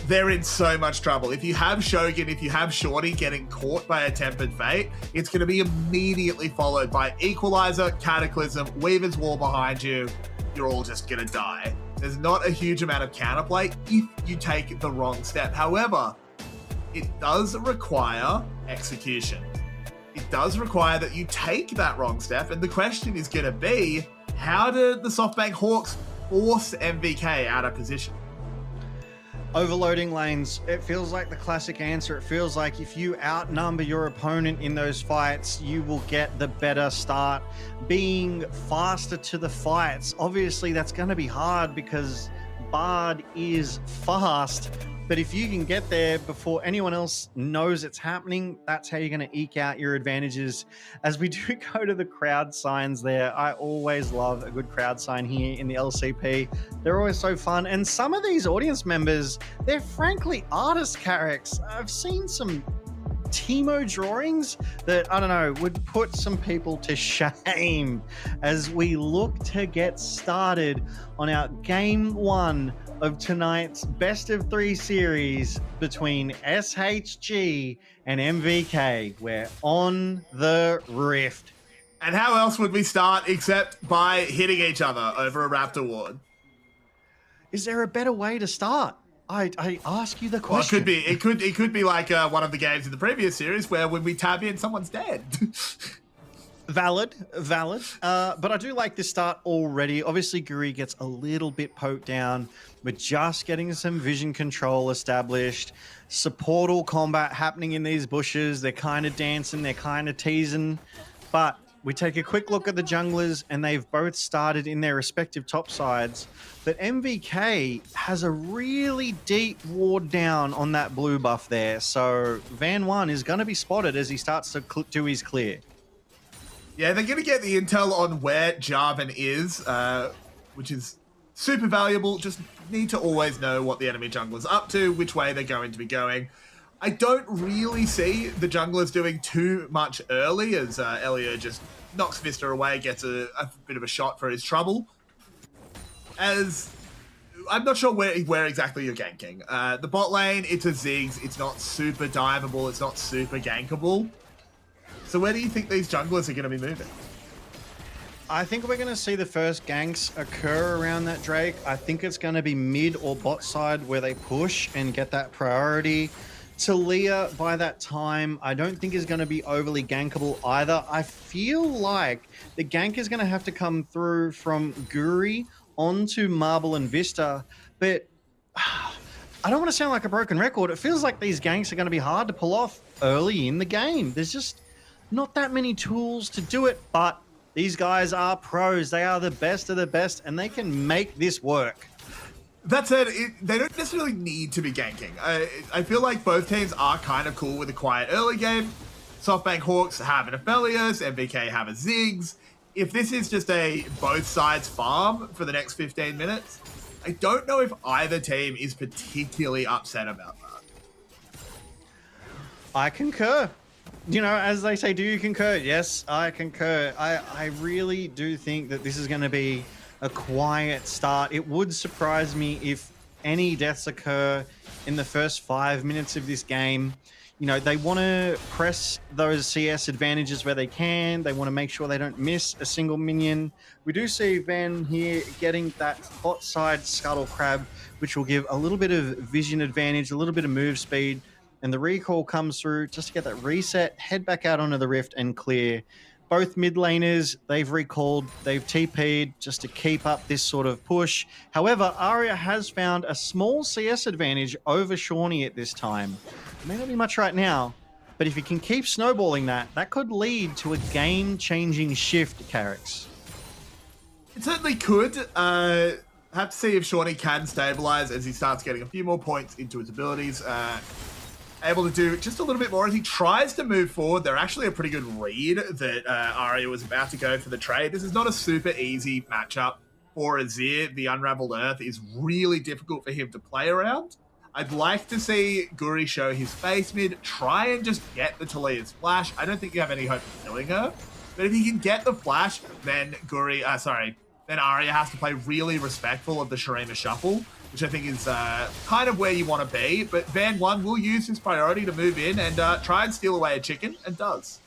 they're in so much trouble. If you have Shogun, if you have Shorty getting caught by a Tempered Fate, it's going to be immediately followed by Equalizer, Cataclysm, Weaver's Wall behind you. You're all just going to die. There's not a huge amount of counterplay if you take the wrong step. However, it does require execution. It does require that you take that wrong step, and the question is going to be, how do the SoftBank Hawks force MVK out of position? Overloading lanes, it feels like the classic answer. It feels like if you outnumber your opponent in those fights, you will get the better start. Being faster to the fights, obviously that's going to be hard because Bard is fast. But if you can get there before anyone else knows it's happening, that's how you're going to eke out your advantages. As we do go to the crowd signs there, I always love a good crowd sign here in the LCP. They're always so fun. And some of these audience members, they're frankly artist characters. I've seen some Timo drawings that, I don't know, would put some people to shame as we look to get started on our game 1 of tonight's best of 3 series between SHG and MVK. We're on the rift. And how else would we start except by hitting each other over a Raptor Ward? Is there a better way to start? I ask you the question. Well, it could be like one of the games in the previous series where when we tab in, someone's dead. Valid. But I do like this start already. Obviously, Guri gets a little bit poked down. We're just getting some vision control established. Supportal combat happening in these bushes. They're kind of dancing. They're kind of teasing. But we take a quick look at the junglers, and they've both started in their respective top sides. But MVK has a really deep ward down on that blue buff there. So Van 1 is going to be spotted as he starts to do his clear. Yeah, they're going to get the intel on where Jarvan is, which is super valuable. Just need to always know what the enemy jungler's up to, which way they're going to be going. I don't really see the junglers doing too much early as Elio just knocks Vista away, gets a bit of a shot for his trouble. As I'm not sure where exactly you're ganking. The bot lane, it's a Ziggs. It's not super diveable. It's not super gankable. So where do you think these junglers are going to be moving? I think we're going to see the first ganks occur around that Drake. I think it's going to be mid or bot side where they push and get that priority. Talia, by that time, I don't think is going to be overly gankable either. I feel like the gank is going to have to come through from Guri onto Marble and Vista, but I don't want to sound like a broken record. It feels like these ganks are going to be hard to pull off early in the game. There's just not that many tools to do it, but these guys are pros. They are the best of the best, and they can make this work. That said, they don't necessarily need to be ganking. I feel like both teams are kind of cool with a quiet early game. SoftBank Hawks have an Aphelios, MVK have a Ziggs. If this is just a both sides farm for the next 15 minutes, I don't know if either team is particularly upset about that. I concur. You know, as they say, do you concur? Yes, I concur. I really do think that this is going to be a quiet start. It would surprise me if any deaths occur in the first 5 minutes of this game. You know, they want to press those CS advantages where they can. They want to make sure they don't miss a single minion. We do see Van here getting that bot side scuttle crab, which will give a little bit of vision advantage, a little bit of move speed, and the recall comes through just to get that reset, head back out onto the rift and clear. Both mid laners, they've recalled, they've TP'd just to keep up this sort of push. However, Arya has found a small CS advantage over Shawnee at this time. It may not be much right now, but if you can keep snowballing that, that could lead to a game-changing shift, Carrix. It certainly could. Have to see if Shawnee can stabilize as he starts getting a few more points into his abilities. Able to do just a little bit more as he tries to move forward. They're actually a pretty good read that Arya was about to go for the trade. This is not a super easy matchup for Azir. The Unraveled Earth is really difficult for him to play around. I'd like to see Guri show his face mid, try and just get the Talia's flash. I don't think you have any hope of killing her, but if he can get the flash, then then Arya has to play really respectful of the Shurima shuffle, which I think is kind of where you want to be. But Van 1 will use his priority to move in and try and steal away a chicken, and does.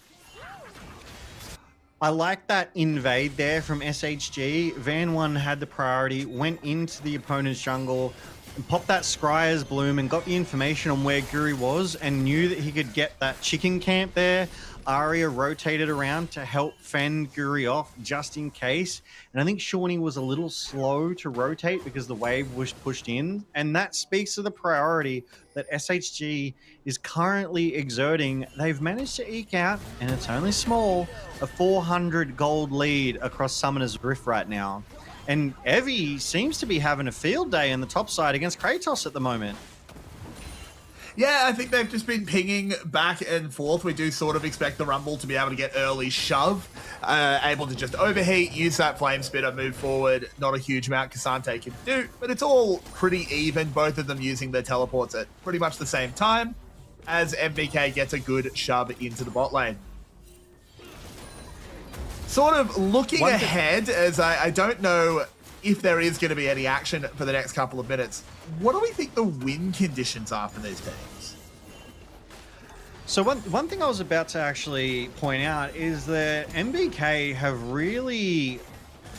I like that invade there from SHG. Van 1 had the priority, went into the opponent's jungle, and popped that Scryer's Bloom and got the information on where Guri was and knew that he could get that chicken camp there. Arya rotated around to help fend Guri off just in case. And I think Shawnee was a little slow to rotate because the wave was pushed in. And that speaks to the priority that SHG is currently exerting. They've managed to eke out, and it's only small, a 400 gold lead across Summoner's Rift right now. And Evie seems to be having a field day on the top side against Kratos at the moment. Yeah, I think they've just been pinging back and forth. We do sort of expect the Rumble to be able to get early shove, able to just overheat, use that Flame Spitter, move forward. Not a huge amount Cassante can do, but it's all pretty even. Both of them using their teleports at pretty much the same time as MVK gets a good shove into the bot lane. Sort of looking ahead, as I don't know if there is going to be any action for the next couple of minutes. What do we think the win conditions are for these teams? So one thing I was about to actually point out is that MVK have really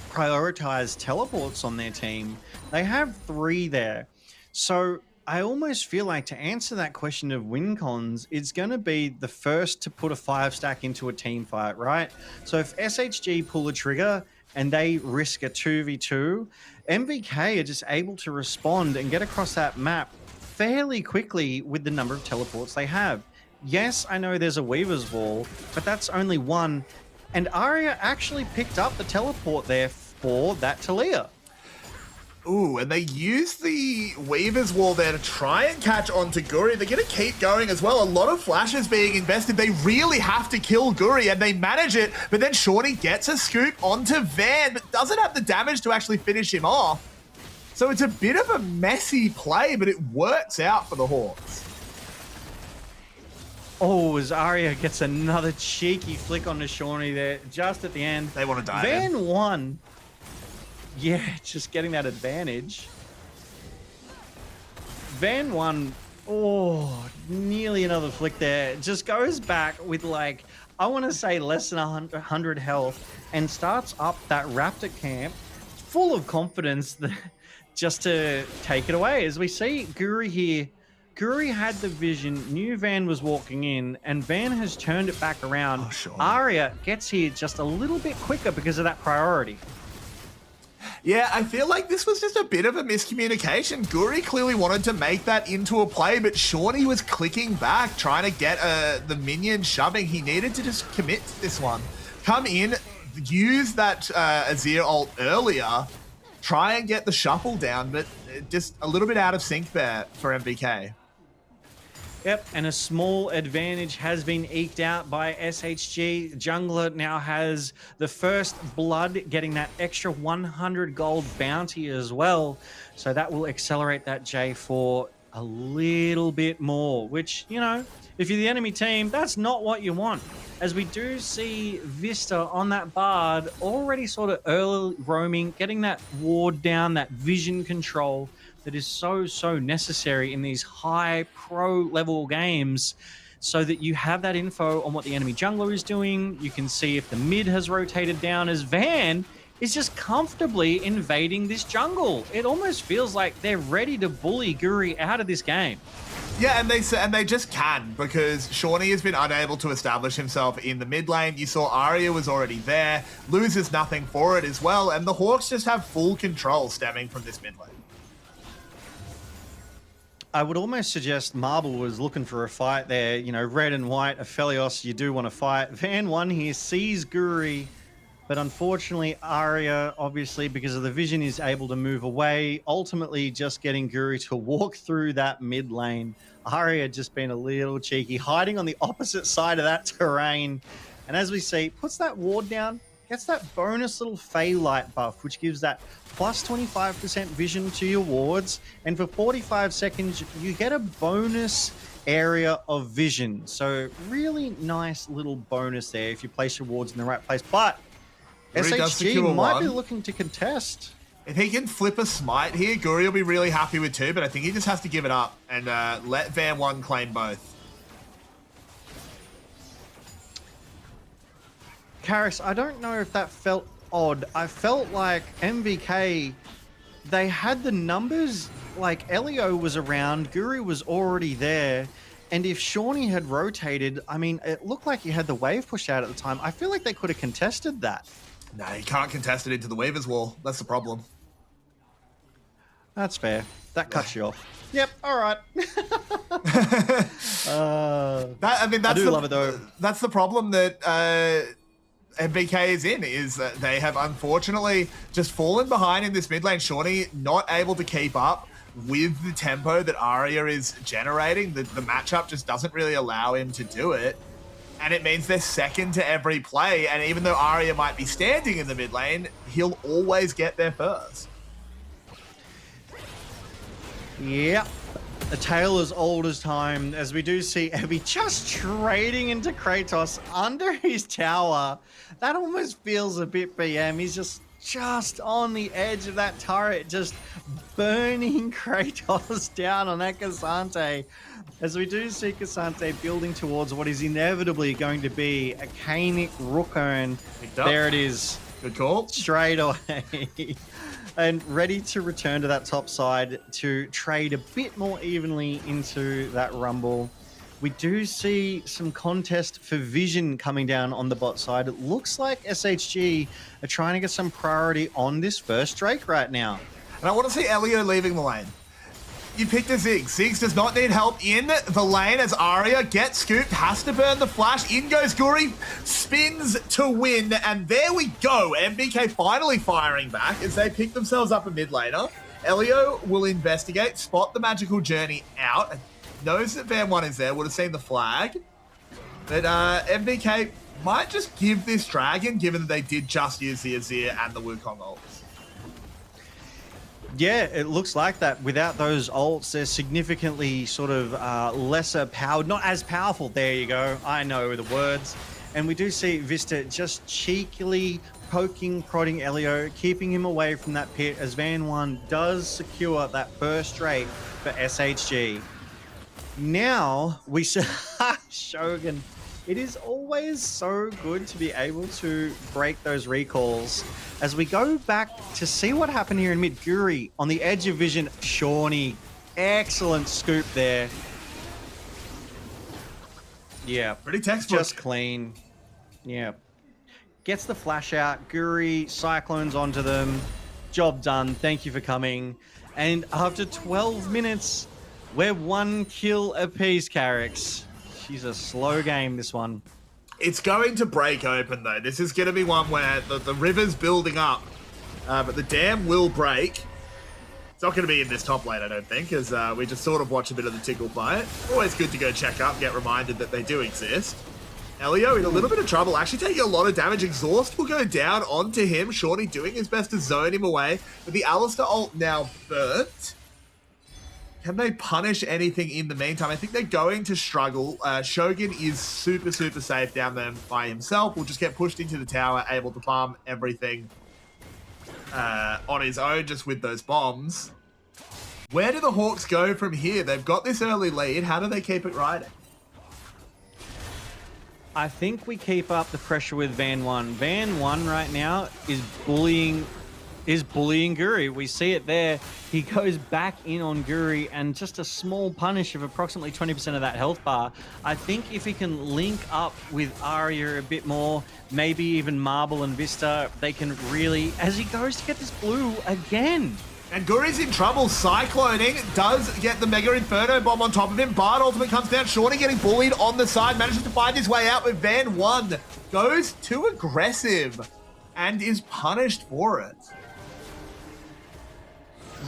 prioritize teleports on their team. They have 3 there. So I almost feel like to answer that question of win cons, it's going to be the first to put a 5-stack into a team fight, right? So if SHG pull a trigger and they risk a 2v2, MVK are just able to respond and get across that map fairly quickly with the number of teleports they have. Yes, I know there's a Weaver's Wall, but that's only one. And Arya actually picked up the teleport there for that Talia. Ooh, and they use the Weaver's Wall there to try and catch onto Guri. They're going to keep going as well. A lot of flashes being invested. They really have to kill Guri, and they manage it. But then Shawnee gets a scoop onto Van, but doesn't have the damage to actually finish him off. So it's a bit of a messy play, but it works out for the Hawks. Oh, as Arya gets another cheeky flick onto Shawnee there just at the end. They want to die. Van won. Yeah, just getting that advantage. Van won. Oh, nearly another flick there. Just goes back with like, I want to say less than 100 health and starts up that Raptor camp full of confidence that just to take it away. As we see Guri here, Guri had the vision, knew Van was walking in, and Van has turned it back around. Oh, sure. Arya gets here just a little bit quicker because of that priority. Yeah, I feel like this was just a bit of a miscommunication. Guri clearly wanted to make that into a play, but Shawnee was clicking back, trying to get the minion shoving. He needed to just commit to this one. Come in, use that Azir ult earlier, try and get the shuffle down, but just a little bit out of sync there for MVK. Yep, and a small advantage has been eked out by SHG. Jungler now has the first blood, getting that extra 100 gold bounty as well. So that will accelerate that J4 a little bit more, which, you know, if you're the enemy team, that's not what you want. As we do see Vista on that Bard already sort of early roaming, getting that ward down, that vision control that is so necessary in these high pro level games, so that you have that info on what the enemy jungler is doing. You can see if the mid has rotated down, as Van is just comfortably invading this jungle. It almost feels like they're ready to bully Guri out of this game. Yeah, and they just can, because Shawnee has been unable to establish himself in the mid lane. You saw Arya was already there, loses nothing for it as well, and the Hawks just have full control stemming from this mid lane. I would almost suggest Marble was looking for a fight there. You know, red and white, Aphelios, you do want to fight. Van one here sees Guri, but unfortunately Arya, obviously because of the vision, is able to move away, ultimately just getting Guri to walk through that mid lane. Arya just been a little cheeky, hiding on the opposite side of that terrain. And as we see, puts that ward down, gets that bonus little Fey Light buff, which gives that plus 25% vision to your wards. And for 45 seconds, you get a bonus area of vision. So really nice little bonus there if you place your wards in the right place. But SHG might be looking to contest. If he can flip a smite here, Guri will be really happy with 2, but I think he just has to give it up and let Van 1 claim both. Karis, I don't know if that felt odd. I felt like MVK, they had the numbers, like Elio was around, Guri was already there, and if Shawnee had rotated, I mean, it looked like he had the wave pushed out at the time. I feel like they could have contested that. No, you can't contest it into the Weaver's Wall. That's the problem. That's fair. That cuts you off. Yep, all right. I do love it though. That's the problem that MVK is in, is that they have unfortunately just fallen behind in this mid lane. Shawnee not able to keep up with the tempo that Arya is generating. The matchup just doesn't really allow him to do it. And it means they're second to every play. And even though Arya might be standing in the mid lane, he'll always get there first. Yep. A tale as old as time, as we do see Evie just trading into Kratos under his tower. That almost feels a bit BM. He's just on the edge of that turret, just burning Kratos down on that Cassante. As we do see Cassante building towards what is inevitably going to be a Canic Rookern. There it is. Good call. Straight away. And ready to return to that top side to trade a bit more evenly into that rumble. We do see some contest for vision coming down on the bot side. It looks like SHG are trying to get some priority on this first Drake right now. And I want to see Elio leaving the lane. You picked a Ziggs. Ziggs does not need help in the lane as Arya gets scooped, has to burn the flash. In goes Guri, spins to win, and there we go. MVK finally firing back as they pick themselves up a mid laner. Elio will investigate, spot the magical journey out, knows that Van 1 is there, would have seen the flag. But MVK might just give this dragon, given that they did just use the Azir and the Wukong ults. Yeah, it looks like that. Without those ults, they're significantly sort of lesser powered, not as powerful. There you go. I know the words. And we do see Vista just cheekily poking, prodding Elio, keeping him away from that pit as Van 1 does secure that first Drake for SHG. Now we see Shogun. It is always so good to be able to break those recalls. As we go back to see what happened here in mid, Guri on the edge of vision, Shawnee, excellent scoop there. Yeah, pretty textbook. Just clean. Yeah. Gets the flash out, Guri, Cyclones onto them. Job done, thank you for coming. And after 12 minutes, we're 1 kill apiece, Carrix. She's a slow game, this one. It's going to break open, though. This is going to be one where the river's building up, but the dam will break. It's not going to be in this top lane, I don't think, as we just sort of watch a bit of the tickle fight. Always good to go check up, get reminded that they do exist. Elio in a little bit of trouble, actually taking a lot of damage. Exhaust will go down onto him. Shawnee doing his best to zone him away, but the Alistar ult now burnt. Can they punish anything in the meantime? I think they're going to struggle. Shogun is super, super safe down there by himself. Will just get pushed into the tower, able to farm everything on his own just with those bombs. Where do the Hawks go from here? They've got this early lead. How do they keep it riding? I think we keep up the pressure with Van 1. Van 1 right now is bullying Guri. We see it there. He goes back in on Guri and just a small punish of approximately 20% of that health bar. I think if he can link up with Arya a bit more, maybe even Marble and Vista, they can really, as he goes to get this blue again. And Guri's in trouble. Cycloning does get the Mega Inferno bomb on top of him. Bard ultimate comes down. Shawnee getting bullied on the side. Manages to find his way out with Van 1. Goes too aggressive and is punished for it.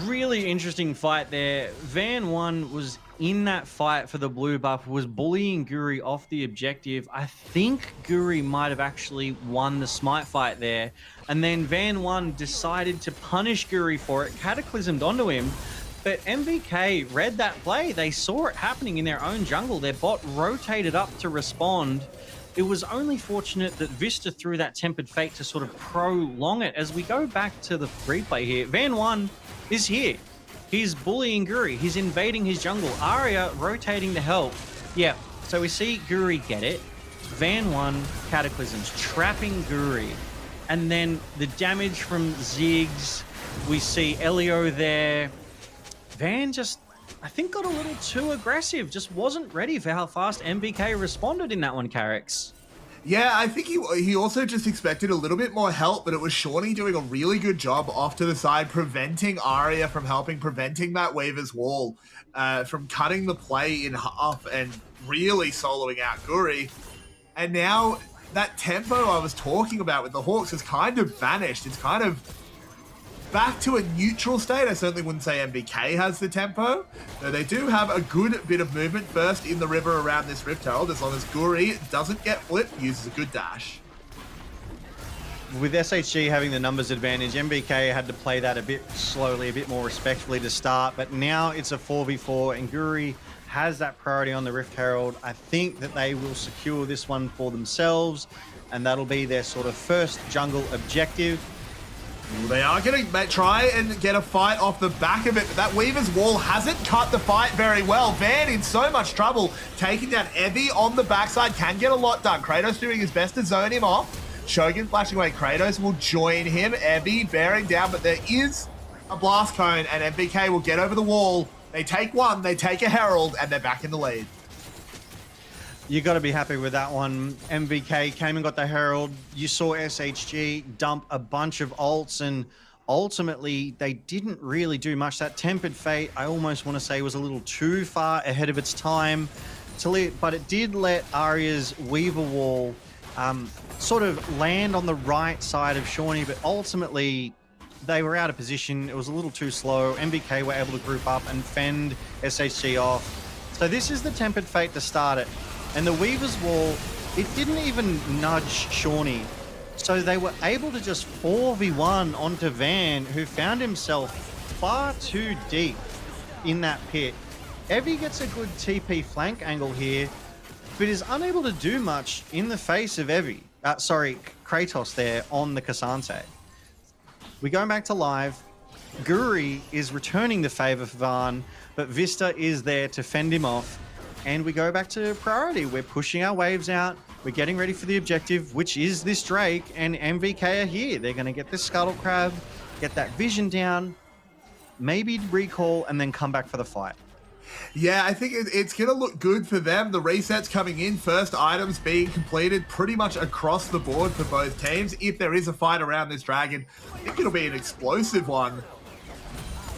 Really interesting fight there. Van 1 was in that fight for the blue buff, was bullying Guri off the objective. I think Guri might have actually won the smite fight there. And then Van 1 decided to punish Guri for it, cataclysmed onto him. But MVK read that play. They saw it happening in their own jungle. Their bot rotated up to respond. It was only fortunate that Vista threw that Tempered Fate to sort of prolong it. As we go back to the replay here, Van 1 is here. He's bullying Guri. He's invading his jungle. Arya rotating to help. Yeah, so we see Guri get it. Van 1 cataclysms, trapping Guri. And then the damage from Ziggs. We see Elio there. Van just, I think, got a little too aggressive. Just wasn't ready for how fast MVK responded in that one, Carrix. Yeah, I think he also just expected a little bit more help, but it was Shawnee doing a really good job off to the side, preventing Arya from helping, preventing that Weaver's Wall, from cutting the play in half and really soloing out Guri. And now that tempo I was talking about with the Hawks has kind of vanished. It's kind of back to a neutral state. I certainly wouldn't say MVK has the tempo, though they do have a good bit of movement first in the river around this Rift Herald, as long as Guri doesn't get flipped, uses a good dash. With SHG having the numbers advantage, MVK had to play that a bit slowly, a bit more respectfully to start, but now it's a 4v4 and Guri has that priority on the Rift Herald. I think that they will secure this one for themselves, and that'll be their sort of first jungle objective. They are going to try and get a fight off the back of it, but that Weaver's Wall hasn't cut the fight very well. Van in so much trouble, taking down Evie on the backside, can get a lot done. Kratos doing his best to zone him off, Shogun flashing away Kratos will join him. Evie bearing down, but there is a blast cone, and MVK will get over the wall. They take one, they take a Herald, and they're back in the lead. You got to be happy with that one. MVK came and got the Herald. You saw SHG dump a bunch of ults, and ultimately they didn't really do much. That Tempered Fate, I almost want to say, was a little too far ahead of its time. But it did let Arya's Weaver Wall sort of land on the right side of Shawnee, but ultimately they were out of position. It was a little too slow. MVK were able to group up and fend SHG off. So this is the Tempered Fate to start it. And the Weaver's Wall, it didn't even nudge Shawnee. So they were able to just 4v1 onto Van, who found himself far too deep in that pit. Evie gets a good TP flank angle here, but is unable to do much in the face of Kratos there on the Cassante. We go back to live. Guri is returning the favor for Van, but Vista is there to fend him off. And we go back to priority. We're pushing our waves out. We're getting ready for the objective, which is this Drake, and MVK are here. They're going to get this Scuttle Crab, get that vision down, maybe recall, and then come back for the fight. Yeah, I think it's going to look good for them. The resets coming in, first items being completed pretty much across the board for both teams. If there is a fight around this dragon, I think it'll be an explosive one.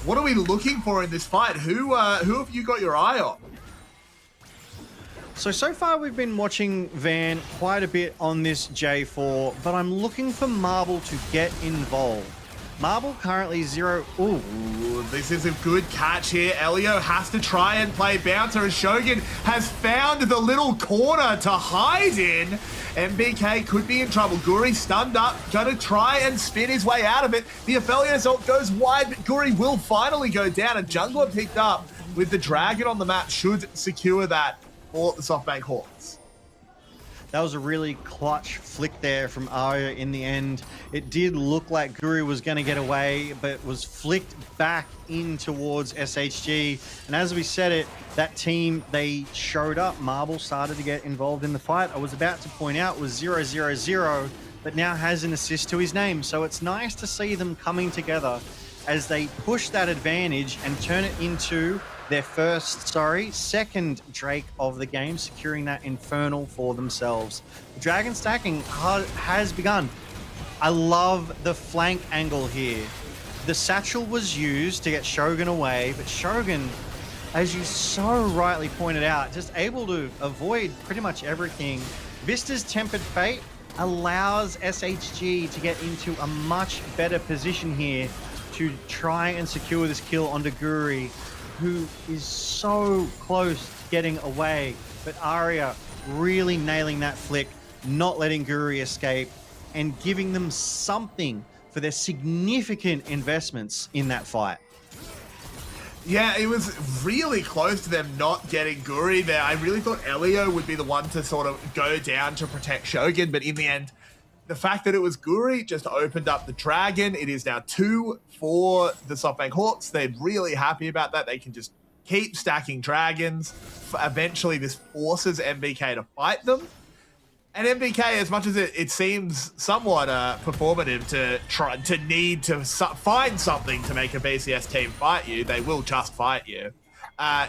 What are we looking for in this fight? Who have you got your eye on? So far we've been watching Van quite a bit on this J4, but I'm looking for Marble to get involved. Marble currently 0. Ooh, this is a good catch here. Elio has to try and play bouncer as Shogun has found the little corner to hide in. MVK could be in trouble. Guri stunned up, gonna try and spin his way out of it. The Aphelios ult goes wide, but Guri will finally go down. A jungler picked up with the dragon on the map should secure that for the SoftBank Hawks. That was a really clutch flick there from Arya in the end. It did look like Guru was going to get away, but was flicked back in towards SHG. And as we said it, that team, they showed up. Marble started to get involved in the fight. I was about to point out was 0-0-0, but now has an assist to his name. So it's nice to see them coming together as they push that advantage and turn it into their second Drake of the game, securing that Infernal for themselves. The Dragon stacking has begun. I love the flank angle here. The satchel was used to get Shogun away, but Shogun, as you so rightly pointed out, just able to avoid pretty much everything. Vista's Tempered Fate allows SHG to get into a much better position here to try and secure this kill onto Guri, who is so close to getting away, but Arya really nailing that flick, not letting Guri escape, and giving them something for their significant investments in that fight. Yeah, it was really close to them not getting Guri there. I really thought Elio would be the one to sort of go down to protect Shogun, but in the end, the fact that it was Guri just opened up the dragon. It is now 2 for the SoftBank Hawks. They're really happy about that. They can just keep stacking dragons. Eventually, this forces MVK to fight them. And MVK, as much as it seems somewhat performative to need to find something to make a BCS team fight you, they will just fight you.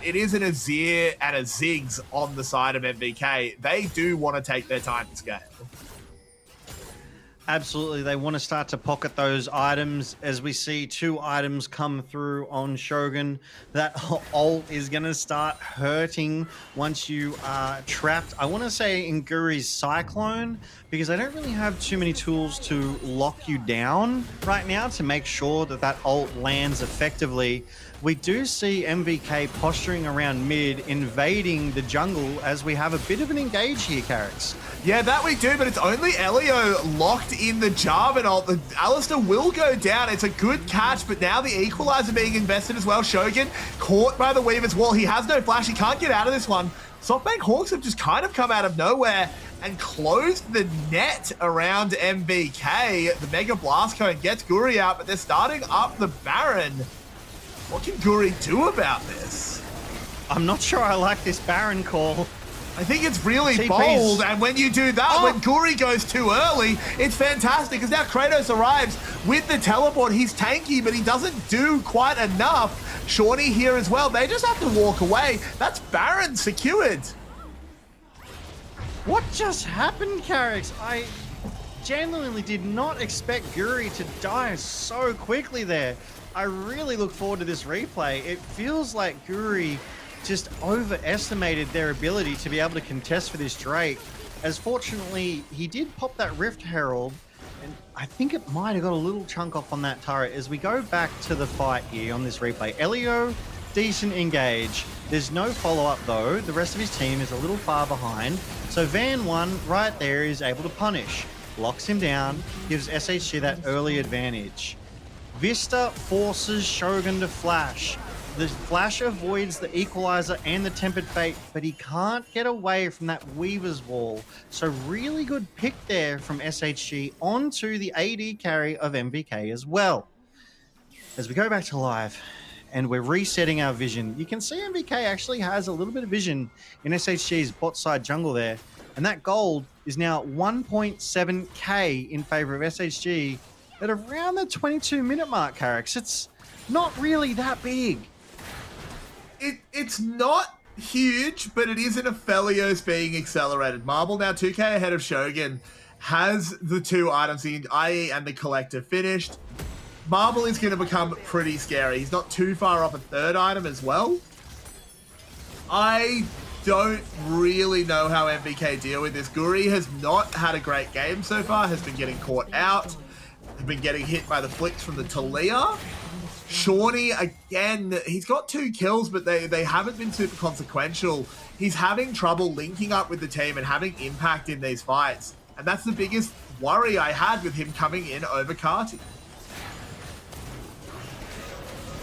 It is an Azir and a Ziggs on the side of MVK. They do want to take their time to scale. Absolutely, they want to start to pocket those items. As we see 2 items come through on Shogun, that ult is going to start hurting once you are trapped. I want to say in Guri's Cyclone, because I don't really have too many tools to lock you down right now to make sure that that ult lands effectively. We do see MVK posturing around mid, invading the jungle as we have a bit of an engage here, Carrix. Yeah, that we do, but it's only Elio locked in the Jarvan ult. The Alistair will go down. It's a good catch, but now the Equalizer being invested as well. Shogun caught by the Weaver's Wall. He has no flash. He can't get out of this one. SoftBank Hawks have just kind of come out of nowhere and closed the net around MVK. The Mega Blast Cone gets Guri out, but they're starting up the Baron. What can Guri do about this? I'm not sure I like this Baron call. I think it's really TP's bold, and when you do that, when Guri goes too early, it's fantastic, because now Kratos arrives with the teleport. He's tanky, but he doesn't do quite enough. Shawnee here as well. They just have to walk away. That's Baron secured. What just happened, Carrix? I genuinely did not expect Guri to die so quickly there. I really look forward to this replay. It feels like Guri just overestimated their ability to be able to contest for this Drake, as fortunately he did pop that Rift Herald, and I think it might have got a little chunk off on that turret. As we go back to the fight here on this replay, Elio, decent engage. There's no follow-up though. The rest of his team is a little far behind, so Van 1 right there is able to punish, locks him down, gives SHG that early advantage. Vista forces Shogun to flash. The flash avoids the equalizer and the tempered fate, but he can't get away from that Weaver's wall. So really good pick there from SHG onto the AD carry of MVK as well. As we go back to live and we're resetting our vision, you can see MVK actually has a little bit of vision in SHG's bot side jungle there. And that gold is now 1.7k in favor of SHG at around the 22-minute mark, Carrix. It's not really that big. It's not huge, but it is an Aphelios being accelerated. Marble now 2k ahead of Shogun, has the 2 items, the IE and the Collector finished. Marble is going to become pretty scary. He's not too far off a 3rd item as well. I don't really know how MVK deal with this. Guri has not had a great game so far, has been getting caught out, has been getting hit by the flicks from the Talia. Shawnee, again, he's got 2 kills, but they haven't been super consequential. He's having trouble linking up with the team and having impact in these fights. And that's the biggest worry I had with him coming in over Carti.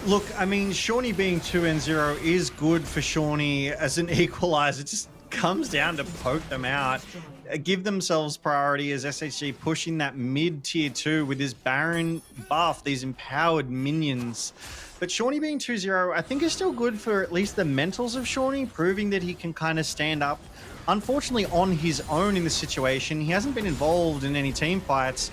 Look, I mean, Shawnee being 2-0 is good for Shawnee as an equalizer. It just comes down to poke them out, give themselves priority as SHG pushing that mid tier 2 with this Baron buff, these empowered minions. But Shawnee being 2-0, I think is still good for at least the mentals of Shawnee, proving that he can kind of stand up. Unfortunately, on his own in this situation, he hasn't been involved in any team fights,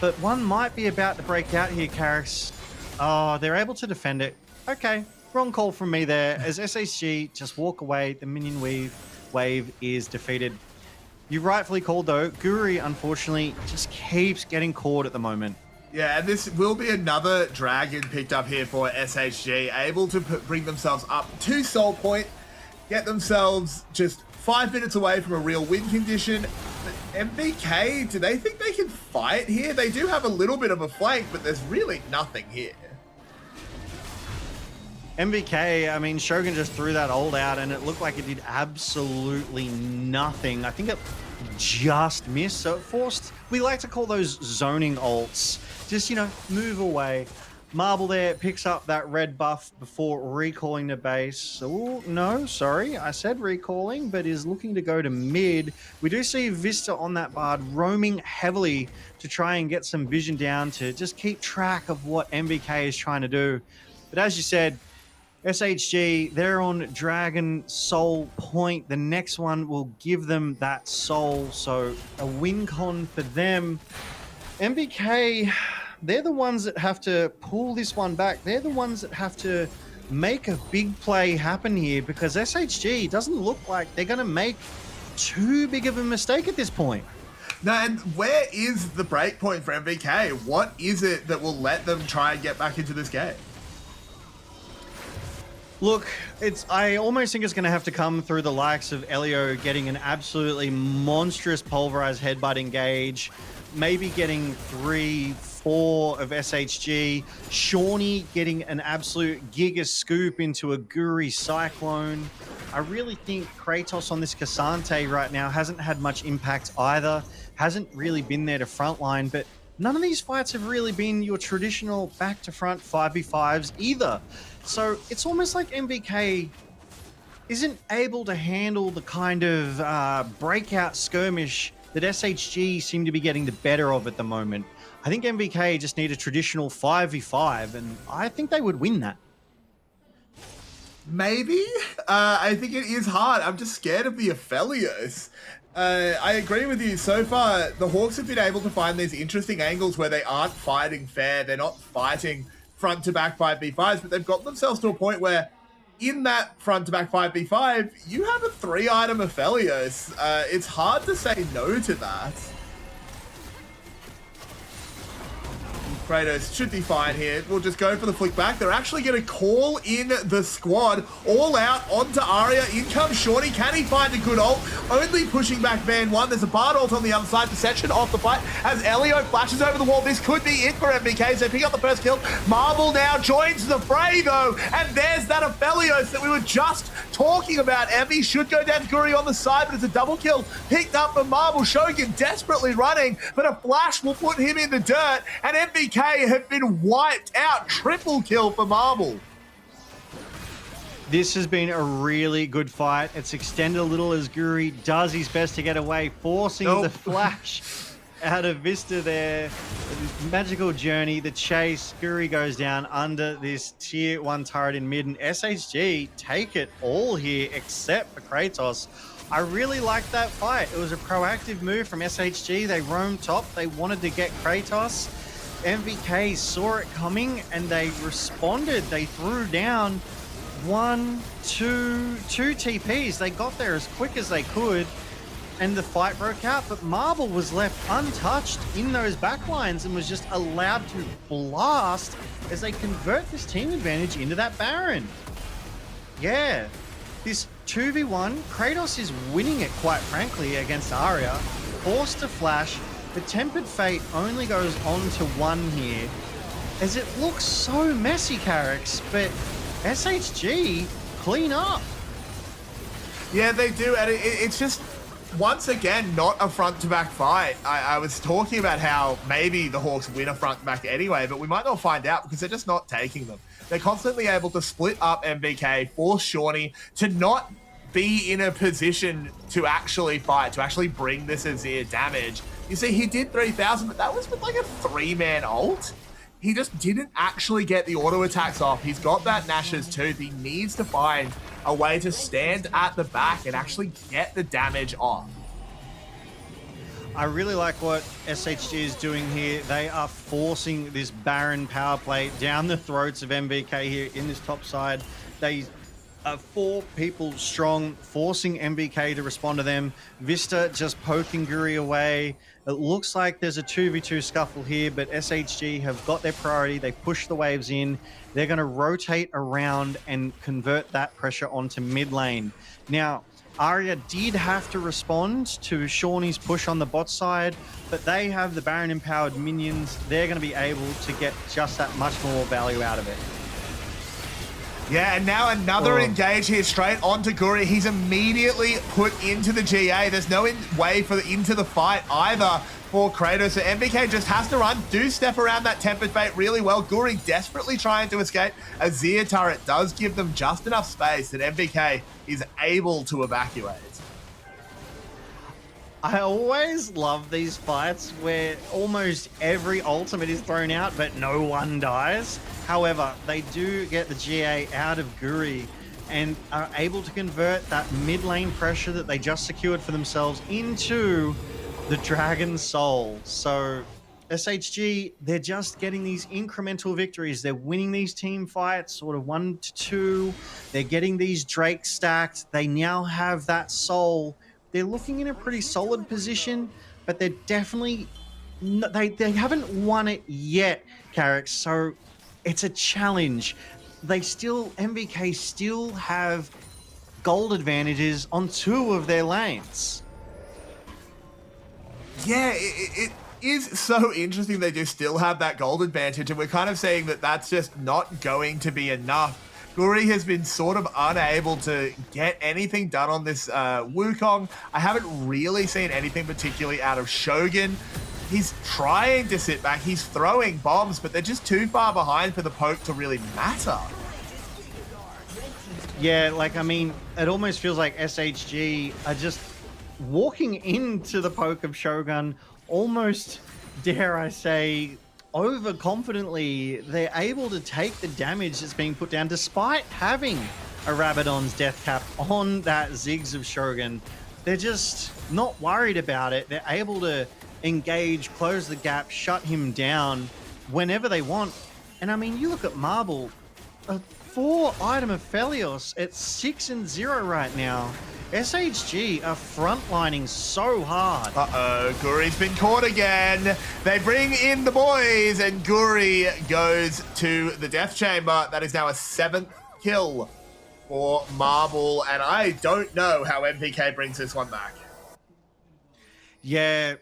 but one might be about to break out here, Karis. Oh, they're able to defend it. Okay, wrong call from me there. As SHG just walk away, the minion wave is defeated. You rightfully called though, Guri unfortunately just keeps getting caught at the moment. Yeah, and this will be another dragon picked up here for SHG, able to bring themselves up to Soul Point, get themselves just 5 minutes away from a real win condition. But MVK, do they think they can fight here? They do have a little bit of a flank, but there's really nothing here. MVK, I mean, Shogun just threw that ult out and it looked like it did absolutely nothing. I think it just missed, so it forced, we like to call those zoning ults. Just, you know, move away. Marble there picks up that red buff before recalling the base. Oh, no, sorry, I said recalling, but is looking to go to mid. We do see Vista on that Bard roaming heavily to try and get some vision down to just keep track of what MVK is trying to do. But as you said, SHG, they're on Dragon Soul Point. The next one will give them that soul, so a win con for them. MVK, they're the ones that have to pull this one back. They're the ones that have to make a big play happen here, because SHG doesn't look like they're going to make too big of a mistake at this point. No, and where is the break point for MVK? What is it that will let them try and get back into this game? Look, I almost think it's going to have to come through the likes of Elio getting an absolutely monstrous pulverized headbutt engage, maybe getting 3-4 of SHG, Shawnee getting an absolute giga scoop into a Guri Cyclone. I really think Kratos on this Cassante right now hasn't had much impact either, hasn't really been there to frontline, but none of these fights have really been your traditional back-to-front 5v5s either. So it's almost like MVK isn't able to handle the kind of breakout skirmish that SHG seem to be getting the better of at the moment. I think MVK just need a traditional 5v5, and I think they would win that. Maybe. I think it is hard. I'm just scared of the Aphelios. I agree with you. So far, the Hawks have been able to find these interesting angles where they aren't fighting fair. They're not fighting front-to-back 5v5s, but they've got themselves to a point where in that front-to-back 5v5, you have a 3-item Aphelios. It's hard to say no to that. Kratos should be fine here. We'll just go for the flick back. They're actually going to call in the squad all out onto Arya. In comes Shorty. Can he find a good ult? Only pushing back Van 1. There's a Bard ult on the other side. Deception off the fight as Elio flashes over the wall. This could be it for MVK. So pick up the first kill. Marvel now joins the fray though. And there's that Aphelios that we were just talking about. Emmy should go down to Guri on the side, but it's a double kill picked up for Marvel. Shogun desperately running, but a flash will put him in the dirt. And MVK have been wiped out. Triple kill for Marble. This has been a really good fight. It's extended a little as Guri does his best to get away, forcing the flash out of Vista there. Magical journey, the chase. Guri goes down under this tier 1 turret in mid, and SHG take it all here except for Kratos. I really liked that fight. It was a proactive move from SHG. They roamed top. They wanted to get Kratos. MVK saw it coming and they responded. They threw down two TPs. They got there as quick as they could and the fight broke out, but Marble was left untouched in those backlines and was just allowed to blast as they convert this team advantage into that Baron. Yeah, this 2v1, Kratos is winning it quite frankly against Arya, forced to flash. The Tempered Fate only goes on to 1 here, as it looks so messy, Carrix, but SHG clean up. Yeah, they do, and it's just, once again, not a front-to-back fight. I was talking about how maybe the Hawks win a front-to-back anyway, but we might not find out because they're just not taking them. They're constantly able to split up MVK, force Shawnee to not be in a position to actually fight, to actually bring this Azir damage. You see, he did 3,000, but that was with like a 3-man ult. He just didn't actually get the auto attacks off. He's got that Nash's tooth. He needs to find a way to stand at the back and actually get the damage off. I really like what SHG is doing here. They are forcing this Baron power play down the throats of MVK here in this top side. They are 4 people strong, forcing MVK to respond to them. Vista just poking Guri away. It looks like there's a 2v2 scuffle here, but SHG have got their priority. They push the waves in. They're going to rotate around and convert that pressure onto mid lane. Now, Arya did have to respond to Shawnee's push on the bot side, but they have the Baron empowered minions. They're going to be able to get just that much more value out of it. Yeah, and now another engage here straight onto Guri. He's immediately put into the GA. There's no way for into the fight either for Kratos. So MVK just has to run, do step around that Tempered Fate really well. Guri desperately trying to escape. Azir turret does give them just enough space that MVK is able to evacuate. I always love these fights where almost every ultimate is thrown out, but no one dies. However, they do get the GA out of Guri and are able to convert that mid lane pressure that they just secured for themselves into the Dragon Soul. So SHG, they're just getting these incremental victories. They're winning these team fights, sort of 1-2. They're getting these Drake stacked. They now have that soul. They're looking in a pretty solid position, but they're definitely, they haven't won it yet, Carrick. So it's a challenge. MVK still have gold advantages on 2 of their lanes. Yeah, it is so interesting they do still have that gold advantage, and we're kind of saying that that's just not going to be enough. Guri has been sort of unable to get anything done on this Wukong. I haven't really seen anything particularly out of Shogun. He's trying to sit back. He's throwing bombs, but they're just too far behind for the poke to really matter. Yeah, I mean, it almost feels like SHG are just walking into the poke of Shogun, almost, dare I say, overconfidently. They're able to take the damage that's being put down despite having a Rabadon's death cap on that Ziggs of Shogun. They're just not worried about it. They're able to engage, close the gap, shut him down whenever they want. And I mean, you look at Marble, a 4-item of Felios at 6-0 right now. SHG are frontlining so hard. Uh-oh, Guri's been caught again. They bring in the boys, and Guri goes to the death chamber. That is now a 7th kill for Marble, and I don't know how MVK brings this one back. Yeah,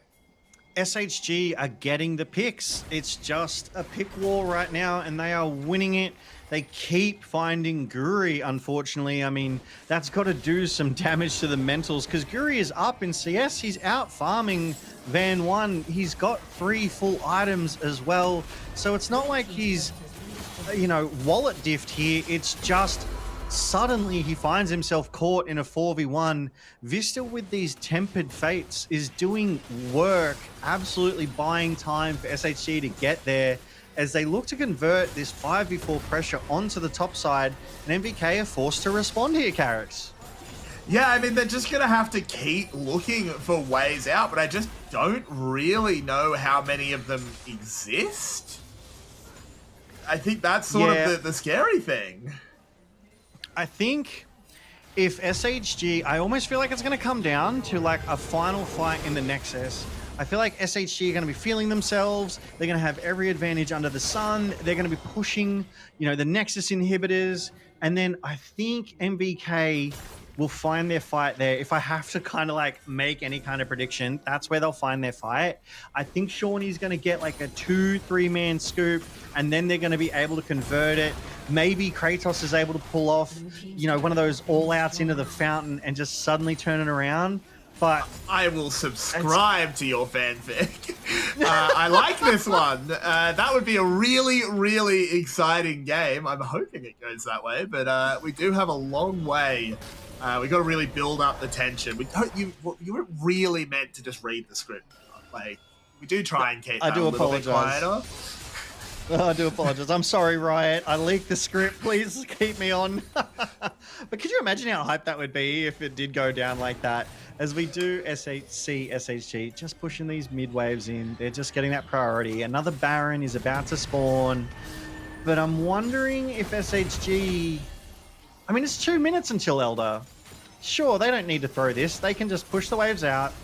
SHG are getting the picks. It's just a pick war right now, and they are winning it. They keep finding Guri, unfortunately. I mean, that's got to do some damage to the mentals, because Guri is up in CS. He's out farming Van 1. He's got 3 full items as well. So it's not like he's, you know, wallet diffed here. It's just suddenly he finds himself caught in a 4v1. Vista with these tempered fates is doing work, absolutely buying time for SHG to get there as they look to convert this 5v4 pressure onto the top side, and MVK are forced to respond here, Carrots. Yeah, I mean, they're just going to have to keep looking for ways out, but I just don't really know how many of them exist. I think that's sort of the scary thing. I think if SHG, I almost feel like it's going to come down to like a final fight in the Nexus. I feel like SHG are going to be feeling themselves. They're going to have every advantage under the sun. They're going to be pushing, you know, the Nexus inhibitors. And then I think MVK will find their fight there. If I have to kind of like make any kind of prediction, that's where they'll find their fight. I think Shawnee's going to get like a 2-3 man scoop, and then they're going to be able to convert it. Maybe Kratos is able to pull off, you know, one of those all outs into the fountain and just suddenly turn it around. But I will subscribe to your fanfic. I like this one. That would be a really, really exciting game. I'm hoping it goes that way, but we do have a long way. We got to really build up the tension. We don't. You weren't really meant to just read the script. Like, we do try and keep. I do a little bit apologize. quieter. I do apologize. I'm sorry, Riot. I leaked the script. Please keep me on. But could you imagine how hype that would be if it did go down like that? As we do SHG just pushing these mid waves in. They're just getting that priority. Another Baron is about to spawn. But I'm wondering if SHG... I mean, it's 2 minutes until Elder. Sure, they don't need to throw this. They can just push the waves out,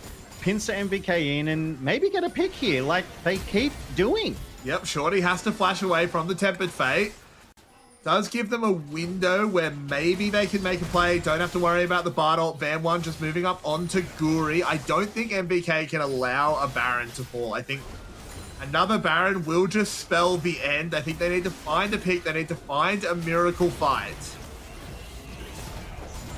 pincer MVK in, and maybe get a pick here like they keep doing. Yep, Shorty has to flash away from the Tempered Fate. Does give them a window where maybe they can make a play. Don't have to worry about the Bardolt. Van 1 just moving up onto Guri. I don't think MVK can allow a Baron to fall. I think another Baron will just spell the end. I think they need to find a pick. They need to find a miracle fight.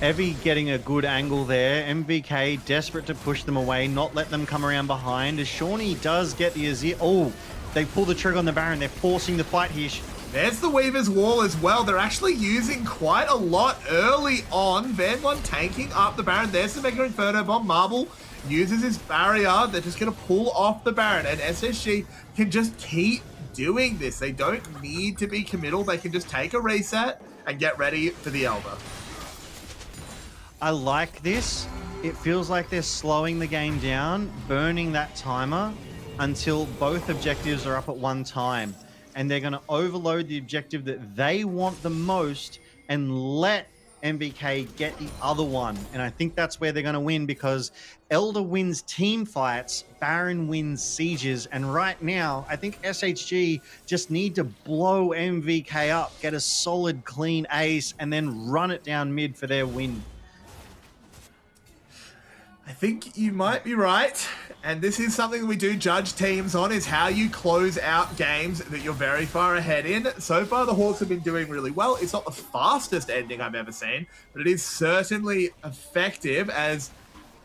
Evie getting a good angle there. MVK desperate to push them away, not let them come around behind. As Shawnee does get the Azir. Oh, they pull the trigger on the Baron. They're forcing the fight here. There's the Weaver's Wall as well. They're actually using quite a lot early on. Van 1 tanking up the Baron. There's the Mega Inferno Bomb. Marble uses his barrier. They're just going to pull off the Baron. And SSG can just keep doing this. They don't need to be committal. They can just take a reset and get ready for the Elder. I like this. It feels like they're slowing the game down, burning that timer until both objectives are up at one time. And they're going to overload the objective that they want the most and let MVK get the other one. And I think that's where they're going to win, because Elder wins team fights, Baron wins sieges. And right now, I think SHG just need to blow MVK up, get a solid, clean ace, and then run it down mid for their win. I think you might be right. And this is something that we do judge teams on, is how you close out games that you're very far ahead in. So far, the Hawks have been doing really well. It's not the fastest ending I've ever seen, but it is certainly effective, as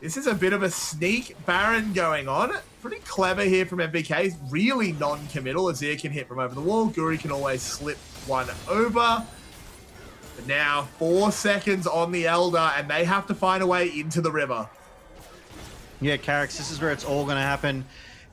this is a bit of a sneak Baron going on. Pretty clever here from MVK. He's really non-committal. Azir can hit from over the wall. Guri can always slip one over. But now 4 seconds on the Elder, and they have to find a way into the river. Yeah, Carrix, this is where it's all going to happen.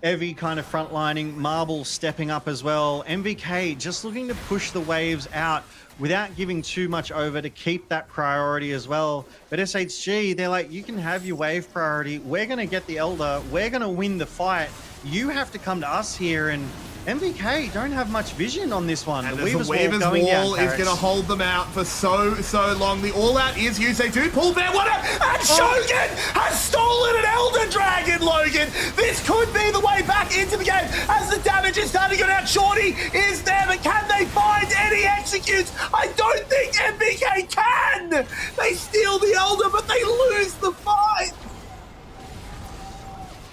Evie kind of frontlining, Marble stepping up as well. MVK just looking to push the waves out without giving too much over to keep that priority as well. But SHG, they're like, you can have your wave priority. We're going to get the Elder. We're going to win the fight. You have to come to us here, and MVK don't have much vision on this one. And the Weaver's Wall is going to hold them out for so long. The all-out is used. They do pull there. What and Shogun has stolen an Elder Dragon, Logan. This could be the way back into the game as the damage is starting to go down. Shorty is there, but can they find any executes? I don't think MVK can. They steal the Elder, but they lose the fight.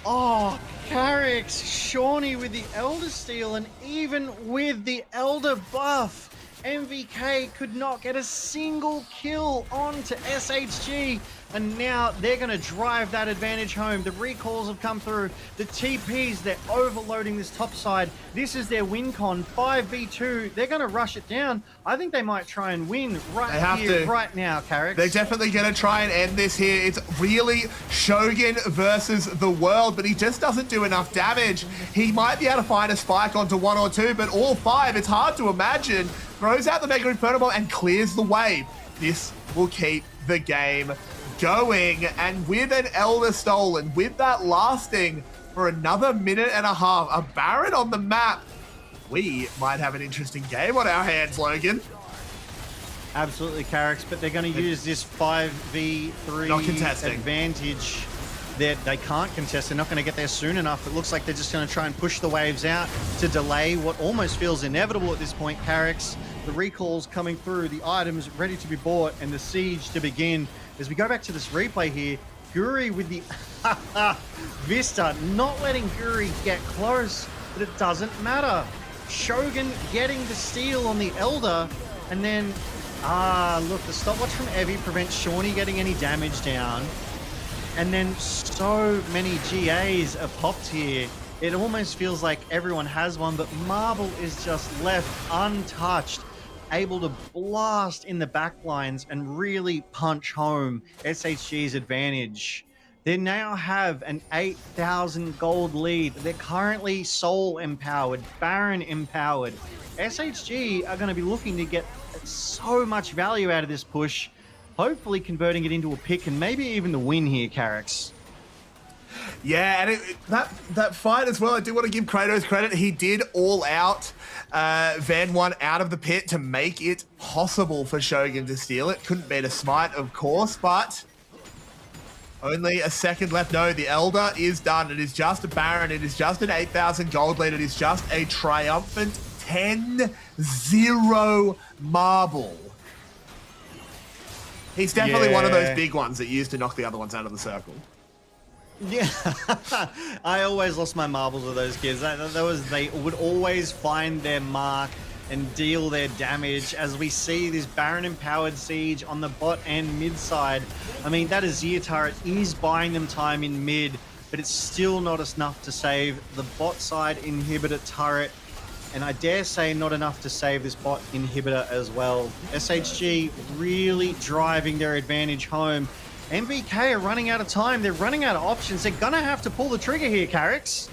Oh, Carrick's Shawnee with the Elder Steal, and even with the Elder buff, MVK could not get a single kill onto SHG, and now they're going to drive that advantage home. The recalls have come through, the TPs, they're overloading this top side. This is their win con, 5v2. They're going to rush it down. I think they might try and win right now, Carrick. They're definitely going to try and end this here. It's really Shogun versus the world, but he just doesn't do enough damage. He might be able to find a spike onto 1 or 2, but all 5, it's hard to imagine. Throws out the Mega Inferno Bomb and clears the wave. This will keep the game going, and with an Elder stolen, with that lasting for another minute and a half, a Baron on the map, we might have an interesting game on our hands, Logan. Absolutely, Carricks, but they're going to use this 5v3 advantage that they can't contest. They're not going to get there soon enough. It looks like they're just going to try and push the waves out to delay what almost feels inevitable at this point, Carricks. The recalls coming through, the items ready to be bought, and the siege to begin. As we go back to this replay here, Guri with the Vista, not letting Guri get close, but it doesn't matter. Shogun getting the steal on the Elder, and then, look, the stopwatch from Evie prevents Shawnee getting any damage down. And then so many GAs are popped here. It almost feels like everyone has one, but Marble is just left untouched, able to blast in the back lines and really punch home SHG's advantage. They now have an 8,000 gold lead. They're currently Soul empowered, Baron empowered. SHG are going to be looking to get so much value out of this push, hopefully converting it into a pick and maybe even the win here, Carricks. Yeah, and that fight as well, I do want to give Kratos credit. He did all out Van 1 out of the pit to make it possible for Shogun to steal it. Couldn't beat a smite, of course, but only a second left. No, the Elder is done. It is just a Baron. It is just an 8,000 gold lead. It is just a triumphant 10-0 Marble. He's definitely one of those big ones that used to knock the other ones out of the circle. Yeah, I always lost my marbles with those kids. They would always find their mark and deal their damage. As we see this Baron empowered siege on the bot and mid side, I mean, that Azir turret is buying them time in mid, but it's still not enough to save the bot side inhibitor turret. And I dare say not enough to save this bot inhibitor as well. SHG really driving their advantage home. MVK are running out of time. They're running out of options. They're going to have to pull the trigger here, Carricks.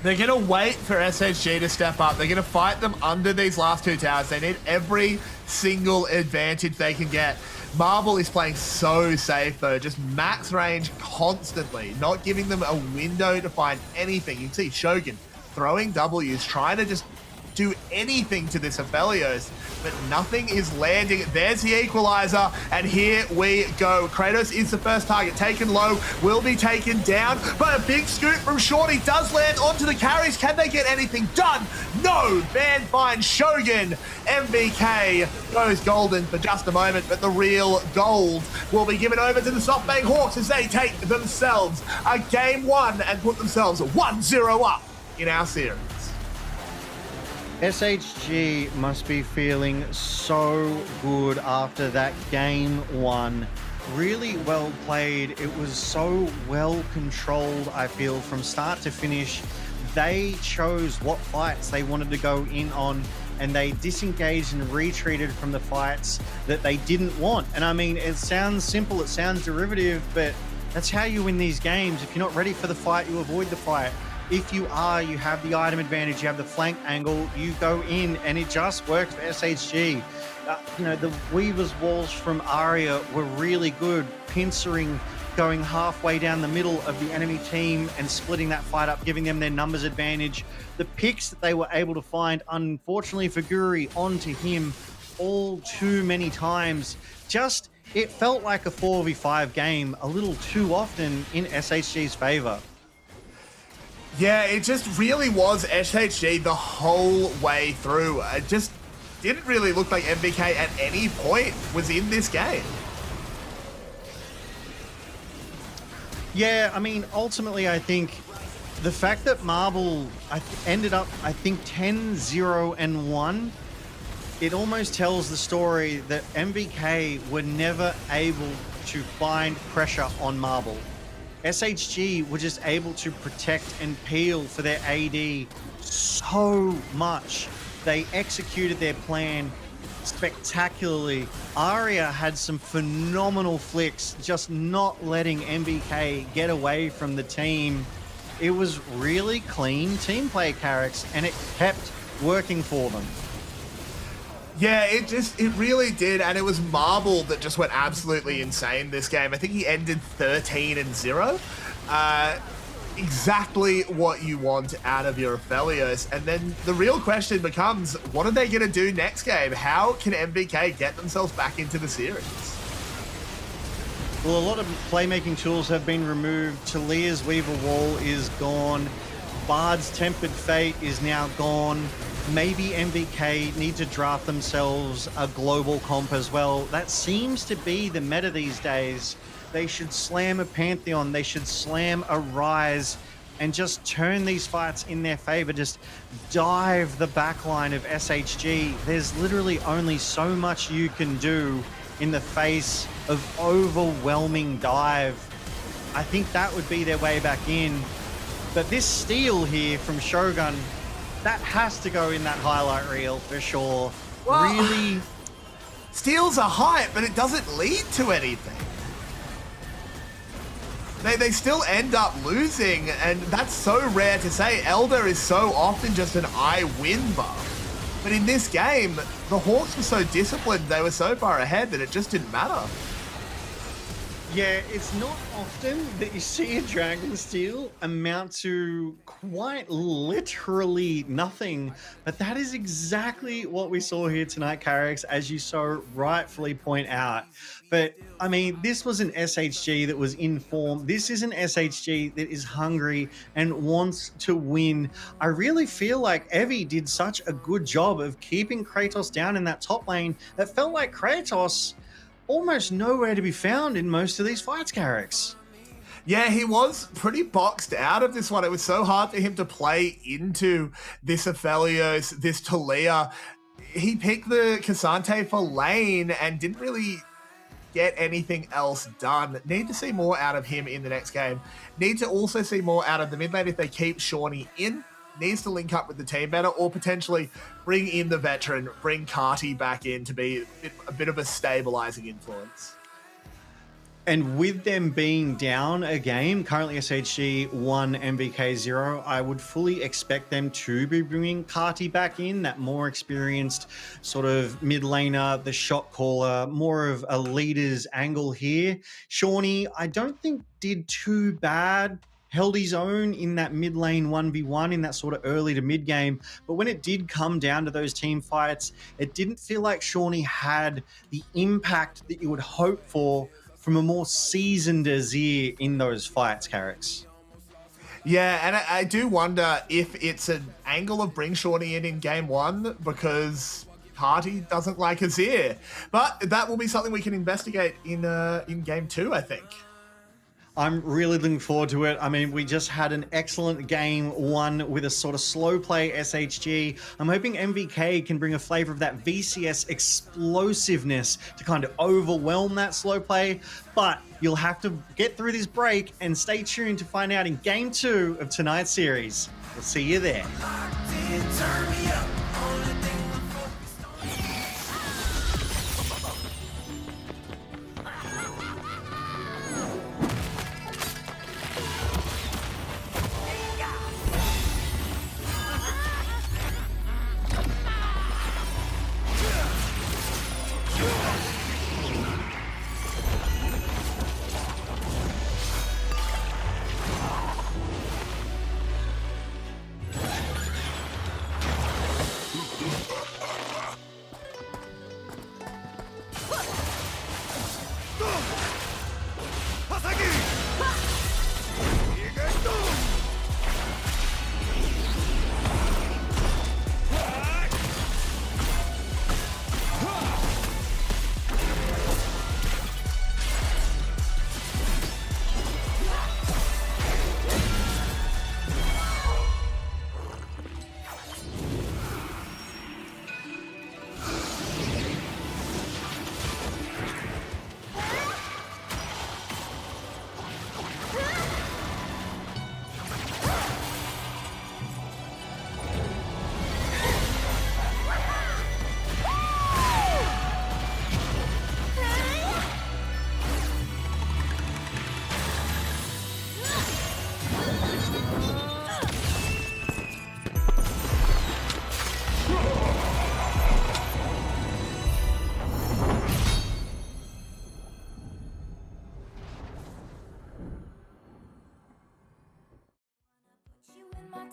They're going to wait for SHG to step up. They're going to fight them under these last 2 towers. They need every single advantage they can get. Marble is playing so safe, though. Just max range constantly, not giving them a window to find anything. You can see Shogun throwing W's, trying to just do anything to this Aphelios, but nothing is landing. There's the equalizer, and here we go. Kratos is the first target, taken low, will be taken down, but a big scoop from Shorty does land onto the carries. Can they get anything done? No! Van finds Shogun. MVK goes golden for just a moment, but the real gold will be given over to the SoftBank Hawks as they take themselves a game 1 and put themselves 1-0 up in our series. SHG must be feeling so good after that game 1. Really well played. It was so well controlled, I feel, from start to finish. They chose what fights they wanted to go in on, and they disengaged and retreated from the fights that they didn't want. And I mean, it sounds simple, it sounds derivative, but that's how you win these games. If you're not ready for the fight, you avoid the fight. if you have the item advantage, you have the flank angle, you go in, and it just works for SHG. The Weaver's walls from Aria were really good, pincering, going halfway down the middle of the enemy team and splitting that fight up, giving them their numbers advantage. The picks that they were able to find, unfortunately for Guri, onto him all too many times. It felt like a 4v5 game a little too often in SHG's favor. Yeah, it just really was SHG the whole way through. It just didn't really look like MVK at any point was in this game. Yeah, I mean, ultimately, I think the fact that Marble ended up, 10-0-1, it almost tells the story that MVK were never able to find pressure on Marble. SHG were just able to protect and peel for their AD so much. They executed their plan spectacularly. Aria had some phenomenal flicks, just not letting MVK get away from the team. It was really clean team play, Carrix, and it kept working for them. Yeah, it really did, and it was Marble that just went absolutely insane this game. I think he ended 13-0. Exactly what you want out of your Aphelios. And then the real question becomes, what are they going to do next game? How can MVK get themselves back into the series? Well, a lot of playmaking tools have been removed. Talia's Weaver Wall is gone. Bard's Tempered Fate is now gone. Maybe MVK need to draft themselves a global comp as well. That seems to be the meta these days. They should slam a Pantheon. They should slam a Rise and just turn these fights in their favor. Just dive the backline of SHG. There's literally only so much you can do in the face of overwhelming dive. I think that would be their way back in. But this steal here from Shogun, that has to go in that highlight reel for sure. Well, really? Steals are hype, but it doesn't lead to anything. They still end up losing, and that's so rare to say. Elder is so often just an I win buff. But in this game, the Hawks were so disciplined, they were so far ahead that it just didn't matter. Yeah, it's not often that you see a Dragon Steal amount to quite literally nothing, but that is exactly what we saw here tonight, Carrix, as you so rightfully point out. But, I mean, this was an SHG that was in form. This is an SHG that is hungry and wants to win. I really feel like Evie did such a good job of keeping Kratos down in that top lane. It felt like Kratos almost nowhere to be found in most of these fights, Carrix. Yeah, he was pretty boxed out of this one. It was so hard for him to play into this Aphelios, this Talia. He picked the Cassante for lane and didn't really get anything else done. Need to see more out of him in the next game. Need to also see more out of the mid lane if they keep Shawnee in. Needs to link up with the team better, or potentially bring in the veteran, bring Carty back in to be a bit of a stabilizing influence. And with them being down a game, currently SHG 1, MVK 0, I would fully expect them to be bringing Carty back in, that more experienced sort of mid laner, the shot caller, more of a leader's angle here. Shawnee, I don't think did too bad. Held his own in that mid lane 1v1 in that sort of early to mid game. But when it did come down to those team fights, it didn't feel like Shawnee had the impact that you would hope for from a more seasoned Azir in those fights, Carrix. Yeah, and I do wonder if it's an angle of bring Shawnee in game one because Carty doesn't like Azir. But that will be something we can investigate in game two, I think. I'm really looking forward to it. I mean, we just had an excellent game one with a sort of slow play SHG. I'm hoping MVK can bring a flavor of that VCS explosiveness to kind of overwhelm that slow play. But you'll have to get through this break and stay tuned to find out in game 2 of tonight's series. We'll see you there.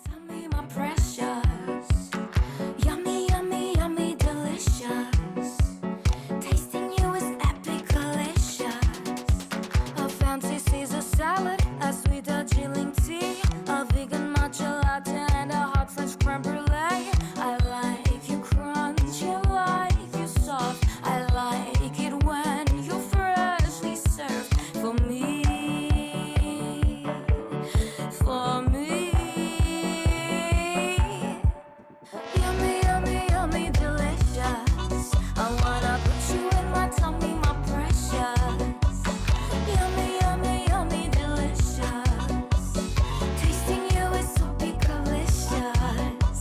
Tell me my precious, yummy, yummy, yummy, delicious. Tasting you is epic, delicious. A fancy Caesar salad, a sweet Darjeeling tea, a vegan matcha latte, and a hot French creme brulee. I like you crunchy, I like you soft. I like it when you're freshly served. For me, for me. Yummy, yummy, yummy, delicious. I wanna put you in my tummy, my precious. Yummy, yummy, yummy, delicious. Tasting you is so delicious.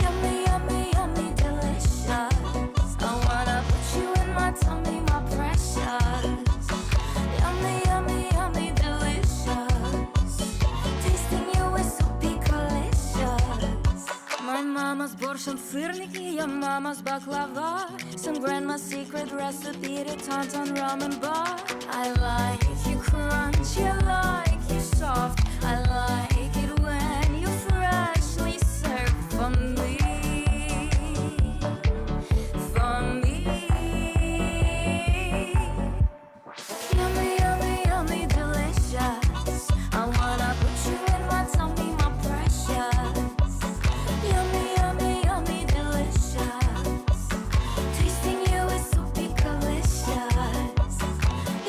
Yummy, yummy, yummy, delicious. I wanna put you in my tummy, my precious. Yummy, yummy, yummy, delicious. Tasting you is so delicious. My mama's borscht and syrniki, your mama's baklava. Some grandma's secret recipe to tauntaun ramen bar. I like you crunchy, I like you soft. I like it when you're freshly served. For me, for me. Yummy, yummy, yummy, delicious. I wanna put you in my tummy, my precious. Yummy, yummy, yummy, delicious. Tasting you is so delicious.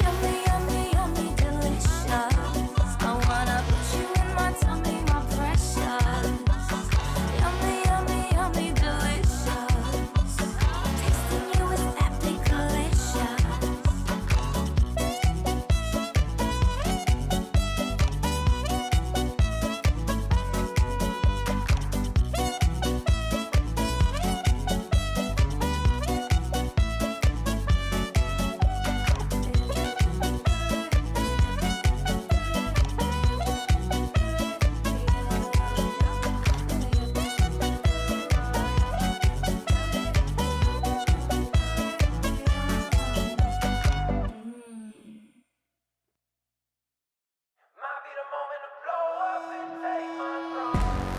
Yummy, yummy, yummy, delicious. I wanna put you in my tummy, my precious. Yummy, yummy, yummy, delicious. Tasting you is epic, delicious.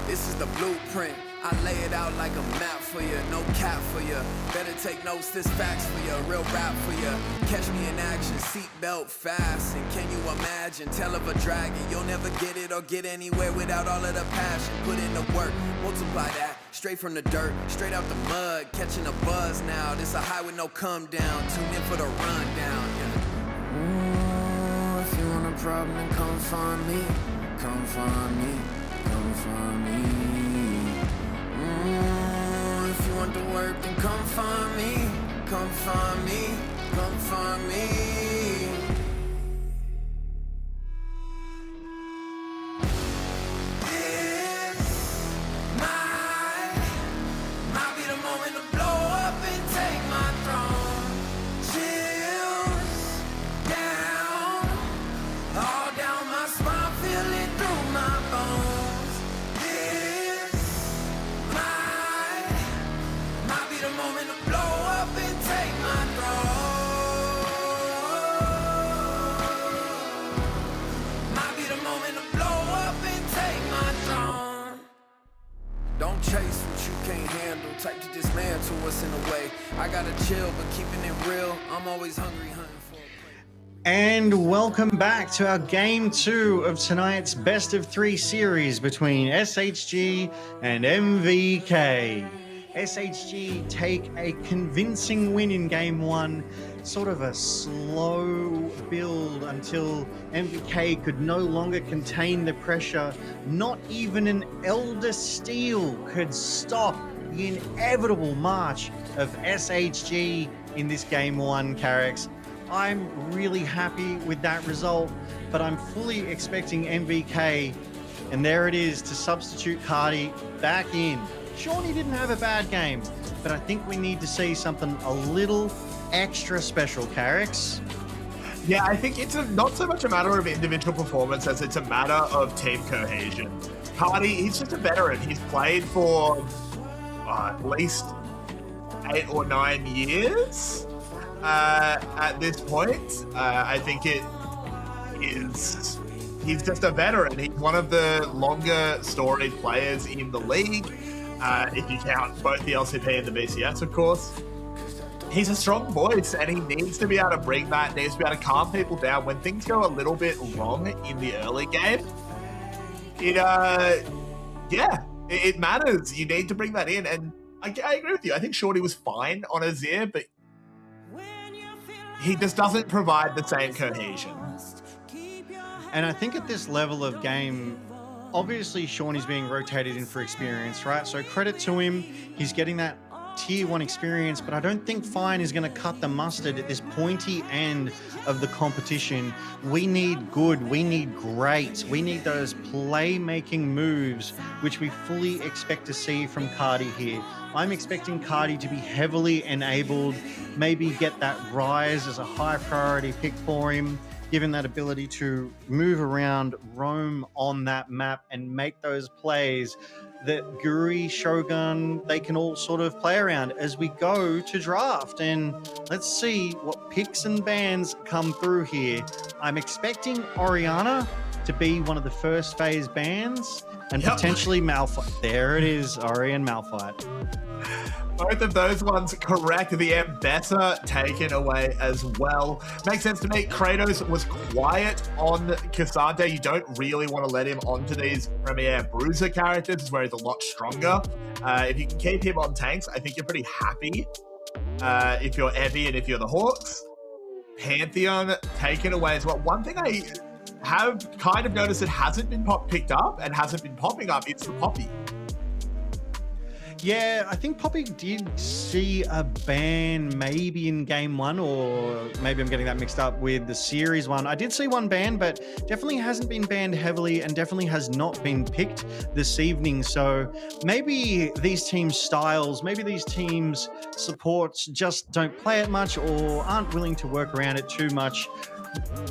This is the blueprint. I lay it out like a map for you, no cap for you. Better take notes, this facts for you, real rap for you. Catch me in action, seatbelt fast. And can you imagine, tell of a dragon, you'll never get it or get anywhere without all of the passion. Put in the work, multiply that, straight from the dirt, straight out the mud, catching a buzz now. This a high with no come down, tune in for the rundown, yeah. Ooh, if you want a problem, then come find me. Come find me. Come find me. Ooh, if you want the work, then come find me. Come find me. Come find me. This might be the moment to blow up and take my throne. Chills down, all down my spine, feel it through my bones. This might be the moment to blow up and take my throne. Might be the moment to blow up and take my throne. Don't chase what you can't handle, type to dismantle what's in the way. I gotta chill, but keeping it real, I'm always hungry, hunting for a prey. And welcome back to our game 2 of tonight's best of 3 series between SHG and MVK. SHG take a convincing win in game 1, sort of a slow build until MVK could no longer contain the pressure. Not even an Elder Steel could stop the inevitable march of SHG in this game 1, Carrix. I'm really happy with that result, but I'm fully expecting MVK, and there it is, to substitute Cardi back in. Shawnee didn't have a bad game, but I think we need to see something a little extra special, Carrix. Yeah, I think it's not so much a matter of individual performance as it's a matter of team cohesion. Cardi, he's just a veteran. He's played for at least 8 or 9 years at this point. I think it is he's just a veteran. He's one of the longer storied players in the league, if you count both the LCP and the BCS, of course. He's a strong voice, and he needs to be able to bring that, needs to be able to calm people down when things go a little bit wrong in the early game. It matters. You need to bring that in, and I agree with you. I think Shorty was fine on Azir, but he just doesn't provide the same cohesion. And I think at this level of game, obviously Shawnee's being rotated in for experience, right? So credit to him. He's getting that tier 1 experience, but I don't think Fine is going to cut the mustard at this pointy end of the competition. We need good, we need great, we need those playmaking moves, which we fully expect to see from Cardi here. I'm expecting Cardi to be heavily enabled, maybe get that Rise as a high priority pick for him, given that ability to move around, roam on that map, and make those plays that Guri, Shogun, they can all sort of play around as we go to draft. And let's see what picks and bans come through here. I'm expecting Orianna to be one of the first phase bans, and potentially Malphite. There it is, Ori and Malphite. Both of those ones correct. The Ambessa taken away as well. Makes sense to me. Kratos was quiet on Cassandra. You don't really want to let him onto these Premier Bruiser characters where he's a lot stronger. If you can keep him on tanks, I think you're pretty happy. If you're Evie and if you're the Hawks. Pantheon taken away as well. One thing I have kind of noticed that hasn't been picked up and hasn't been popping up, it's the Poppy. Yeah, I think Poppy did see a ban maybe in game 1, or maybe I'm getting that mixed up with the series one. I did see one ban, but definitely hasn't been banned heavily and definitely has not been picked this evening. So maybe these teams' styles, maybe these teams' supports just don't play it much or aren't willing to work around it too much.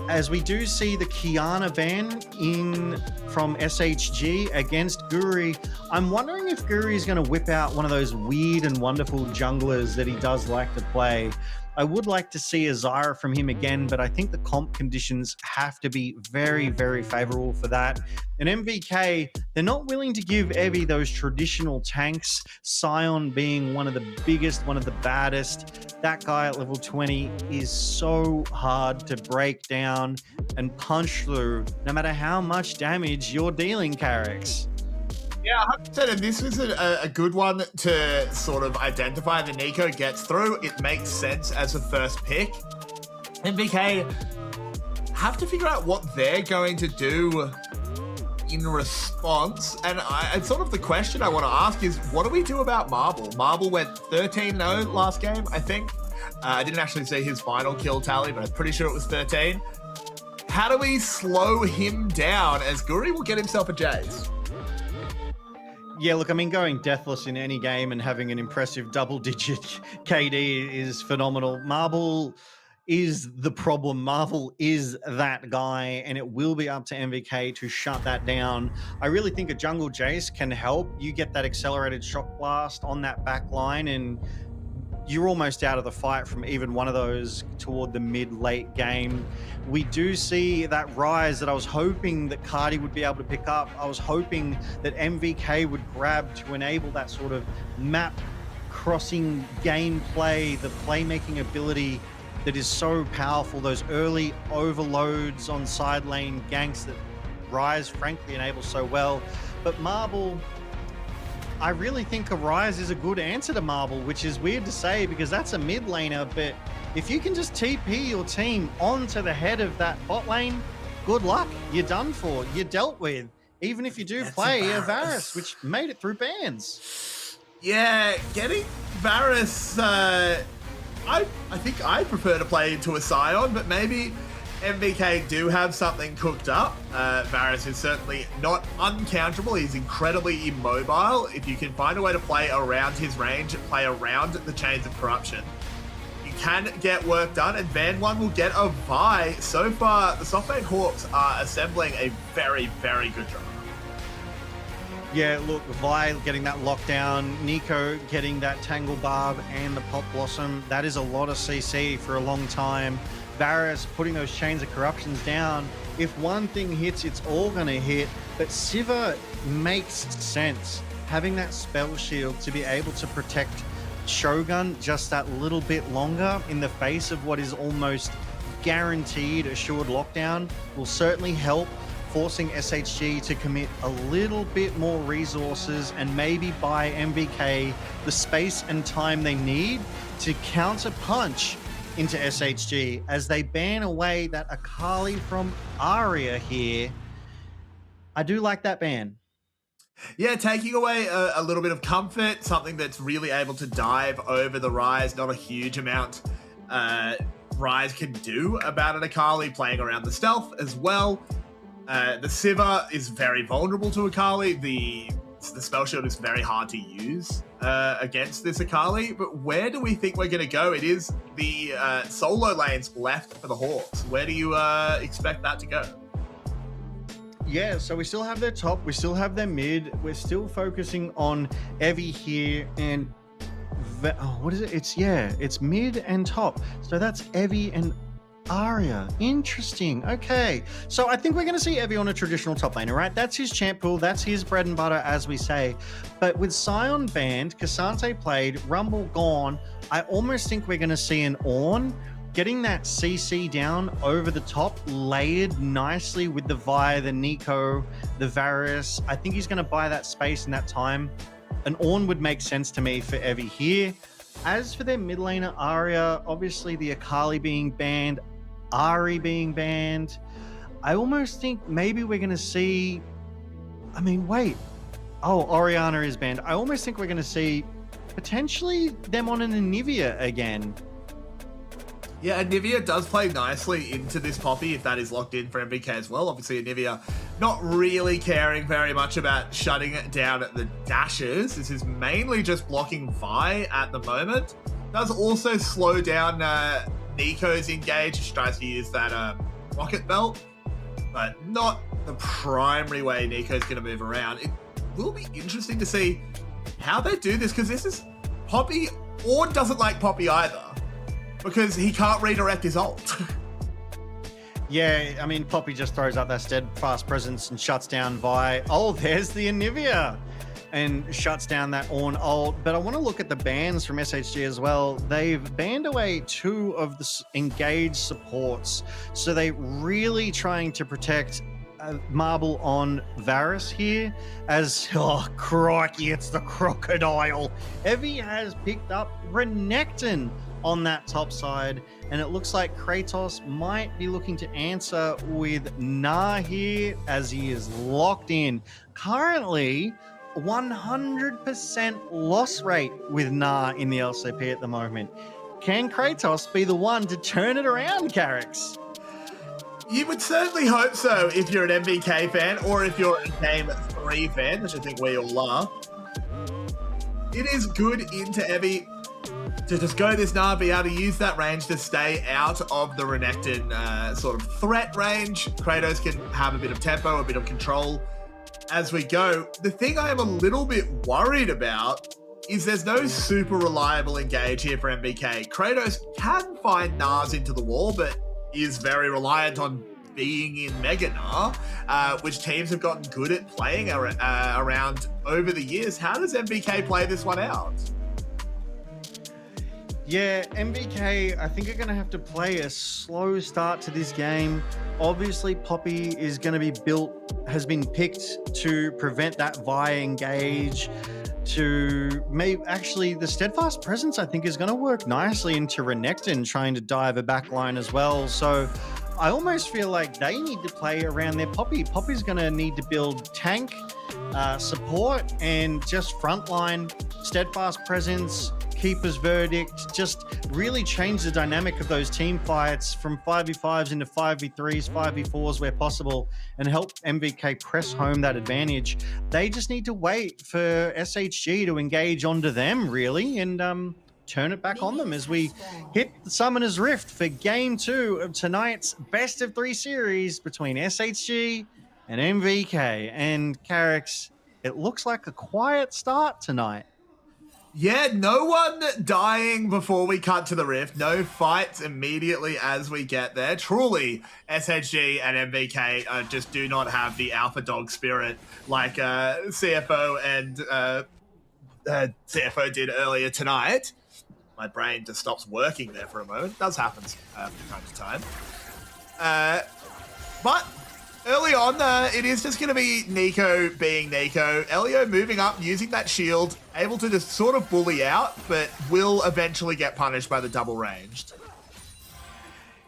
As we do see the Kiana ban in from SHG against Guri, I'm wondering if Guri is going to whip out one of those weird and wonderful junglers that he does like to play. I would like to see a Zyra from him again, but I think the comp conditions have to be very, very favorable for that. And MVK, they're not willing to give Evie those traditional tanks, Sion being one of the biggest, one of the baddest. That guy at level 20 is so hard to break down and punch through, no matter how much damage you're dealing, Carrix. Yeah, 100%, and this was a good one to sort of identify. The Nico gets through. It makes sense as a first pick. MVK have to figure out what they're going to do in response. And sort of the question I want to ask is, what do we do about Marble? Marble went 13-0 last game, I think. I didn't actually see his final kill tally, but I'm pretty sure it was 13. How do we slow him down as Guri will get himself a Jace? Yeah, look, I mean, going deathless in any game and having an impressive double-digit KD is phenomenal. Marble is the problem. Marvel is that guy, and it will be up to MVK to shut that down. I really think a jungle Jace can help. You get that accelerated shock blast on that back line, and you're almost out of the fight from even one of those toward the mid-late game. We do see that Rise that I was hoping that Cardi would be able to pick up. I was hoping that MVK would grab to enable that sort of map crossing gameplay, the playmaking ability that is so powerful, those early overloads on side lane ganks that Rise frankly enables so well. But Marble, I really think a Rise is a good answer to Marble, which is weird to say because that's a mid laner, but if you can just TP your team onto the head of that bot lane, good luck. You're done for. You're dealt with. Even if you do play a Varus, which made it through bans. Yeah, getting Varus, I think I prefer to play into a Sion, but maybe MVK do have something cooked up. Varus is certainly not uncounterable. He's incredibly immobile. If you can find a way to play around his range, play around the chains of corruption, you can get work done, and Van 1 will get a Vi. So far, the Softbank Hawks are assembling a very, very good job. Yeah, look, Vi getting that lockdown, Nico getting that Tangle Barb and the Pop Blossom. That is a lot of CC for a long time. Varus putting those chains of corruptions down. if one thing hits, it's all going to hit. But Siva makes sense. Having that spell shield to be able to protect Shogun just that little bit longer in the face of what is almost guaranteed assured lockdown will certainly help, forcing SHG to commit a little bit more resources and maybe buy MVK the space and time they need to counter punch into SHG as they ban away that Akali from Arya here. I do like that ban. Yeah, taking away a little bit of comfort, something that's really able to dive over the Ryze, not a huge amount Ryze can do about an Akali, playing around the stealth as well. The Siva is very vulnerable to Akali. The spell shield is very hard to use against this Akali, but where do we think we're going to go? It is the solo lanes left for the Hawks. Where do you expect that to go? Yeah, so we still have their top, we still have their mid, we're still focusing on Evie here, and what is it? It's mid and top. So that's Evie and Arya. Interesting. Okay. So I think we're going to see Evie on a traditional top laner, right? That's his champ pool. That's his bread and butter, as we say. But with Sion banned, Cassante played, Rumble gone, I almost think we're going to see an Ornn getting that CC down over the top, layered nicely with the Vi, the Nico, the Varus. I think he's going to buy that space and that time. An Ornn would make sense to me for Evie here. As for their mid laner, Arya, obviously the Akali being banned, Ahri being banned, I almost think maybe we're going to see... Orianna is banned. I almost think we're going to see potentially them on an Anivia again. Yeah, Anivia does play nicely into this Poppy if that is locked in for MVK as well. Obviously, Anivia not really caring very much about shutting it down at the dashes. This is mainly just blocking Vi at the moment. Does also slow down Nico's engage. She tries to use that rocket belt, but not the primary way Nico's going to move around. It will be interesting to see how they do this, because this is Poppy. Ornn doesn't like Poppy either, because he can't redirect his ult. Yeah, I mean, Poppy just throws out that steadfast presence and shuts down Vi. Oh, there's the Anivia. And shuts down that Ornn ult. But I want to look at the bans from SHG as well. They've banned away 2 of the engaged supports. So they're really trying to protect Marble on Varus here. As, oh, crikey, it's the crocodile. Evie has picked up Renekton on that top side, and it looks like Kratos might be looking to answer with Nah here, as he is locked in. Currently, 100% loss rate with Nah in the LCP at the moment. Can Kratos be the one to turn it around, Carrix? You would certainly hope so if you're an MVK fan, or if you're a Game 3 fan, which I think we all are. It is good into Evie to just go this Nah, be able to use that range to stay out of the Renekton sort of threat range. Kratos can have a bit of tempo, a bit of control as we go. The thing I am a little bit worried about is there's no super reliable engage here for MVK. Kratos can find Nars into the wall, but is very reliant on being in Mega Nah, which teams have gotten good at playing around over the years. How does MVK play this one out? Yeah, MVK, I think, are going to have to play a slow start to this game. Obviously, Poppy is going to be has been picked to prevent that Vi engage, the Steadfast Presence, I think, is going to work nicely into Renekton trying to dive a backline as well. So I almost feel like they need to play around their Poppy. Poppy's going to need to build tank, support, and just frontline Steadfast Presence, Keeper's Verdict, just really change the dynamic of those team fights from 5v5s into 5v3s, 5v4s where possible, and help MVK press home that advantage. They just need to wait for SHG to engage onto them, really, and turn it back on them as we hit the Summoner's Rift for Game 2 of tonight's Best of 3 series between SHG and MVK. And Carrix, it looks like a quiet start tonight. Yeah, no one dying before we cut to the rift. No fights immediately as we get there. Truly, SHG and MVK just do not have the alpha dog spirit like CFO and CFO did earlier tonight. My brain just stops working there for a moment. It does happen from time to time. But early on, it is just going to be Nico being Nico. Elio moving up, using that shield, able to just sort of bully out, but will eventually get punished by the double ranged.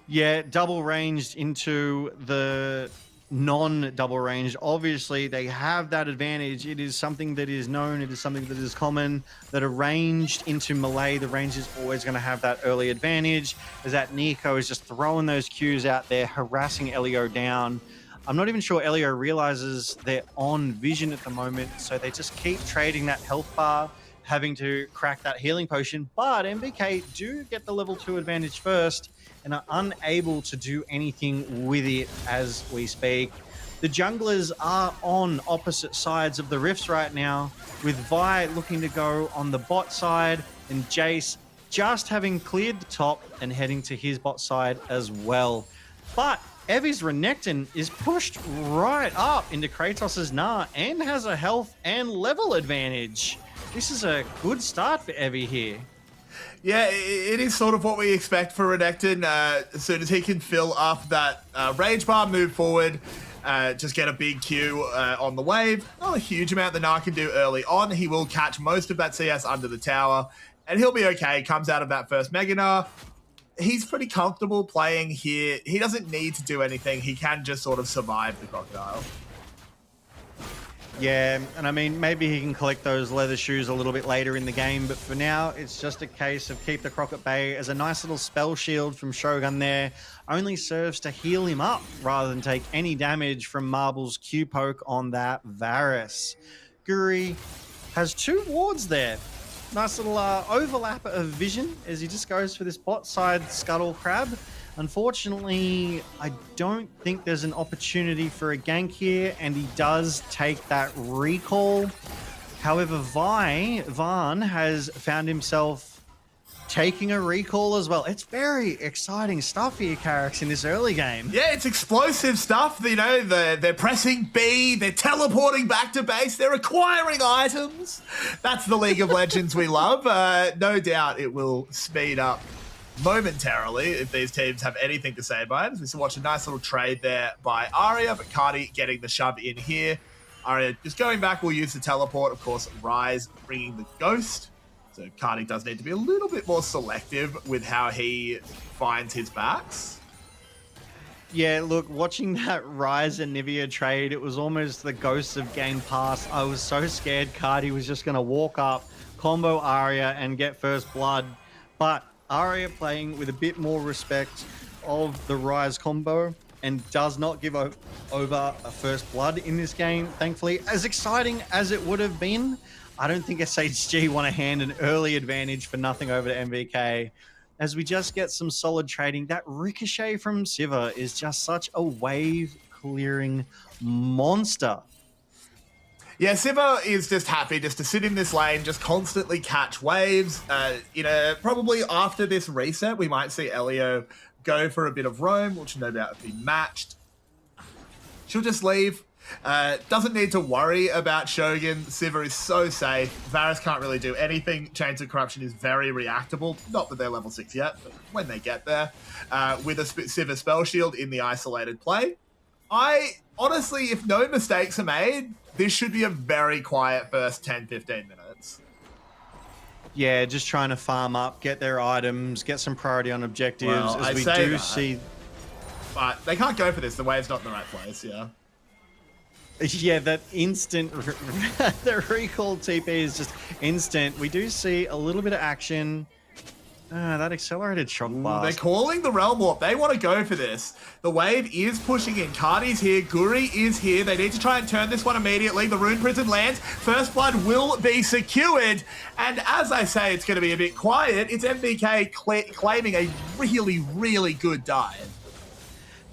Yeah, double ranged into the non-double ranged. Obviously, they have that advantage. It is something that is known. It is something that is common. That a ranged into melee, the range is always going to have that early advantage. As that Nico is just throwing those Qs out there, harassing Elio down. I'm not even sure Elio realizes they're on vision at the moment, so they just keep trading that health bar, having to crack that healing potion. But MVK do get the level 2 advantage first and are unable to do anything with it as we speak. The junglers are on opposite sides of the rifts right now, with Vi looking to go on the bot side and Jace just having cleared the top and heading to his bot side as well. But Evi's Renekton is pushed right up into Kratos' Gnar and has a health and level advantage. This is a good start for Evi here. Yeah, it is sort of what we expect for Renekton. As soon as he can fill up that rage bar, move forward, just get a big Q on the wave. Not a huge amount that Gnar can do early on. He will catch most of that CS under the tower, and he'll be okay. Comes out of that first Mega Gnar. He's pretty comfortable playing here. He doesn't need to do anything. He can just sort of survive the crocodile. Yeah, and I mean, maybe he can collect those leather shoes a little bit later in the game, but for now, it's just a case of keep the croc at bay. As a nice little spell shield from Shogun there only serves to heal him up rather than take any damage from Marble's Q poke on that Varus. Guri has 2 wards there. Nice little overlap of vision as he just goes for this bot side scuttle crab. Unfortunately, I don't think there's an opportunity for a gank here, and he does take that recall. However, Van has found himself taking a recall as well. It's very exciting stuff here, Carrix, in this early game. Yeah, it's explosive stuff. You know, they're pressing B, they're teleporting back to base, they're acquiring items. That's the League of Legends we love. No doubt it will speed up momentarily if these teams have anything to say about it. We watch a nice little trade there by Arya, but Cardi getting the shove in here. Arya just going back, will use the teleport. Of course, Rise bringing the ghost. So Cardi does need to be a little bit more selective with how he finds his backs. Yeah, look, watching that Rise and Nivea trade, it was almost the ghosts of Game Pass. I was so scared Cardi was just going to walk up, combo Arya, and get first blood. But Arya playing with a bit more respect of the Rise combo and does not give over a first blood in this game, thankfully. As exciting as it would have been, I don't think SHG want to hand an early advantage for nothing over to MVK. As we just get some solid trading, that ricochet from Siva is just such a wave-clearing monster. Yeah, Siva is just happy just to sit in this lane, just constantly catch waves. Probably after this reset, we might see Elio go for a bit of roam, which no doubt will be matched. She'll just leave. Doesn't need to worry about Shogun. Siva is so safe. Varus can't really do anything. Chains of Corruption is very reactable. Not that they're level 6 yet, but when they get there. With a Siva spell shield in the isolated play. Honestly, if no mistakes are made, this should be a very quiet first 10-15 minutes. Yeah, just trying to farm up, get their items, get some priority on objectives. Well, as we do see. But they can't go for this. The wave's not in the right place, yeah. Yeah, that instant, the recall TP is just instant. We do see a little bit of action. That accelerated shock blast. They're calling the Realm Warp. They want to go for this. The wave is pushing in. Cardi's here. Guri is here. They need to try and turn this one immediately. The Rune Prison lands. First Blood will be secured. And as I say, it's going to be a bit quiet. It's MVK claiming a really, really good dive.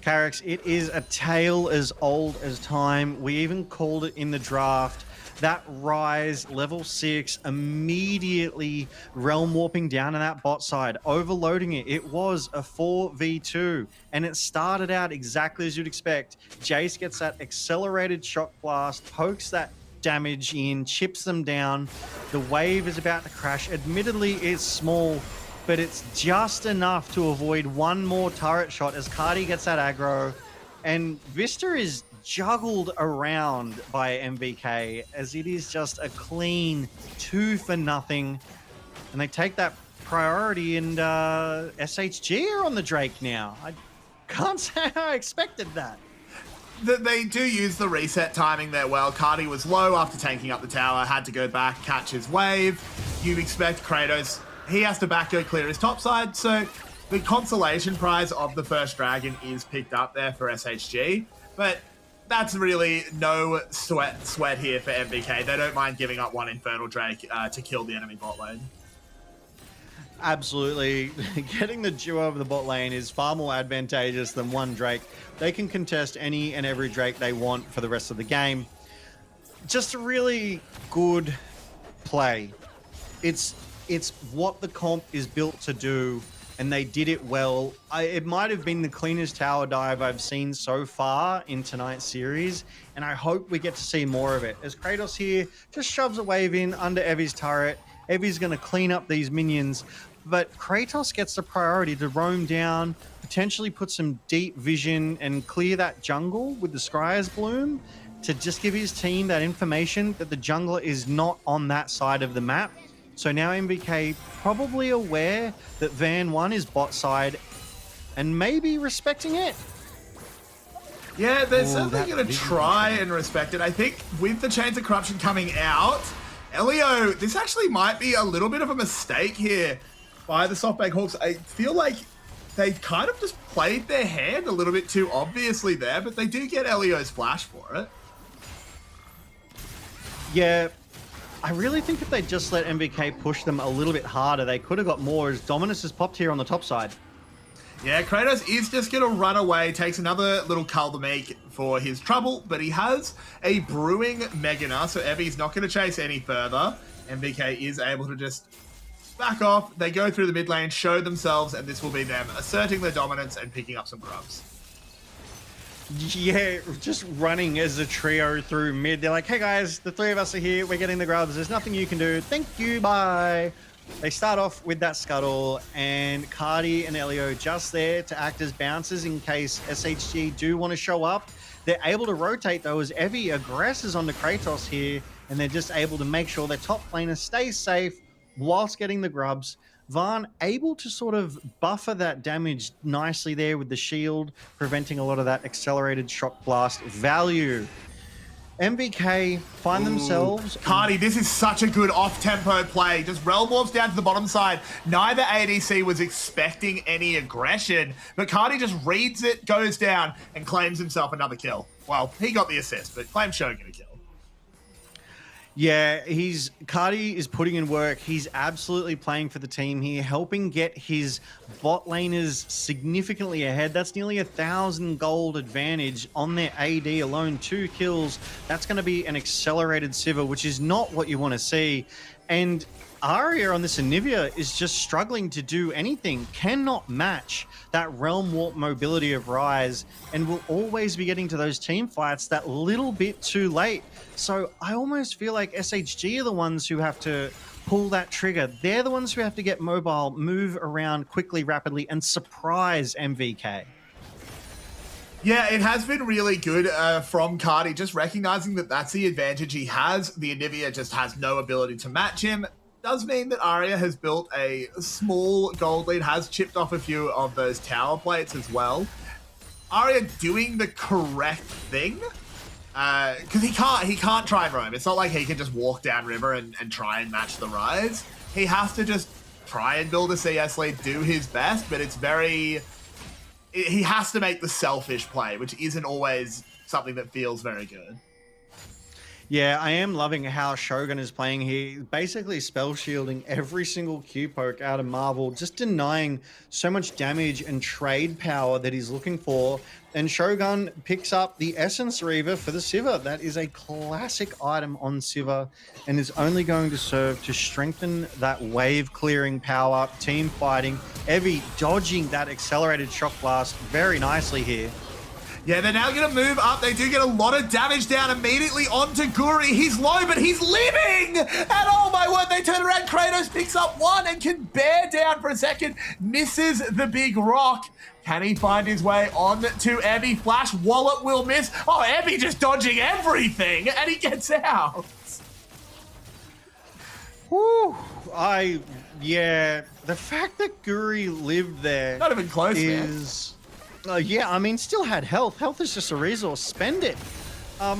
Carrix, it is a tale as old as time. We even called it in the draft. that Rise level 6 immediately realm warping down to that bot side, overloading it. It was a 4v2, and it started out exactly as you'd expect. Jace gets that accelerated shock blast, pokes that damage in, chips them down. The wave is about to crash. Admittedly, it's small, but it's just enough to avoid one more turret shot as Cardi gets that aggro. And Vista is juggled around by MVK as it is just a clean 2-for-0. And they take that priority, and SHG are on the Drake now. I can't say I expected that. They do use the reset timing there well. Cardi was low after tanking up the tower, had to go back, catch his wave. You expect Kratos, he has to back go clear his top side, so the consolation prize of the first dragon is picked up there for SHG, but that's really no sweat here for MVK. They don't mind giving up one Infernal Drake to kill the enemy bot lane. Absolutely. Getting the duo of the bot lane is far more advantageous than one Drake. They can contest any and every Drake they want for the rest of the game. Just a really good play. It's what the comp is built to do, and they did it well. It might have been the cleanest tower dive I've seen so far in tonight's series, and I hope we get to see more of it. As Kratos here just shoves a wave in under Evi's turret, Evi's going to clean up these minions, but Kratos gets the priority to roam down, potentially put some deep vision and clear that jungle with the Scryer's Bloom to just give his team that information that the jungler is not on that side of the map. So now MVK probably aware that Van 1 is bot side and maybe respecting it. Yeah, they're certainly going to try and respect it. I think with the Chains of Corruption coming out, Elio, this actually might be a little bit of a mistake here by the SoftBank Hawks. I feel like they kind of just played their hand a little bit too obviously there, but they do get Elio's flash for it. Yeah, I really think if they just let MVK push them a little bit harder, they could have got more, as Dominus has popped here on the top side. Yeah, Kratos is just going to run away, takes another little cull to make for his trouble, but he has a brewing Megana, so Evie's not going to chase any further. MVK is able to just back off. They go through the mid lane, show themselves, and this will be them asserting their dominance and picking up some grubs. Yeah, just running as a trio through mid. They're like, hey guys, the three of us are here. We're getting the grubs. There's nothing you can do. Thank you, bye. They start off with that scuttle, and Cardi and Elio just there to act as bouncers in case SHG do want to show up. They're able to rotate though as Evie aggresses onto Kratos here, and they're just able to make sure their top laner stays safe whilst getting the grubs. Vaan able to sort of buffer that damage nicely there with the shield, preventing a lot of that accelerated shock blast value. MVK find themselves... Cardi, this is such a good off-tempo play. Just realm warps down to the bottom side. Neither ADC was expecting any aggression, but Cardi just reads it, goes down, and claims himself another kill. Well, he got the assist, but claims Shogun a kill. Yeah, Cardi is putting in work. He's absolutely playing for the team here, helping get his bot laners significantly ahead. That's nearly 1,000 gold advantage on their AD alone. 2 kills. That's going to be an accelerated Sivir, which is not what you want to see. And Arya on this Anivia is just struggling to do anything, cannot match that realm warp mobility of Rise, and will always be getting to those team fights that little bit too late. So I almost feel like SHG are the ones who have to pull that trigger. They're the ones who have to get mobile, move around quickly, rapidly, and surprise MVK. Yeah, it has been really good from Cardi, just recognizing that that's the advantage he has. The Anivia just has no ability to match him. Does mean that Arya has built a small gold lead, has chipped off a few of those tower plates as well. Arya doing the correct thing, because he can't try and roam. It's not like he can just walk down river and try and match the Rise. He has to just try and build a CS lead, do his best, but it's he has to make the selfish play, which isn't always something that feels very good. Yeah, I am loving how Shogun is playing here, basically spell shielding every single Q poke out of Marvel, just denying so much damage and trade power that he's looking for. And Shogun picks up the Essence Reaver for the Sivir. That is a classic item on Sivir and is only going to serve to strengthen that wave clearing power, team fighting. Evie dodging that accelerated shock blast very nicely here. Yeah, they're now going to move up. They do get a lot of damage down immediately onto Guri. He's low, but he's living! And oh my word, they turn around. Kratos picks up one and can bear down for a second. Misses the big rock. Can he find his way on to Evie? Flash wallet will miss. Oh, Evie just dodging everything, and he gets out. Whew. Yeah, the fact that Guri lived there. Not even close, is. Yeah, I mean, still had health. Health is just a resource. Spend it. I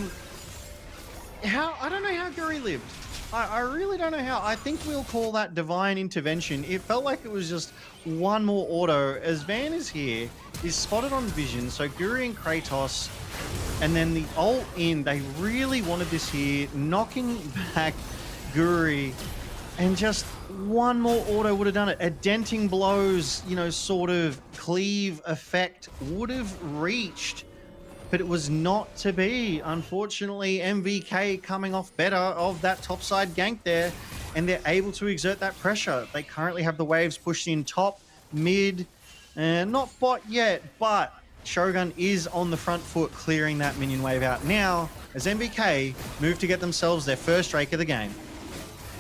don't know how Guri lived. I really don't know how. I think we'll call that divine intervention. It felt like it was just one more auto. As Van is here, is spotted on vision. So Guri and Kratos, and then the ult in. They really wanted this here, knocking back Guri. And just one more auto would have done it. A denting blows, sort of cleave effect would have reached, but it was not to be. Unfortunately, MVK coming off better of that topside gank there, and they're able to exert that pressure. They currently have the waves pushed in top, mid, and not bot yet, but Shogun is on the front foot clearing that minion wave out now as MVK move to get themselves their first Drake of the game.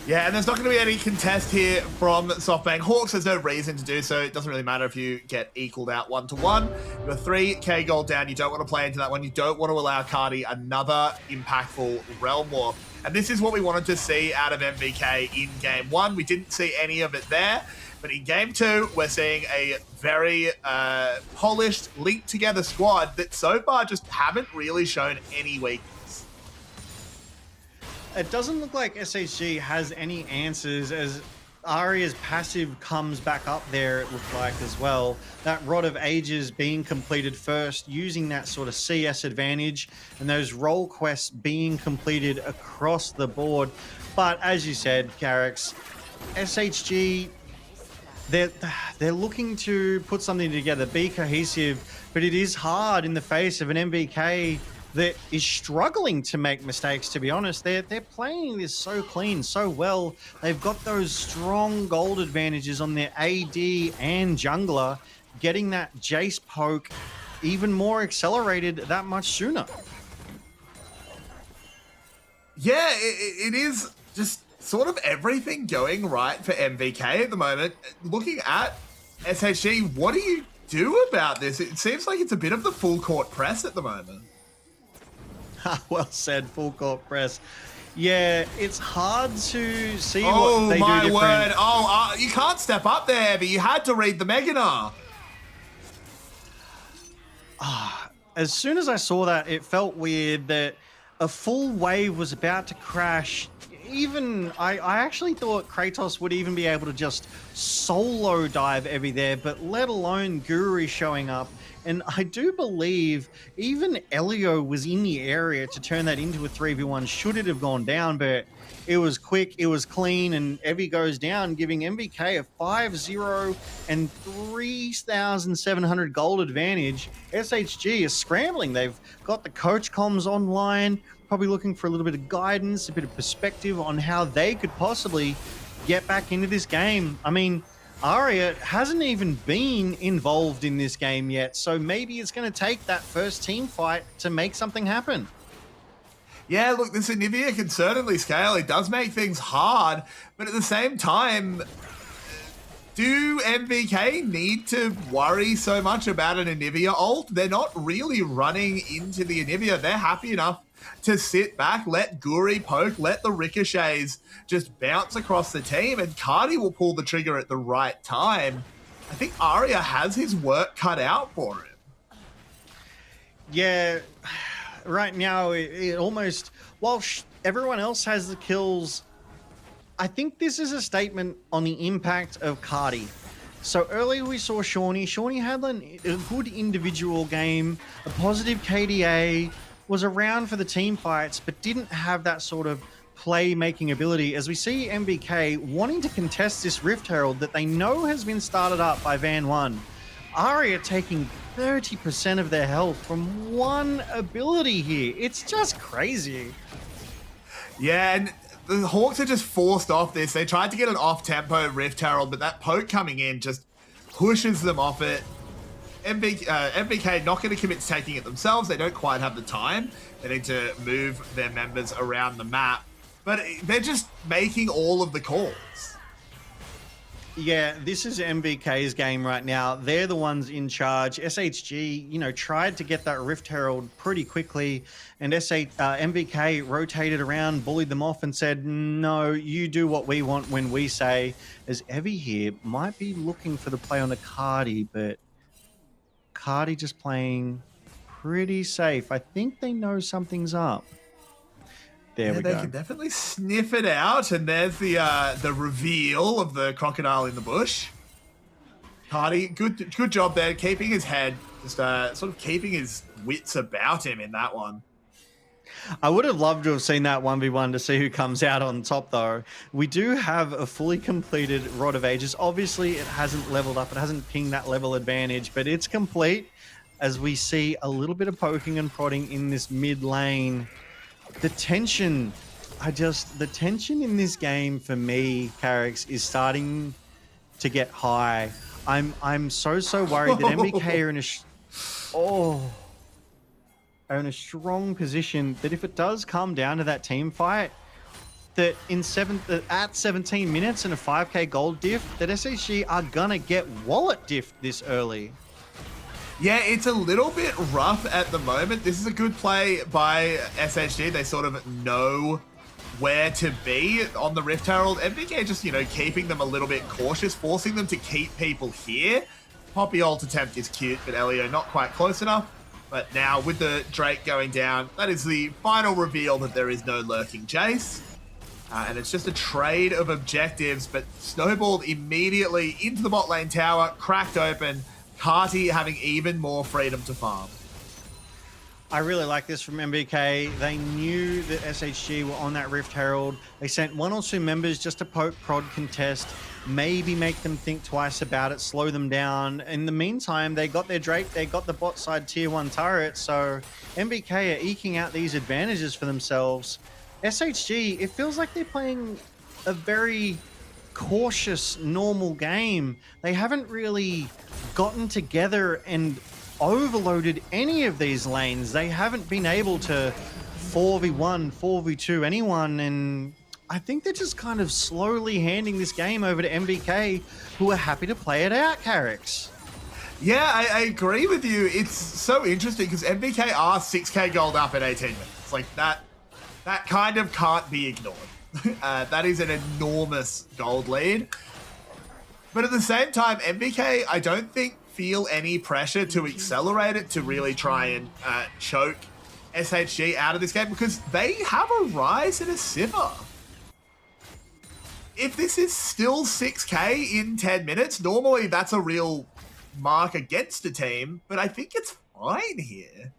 Yeah, and there's not going to be any contest here from SoftBank Hawks. There's no reason to do so. It doesn't really matter if you get equaled out 1-1. You're 3k gold down. You don't want to play into that one. You don't want to allow Cardi another impactful Realm Warp. And this is what we wanted to see out of MVK in Game 1. We didn't see any of it there. But in Game 2, we're seeing a very polished, linked-together squad that so far just haven't really shown any weakness. It doesn't look like SHG has any answers as Arya's passive comes back up there, it looked like as well. That Rod of Ages being completed first, using that sort of CS advantage, and those role quests being completed across the board. But as you said, Carrix, SHG, they're looking to put something together, be cohesive, but it is hard in the face of an MVK that is struggling to make mistakes, to be honest. They're playing this so clean, so well. They've got those strong gold advantages on their AD and jungler, getting that Jace poke even more accelerated that much sooner. Yeah, it is just sort of everything going right for MVK at the moment. Looking at SHG, what do you do about this? It seems like it's a bit of the full court press at the moment. Well said, full court press. Yeah, it's hard to see what they do different. Oh my word. Oh, you can't step up there, but you had to read the Meganar. As soon as I saw that, it felt weird that a full wave was about to crash. Even, I actually thought Kratos would even be able to just solo dive Evie there, but let alone Guri showing up. And I do believe even Elio was in the area to turn that into a 3v1 should it have gone down, but it was quick, it was clean, and Evie goes down, giving MVK a 5-0 and 3,700 gold advantage. SHG is scrambling. They've got the coach comms online, probably looking for a little bit of guidance, a bit of perspective on how they could possibly get back into this game. I mean, Arya hasn't even been involved in this game yet, so maybe it's going to take that first team fight to make something happen. Yeah, look, this Anivia can certainly scale. It does make things hard, but at the same time, do MVK need to worry so much about an Anivia ult? They're not really running into the Anivia. They're happy enough to sit back, let Guri poke, let the ricochets just bounce across the team, and Cardi will pull the trigger at the right time. I think Arya has his work cut out for him. Yeah, right now it almost, while everyone else has the kills, I think this is a statement on the impact of Cardi. So earlier we saw Shawnee. Shawnee had a good individual game, a positive KDA, was around for the team fights, but didn't have that sort of play-making ability, as we see MVK wanting to contest this Rift Herald that they know has been started up by Van 1. Aria taking 30% of their health from one ability here. It's just crazy. Yeah, and the Hawks are just forced off this. They tried to get an off-tempo Rift Herald, but that poke coming in just pushes them off it. MVK not going to commit to taking it themselves. They don't quite have the time. They need to move their members around the map. But they're just making all of the calls. Yeah, this is MVK's game right now. They're the ones in charge. SHG, you know, tried to get that Rift Herald pretty quickly, and MVK rotated around, bullied them off, and said, no, you do what we want when we say. As Evie here might be looking for the play on the Cardi, but Cardi just playing pretty safe. I think they know something's up. There we go. They can definitely sniff it out, and there's the reveal of the crocodile in the bush. Cardi, good job there, keeping his head, just sort of keeping his wits about him in that one. I would have loved to have seen that 1v1 to see who comes out on top, though. We do have a fully completed Rod of Ages. Obviously, it hasn't leveled up. It hasn't pinged that level advantage, but it's complete as we see a little bit of poking and prodding in this mid lane. The tension in this game for me, Carrix, is starting to get high. I'm so worried that MVK are in a strong position that if it does come down to that team fight, that at 17 minutes and a 5k gold diff, that SHG are gonna get wallet diff this early. Yeah, it's a little bit rough at the moment. This is a good play by SHG. They sort of know where to be on the Rift Herald. MVK just, you know, keeping them a little bit cautious, forcing them to keep people here. Poppy ult attempt is cute, but Elio not quite close enough. But now with the Drake going down, that is the final reveal that there is no lurking Jace. And it's just a trade of objectives, but snowballed immediately into the bot lane tower, cracked open. Carti having even more freedom to farm. I really like this from MVK. They knew that SHG were on that Rift Herald. They sent 1 or 2 members just to poke, prod, contest, maybe make them think twice about it, slow them down. In the meantime, they got their Drake, they got the bot side tier 1 turret, so MVK are eking out these advantages for themselves. SHG, it feels like they're playing a very cautious, normal game. They haven't really gotten together and overloaded any of these lanes. They haven't been able to 4v1, 4v2 anyone, and I think they're just kind of slowly handing this game over to MVK, who are happy to play it out, Carrix. Yeah, I agree with you. It's so interesting because MVK are 6k gold up in 18 minutes. Like that kind of can't be ignored. That is an enormous gold lead. But at the same time, MVK, I don't think feel any pressure to accelerate it, to really try and choke SHG out of this game, because they have a Rise and a Sivir. If this is still 6k in 10 minutes, normally that's a real mark against a team, but I think it's fine here.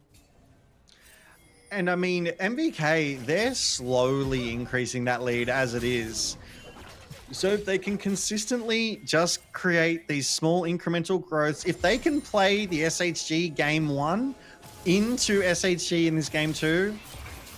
And I mean, MVK, they're slowly increasing that lead as it is. So if they can consistently just create these small incremental growths, if they can play the SHG game 1 into SHG in this game 2,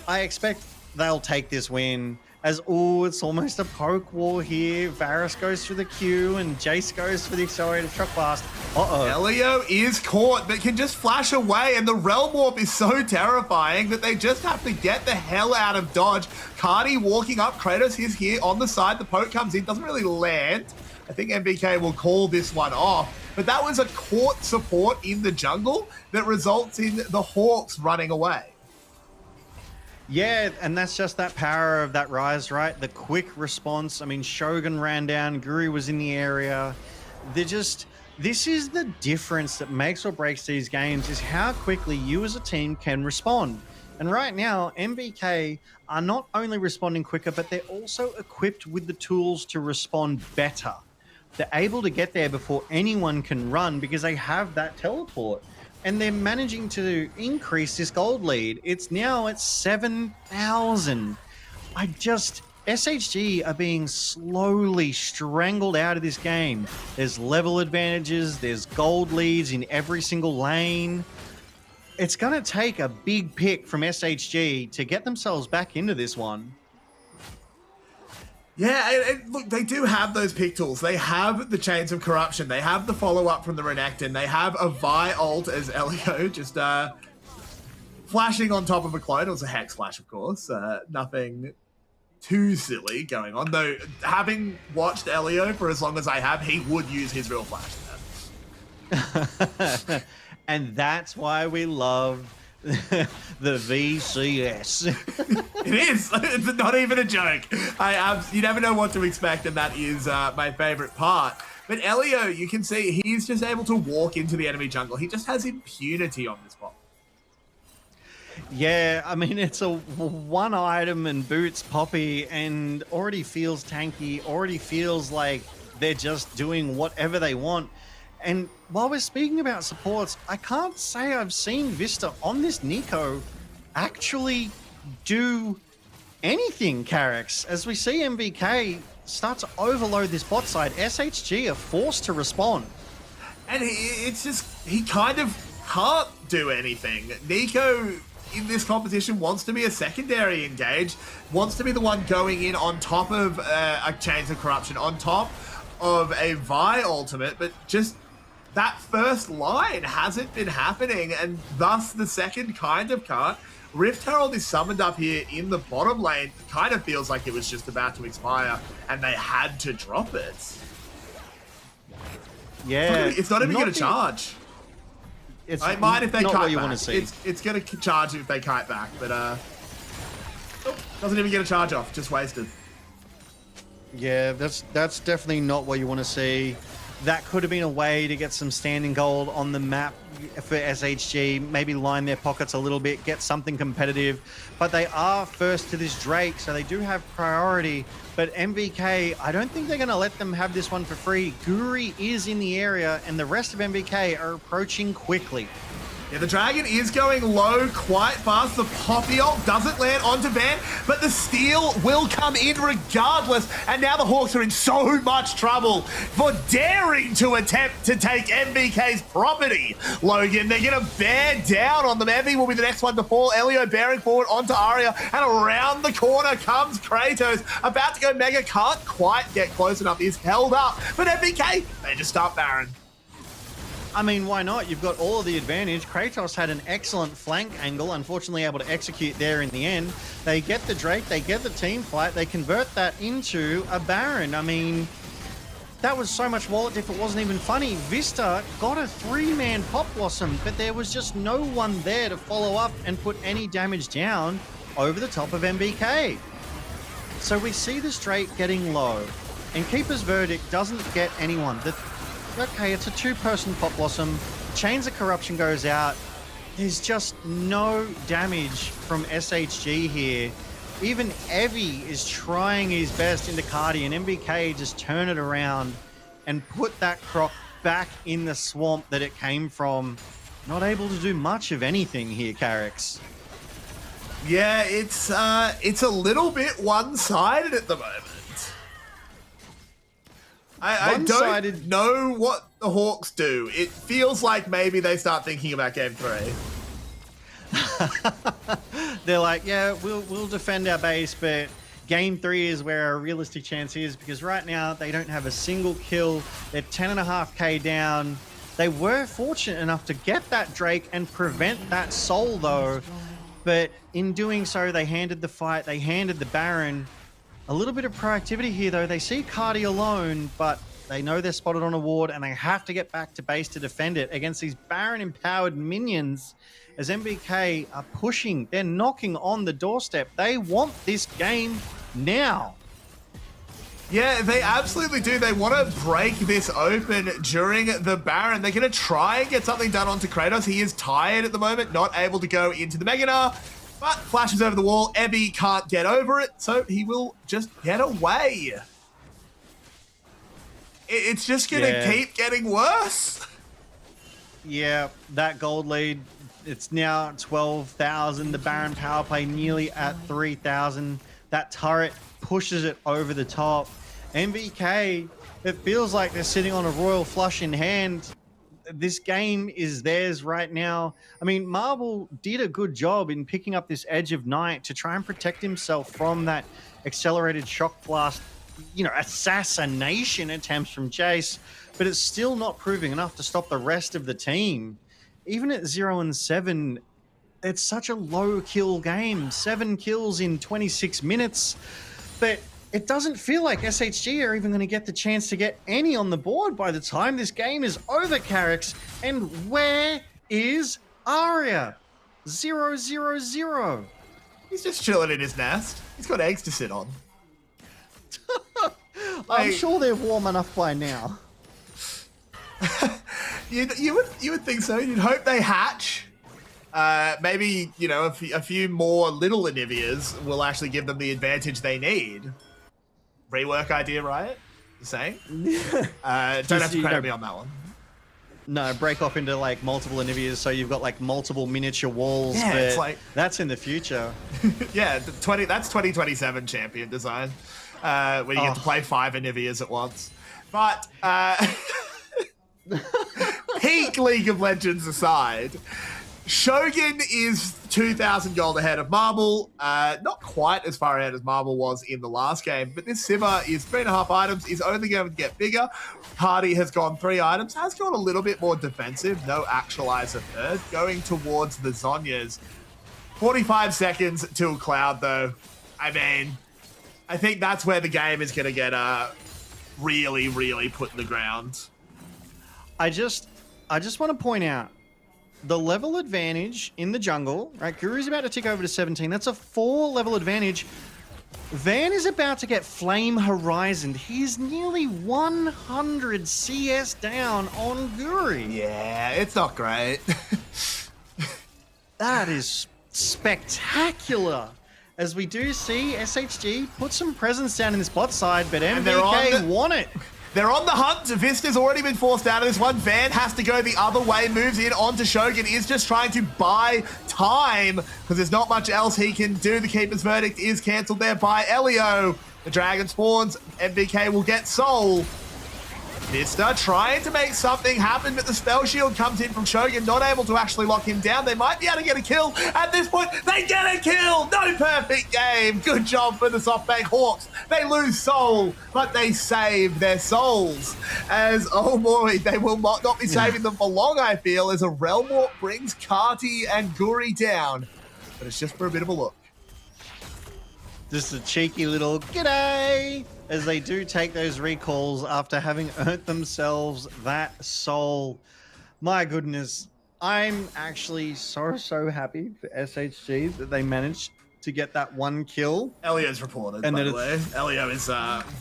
I expect they'll take this win. As, it's almost a poke war here. Varus goes for the Q and Jace goes for the accelerated truck blast. Elio is caught, but can just flash away, and the Realm Warp is so terrifying that they just have to get the hell out of dodge. Cardi walking up, Kratos is here on the side. The poke comes in, doesn't really land. I think MVK will call this one off, but that was a caught support in the jungle that results in the Hawks running away. Yeah, and that's just that power of that Rise, right? The quick response. I mean, Shogun ran down, Guru was in the area. This is the difference that makes or breaks these games, is how quickly you as a team can respond. And right now, MVK are not only responding quicker, but they're also equipped with the tools to respond better. They're able to get there before anyone can run because they have that teleport. and they're managing to increase this gold lead. It's now at 7,000. SHG are being slowly strangled out of this game. There's level advantages, there's gold leads in every single lane. It's going to take a big pick from SHG to get themselves back into this one. Yeah, look, they do have those pick tools. They have the Chains of Corruption. They have the follow-up from the Renekton. They have a Vi ult as Elio just flashing on top of a clone. It was a Hex Flash, of course. Nothing too silly going on. Though, having watched Elio for as long as I have, he would use his real flash then. And that's why we love the VCS. It is. It's not even a joke. You never know what to expect, and that is my favorite part. But Elio, you can see he's just able to walk into the enemy jungle. He just has impunity on this bot. Yeah, I mean, it's a one item and boots Poppy and already feels tanky, already feels like they're just doing whatever they want. And while we're speaking about supports, I can't say I've seen Vista on this Nico actually do anything, Carrix. As we see MVK start to overload this bot side, SHG are forced to respond. And he kind of can't do anything. Nico in this competition wants to be a secondary engage, wants to be the one going in on top of a Chains of Corruption, on top of a Vi ultimate, but just that first line hasn't been happening, and thus the second kind of can't. Rift Herald is summoned up here in the bottom lane. Kind of feels like it was just about to expire, and they had to drop it. Yeah. It's not even going to charge. It's it might if they not kite what you back. want to see. It's going to charge if they kite back, but doesn't even get a charge off, just wasted. Yeah, that's definitely not what you want to see. That could have been a way to get some standing gold on the map for SHG, maybe line their pockets a little bit, get something competitive. But they are first to this Drake, so they do have priority. But MVK, I don't think they're going to let them have this one for free. Guri is in the area, and the rest of MVK are approaching quickly. Yeah, the Dragon is going low quite fast. The Poppy ult doesn't land onto Van, but the steal will come in regardless. And now the Hawks are in so much trouble for daring to attempt to take MVK's property. Logan, they're going to bear down on them. Envy will be the next one to fall. Elio bearing forward onto Arya, and around the corner comes Kratos. About to go Mega, can't quite get close enough. He's held up, but MVK, they just start Baron. I mean, why not? You've got all of the advantage. Kratos had an excellent flank angle, unfortunately able to execute there in the end. They get the Drake, they get the team fight, they convert that into a Baron. I mean, that was so much wallet if it wasn't even funny. Vista got a three-man Pop Blossom, but there was just no one there to follow up and put any damage down over the top of MVK. So we see this Drake getting low, and Keeper's Verdict doesn't get anyone. Okay, it's a two-person Pop Blossom. Chains of Corruption goes out. There's just no damage from SHG here. Even Evie is trying his best into Cardi, and MVK just turn it around and put that Croc back in the swamp that it came from. Not able to do much of anything here, Carrix. Yeah, it's a little bit one-sided at the moment. I don't know what the Hawks do. It feels like maybe they start thinking about Game 3. They're like, yeah, we'll defend our base, but Game 3 is where our realistic chance is, because right now they don't have a single kill. They're 10.5k down. They were fortunate enough to get that Drake and prevent that soul, though. But in doing so, they handed the fight, they handed the Baron. A little bit of proactivity here, though. They see Cardi alone, but they know they're spotted on a ward, and they have to get back to base to defend it against these Baron-empowered minions. As MVK are pushing, they're knocking on the doorstep. They want this game now. Yeah, they absolutely do. They want to break this open during the Baron. They're going to try and get something done onto Kratos. He is tired at the moment, not able to go into the Meganar. But flashes over the wall. Ebby can't get over it, so he will just get away. It's just going to keep getting worse. Yeah, that gold lead, it's now 12,000. The Baron power play nearly at 3,000. That turret pushes it over the top. MVK, it feels like they're sitting on a royal flush in hand. This game is theirs right now. I mean, Marble did a good job in picking up this Edge of Night to try and protect himself from that accelerated shock blast, you know, assassination attempts from Jace, but it's still not proving enough to stop the rest of the team. Even at 0-7, it's such a low kill game, 7 kills in 26 minutes, but it doesn't feel like SHG are even going to get the chance to get any on the board by the time this game is over, Carrix. And where is Arya? 0-0-0. He's just chilling in his nest. He's got eggs to sit on. I'm sure they're warm enough by now. You would think so. You'd hope they hatch. Maybe, you know, a few more little Anivias will actually give them the advantage they need. Rework idea, right? The same? Don't have to credit me on that one. No, break off into like multiple Anivias so you've got like multiple miniature walls. Yeah, but it's like that's in the future. Yeah, that's 2027 champion design, where you get to play 5 Anivias at once. But peak League of Legends aside, Shogun is 2,000 gold ahead of Marble. Not quite as far ahead as Marble was in the last game, but this Sivir is 3.5 items, is only going to get bigger. Party has gone 3 items, has gone a little bit more defensive. No actualizer third, going towards the Zhonya's. 45 seconds till Cloud, though. I mean, I think that's where the game is going to get really, really put in the ground. I just want to point out the level advantage in the jungle, right? Guru's about to tick over to 17. That's a 4 level advantage. Van is about to get Flame Horizoned. He's nearly 100 CS down on Guru. Yeah, it's not great. That is spectacular. As we do see SHG put some presence down in this bot side, but MVK won it. They're on the hunt. Vista's already been forced out of this one. Van has to go the other way, moves in onto Shogun, is just trying to buy time because there's not much else he can do. The Keeper's Verdict is cancelled there by Elio. The Dragon spawns. MVK will get Soul. Vista trying to make something happen, but the spell shield comes in from Shogun, not able to actually lock him down. They might be able to get a kill. At this point, they get a kill! No perfect game! Good job for the SoftBank Hawks. They lose Soul, but they save their souls. As, oh boy, they will not be saving them for long, I feel, as a Realmort brings Carti and Guri down. But it's just for a bit of a look. Just a cheeky little g'day as they do take those recalls after having earned themselves that soul. My goodness, I'm actually so happy for SHG that they managed to get that 1 kill. Elio's reported, by the way. Elio is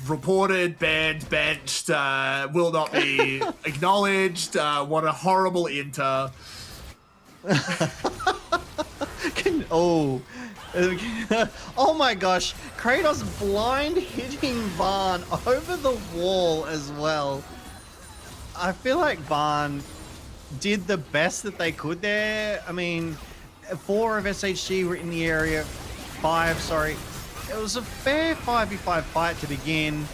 reported, banned, benched, will not be acknowledged. What a horrible inter. Oh my gosh, Kratos blind hitting Varn over the wall as well. I feel like Varn did the best that they could there. I mean, 4 of SHG were in the area, 5, sorry. It was a fair 5v5 fight to begin.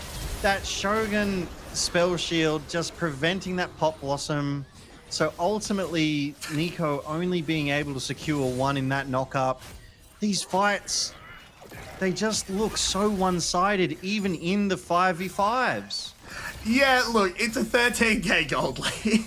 That Shogun spell shield just preventing that Pop Blossom. So ultimately, Nico only being able to secure 1 in that knock-up. These fights, they just look so one-sided, even in the 5v5s. Yeah, look, it's a 13k gold lead.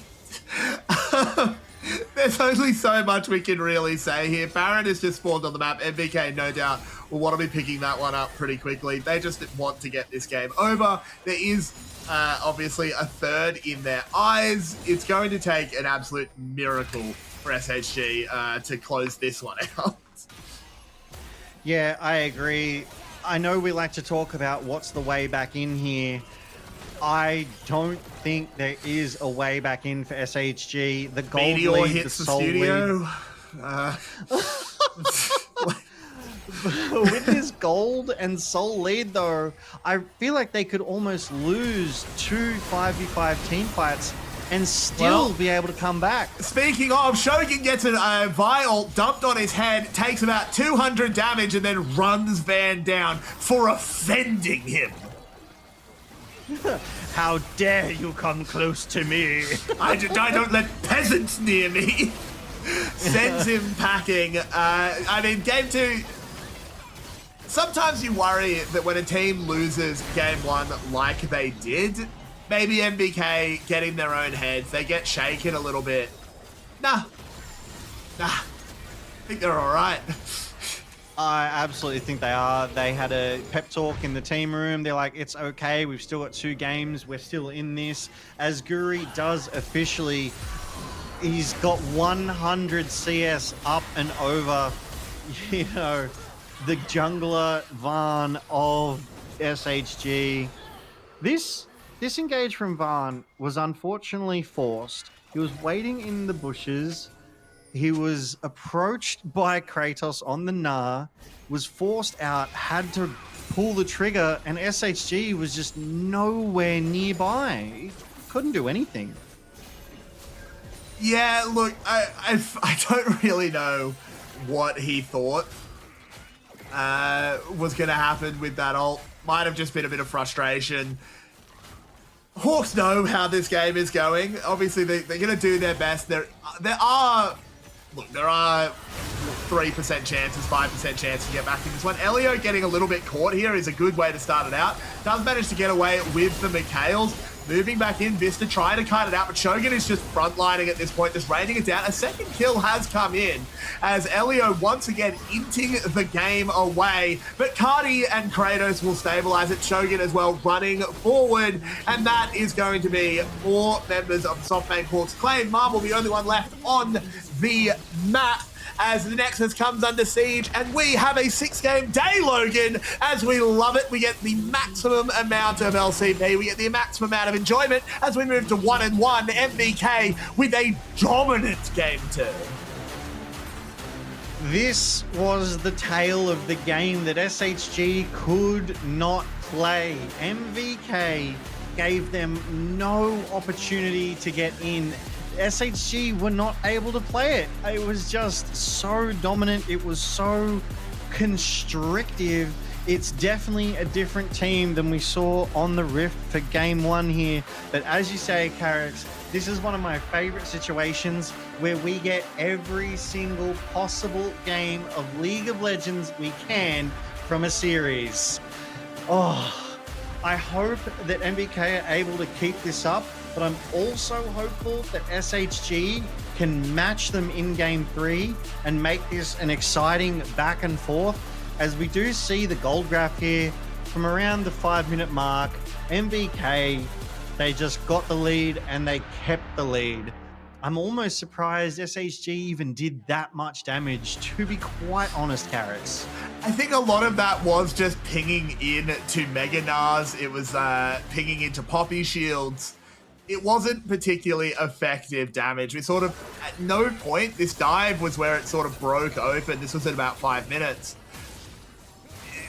There's only so much we can really say here. Baron is just spawned on the map. MVK, no doubt, will want to be picking that one up pretty quickly. They just want to get this game over. There is obviously a third in their eyes. It's going to take an absolute miracle for SHG to close this one out. Yeah, I agree. I know we like to talk about what's the way back in here. I don't think there is a way back in for SHG. The gold Meteor lead, hits the soul studio. With this gold and soul lead, though, I feel like they could almost lose 2 5v5 team fights and still be able to come back. Speaking of, Shogun gets a vial dumped on his head, takes about 200 damage, and then runs Van down for offending him. How dare you come close to me? I don't let peasants near me. Sends him packing. I mean, game 2... Sometimes you worry that when a team loses game 1 like they did, maybe MVK get in their own heads, they get shaken a little bit. Nah. I think they're all right. I absolutely think they are. They had a pep talk in the team room. They're like, it's okay. We've still got 2 games. We're still in this. As Guri does officially, he's got 100 CS up and over, you know, the jungler Vaughn of SHG. This engage from Vaughn was unfortunately forced. He was waiting in the bushes. He was approached by Kratos on the Gnar, was forced out, had to pull the trigger, and SHG was just nowhere nearby. He couldn't do anything. Yeah, look, I don't really know what he thought was going to happen with that ult. Might have just been a bit of frustration. Hawks know how this game is going. Obviously, they're going to do their best. There are 3% chances, 5% chance to get back in this one. Elio getting a little bit caught here is a good way to start it out. Does manage to get away with the Mikhails. Moving back in, Vista trying to cut it out, but Shogun is just frontlining at this point, just raining it down. A second kill has come in as Elio once again inting the game away, but Cardi and Kratos will stabilize it. Shogun as well running forward, and that is going to be 4 members of the SoftBank Hawks claim. Marvel, the only one left on the map, as the Nexus comes under siege, and we have a 6-game day, Logan, as we love it. We get the maximum amount of LCP, we get the maximum amount of enjoyment as we move to 1-1 MVK with a dominant game 2. This was the tale of the game that SHG could not play. MVK gave them no opportunity to get in. SHG were not able to play it. It was just so dominant. It was so constrictive. It's definitely a different team than we saw on the Rift for game 1 here. But as you say, Carrix, this is one of my favorite situations where we get every single possible game of League of Legends we can from a series. Oh, I hope that MVK are able to keep this up, but I'm also hopeful that SHG can match them in game 3 and make this an exciting back and forth, as we do see the gold graph here from around the 5-minute mark. MVK, they just got the lead and they kept the lead. I'm almost surprised SHG even did that much damage, to be quite honest, Carrots. I think a lot of that was just pinging in to Mega Nars. It was pinging into Poppy Shields. It wasn't particularly effective damage. We sort of, at no point, this dive was where it sort of broke open. This was at about 5 minutes.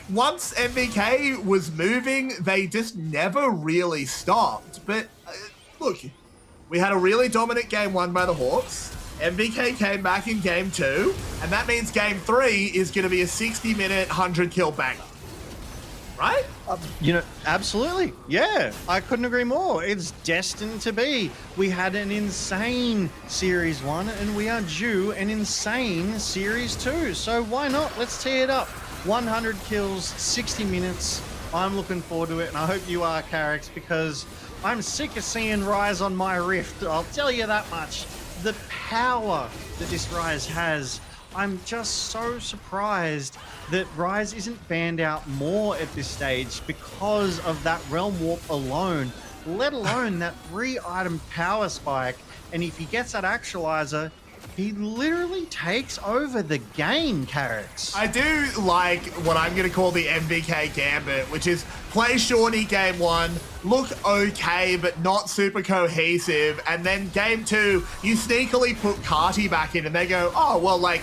Once MVK was moving, they just never really stopped. But look, we had a really dominant game 1 by the Hawks. MVK came back in game 2, and that means game 3 is going to be a 60-minute, 100-kill banger. Right? You know, absolutely. Yeah, I couldn't agree more. It's destined to be. We had an insane Series 1, and we are due an insane Series 2. So why not? Let's tee it up. 100 kills, 60 minutes. I'm looking forward to it, and I hope you are, Carrix, because I'm sick of seeing Rise on my Rift. I'll tell you that much. The power that this Rise has, I'm just so surprised that Rise isn't banned out more at this stage because of that Realm Warp alone, let alone that 3-item power spike. And if he gets that actualizer, he literally takes over the game, Carrots. I do like what I'm going to call the MVK gambit, which is play Shawnee game 1, look okay, but not super cohesive. And then game 2, you sneakily put Carti back in and they go, oh, well, like,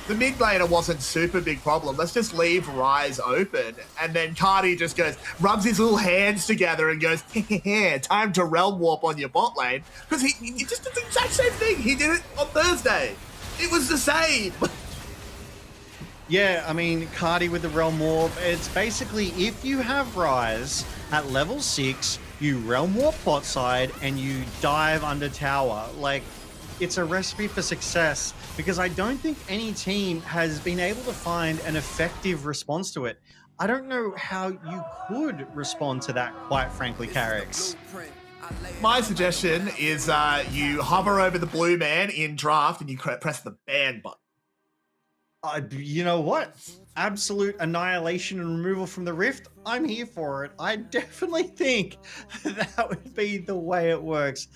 the mid laner wasn't super big problem. Let's just leave Rise open. And then Cardi just goes, rubs his little hands together and goes, time to realm warp on your bot lane. Because he just did the exact same thing. He did it on Thursday. It was the same. Yeah, I mean, Cardi with the Realm Warp, it's basically if you have Rise at level 6, you Realm Warp bot side and you dive under tower. Like, it's a recipe for success because I don't think any team has been able to find an effective response to it. I don't know how you could respond to that, quite frankly, Carrix. My suggestion is you hover over the blue man in draft and you press the ban button. You know what? Absolute annihilation and removal from the rift. I'm here for it. I definitely think that would be the way it works.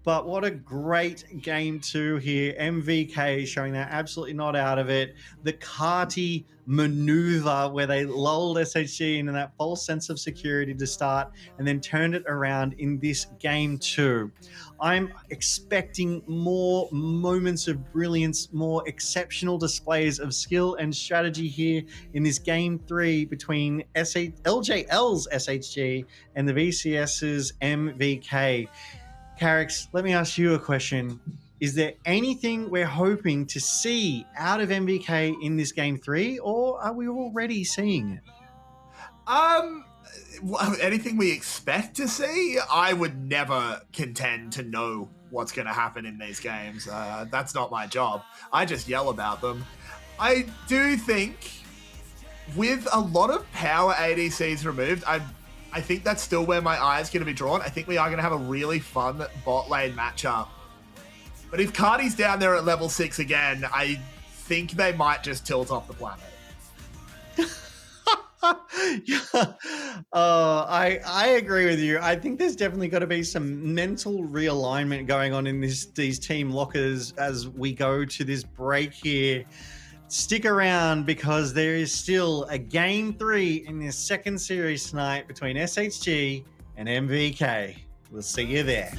But what a great game 2 here. MVK showing they're absolutely not out of it. The Carti maneuver where they lulled SHG into that false sense of security to start and then turned it around in this game 2. I'm expecting more moments of brilliance, more exceptional displays of skill and strategy here in this game 3 between LJL's SHG and the VCS's MVK. Carrix, let me ask you a question. Is there anything we're hoping to see out of MVK in this game 3, or are we already seeing it? Anything we expect to see? I would never contend to know what's going to happen in these games. That's not my job. I just yell about them. I do think with a lot of power ADCs removed, I think that's still where my eye is going to be drawn. I think we are going to have a really fun bot lane matchup. But if Cardi's down there at level 6 again, I think they might just tilt off the planet. I agree with you. I think there's definitely got to be some mental realignment going on in these team lockers as we go to this break here. Stick around because there is still a game 3 in this second series tonight between SHG and MVK. We'll see you there.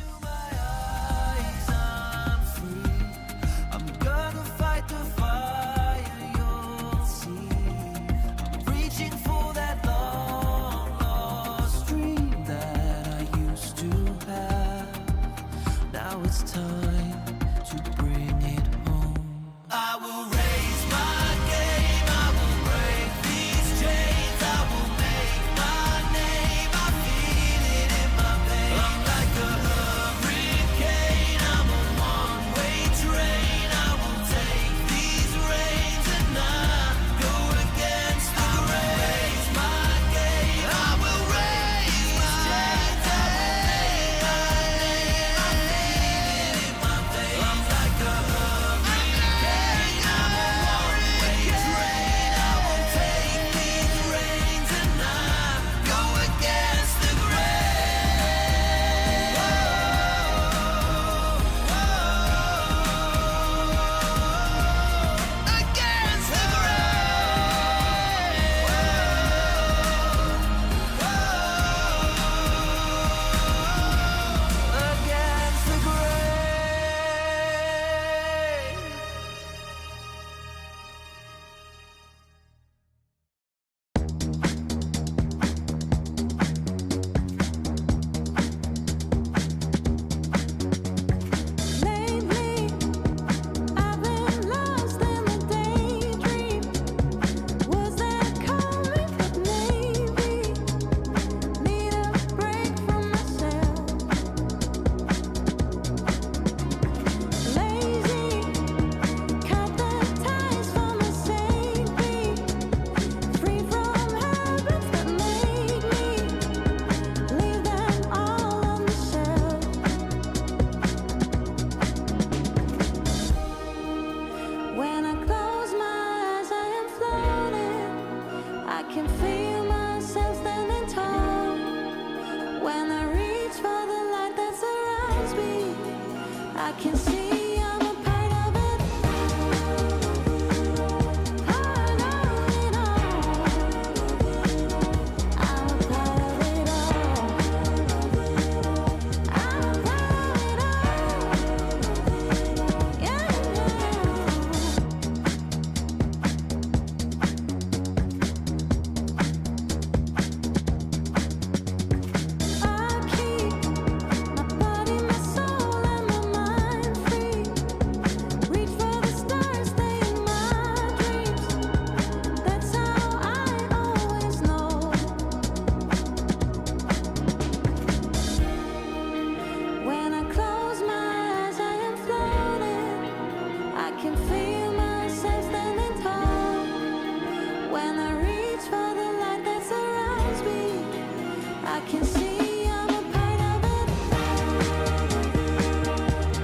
I can see I'm a part of it all.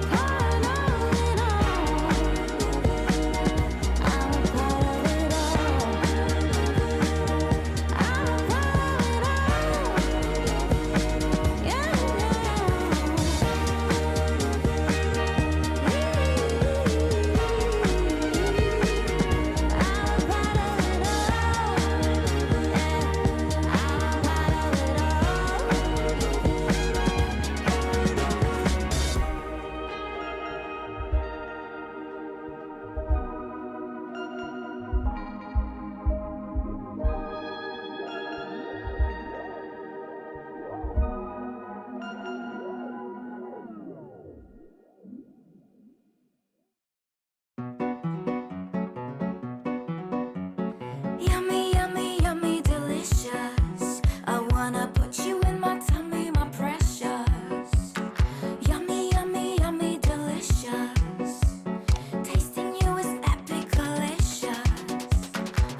Part of it all. I'm a part of it all. I'm a part of it all. Yeah. Yummy, yummy, yummy, delicious. I wanna put you in my tummy, my precious. Yummy, yummy, yummy, delicious. Tasting you is epic, delicious.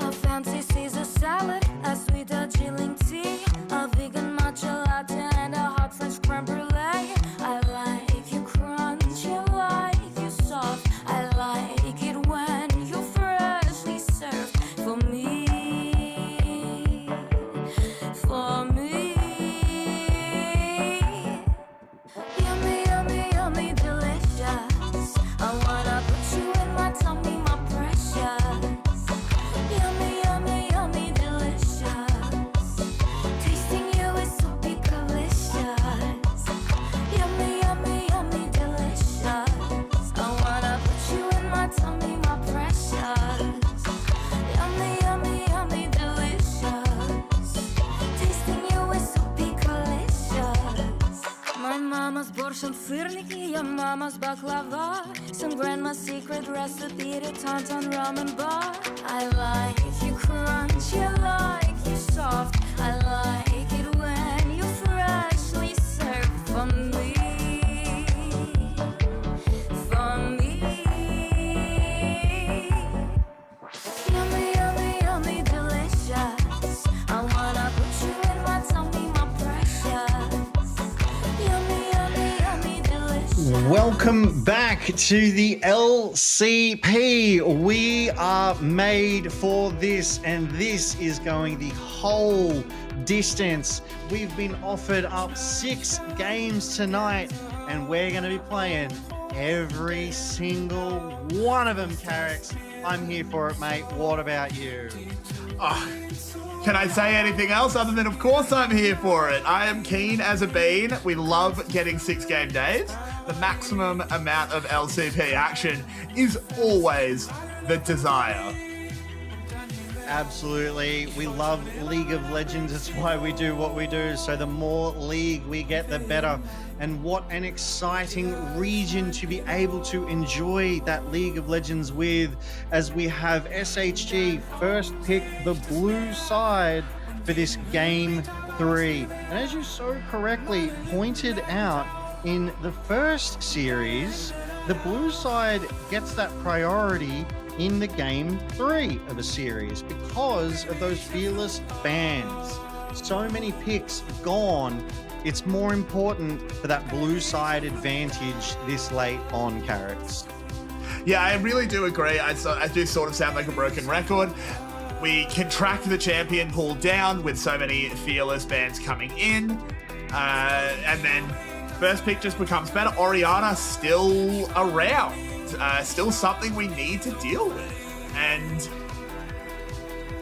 A fancy Caesar salad, a sweet Darjeeling tea, a vegan matcha latte, and a hot French creme brulee. I like you crunch, I like you soft. I like it when you're freshly served. For me, for me. Yummy, yummy, yummy, delicious. I wanna put you in my tummy, my precious. Yummy, yummy, yummy, delicious. Tasting you is so delicious. Yummy, yummy, yummy, delicious. I wanna put you in my tummy, my precious. Yummy, yummy, yummy, delicious. Tasting you is so delicious. My mama's borscht and sырники, your mama's baklava. Some grandma's secret recipe to tauntaun ramen bar. I like you crunch, I like you soft. I like it when you're freshly served. For me, for me. Yummy, yummy, yummy, delicious. I wanna put you in my tummy, my precious. Yummy, yummy, yummy, delicious. Welcome back to the LCP. We are made for this, and this is going the whole distance. We've been offered up 6 games tonight, and we're going to be playing every single one of them, Carrick. I'm here for it, mate. What about you? Oh, can I say anything else other than, of course, I'm here for it? I am keen as a bean. We love getting 6 game days. The maximum amount of LCP action is always the desire. Absolutely. We love League of Legends. It's why we do what we do. So the more League we get, the better. And what an exciting region to be able to enjoy that League of Legends with, as we have SHG first pick the blue side for this game 3. And as you so correctly pointed out, in the first series, the blue side gets that priority in the game 3 of a series because of those fearless bans. So many picks gone. It's more important for that blue side advantage this late on, Carrots. Yeah, I really do agree. I do sort of sound like a broken record. We can track the champion pool down with so many fearless bans coming in. And then first pick just becomes better. Orianna still around. Still something we need to deal with. And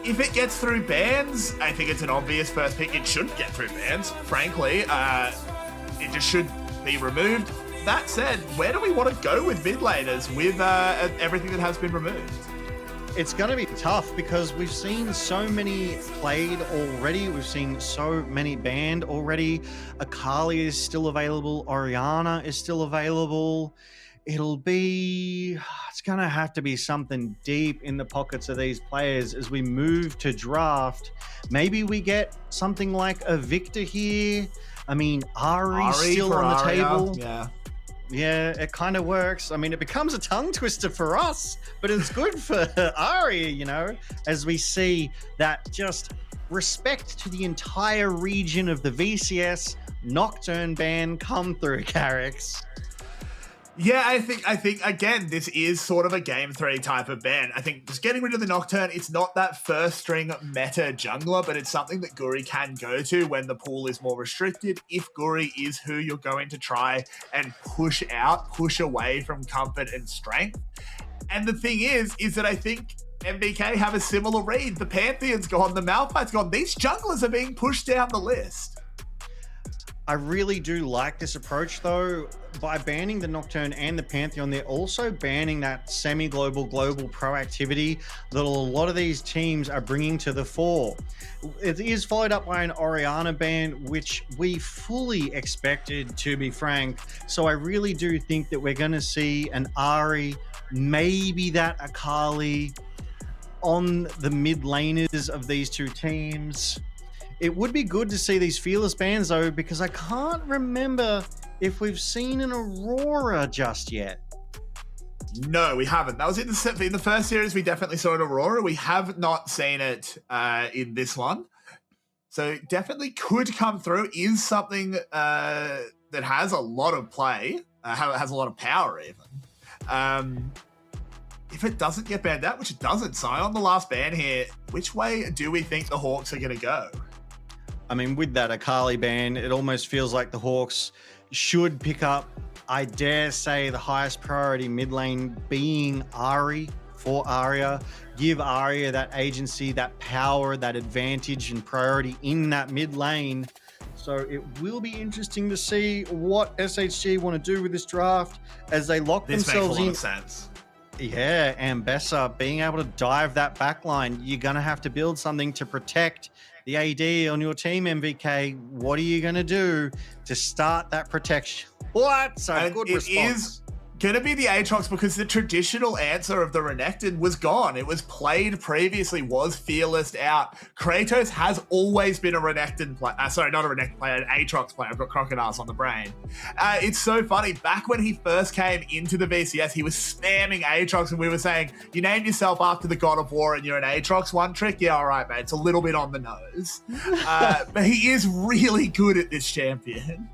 if it gets through bans, I think it's an obvious first pick. It shouldn't get through bans, frankly. It just should be removed. That said, where do we want to go with mid laners with everything that has been removed? It's going to be tough because we've seen so many played already. We've seen so many banned already. Akali is still available. Orianna is still available. It's going to have to be something deep in the pockets of these players as we move to draft. Maybe we get something like a Victor here. I mean, Ari's still on the table. Yeah, it kind of works. I mean, it becomes a tongue twister for us, but it's good for Ari, you know, as we see that just respect to the entire region of the VCS Nocturne ban come through, Carrix. Yeah, I think again, this is sort of a game 3 type of ban. I think just getting rid of the Nocturne, it's not that first string meta jungler, but it's something that Guri can go to when the pool is more restricted. If Guri is who you're going to try and push away from comfort and strength. And the thing is that I think MVK have a similar read. The Pantheon's gone, the Malphite's gone. These junglers are being pushed down the list. I really do like this approach, though. By banning the Nocturne and the Pantheon, they're also banning that semi-global, global proactivity that a lot of these teams are bringing to the fore. It is followed up by an Orianna ban, which we fully expected, to be frank. So I really do think that we're going to see an Ahri, maybe that Akali on the mid laners of these two teams. It would be good to see these Fearless bans, though, because I can't remember if we've seen an Aurora just yet. No, we haven't. That was in the first series. We definitely saw an Aurora. We have not seen it in this one. So definitely could come through. Is something that has a lot of play, has a lot of power even. If it doesn't get banned out, which it doesn't, Sion, the last ban here, which way do we think the Hawks are going to go? I mean, with that Akali ban, it almost feels like the Hawks should pick up, I dare say, the highest priority mid lane being Ahri for Arya. Give Arya that agency, that power, that advantage and priority in that mid lane. So it will be interesting to see what SHG want to do with this draft as they lock themselves in. This makes a lot of sense. Yeah, and Bessa being able to dive that backline, you're going to have to build something to protect the AD on your team, MVK. What are you going to do to start that protection? What? So good response. It is going to be the Aatrox because the traditional answer of the Renekton was gone. It was played previously, was Fearless out. Kratos has always been a Renekton player. Sorry, not a Renekton player, an Aatrox player. I've got crocodiles on the brain. It's so funny. Back when he first came into the VCS, he was spamming Aatrox and we were saying, you named yourself after the God of War and you're an Aatrox one trick? Yeah, all right, mate. It's a little bit on the nose. But he is really good at this champion.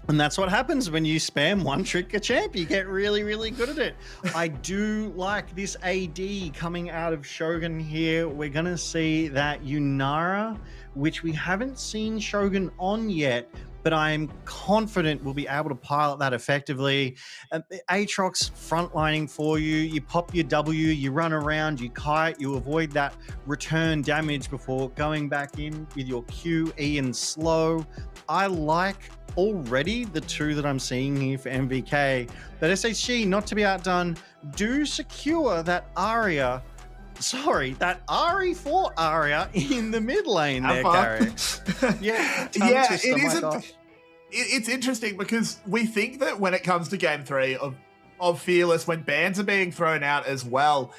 And that's what happens when you spam one trick a champ. You get really, really good at it. I do like this AD coming out of Shogun here. We're going to see that Yunara, which we haven't seen Shogun on yet, but I'm confident we'll be able to pilot that effectively. Aatrox frontlining for you. You pop your W, you run around, you kite, you avoid that return damage before going back in with your Q, E, and slow. I like already the two that I'm seeing here for MVK. But SHG, not to be outdone, do secure that Ahri for Arya in the mid lane there, Gary. Yeah, it's interesting because we think that when it comes to game 3 of Fearless, when bans are being thrown out as well,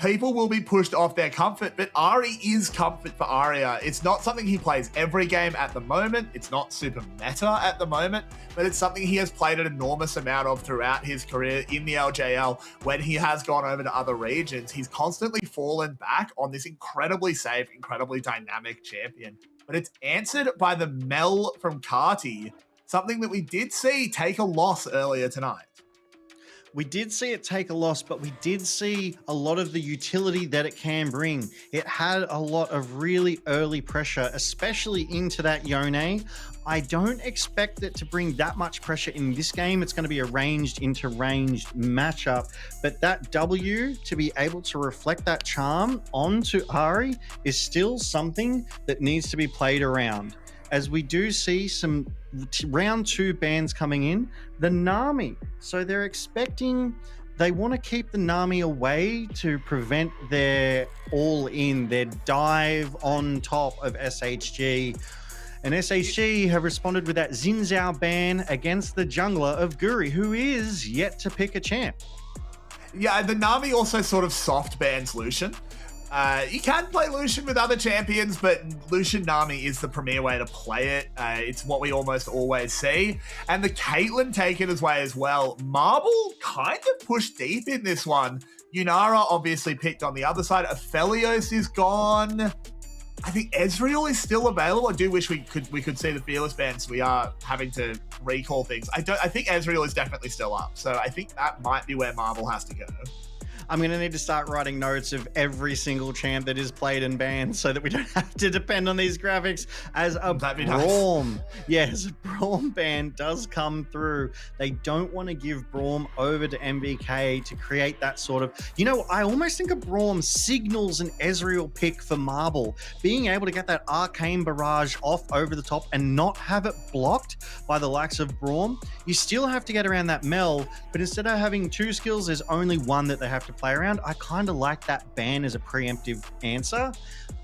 people will be pushed off their comfort, but Ahri is comfort for Arya. It's not something he plays every game at the moment. It's not super meta at the moment, but it's something he has played an enormous amount of throughout his career in the LJL. When he has gone over to other regions, he's constantly fallen back on this incredibly safe, incredibly dynamic champion. But it's answered by the Mel from Carty, something that we did see take a loss earlier tonight. We did see it take a loss, but we did see a lot of the utility that it can bring. It had a lot of really early pressure, especially into that Yone. I don't expect it to bring that much pressure in this game. It's going to be a ranged into ranged matchup, but that W, to be able to reflect that charm onto Ahri, is still something that needs to be played around. As we do see some round 2 bans coming in, the Nami. So they're expecting, they want to keep the Nami away to prevent their all-in, their dive on top of SHG. And SHG have responded with that Xin Zhao ban against the jungler of Guri, who is yet to pick a champ. Yeah, the Nami also sort of soft bans Lucian. You can play Lucian with other champions, but Lucian Nami is the premier way to play it. It's what we almost always see. And the Caitlyn taken his way as well. Marble kind of pushed deep in this one. Yunara obviously picked on the other side. Aphelios is gone. I think Ezreal is still available. I do wish we could see the Fearless bans. We are having to recall things. I think Ezreal is definitely still up. So I think that might be where Marvel has to go. I'm going to need to start writing notes of every single champ that is played and banned so that we don't have to depend on these graphics as a Braum. Nice. Yes, Braum ban does come through. They don't want to give Braum over to MVK to create that sort of, I almost think a Braum signals an Ezreal pick for Marble. Being able to get that arcane barrage off over the top and not have it blocked by the likes of Braum. You still have to get around that Mel, but instead of having 2 skills, there's only one that they have to play around. I kind of like that ban as a preemptive answer,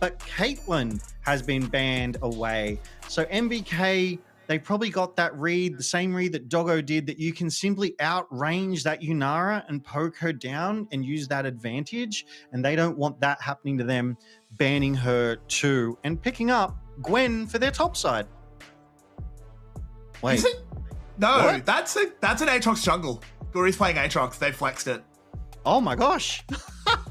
but Caitlyn has been banned away. So MVK, they probably got that read, the same read that Doggo did, that you can simply outrange that Yunara and poke her down and use that advantage. And they don't want that happening to them, banning her too and picking up Gwen for their top side. Wait. No, what? that's an Aatrox jungle. Guri's playing Aatrox. They flexed it. Oh my gosh.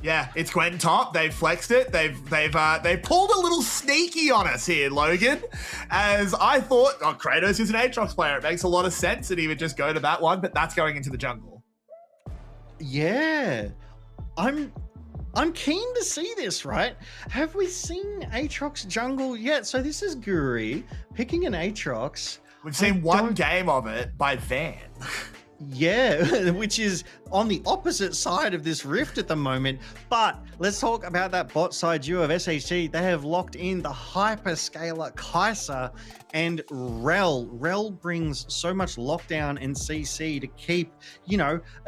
Yeah, it's Gwen top. They've flexed it. They've pulled a little sneaky on us here, Logan. As I thought, Kratos is an Aatrox player. It makes a lot of sense that he would just go to that one, but that's going into the jungle. Yeah. I'm keen to see this, right? Have we seen Aatrox jungle yet? So this is Guri picking an Aatrox. We've seen one game of it by Van. Yeah, which is on the opposite side of this rift at the moment. But let's talk about that bot side duo of SHG. They have locked in the hyperscaler Kai'Sa and Rel. Rel brings so much lockdown and CC to keep,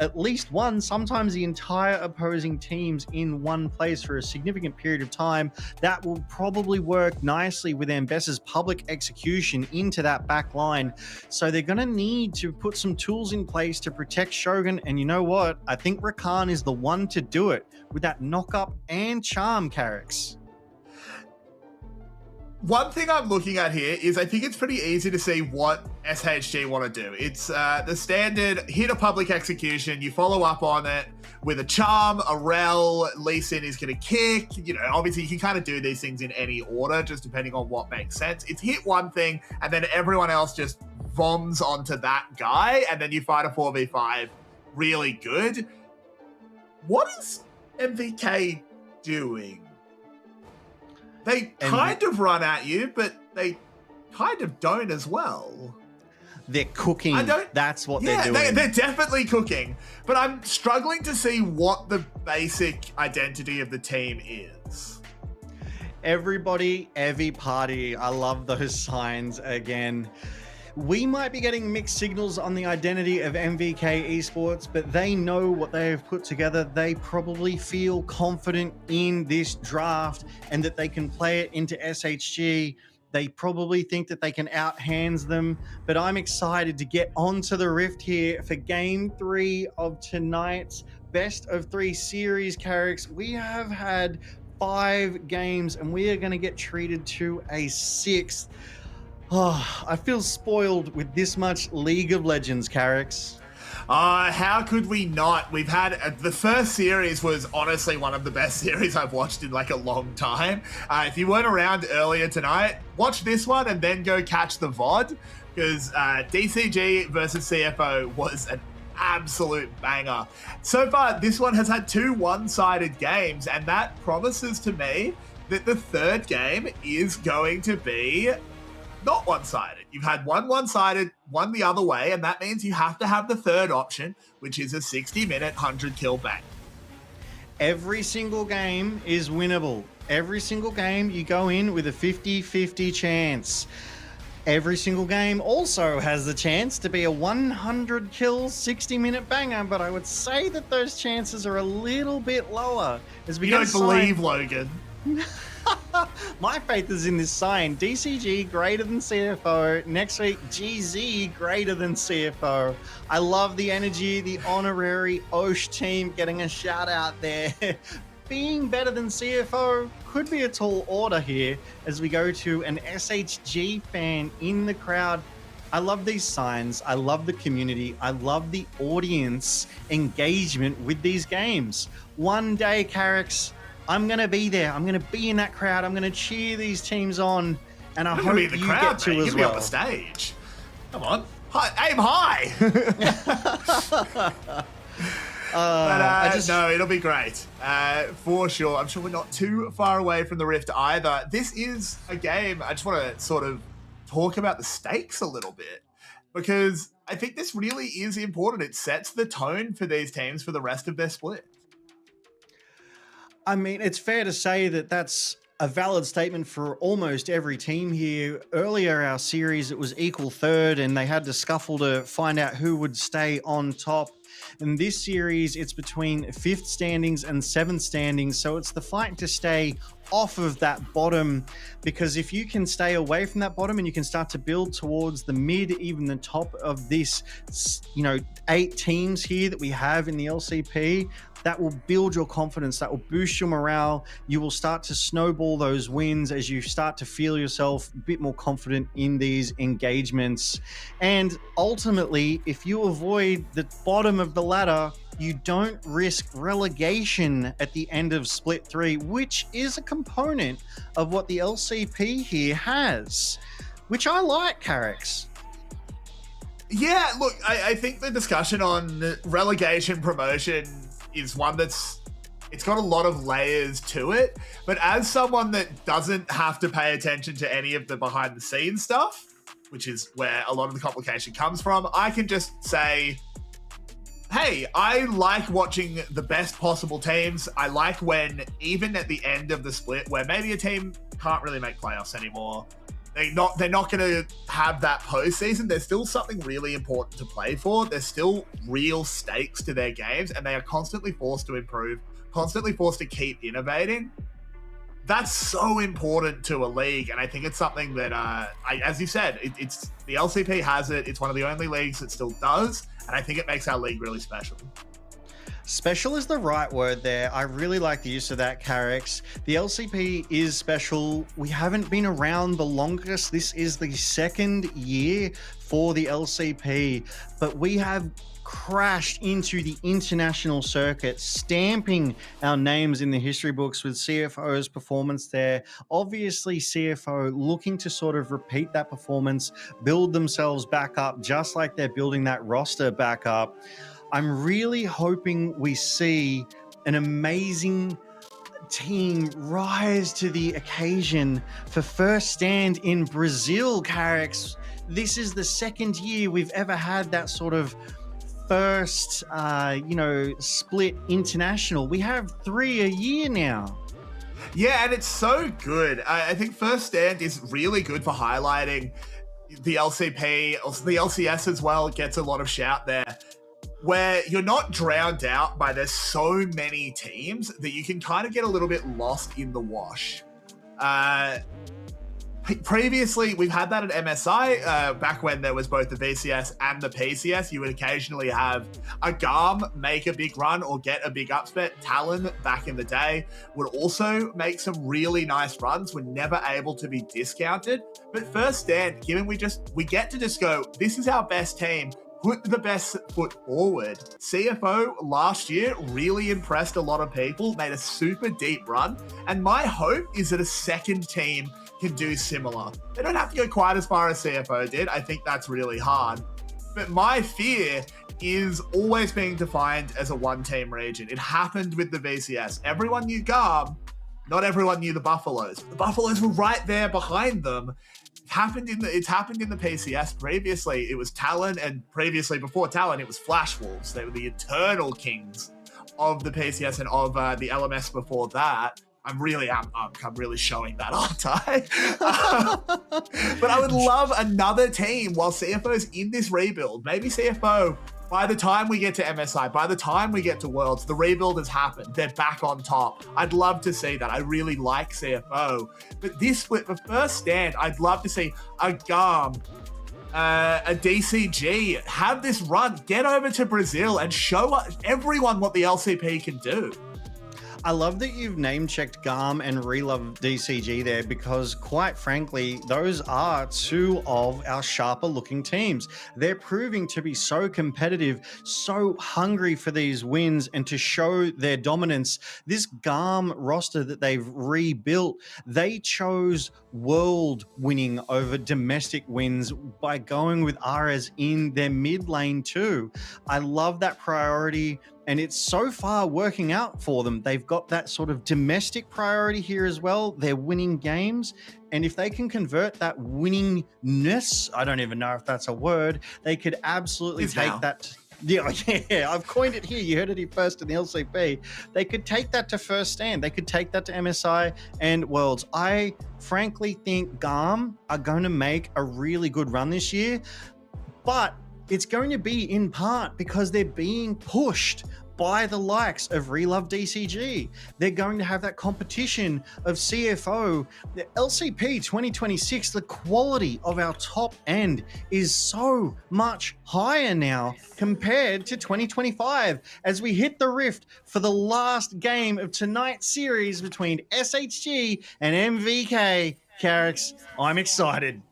at least one, sometimes the entire opposing teams in one place for a significant period of time. That will probably work nicely with Ambessa's public execution into that back line. So they're going to need to put some tools in place to protect Shogun. And you know what? I think Rakan is the one to do it with that knock up and charm Carrix. One thing I'm looking at here is I think it's pretty easy to see what SHG want to do. It's the standard hit a public execution, you follow up on it with a charm, a rel, Lee Sin is going to kick. Obviously you can kind of do these things in any order, just depending on what makes sense. It's hit one thing and then everyone else just bombs onto that guy and then you fight a 4v5 really good. What is MVK doing? They kind of run at you, but they kind of don't as well. They're cooking. That's what they're doing. They're definitely cooking. But I'm struggling to see what the basic identity of the team is. Everybody, every party. I love those signs again. We might be getting mixed signals on the identity of MVK Esports, but they know what they have put together. They probably feel confident in this draft and that they can play it into SHG. They probably think that they can out-hands them, but I'm excited to get onto the Rift here for Game 3 of tonight's Best of 3 series, Carrix. We have had 5 games and we are going to get treated to a 6th. Oh, I feel spoiled with this much League of Legends, Carrix. How could we not? We've had the first series was honestly one of the best series I've watched in like a long time. If you weren't around earlier tonight, watch this one and then go catch the VOD, because DCG versus CFO was an absolute banger. So far, this one has had 2 one-sided games, and that promises to me that the third game is going to be not one-sided. You've had one-sided, one the other way, and that means you have to have the third option, which is a 60-minute 100-kill bang. Every single game is winnable. Every single game you go in with a 50-50 chance. Every single game also has the chance to be a 100-kill 60-minute banger, but I would say that those chances are a little bit lower. As we don't believe, Logan. My faith is in this sign. DCG greater than CFO. Next week, GZ greater than CFO. I love the energy, the honorary Osh team getting a shout out there. Being better than CFO could be a tall order here as we go to an SHG fan in the crowd. I love these signs. I love the community. I love the audience engagement with these games. One day, Carrix, I'm going to be there. I'm going to be in that crowd. I'm going to cheer these teams on. And I hope be in the you crowd, get to mate. as You'll be well. on the stage. Come on. Aim high. No, it'll be great. For sure. I'm sure we're not too far away from the Rift either. This is a game. I just want to sort of talk about the stakes a little bit, because I think this really is important. It sets the tone for these teams for the rest of their split. I mean, it's fair to say that that's a valid statement for almost every team here. Earlier, our series, it was equal third, and they had to scuffle to find out who would stay on top. In this series, it's between fifth standings and seventh standings, so it's the fight to stay off of that bottom, because if you can stay away from that bottom and you can start to build towards the mid, even the top of this, 8 teams here that we have in the LCP, that will build your confidence, that will boost your morale. You will start to snowball those wins as you start to feel yourself a bit more confident in these engagements. And ultimately, if you avoid the bottom of the ladder, you don't risk relegation at the end of Split 3, which is a component of what the LCP here has, which I like, Carrix. Yeah, look, I think the discussion on relegation promotion is one it's got a lot of layers to it. But as someone that doesn't have to pay attention to any of the behind the scenes stuff, which is where a lot of the complication comes from, I can just say, hey, I like watching the best possible teams. I like when, even at the end of the split, where maybe a team can't really make playoffs anymore, they're not going to have that postseason. There's still something really important to play for. There's still real stakes to their games, and they are constantly forced to improve, constantly forced to keep innovating. That's so important to a league, and I think it's something that, as you said, it's the LCP has it. It's one of the only leagues that still does, and I think it makes our league really special. Special is the right word there. I really like the use of that, Carrix. The LCP is special. We haven't been around the longest. This is the second year for the LCP, but we have crashed into the international circuit, stamping our names in the history books with CFO's performance there. Obviously, CFO looking to sort of repeat that performance, build themselves back up, just like they're building that roster back up. I'm really hoping we see an amazing team rise to the occasion for first stand in Brazil, Carrix. This is the second year we've ever had that sort of first, split international. We have 3 a year now. Yeah, and it's so good. I think First Stand is really good for highlighting the LCP, also the LCS as well. It gets a lot of shout there, where you're not drowned out by there's so many teams that you can kind of get a little bit lost in the wash. Previously, we've had that at MSI, back when there was both the VCS and the PCS. You would occasionally have a GARM make a big run or get a big upset. Talon, back in the day, would also make some really nice runs, were never able to be discounted. But First Stand, given we get to just go, this is our best team, put the best foot forward. CFO last year really impressed a lot of people, made a super deep run, and my hope is that a second team can do similar. They don't have to go quite as far as CFO did. I think that's really hard. But my fear is always being defined as a one-team region. It happened with the VCS. Everyone knew GARM, not everyone knew the Buffaloes. The Buffaloes were right there behind them. It's happened in the PCS previously. It was Talon, and previously before Talon, it was Flash Wolves. They were the eternal kings of the PCS and of the LMS before that. I'm really showing that, aren't I? But I would love another team while CFO's in this rebuild. Maybe CFO, by the time we get to MSI, by the time we get to Worlds, the rebuild has happened. They're back on top. I'd love to see that. I really like CFO. But this split, for First Stand, I'd love to see a GARM, a DCG, have this run, get over to Brazil and show everyone what the LCP can do. I love that you've name-checked Garm and Relove DCG there because, quite frankly, those are two of our sharper-looking teams. They're proving to be so competitive, so hungry for these wins and to show their dominance. This Garm roster that they've rebuilt, they chose world winning over domestic wins by going with Ares in their mid lane too. I love that priority. And it's so far working out for them. They've got that sort of domestic priority here as well. They're winning games. And if they can convert that winningness, I don't even know if that's a word, they could absolutely take that. Yeah, I've coined it here. You heard it here first in the LCP. They could take that to first stand. They could take that to MSI and Worlds. I frankly think Garm are going to make a really good run this year. But it's going to be in part because they're being pushed by the likes of Relove DCG. They're going to have that competition of CFO. The LCP 2026, the quality of our top end is so much higher now compared to 2025 as we hit the rift for the last game of tonight's series between SHG and MVK. Carrix, I'm excited.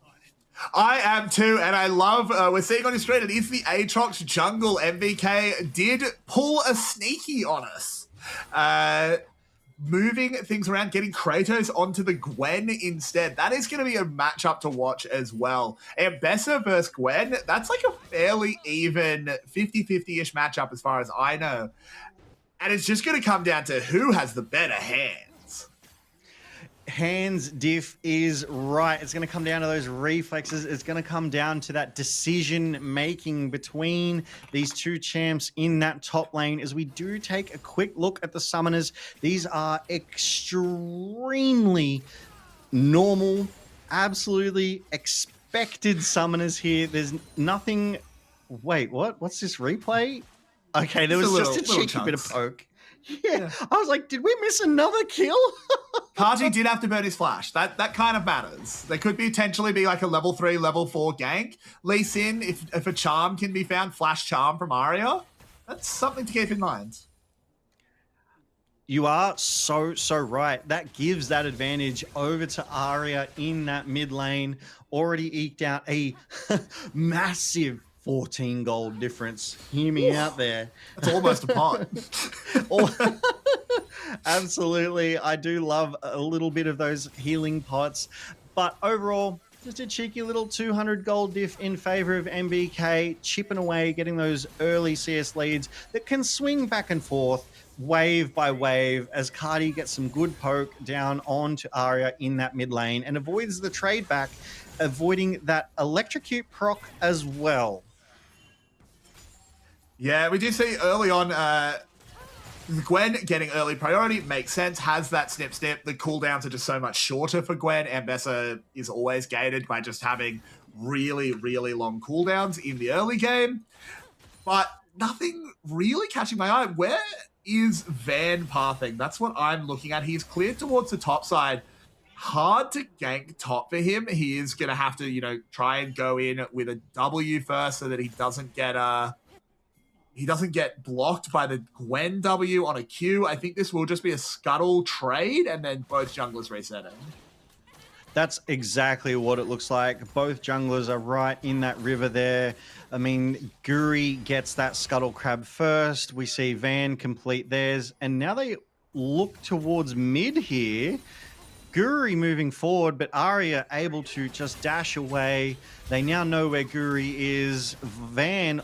I am too, and I love, we're seeing on your screen, it is the Aatrox jungle. MVK did pull a sneaky on us. Moving things around, getting Kratos onto the Gwen instead. That is going to be a matchup to watch as well. Ambessa versus Gwen, that's like a fairly even 50-50-ish matchup as far as I know. And it's just going to come down to who has the better hand. Hands diff is right. It's going to come down to those reflexes. It's going to come down to that decision making between these two champs in that top lane. As we do take a quick look at the summoners, these are extremely normal, absolutely expected summoners here. There's nothing. Wait, what? What's this replay? Okay, there was just a cheeky bit of poke. Yeah, I was like, did we miss another kill? Party did have to burn his flash. That kind of matters. There could potentially be like a level 3, level 4 gank. Lee Sin, if a charm can be found, flash charm from Arya, that's something to keep in mind. You are so right. That gives that advantage over to Arya in that mid lane. Already eked out a massive 14 gold difference. Hear me out there. That's almost a pot. Absolutely. I do love a little bit of those healing pots. But overall, just a cheeky little 200 gold diff in favor of MVK, chipping away, getting those early CS leads that can swing back and forth wave by wave as Cardi gets some good poke down onto Arya in that mid lane and avoids the trade back, avoiding that electrocute proc as well. Yeah, we did see early on Gwen getting early priority. Makes sense, has that snip. The cooldowns are just so much shorter for Gwen. Ambessa is always gated by just having really, really long cooldowns in the early game. But nothing really catching my eye. Where is Van pathing? That's what I'm looking at. He's cleared towards the top side. Hard to gank top for him. He is going to have to, try and go in with a W first so that he doesn't get blocked by the Gwen W on a Q. I think this will just be a scuttle trade and then both junglers resetting. That's exactly what it looks like. Both junglers are right in that river there. I mean, Guri gets that scuttle crab first. We see Van complete theirs. And now they look towards mid here. Guri moving forward, but Arya able to just dash away. They now know where Guri is. Van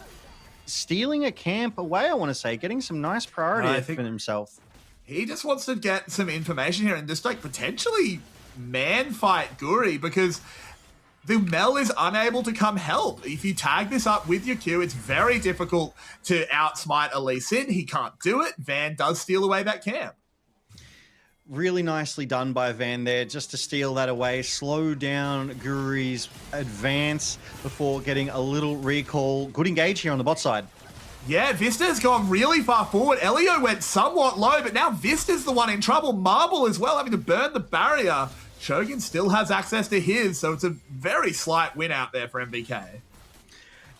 stealing a camp away, I want to say, getting some nice priority for himself. He just wants to get some information here and just potentially man fight Guri because the Mel is unable to come help. If you tag this up with your Q, it's very difficult to outsmite a Lee Sin. He can't do it. Van does steal away that camp. Really nicely done by Van there, just to steal that away, slow down Guri's advance before getting a little recall. Good engage here on the bot side. Yeah, Vista's gone really far forward. Elio went somewhat low, but now Vista's the one in trouble. Marble as well, having to burn the barrier. Shogun still has access to his, so it's a very slight win out there for MVK.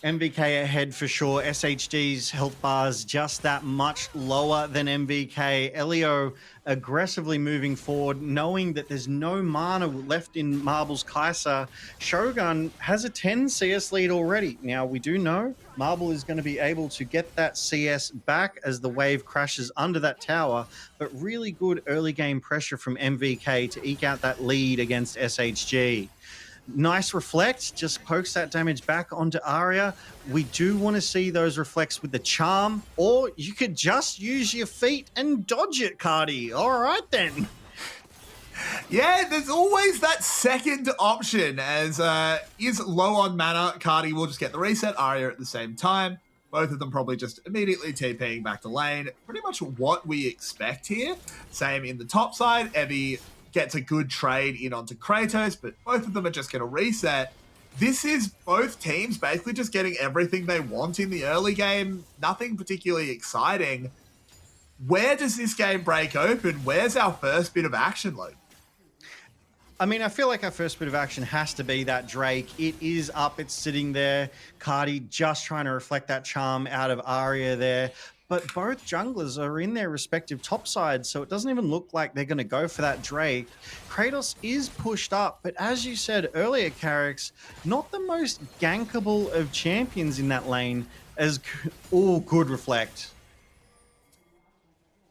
MVK ahead for sure. SHG's health bars just that much lower than MVK. Elio aggressively moving forward, knowing that there's no mana left in Marble's Kai'Sa. Shogun has a 10 CS lead already. Now, we do know Marble is going to be able to get that CS back as the wave crashes under that tower, but really good early game pressure from MVK to eke out that lead against SHG. Nice reflect, just pokes that damage back onto Arya. We do want to see those reflects with the charm, or you could just use your feet and dodge it, Cardi. All right, then. Yeah, there's always that second option, as is low on mana. Cardi will just get the reset, Arya at the same time. Both of them probably just immediately TPing back to lane. Pretty much what we expect here. Same in the top side. Evie gets a good trade in onto Kratos, but both of them are just going to reset. This is both teams basically just getting everything they want in the early game. Nothing particularly exciting. Where does this game break open? Where's our first bit of action, Luke? I mean, I feel like our first bit of action has to be that Drake. It is up, it's sitting there. Cardi just trying to reflect that charm out of Arya there. But both junglers are in their respective top sides, so it doesn't even look like they're going to go for that Drake. Kratos is pushed up, but as you said earlier, Carrix, not the most gankable of champions in that lane, as all good reflect.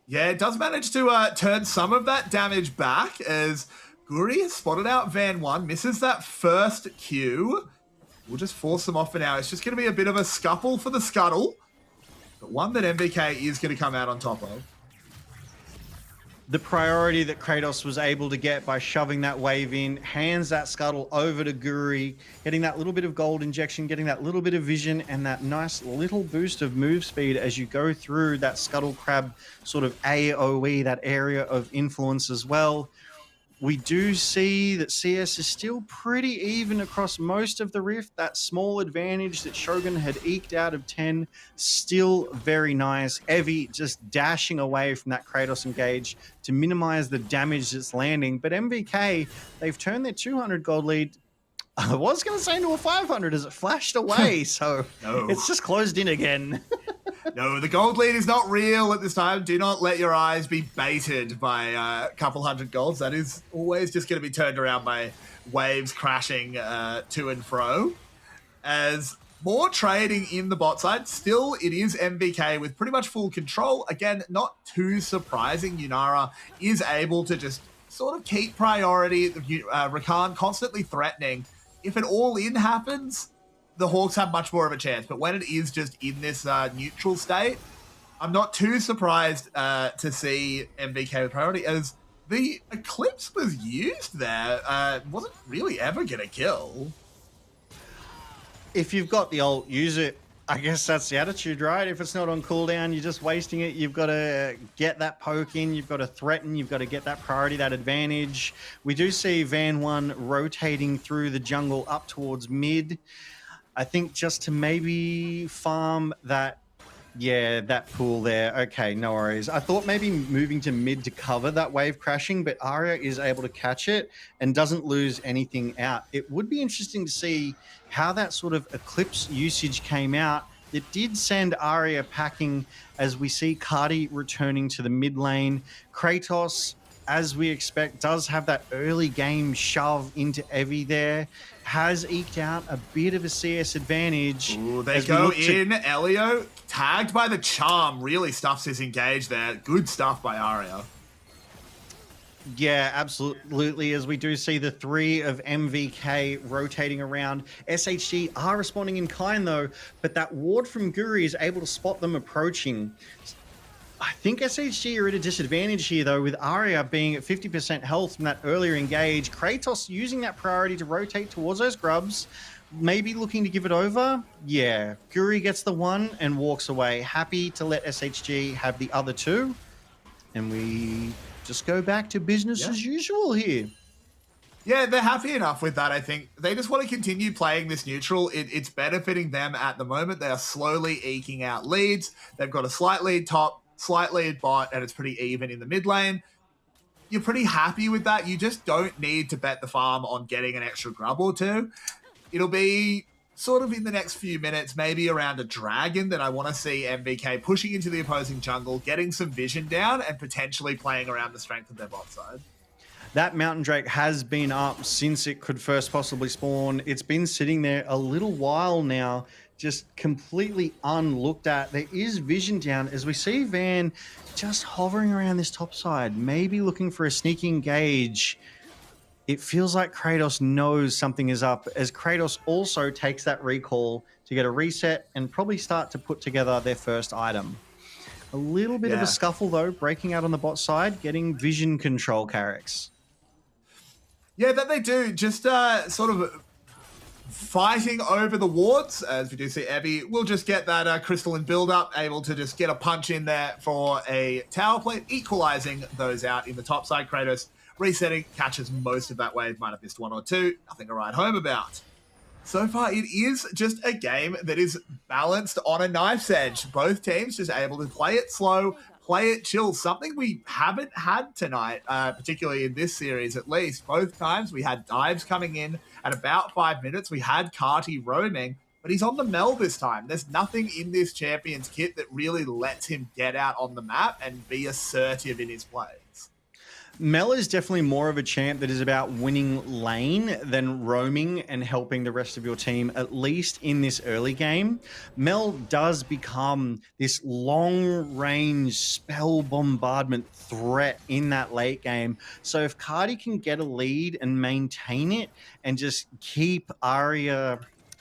Yeah, it does manage to turn some of that damage back, as Guri has spotted out Van 1, misses that first Q. We'll just force them off for now. It's just going to be a bit of a scuffle for the scuttle, but one that MVK is going to come out on top of. The priority that Kratos was able to get by shoving that wave in, hands that scuttle over to Guri, getting that little bit of gold injection, getting that little bit of vision, and that nice little boost of move speed as you go through that scuttle crab sort of AoE, that area of influence as well. We do see that CS is still pretty even across most of the Rift. That small advantage that Shogun had eked out of 10, still very nice. Evie just dashing away from that Kratos engage to minimize the damage that's landing. But MVK, they've turned their 200 gold lead, I was going to say, into a 500 as it flashed away. So No. It's just closed in again. No, the gold lead is not real at this time. Do not let your eyes be baited by a couple hundred golds. That is always just going to be turned around by waves crashing to and fro. As more trading in the bot side, still it is MVK with pretty much full control. Again, not too surprising. Yunara is able to just sort of keep priority. Rakan constantly threatening. If an all-in happens, the Hawks have much more of a chance. But when it is just in this neutral state, I'm not too surprised to see MVK with priority, as the Eclipse was used there. Wasn't really ever going to kill. If you've got the ult, use it. I guess that's the attitude, right? If it's not on cooldown, you're just wasting it. You've got to get that poke in. You've got to threaten. You've got to get that priority, that advantage. We do see Van 1 rotating through the jungle up towards mid. I think just to maybe farm that, yeah, that pool there. Okay, no worries. I thought maybe moving to mid to cover that wave crashing, but Arya is able to catch it and doesn't lose anything out. It would be interesting to see how that sort of Eclipse usage came out. It did send Arya packing, as we see Cardi returning to the mid lane. Kratos, as we expect, does have that early game shove into Evie there. Has eked out a bit of a CS advantage. Ooh, they go in. Elio, tagged by the charm, really stuffs his engage there. Good stuff by Arya. Yeah, absolutely. As we do see the three of MVK rotating around. SHG are responding in kind though, but that ward from Guri is able to spot them approaching. I think SHG are at a disadvantage here, though, with Arya being at 50% health from that earlier engage. Kratos using that priority to rotate towards those grubs, maybe looking to give it over. Yeah, Guri gets the one and walks away. Happy to let SHG have the other two. And we just go back to business as usual here. Yeah, they're happy enough with that, I think. They just want to continue playing this neutral. It's benefiting them at the moment. They are slowly eking out leads. They've got a slight lead top, slight lead bot, and it's pretty even in the mid lane. You're pretty happy with that. You just don't need to bet the farm on getting an extra grub or two. It'll be sort of in the next few minutes, maybe around a dragon, that I want to see MVK pushing into the opposing jungle, getting some vision down, and potentially playing around the strength of their bot side. That Mountain Drake has been up since it could first possibly spawn. It's been sitting there a little while now, just completely unlooked at. There is vision down as we see Van just hovering around this top side, maybe looking for a sneaky engage. It feels like Kratos knows something is up, as Kratos also takes that recall to get a reset and probably start to put together their first item. A little bit of a scuffle though, breaking out on the bot side, getting vision control, Carrix. Yeah, that they do. Just sort of fighting over the wards, as we do see Evie will just get that crystalline build-up, able to just get a punch in there for a tower plate, equalizing those out in the top side. Kratos resetting, catches most of that wave, might have missed one or two, nothing to write home about. So far, it is just a game that is balanced on a knife's edge. Both teams just able to play it slow, play it chill, something we haven't had tonight, particularly in this series at least. Both times we had dives coming in at about 5 minutes. We had Carty roaming, but he's on the Mel this time. There's nothing in this Champions kit that really lets him get out on the map and be assertive in his plays. Mel is definitely more of a champ that is about winning lane than roaming and helping the rest of your team, at least in this early game. Mel does become this long-range spell bombardment threat in that late game. So if Cardi can get a lead and maintain it and just keep Arya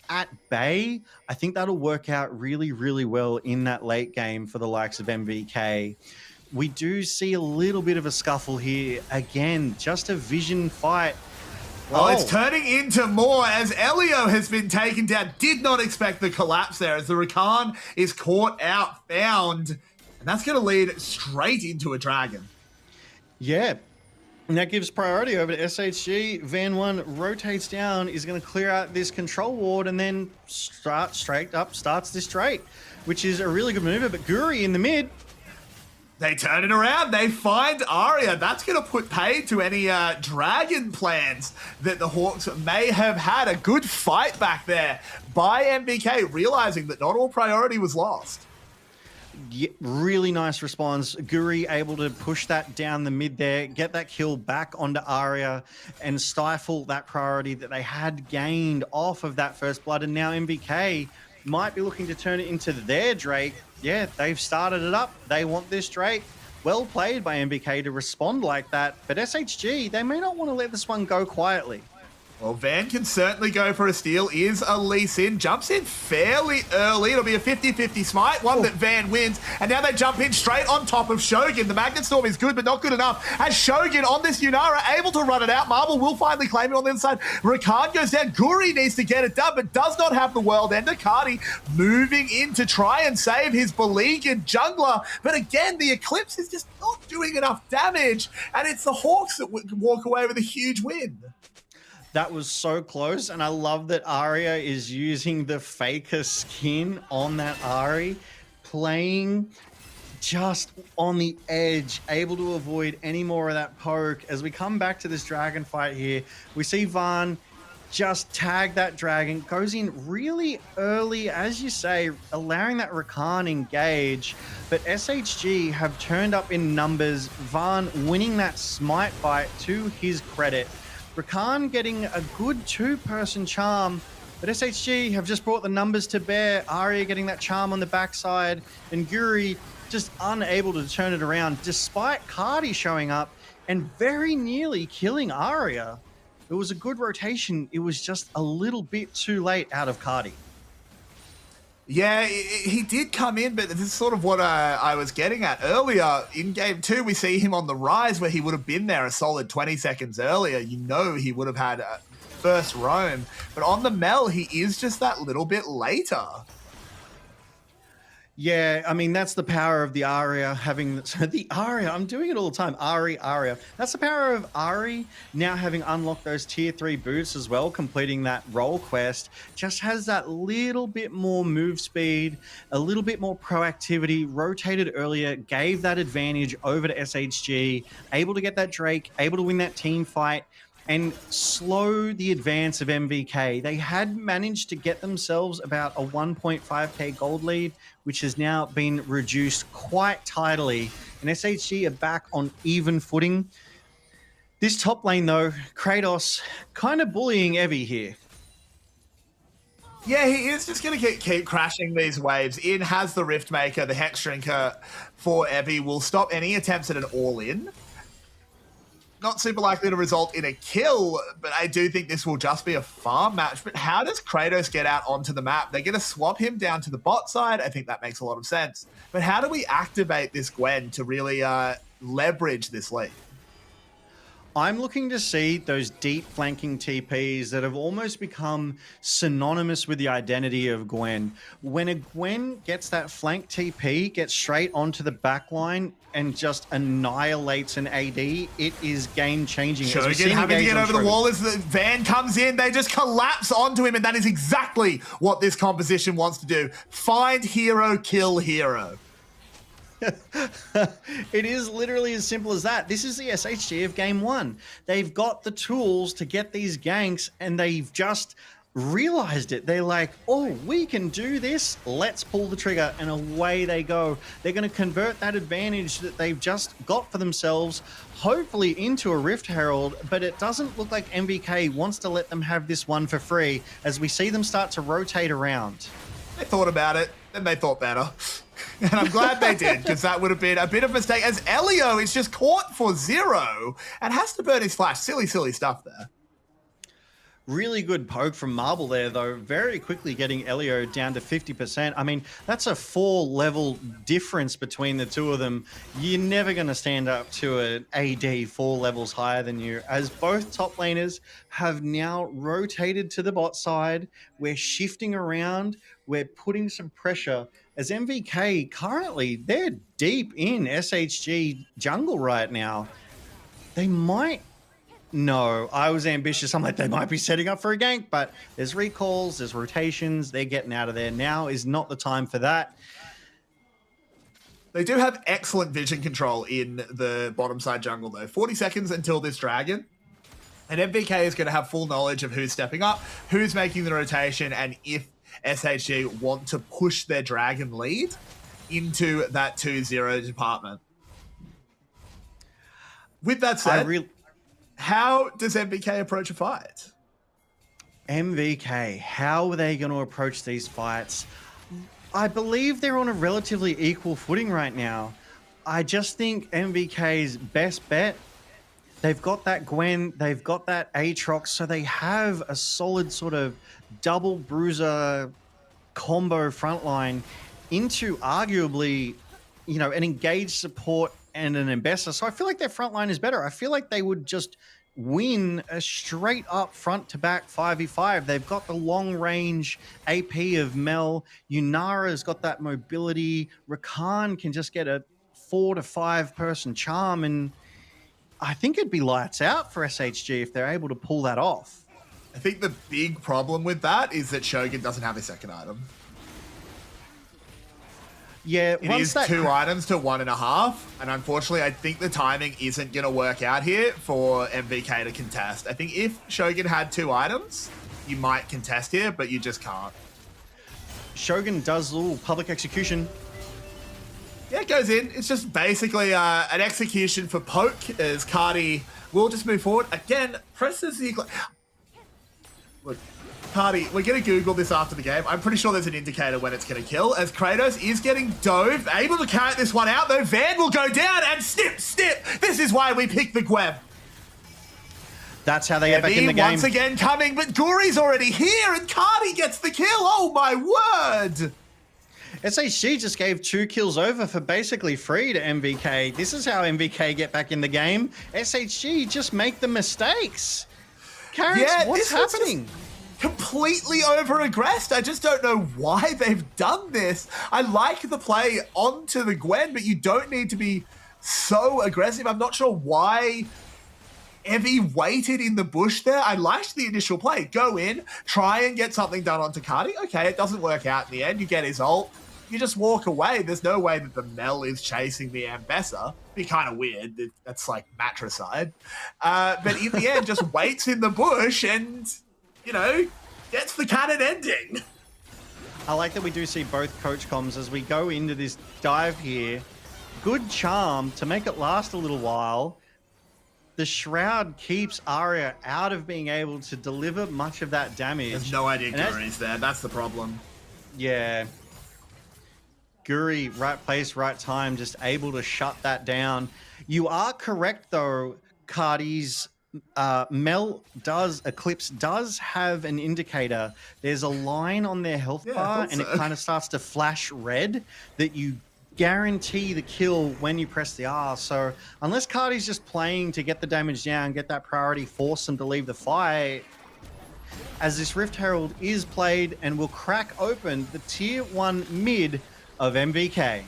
at bay, I think that'll work out really, really well in that late game for the likes of MVK. We do see a little bit of a scuffle here. Again, just a vision fight. Oh, it's turning into more as Elio has been taken down. Did not expect the collapse there as the Rakan is caught out, found. And that's going to lead straight into a dragon. Yeah. And that gives priority over to SHG. Van 1 rotates down, is going to clear out this control ward and then starts this Drake, which is a really good maneuver. But Guri in the mid, they turn it around. They find Arya. That's going to put paid to any dragon plans that the Hawks may have had. A good fight back there by MVK, realizing that not all priority was lost. Yeah, really nice response. Guri able to push that down the mid there, get that kill back onto Arya and stifle that priority that they had gained off of that first blood. And now MVK might be looking to turn it into their Drake. Yeah, they've started it up. They want this Drake. Well played by MVK to respond like that. But SHG, they may not want to let this one go quietly. Well, Van can certainly go for a steal. Is Elise in, jumps in fairly early. It'll be a 50-50 smite, one that Van wins. And now they jump in straight on top of Shogun. The Magnet Storm is good, but not good enough. As Shogun on this Yunara, able to run it out. Marble will finally claim it on the inside. Rakan goes down. Guri needs to get it done, but does not have the world ender. Cardi moving in to try and save his beleaguered jungler. But again, the Eclipse is just not doing enough damage. And it's the Hawks that walk away with a huge win. That was so close, and I love that Arya is using the Faker skin on that Ahri, playing just on the edge, able to avoid any more of that poke. As we come back to this dragon fight here, we see Van just tag that dragon, goes in really early, as you say, allowing that Rakan engage, but SHG have turned up in numbers, Van winning that smite fight to his credit. Rakan getting a good two-person charm, but SHG have just brought the numbers to bear. Arya getting that charm on the backside, and Guri just unable to turn it around, despite Cardi showing up and very nearly killing Arya. It was a good rotation. It was just a little bit too late out of Cardi. Yeah, he did come in, but this is sort of what I was getting at earlier. In Game 2, we see him on the rise where he would have been there a solid 20 seconds earlier. You know he would have had a first roam. But on the Mel, he is just that little bit later. Yeah, I mean, that's the power of the Arya having the Arya. I'm doing it all the time. Arya. That's the power of Ahri now having unlocked those tier 3 boots as well, completing that role quest. Just has that little bit more move speed, a little bit more proactivity, rotated earlier, gave that advantage over to SHG, able to get that Drake, able to win that team fight. and slow the advance of MVK. They had managed to get themselves about a 1.5k gold lead, which has now been reduced quite tidily, and SHG are back on even footing. This top lane, though, Kratos kind of bullying Evie here. Yeah, he is just going to keep crashing these waves. In has the Rift Maker, the Hex Drinker for Evie will stop any attempts at an all-in. Not super likely to result in a kill, but I do think this will just be a farm match. But how does Kratos get out onto the map? They're going to swap him down to the bot side. I think that makes a lot of sense. But how do we activate this Gwen to really leverage this lead? I'm looking to see those deep flanking TPs that have almost become synonymous with the identity of Gwen. When a Gwen gets that flank TP, gets straight onto the back line and just annihilates an AD, it is game-changing. Shogun having to get over the wall as the van comes in. They just collapse onto him, and that is exactly what this composition wants to do. Find hero, kill hero. It is literally as simple as that. This is the SHG of game one. They've got the tools to get these ganks, and they've just realized it. They're like, oh, we can do this. Let's pull the trigger, and away they go. They're going to convert that advantage that they've just got for themselves, hopefully into a Rift Herald, but it doesn't look like MVK wants to let them have this one for free as we see them start to rotate around. They thought about it, then they thought better. And I'm glad they did, because that would have been a bit of a mistake, as Elio is just caught for 0 and has to burn his flash. Silly, silly stuff there. Really good poke from Marble there, though. Very quickly getting Elio down to 50%. I mean, that's a 4-level difference between the two of them. You're never going to stand up to an AD 4 levels higher than you, as both top laners have now rotated to the bot side. We're shifting around. We're putting some pressure. As MVK currently, they're deep in SHG jungle right now. They might... No, I was ambitious. I'm like, they might be setting up for a gank, but there's recalls, there's rotations. They're getting out of there. Now is not the time for that. They do have excellent vision control in the bottom side jungle, though. 40 seconds until this dragon. And MVK is going to have full knowledge of who's stepping up, who's making the rotation, and if SHG want to push their dragon lead into that 2-0 department. With that said, how does MVK approach a fight? MVK, how are they going to approach these fights? I believe they're on a relatively equal footing right now. I just think MVK's best bet, they've got that Gwen, they've got that Aatrox, so they have a solid sort of double bruiser combo frontline into arguably, you know, an engaged support and an ambassador. So I feel like their frontline is better. I feel like they would just win a straight up front to back 5v5. They've got the long range AP of Mel. Yunara's got that mobility. Rakan can just get a 4 to 5 person charm, and I think it'd be lights out for SHG if they're able to pull that off. I think the big problem with that is that Shogun doesn't have a second item. Yeah, it is 2 items to 1.5, and unfortunately I think the timing isn't going to work out here for MVK to contest. I think if Shogun had 2 items, you might contest here, but you just can't. Shogun does a little public execution. Yeah, it goes in. It's just basically an execution for poke, as Cardi will just move forward. Again, presses the... Look, Cardi, we're going to Google this after the game. I'm pretty sure there's an indicator when it's going to kill, as Kratos is getting dove, able to carry this one out, though. Van will go down, and snip. This is why we picked the Gweb. That's how they get back in the game. Once again coming, but Guri's already here, and Cardi gets the kill. Oh, my word. SHG just gave 2 kills over for basically free to MVK. This is how MVK get back in the game. SHG just make the mistakes. Carrots, what's happening? Completely over-aggressed. I just don't know why they've done this. I like the play onto the Gwen, but you don't need to be so aggressive. I'm not sure why Evie waited in the bush there. I liked the initial play. Go in, try and get something done onto Cardi. Okay, it doesn't work out in the end. You get his ult. you just walk away. There's no way that the Mel is chasing the Ambessa. Be kind of weird. That's like matricide. But in the end, just waits in the bush and, you know, gets the canon ending. I like that we do see both coach comms as we go into this dive here. Good charm to make it last a little while. The Shroud keeps Arya out of being able to deliver much of that damage. There's no idea Guri's there. That's the problem. Yeah. Guri, right place, right time, just able to shut that down. You are correct, though, Cardi's Eclipse does have an indicator. There's a line on their health bar, and it kind of starts to flash red that you guarantee the kill when you press the R. So unless Cardi's just playing to get the damage down, get that priority, force them to leave the fight, as this Rift Herald is played and will crack open the tier 1 mid of MVK.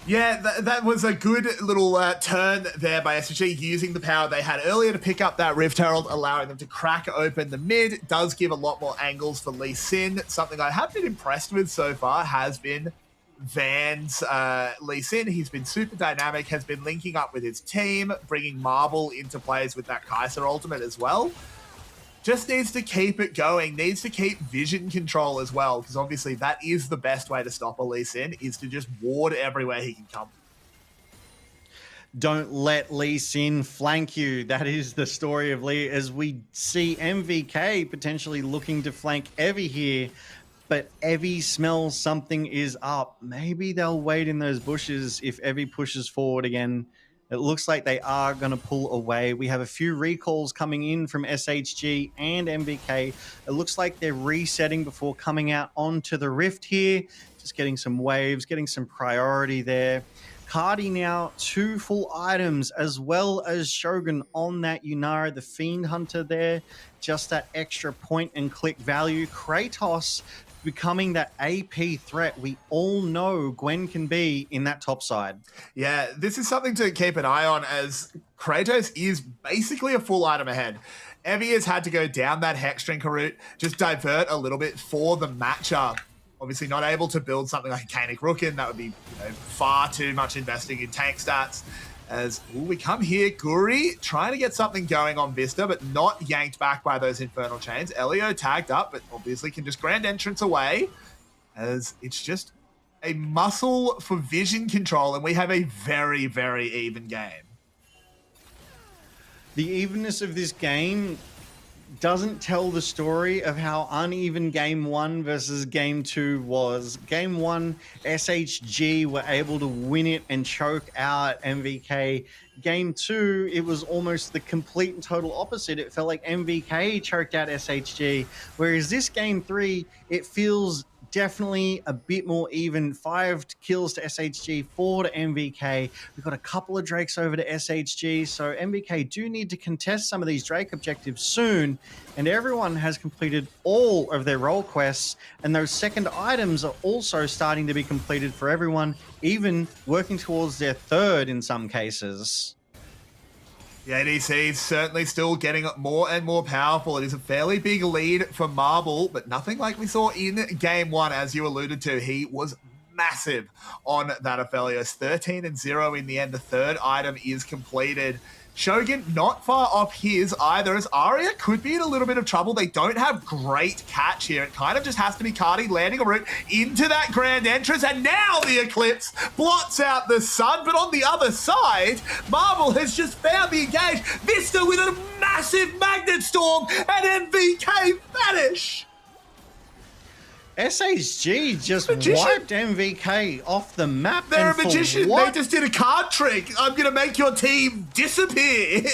Yeah, that was a good little turn there by SHG, using the power they had earlier to pick up that Rift Herald, allowing them to crack open the mid. Does give a lot more angles for Lee Sin. Something I have been impressed with so far has been Van's Lee Sin. He's been super dynamic, has been linking up with his team, bringing Marble into plays with that Kaiser ultimate as well. Just needs to keep it going, needs to keep vision control as well, because obviously that is the best way to stop a Lee Sin, is to just ward everywhere he can come. Don't let Lee Sin flank you. That is the story of Lee, as we see MVK potentially looking to flank Evie here, but Evie smells something is up. Maybe they'll wait in those bushes if Evie pushes forward again. It looks like they are going to pull away. We have a few recalls coming in from SHG and MVK. It looks like they're resetting before coming out onto the Rift here. Just getting some waves, getting some priority there. Cardi now 2 full items, as well as Shogun on that Yunara, the Fiend Hunter there. Just that extra point and click value. Kratos becoming that AP threat we all know Gwen can be in that top side. Yeah, this is something to keep an eye on, as Kratos is basically a full item ahead. Evie has had to go down that Hexdrinker route, just divert a little bit for the matchup. Obviously not able to build something like a Canic Rookin. That would be, far too much investing in tank stats. As we come here, Guri trying to get something going on Vista, but not yanked back by those Infernal Chains. Elio tagged up, but obviously can just grand entrance away, as it's just a muscle for vision control, and we have a very, very even game. The evenness of this game doesn't tell the story of how uneven Game 1 versus Game 2 was. Game 1, SHG were able to win it and choke out MVK. Game 2, it was almost the complete and total opposite. It felt like MVK choked out SHG, whereas this Game 3, it feels definitely a bit more even. 5 kills to SHG, 4 to MVK. We've got a couple of Drakes over to SHG, so MVK do need to contest some of these Drake objectives soon, and everyone has completed all of their role quests, and those second items are also starting to be completed for everyone, even working towards their third in some cases. The ADC is certainly still getting more and more powerful. It is a fairly big lead for Marble, but nothing like we saw in Game 1, as you alluded to. He was massive on that Aphelios. 13-0 in the end. The third item is completed. Shogun not far off his either, as Arya could be in a little bit of trouble. They don't have great catch here. It kind of just has to be Cardi landing a route into that grand entrance, and now the Eclipse blots out the sun. But on the other side, Marble has just found the engage. Vista with a massive magnet storm, and MVK vanish. SHG just wiped MVK off the map. They're a magician. They just did a card trick. I'm going to make your team disappear.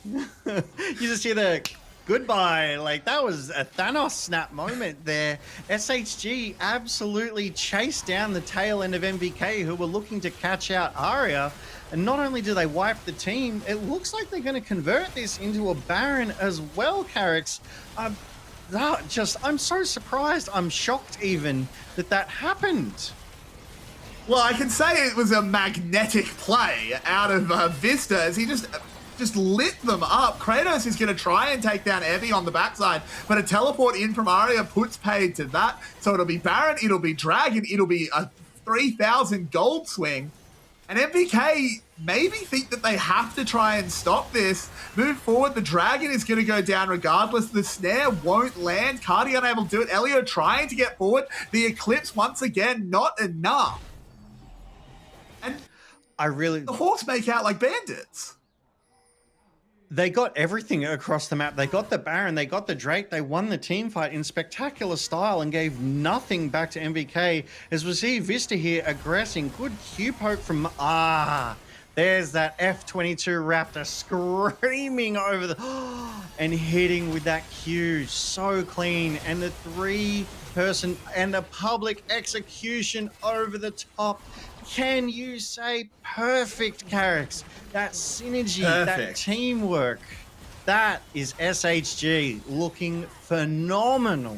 You just hear the goodbye. Like, that was a Thanos snap moment there. SHG absolutely chased down the tail end of MVK, who were looking to catch out Arya. And not only do they wipe the team, it looks like they're going to convert this into a Baron as well, Carrix. I'm so surprised. I'm shocked even that happened. Well, I can say it was a magnetic play out of Vista, as he just just lit them up. Kratos is going to try and take down Evie on the backside, but a teleport in from Arya puts paid to that. So it'll be Baron, it'll be Dragon, it'll be a 3,000 gold swing. And MVK maybe think that they have to try and stop this. Move forward, the Dragon is going to go down regardless. The snare won't land. Cardi unable to do it. Elio trying to get forward. The Eclipse, once again, not enough. And the Hawks make out like bandits. They got everything across the map. They got the Baron, they got the Drake, they won the team fight in spectacular style and gave nothing back to MVK. As we see Vista here aggressing, good Q poke from, there's that F22 Raptor screaming over the, and hitting with that Q, so clean. And the 3-person and the public execution over the top. Can you say perfect, Carrix? That synergy, that teamwork, that is SHG looking phenomenal.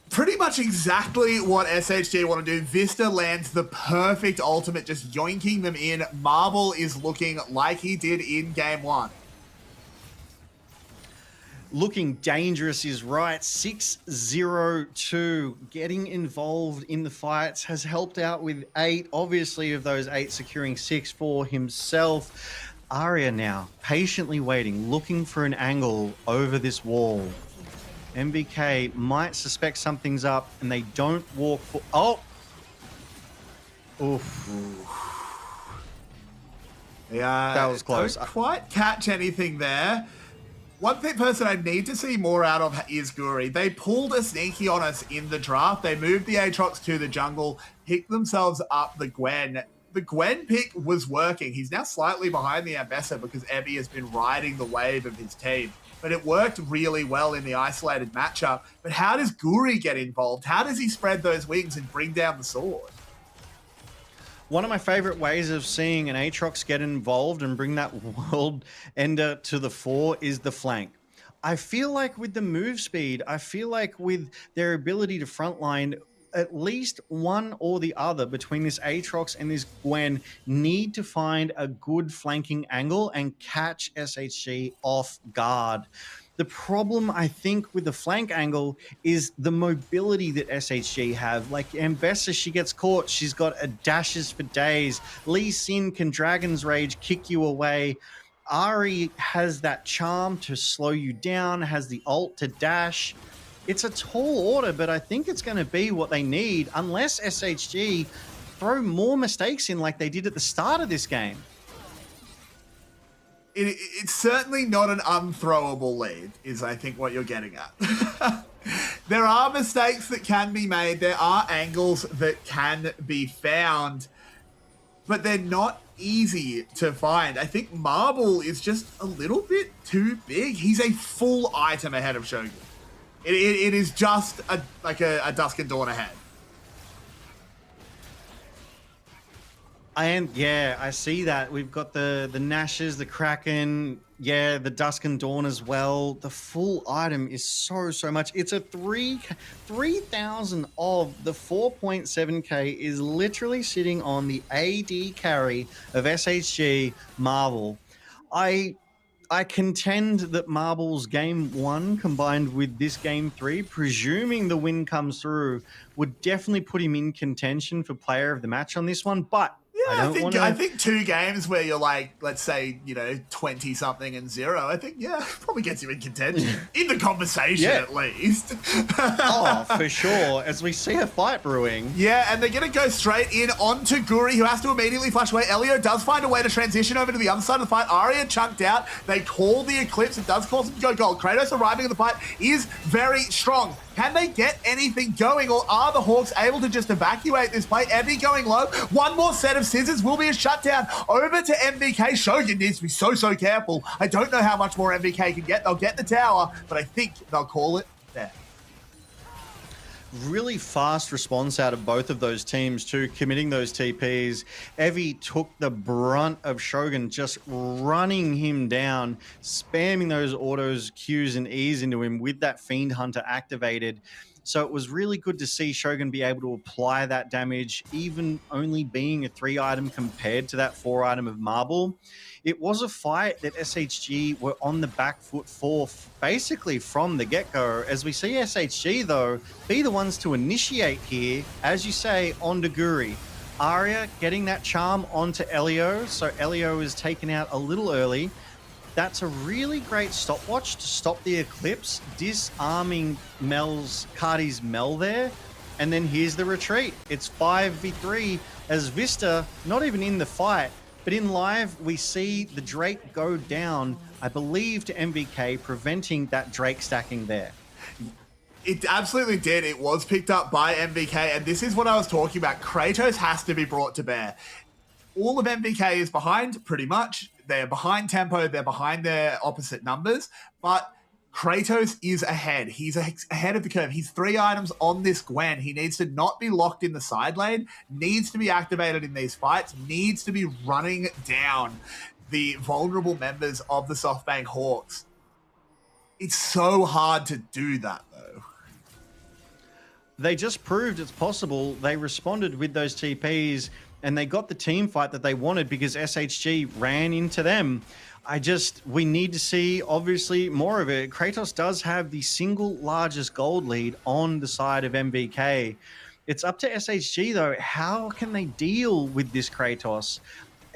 Pretty much exactly what SHG want to do. Vista lands the perfect ultimate, just yoinking them in. Marble is looking like he did in game 1. Looking dangerous is right. 6-0-2. Getting involved in the fights has helped out with 8. Obviously, of those 8, securing 6 for himself. Arya now patiently waiting, looking for an angle over this wall. MVK might suspect something's up, and they don't walk for... Oh! Oof. Yeah, that was close. Don't quite catch anything there. One person I need to see more out of is Guri. They pulled a sneaky on us in the draft. They moved the Aatrox to the jungle, picked themselves up the Gwen. The Gwen pick was working. He's now slightly behind the Ambessa because Evie has been riding the wave of his team. But it worked really well in the isolated matchup. But how does Guri get involved? How does he spread those wings and bring down the sword? One of my favorite ways of seeing an Aatrox get involved and bring that world ender to the fore is the flank. I feel like with the move speed, I feel like with their ability to frontline, at least one or the other between this Aatrox and this Gwen need to find a good flanking angle and catch SHG off guard. The problem, I think, with the flank angle is the mobility that SHG have. Like Ambessa, she gets caught. She's got a dashes for days. Lee Sin can Dragon's Rage kick you away. Ari has that charm to slow you down, has the ult to dash. It's a tall order, but I think it's going to be what they need unless SHG throw more mistakes in like they did at the start of this game. It's certainly not an unthrowable lead, is I think what you're getting at. There are mistakes that can be made. There are angles that can be found, but they're not easy to find. I think Marble is just a little bit too big. He's a full item ahead of Shogun. It is just like a Dusk and Dawn ahead. And yeah, I see that. We've got the Nashes, the Kraken, yeah, the Dusk and Dawn as well. The full item is so much. It's a 3,000 of the 4.7k is literally sitting on the AD carry of SHG Marble. I contend that Marble's game 1 combined with this game 3, presuming the win comes through, would definitely put him in contention for player of the match on this one. But yeah, I think 2 games where you're like, let's say, 20 something and 0. I think, yeah, probably gets you in contention in the conversation at least. Oh, for sure. As we see a fight brewing. Yeah, and they're going to go straight in onto Guri, who has to immediately flash away. Elio does find a way to transition over to the other side of the fight. Arya chunked out. They call the Eclipse. It does cause them to go gold. Kratos arriving in the fight is very strong. Can they get anything going, or are the Hawks able to just evacuate this play? Evie going low. One more set of scissors will be a shutdown over to MVK. Shogun needs to be so careful. I don't know how much more MVK can get. They'll get the tower, but I think they'll call it there. Really fast response out of both of those teams too, committing those TPs. Evie took the brunt of Shogun just running him down, spamming those autos, Qs and Es into him with that Fiend Hunter activated. So it was really good to see Shogun be able to apply that damage, even only being a 3-item compared to that 4-item of Marble. It was a fight that SHG were on the back foot for basically from the get-go. As we see SHG, though, be the ones to initiate here, as you say, on Daguri. Arya getting that charm onto Elio, so Elio is taken out a little early. That's a really great stopwatch to stop the Eclipse, disarming Cardi's Mel there. And then here's the retreat. It's 5v3 as Vista, not even in the fight, but in live, we see the Drake go down, I believe, to MVK, preventing that Drake stacking there. It absolutely did. It was picked up by MVK, and this is what I was talking about. Kratos has to be brought to bear. All of MVK is behind, pretty much. They're behind tempo, they're behind their opposite numbers, but Kratos is ahead. He's ahead of the curve. He's 3 items on this Gwen. He needs to not be locked in the side lane, needs to be activated in these fights, needs to be running down the vulnerable members of the SoftBank Hawks. It's so hard to do that, though. They just proved it's possible. They responded with those TPs and they got the team fight that they wanted because SHG ran into them. We need to see, obviously, more of it. Kratos does have the single largest gold lead on the side of MVK. It's up to SHG, though. How can they deal with this Kratos?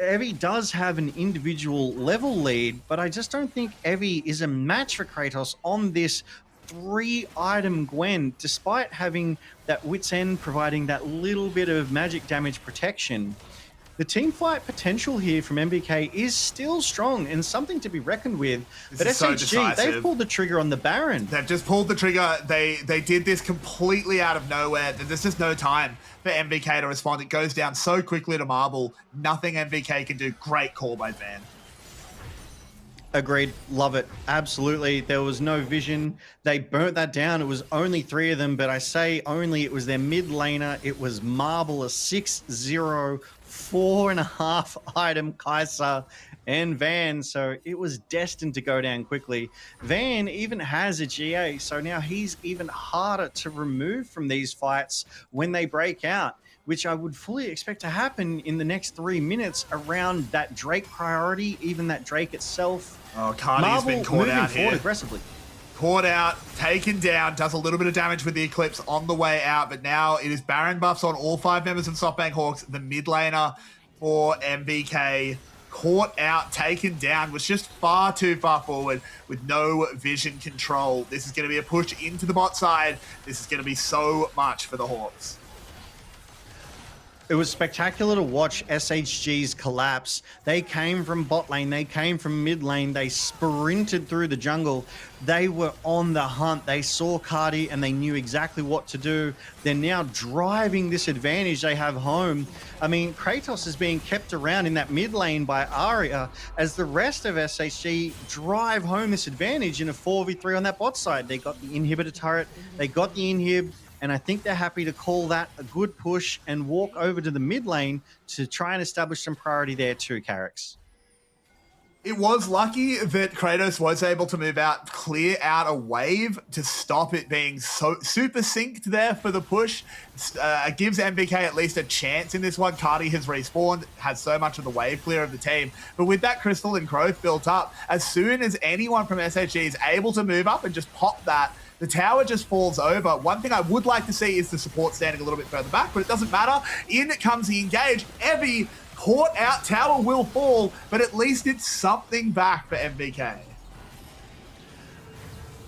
Evie does have an individual level lead, but I just don't think Evie is a match for Kratos on this 3-item Gwen, despite having that Wit's End providing that little bit of magic damage protection. The team fight potential here from MVK is still strong and something to be reckoned with. But SHG, they've pulled the trigger on the Baron. They've just pulled the trigger. They did this completely out of nowhere. There's just no time for MVK to respond. It goes down so quickly to Marble. Nothing MVK can do. Great call by Van. Agreed. Love it. Absolutely. There was no vision. They burnt that down. It was only 3 of them, but I say only. It was their mid laner. It was Marble, a 6-0, 4.5 item Kai'Sa and Van. So it was destined to go down quickly. Van even has a GA, so now he's even harder to remove from these fights when they break out, which I would fully expect to happen in the next 3 minutes around that Drake priority, even that Drake itself. Oh, Cardi's been caught out here. Aggressively. Caught out, taken down, does a little bit of damage with the Eclipse on the way out, but now it is Baron buffs on all 5 members of SoftBank Hawks. The mid laner for MVK, caught out, taken down, was just far too far forward with no vision control. This is going to be a push into the bot side. This is going to be so much for the Hawks. It was spectacular to watch SHG's collapse. They came from bot lane, they came from mid lane, they sprinted through the jungle. They were on the hunt. They saw Cardi and they knew exactly what to do. They're now driving this advantage they have home. I mean, Kratos is being kept around in that mid lane by Arya as the rest of SHG drive home this advantage in a 4v3 on that bot side. They got the inhibitor turret, they got the inhib, and I think they're happy to call that a good push and walk over to the mid lane to try and establish some priority there too, Carrix. It was lucky that Kratos was able to move out, clear out a wave to stop it being so super synced there for the push. Gives MVK at least a chance in this one. Cardi has respawned, has so much of the wave clear of the team. But with that Crystal and growth built up, as soon as anyone from SHG is able to move up and just pop that, the tower just falls over. One thing I would like to see is the support standing a little bit further back, but it doesn't matter. In comes the engage. Evie caught out, tower will fall, but at least it's something back for MVK.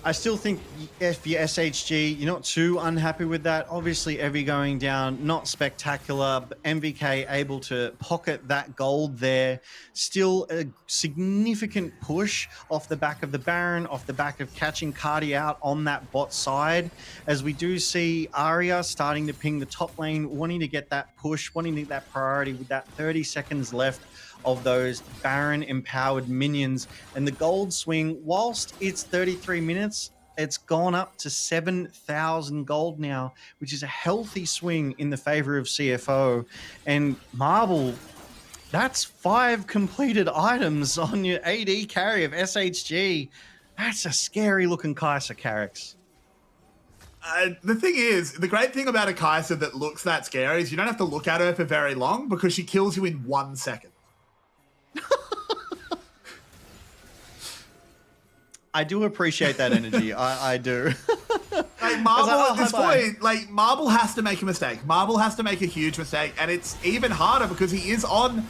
I still think if you're SHG, you're not too unhappy with that. Obviously, Evie going down, not spectacular, but MVK able to pocket that gold there. Still a significant push off the back of the Baron, off the back of catching Cardi out on that bot side. As we do see Arya starting to ping the top lane, wanting to get that push, wanting to get that priority with that 30 seconds left of those Baron empowered minions. And the gold swing, whilst it's 33 minutes, it's gone up to 7,000 gold now, which is a healthy swing in the favor of CFO. And Marble, that's 5 completed items on your AD carry of SHG. That's a scary looking Kai'Sa, Carrix. The thing is, the great thing about a Kai'Sa that looks that scary is you don't have to look at her for very long because she kills you in 1 second. I do appreciate that energy. I do. Like Marble at this point, like Marble has to make a mistake. Marble has to make a huge mistake, and it's even harder because he is on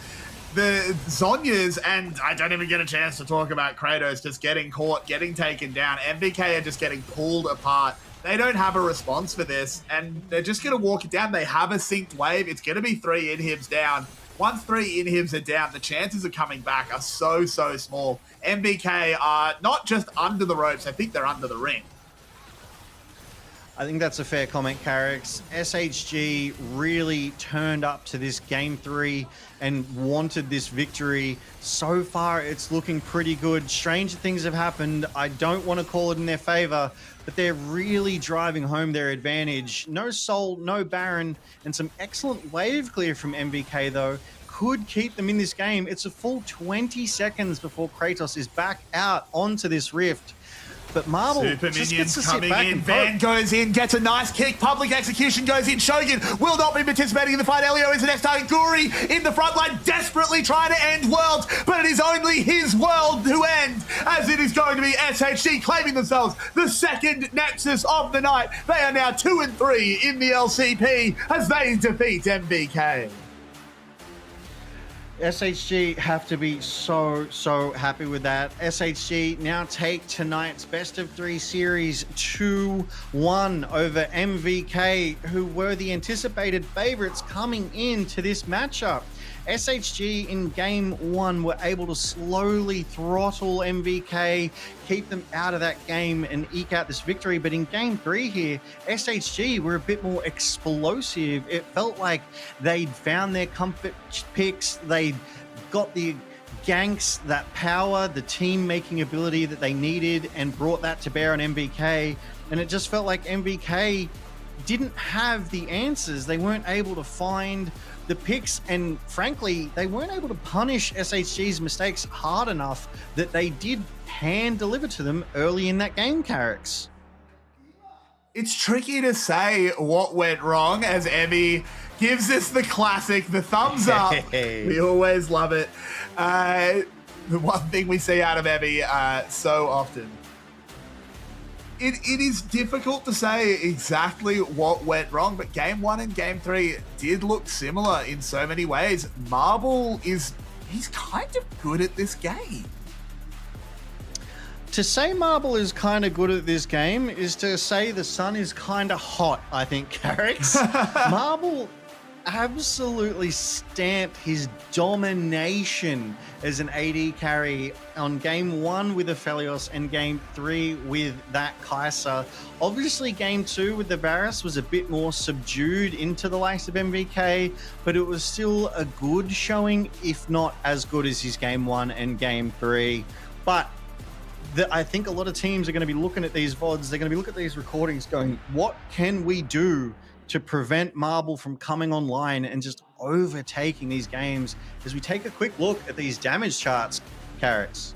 the Zhonyas, and I don't even get a chance to talk about Kratos just getting caught, getting taken down. MVK are just getting pulled apart. They don't have a response for this, and they're just going to walk it down. They have a synced wave. It's going to be 3 inhibs down. Once 3 inhibs are down, the chances of coming back are so small. MVK are not just under the ropes, I think they're under the ring. I think that's a fair comment, Carrix. SHG really turned up to this Game 3 and wanted this victory. So far, it's looking pretty good. Stranger things have happened. I don't want to call it in their favor, but they're really driving home their advantage. No Soul, no Baron, and some excellent wave clear from MVK, though, could keep them in this game. It's a full 20 seconds before Kratos is back out onto this rift. But Marble Super just minions gets to sit coming back in. and Van goes in, gets a nice kick. Public execution goes in. Shogun will not be participating in the fight. Elio is the next target. Guri in the front line, desperately trying to end worlds, but it is only his world to end, as it is going to be SHG claiming themselves the second Nexus of the night. They are now 2-3 in the LCP as they defeat MVK. SHG have to be so happy with that. SHG now take tonight's best of 3 series 2-1 over MVK, who were the anticipated favorites coming into this matchup. SHG in game 1 were able to slowly throttle MVK, keep them out of that game and eke out this victory. But in game 3 here, SHG were a bit more explosive. It felt like they'd found their comfort picks. They'd got the ganks, that power, the team making ability that they needed and brought that to bear on MVK. And it just felt like MVK didn't have the answers. They weren't able to find the picks, and frankly, they weren't able to punish SHG's mistakes hard enough that they did hand deliver to them early in that game, Carrix. It's tricky to say what went wrong as Emmy gives us the classic, the thumbs up. We always love it. The one thing we see out of Emmy so often. It is difficult to say exactly what went wrong, but game 1 and game 3 did look similar in so many ways. Marble he's kind of good at this game. To say Marble is kind of good at this game is to say the sun is kind of hot, I think, Carrix. Marble absolutely stamped his domination as an AD carry on game 1 with Aphelios and game 3 with that Kai'Sa. Obviously, game 2 with the Varus was a bit more subdued into the likes of MVK, but it was still a good showing, if not as good as his game 1 and game 3. But I think a lot of teams are going to be looking at these VODs, they're going to be looking at these recordings going, what can we do to prevent Marble from coming online and just overtaking these games, as we take a quick look at these damage charts, Carrix?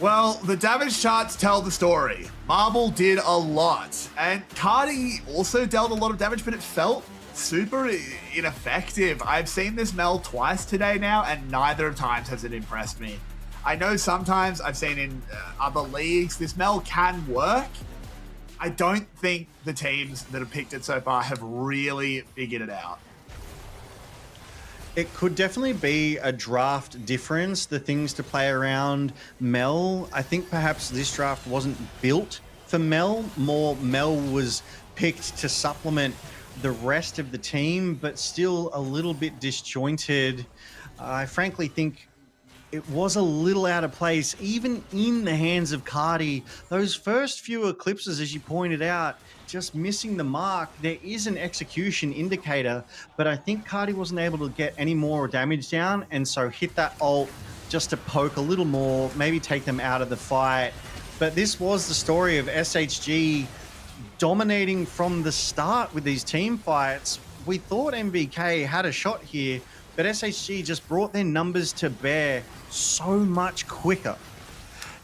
Well, the damage charts tell the story. Marble did a lot, and Cardi also dealt a lot of damage, but it felt super ineffective. I've seen this Mel twice today now, and neither times has it impressed me. I know sometimes I've seen in other leagues, this Mel can work. I don't think the teams that have picked it so far have really figured it out. It could definitely be a draft difference, the things to play around Mel. I think perhaps this draft wasn't built for Mel. More Mel was picked to supplement the rest of the team, but still a little bit disjointed. I frankly think it was a little out of place, even in the hands of Cardi. Those first few eclipses, as you pointed out, just missing the mark. There is an execution indicator, but I think Cardi wasn't able to get any more damage down, and so hit that ult just to poke a little more, maybe take them out of the fight. But this was the story of SHG dominating from the start with these team fights. We thought MVK had a shot here, but SHG just brought their numbers to bear so much quicker.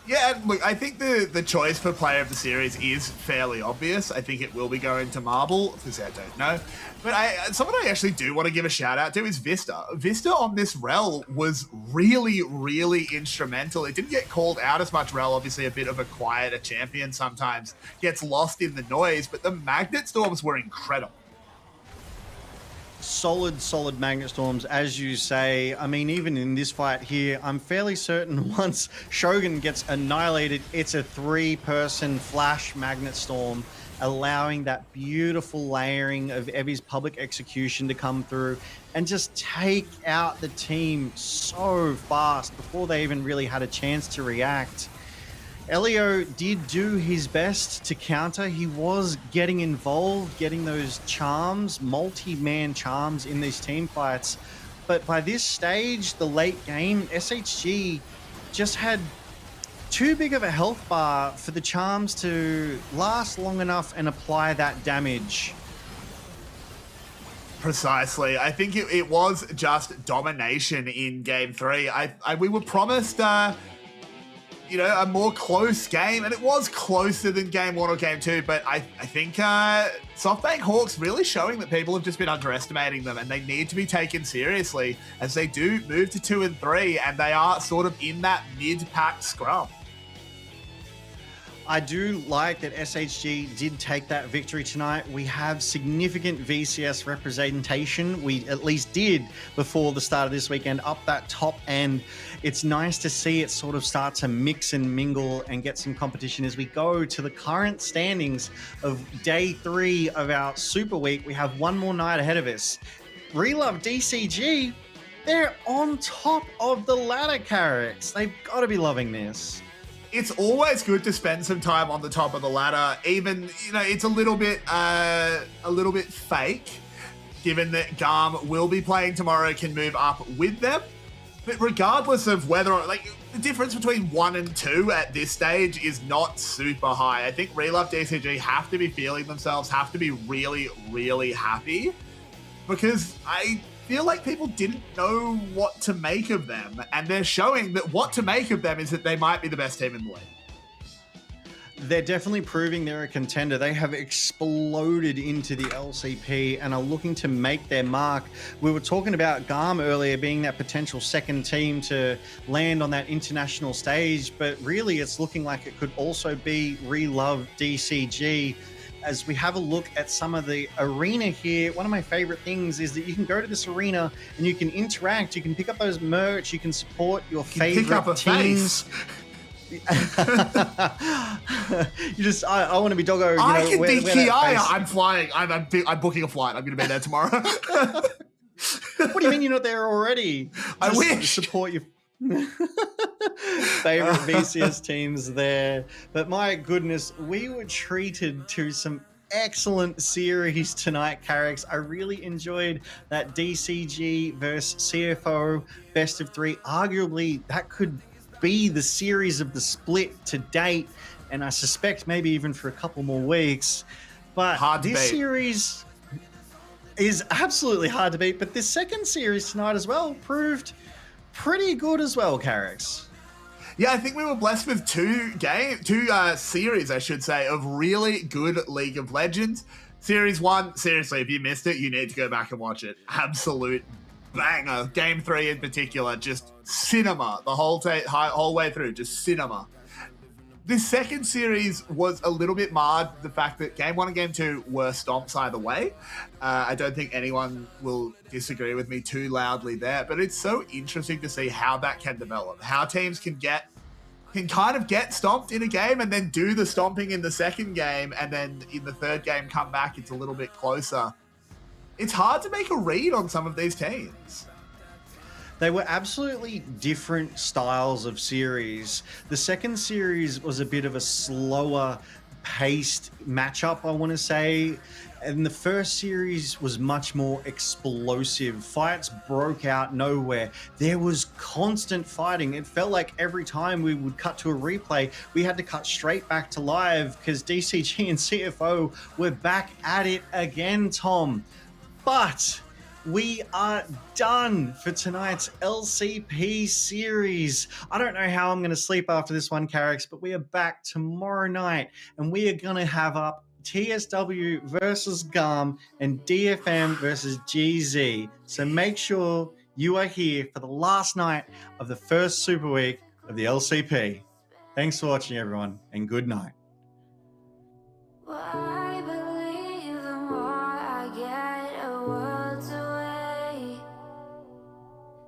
Yeah, and look, I think the choice for player of the series is fairly obvious. I think it will be going to Marble, because I don't know. But someone I actually do want to give a shout out to is Vista. Vista on this rel was really, really instrumental. It didn't get called out as much rel, obviously a bit of a quieter champion sometimes, gets lost in the noise, but the Magnet Storms were incredible. Solid Magnet Storms, as you say. I mean, even in this fight here, I'm fairly certain once Shogun gets annihilated, it's a 3-person flash Magnet Storm, allowing that beautiful layering of Evie's public execution to come through and just take out the team so fast before they even really had a chance to react. Elio did do his best to counter. He was getting involved, getting those charms, multi-man charms in these team fights. But by this stage, the late game, SHG just had too big of a health bar for the charms to last long enough and apply that damage. Precisely. I think it was just domination in Game 3. We were promised... a more close game, and it was closer than Game 1 or Game 2, but I think SoftBank Hawks really showing that people have just been underestimating them, and they need to be taken seriously as they do move to 2 and 3, and they are sort of in that mid-pack scrum. I do like that SHG did take that victory tonight. We have significant VCS representation. We at least did before the start of this weekend up that top end. It's nice to see it sort of start to mix and mingle and get some competition as we go to the current standings of day 3 of our Super Week. We have one more night ahead of us. Relove DCG, they're on top of the ladder, Carrix. They've got to be loving this. It's always good to spend some time on the top of the ladder. Even, it's a little bit fake, given that Garm will be playing tomorrow, can move up with them. But regardless of whether, the difference between 1 and 2 at this stage is not super high. I think Relove DCG have to be feeling themselves, have to be really, really happy, because I feel like people didn't know what to make of them, and they're showing that what to make of them is that they might be the best team in the league. They're definitely proving they're a contender. They have exploded into the LCP and are looking to make their mark. We were talking about Garm earlier being that potential second team to land on that international stage, but really it's looking like it could also be Relove DCG. As we have a look at some of the arena here, one of my favorite things is that you can go to this arena and you can interact, you can pick up those merch, you can support your favorite pick up a teams. I want to be Doggo. I can be Ki. I'm flying. I'm booking a flight. I'm going to be there tomorrow. What do you mean you're not there already? I wish. Support your favorite VCS teams there. But my goodness, we were treated to some excellent series tonight, Carrix. I really enjoyed that DCG versus CFO best of 3. Arguably, that could be the series of the split to date, and I suspect maybe even for a couple more weeks. But this series is absolutely hard to beat. But this second series tonight as well proved pretty good as well, Carrix. Yeah, I think we were blessed with two series, I should say, of really good League of Legends. Series 1, seriously, if you missed it, you need to go back and watch it. Absolute banger. Game 3 in particular, just cinema. The whole way through, just cinema. This second series was a little bit marred, the fact that Game 1 and Game 2 were stomps either way. I don't think anyone will disagree with me too loudly there, but it's so interesting to see how that can develop, how teams can kind of get stomped in a game and then do the stomping in the second game, and then in the third game come back, it's a little bit closer. It's hard to make a read on some of these teams. They were absolutely different styles of series. The second series was a bit of a slower paced matchup, I want to say. And the first series was much more explosive. Fights broke out nowhere. There was constant fighting. It felt like every time we would cut to a replay, we had to cut straight back to live because DCG and CFO were back at it again, Tom. But we are done for tonight's LCP series. I don't know how I'm going to sleep after this one, Carrix, but we are back tomorrow night and we are going to have up TSW versus GARM and DFM versus GZ. So make sure you are here for the last night of the first Super Week of the LCP. Thanks for watching, everyone, and good night. I believe the more I get a world away,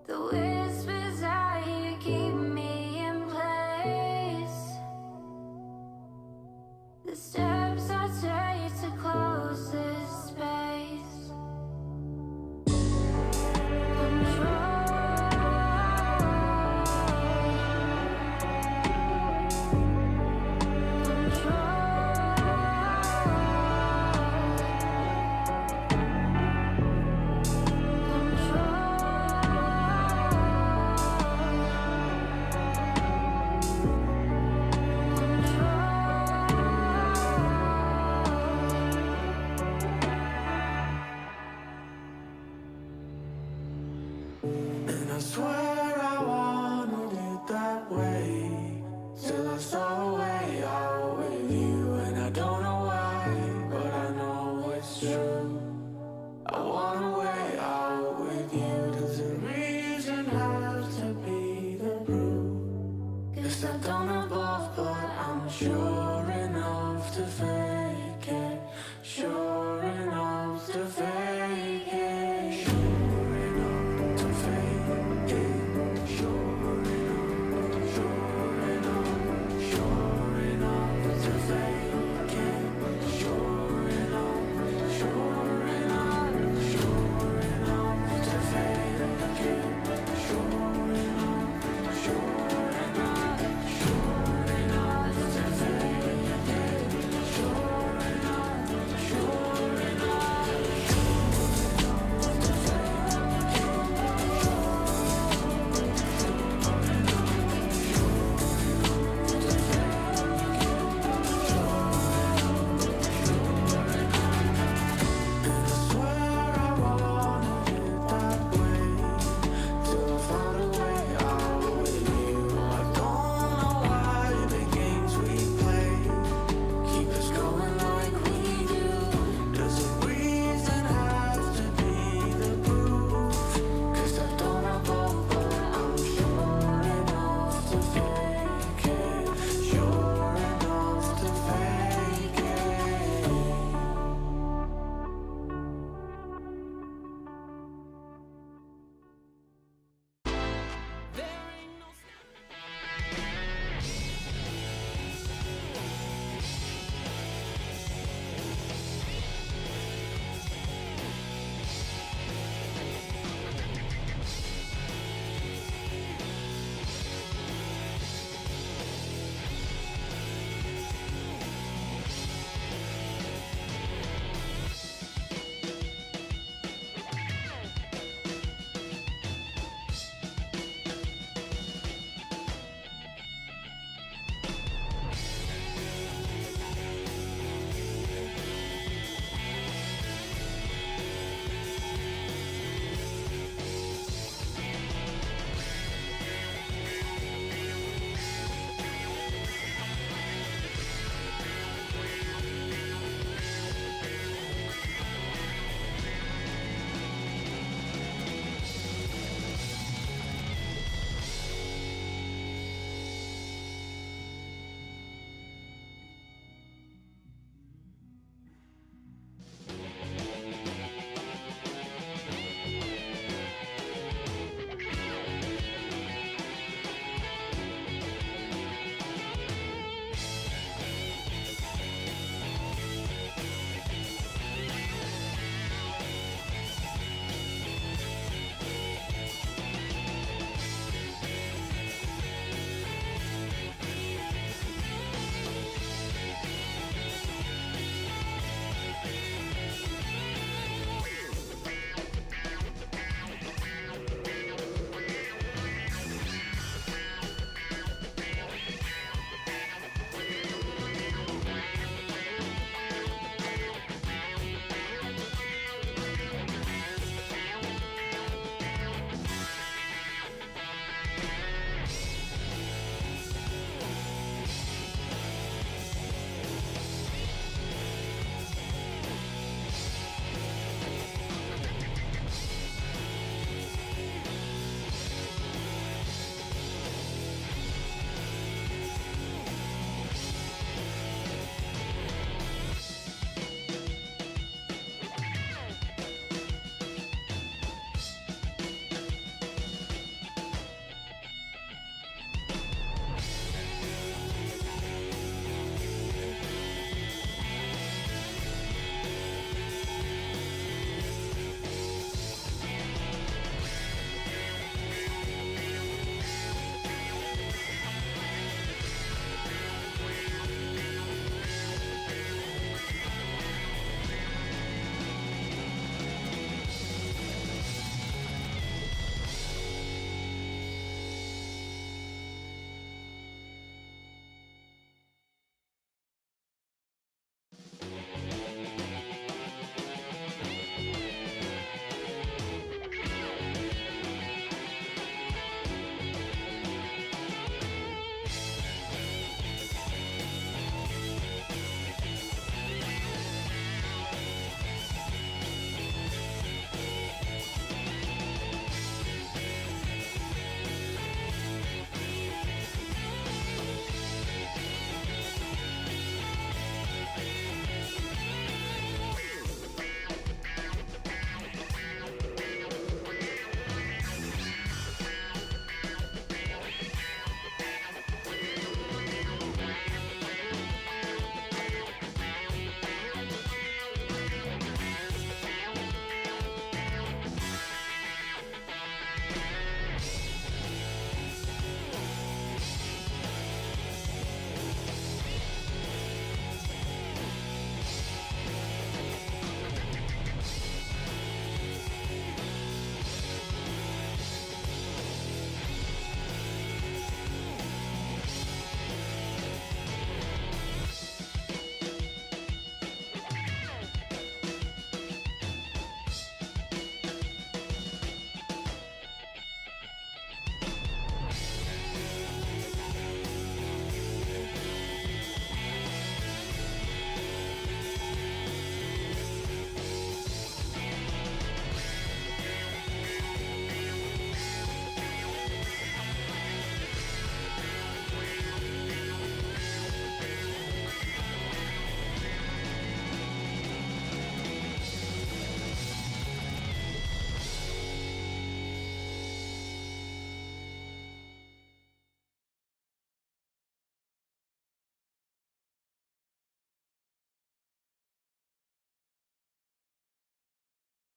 the whispers I hear keep me in place. The steps I take to close this space. And I swear I wanted it that way, till I saw a way out with you. And I don't know why, but I know it's true. I want a way out with you. Does the reason have to be the proof? Guess I don't know both, but I'm sure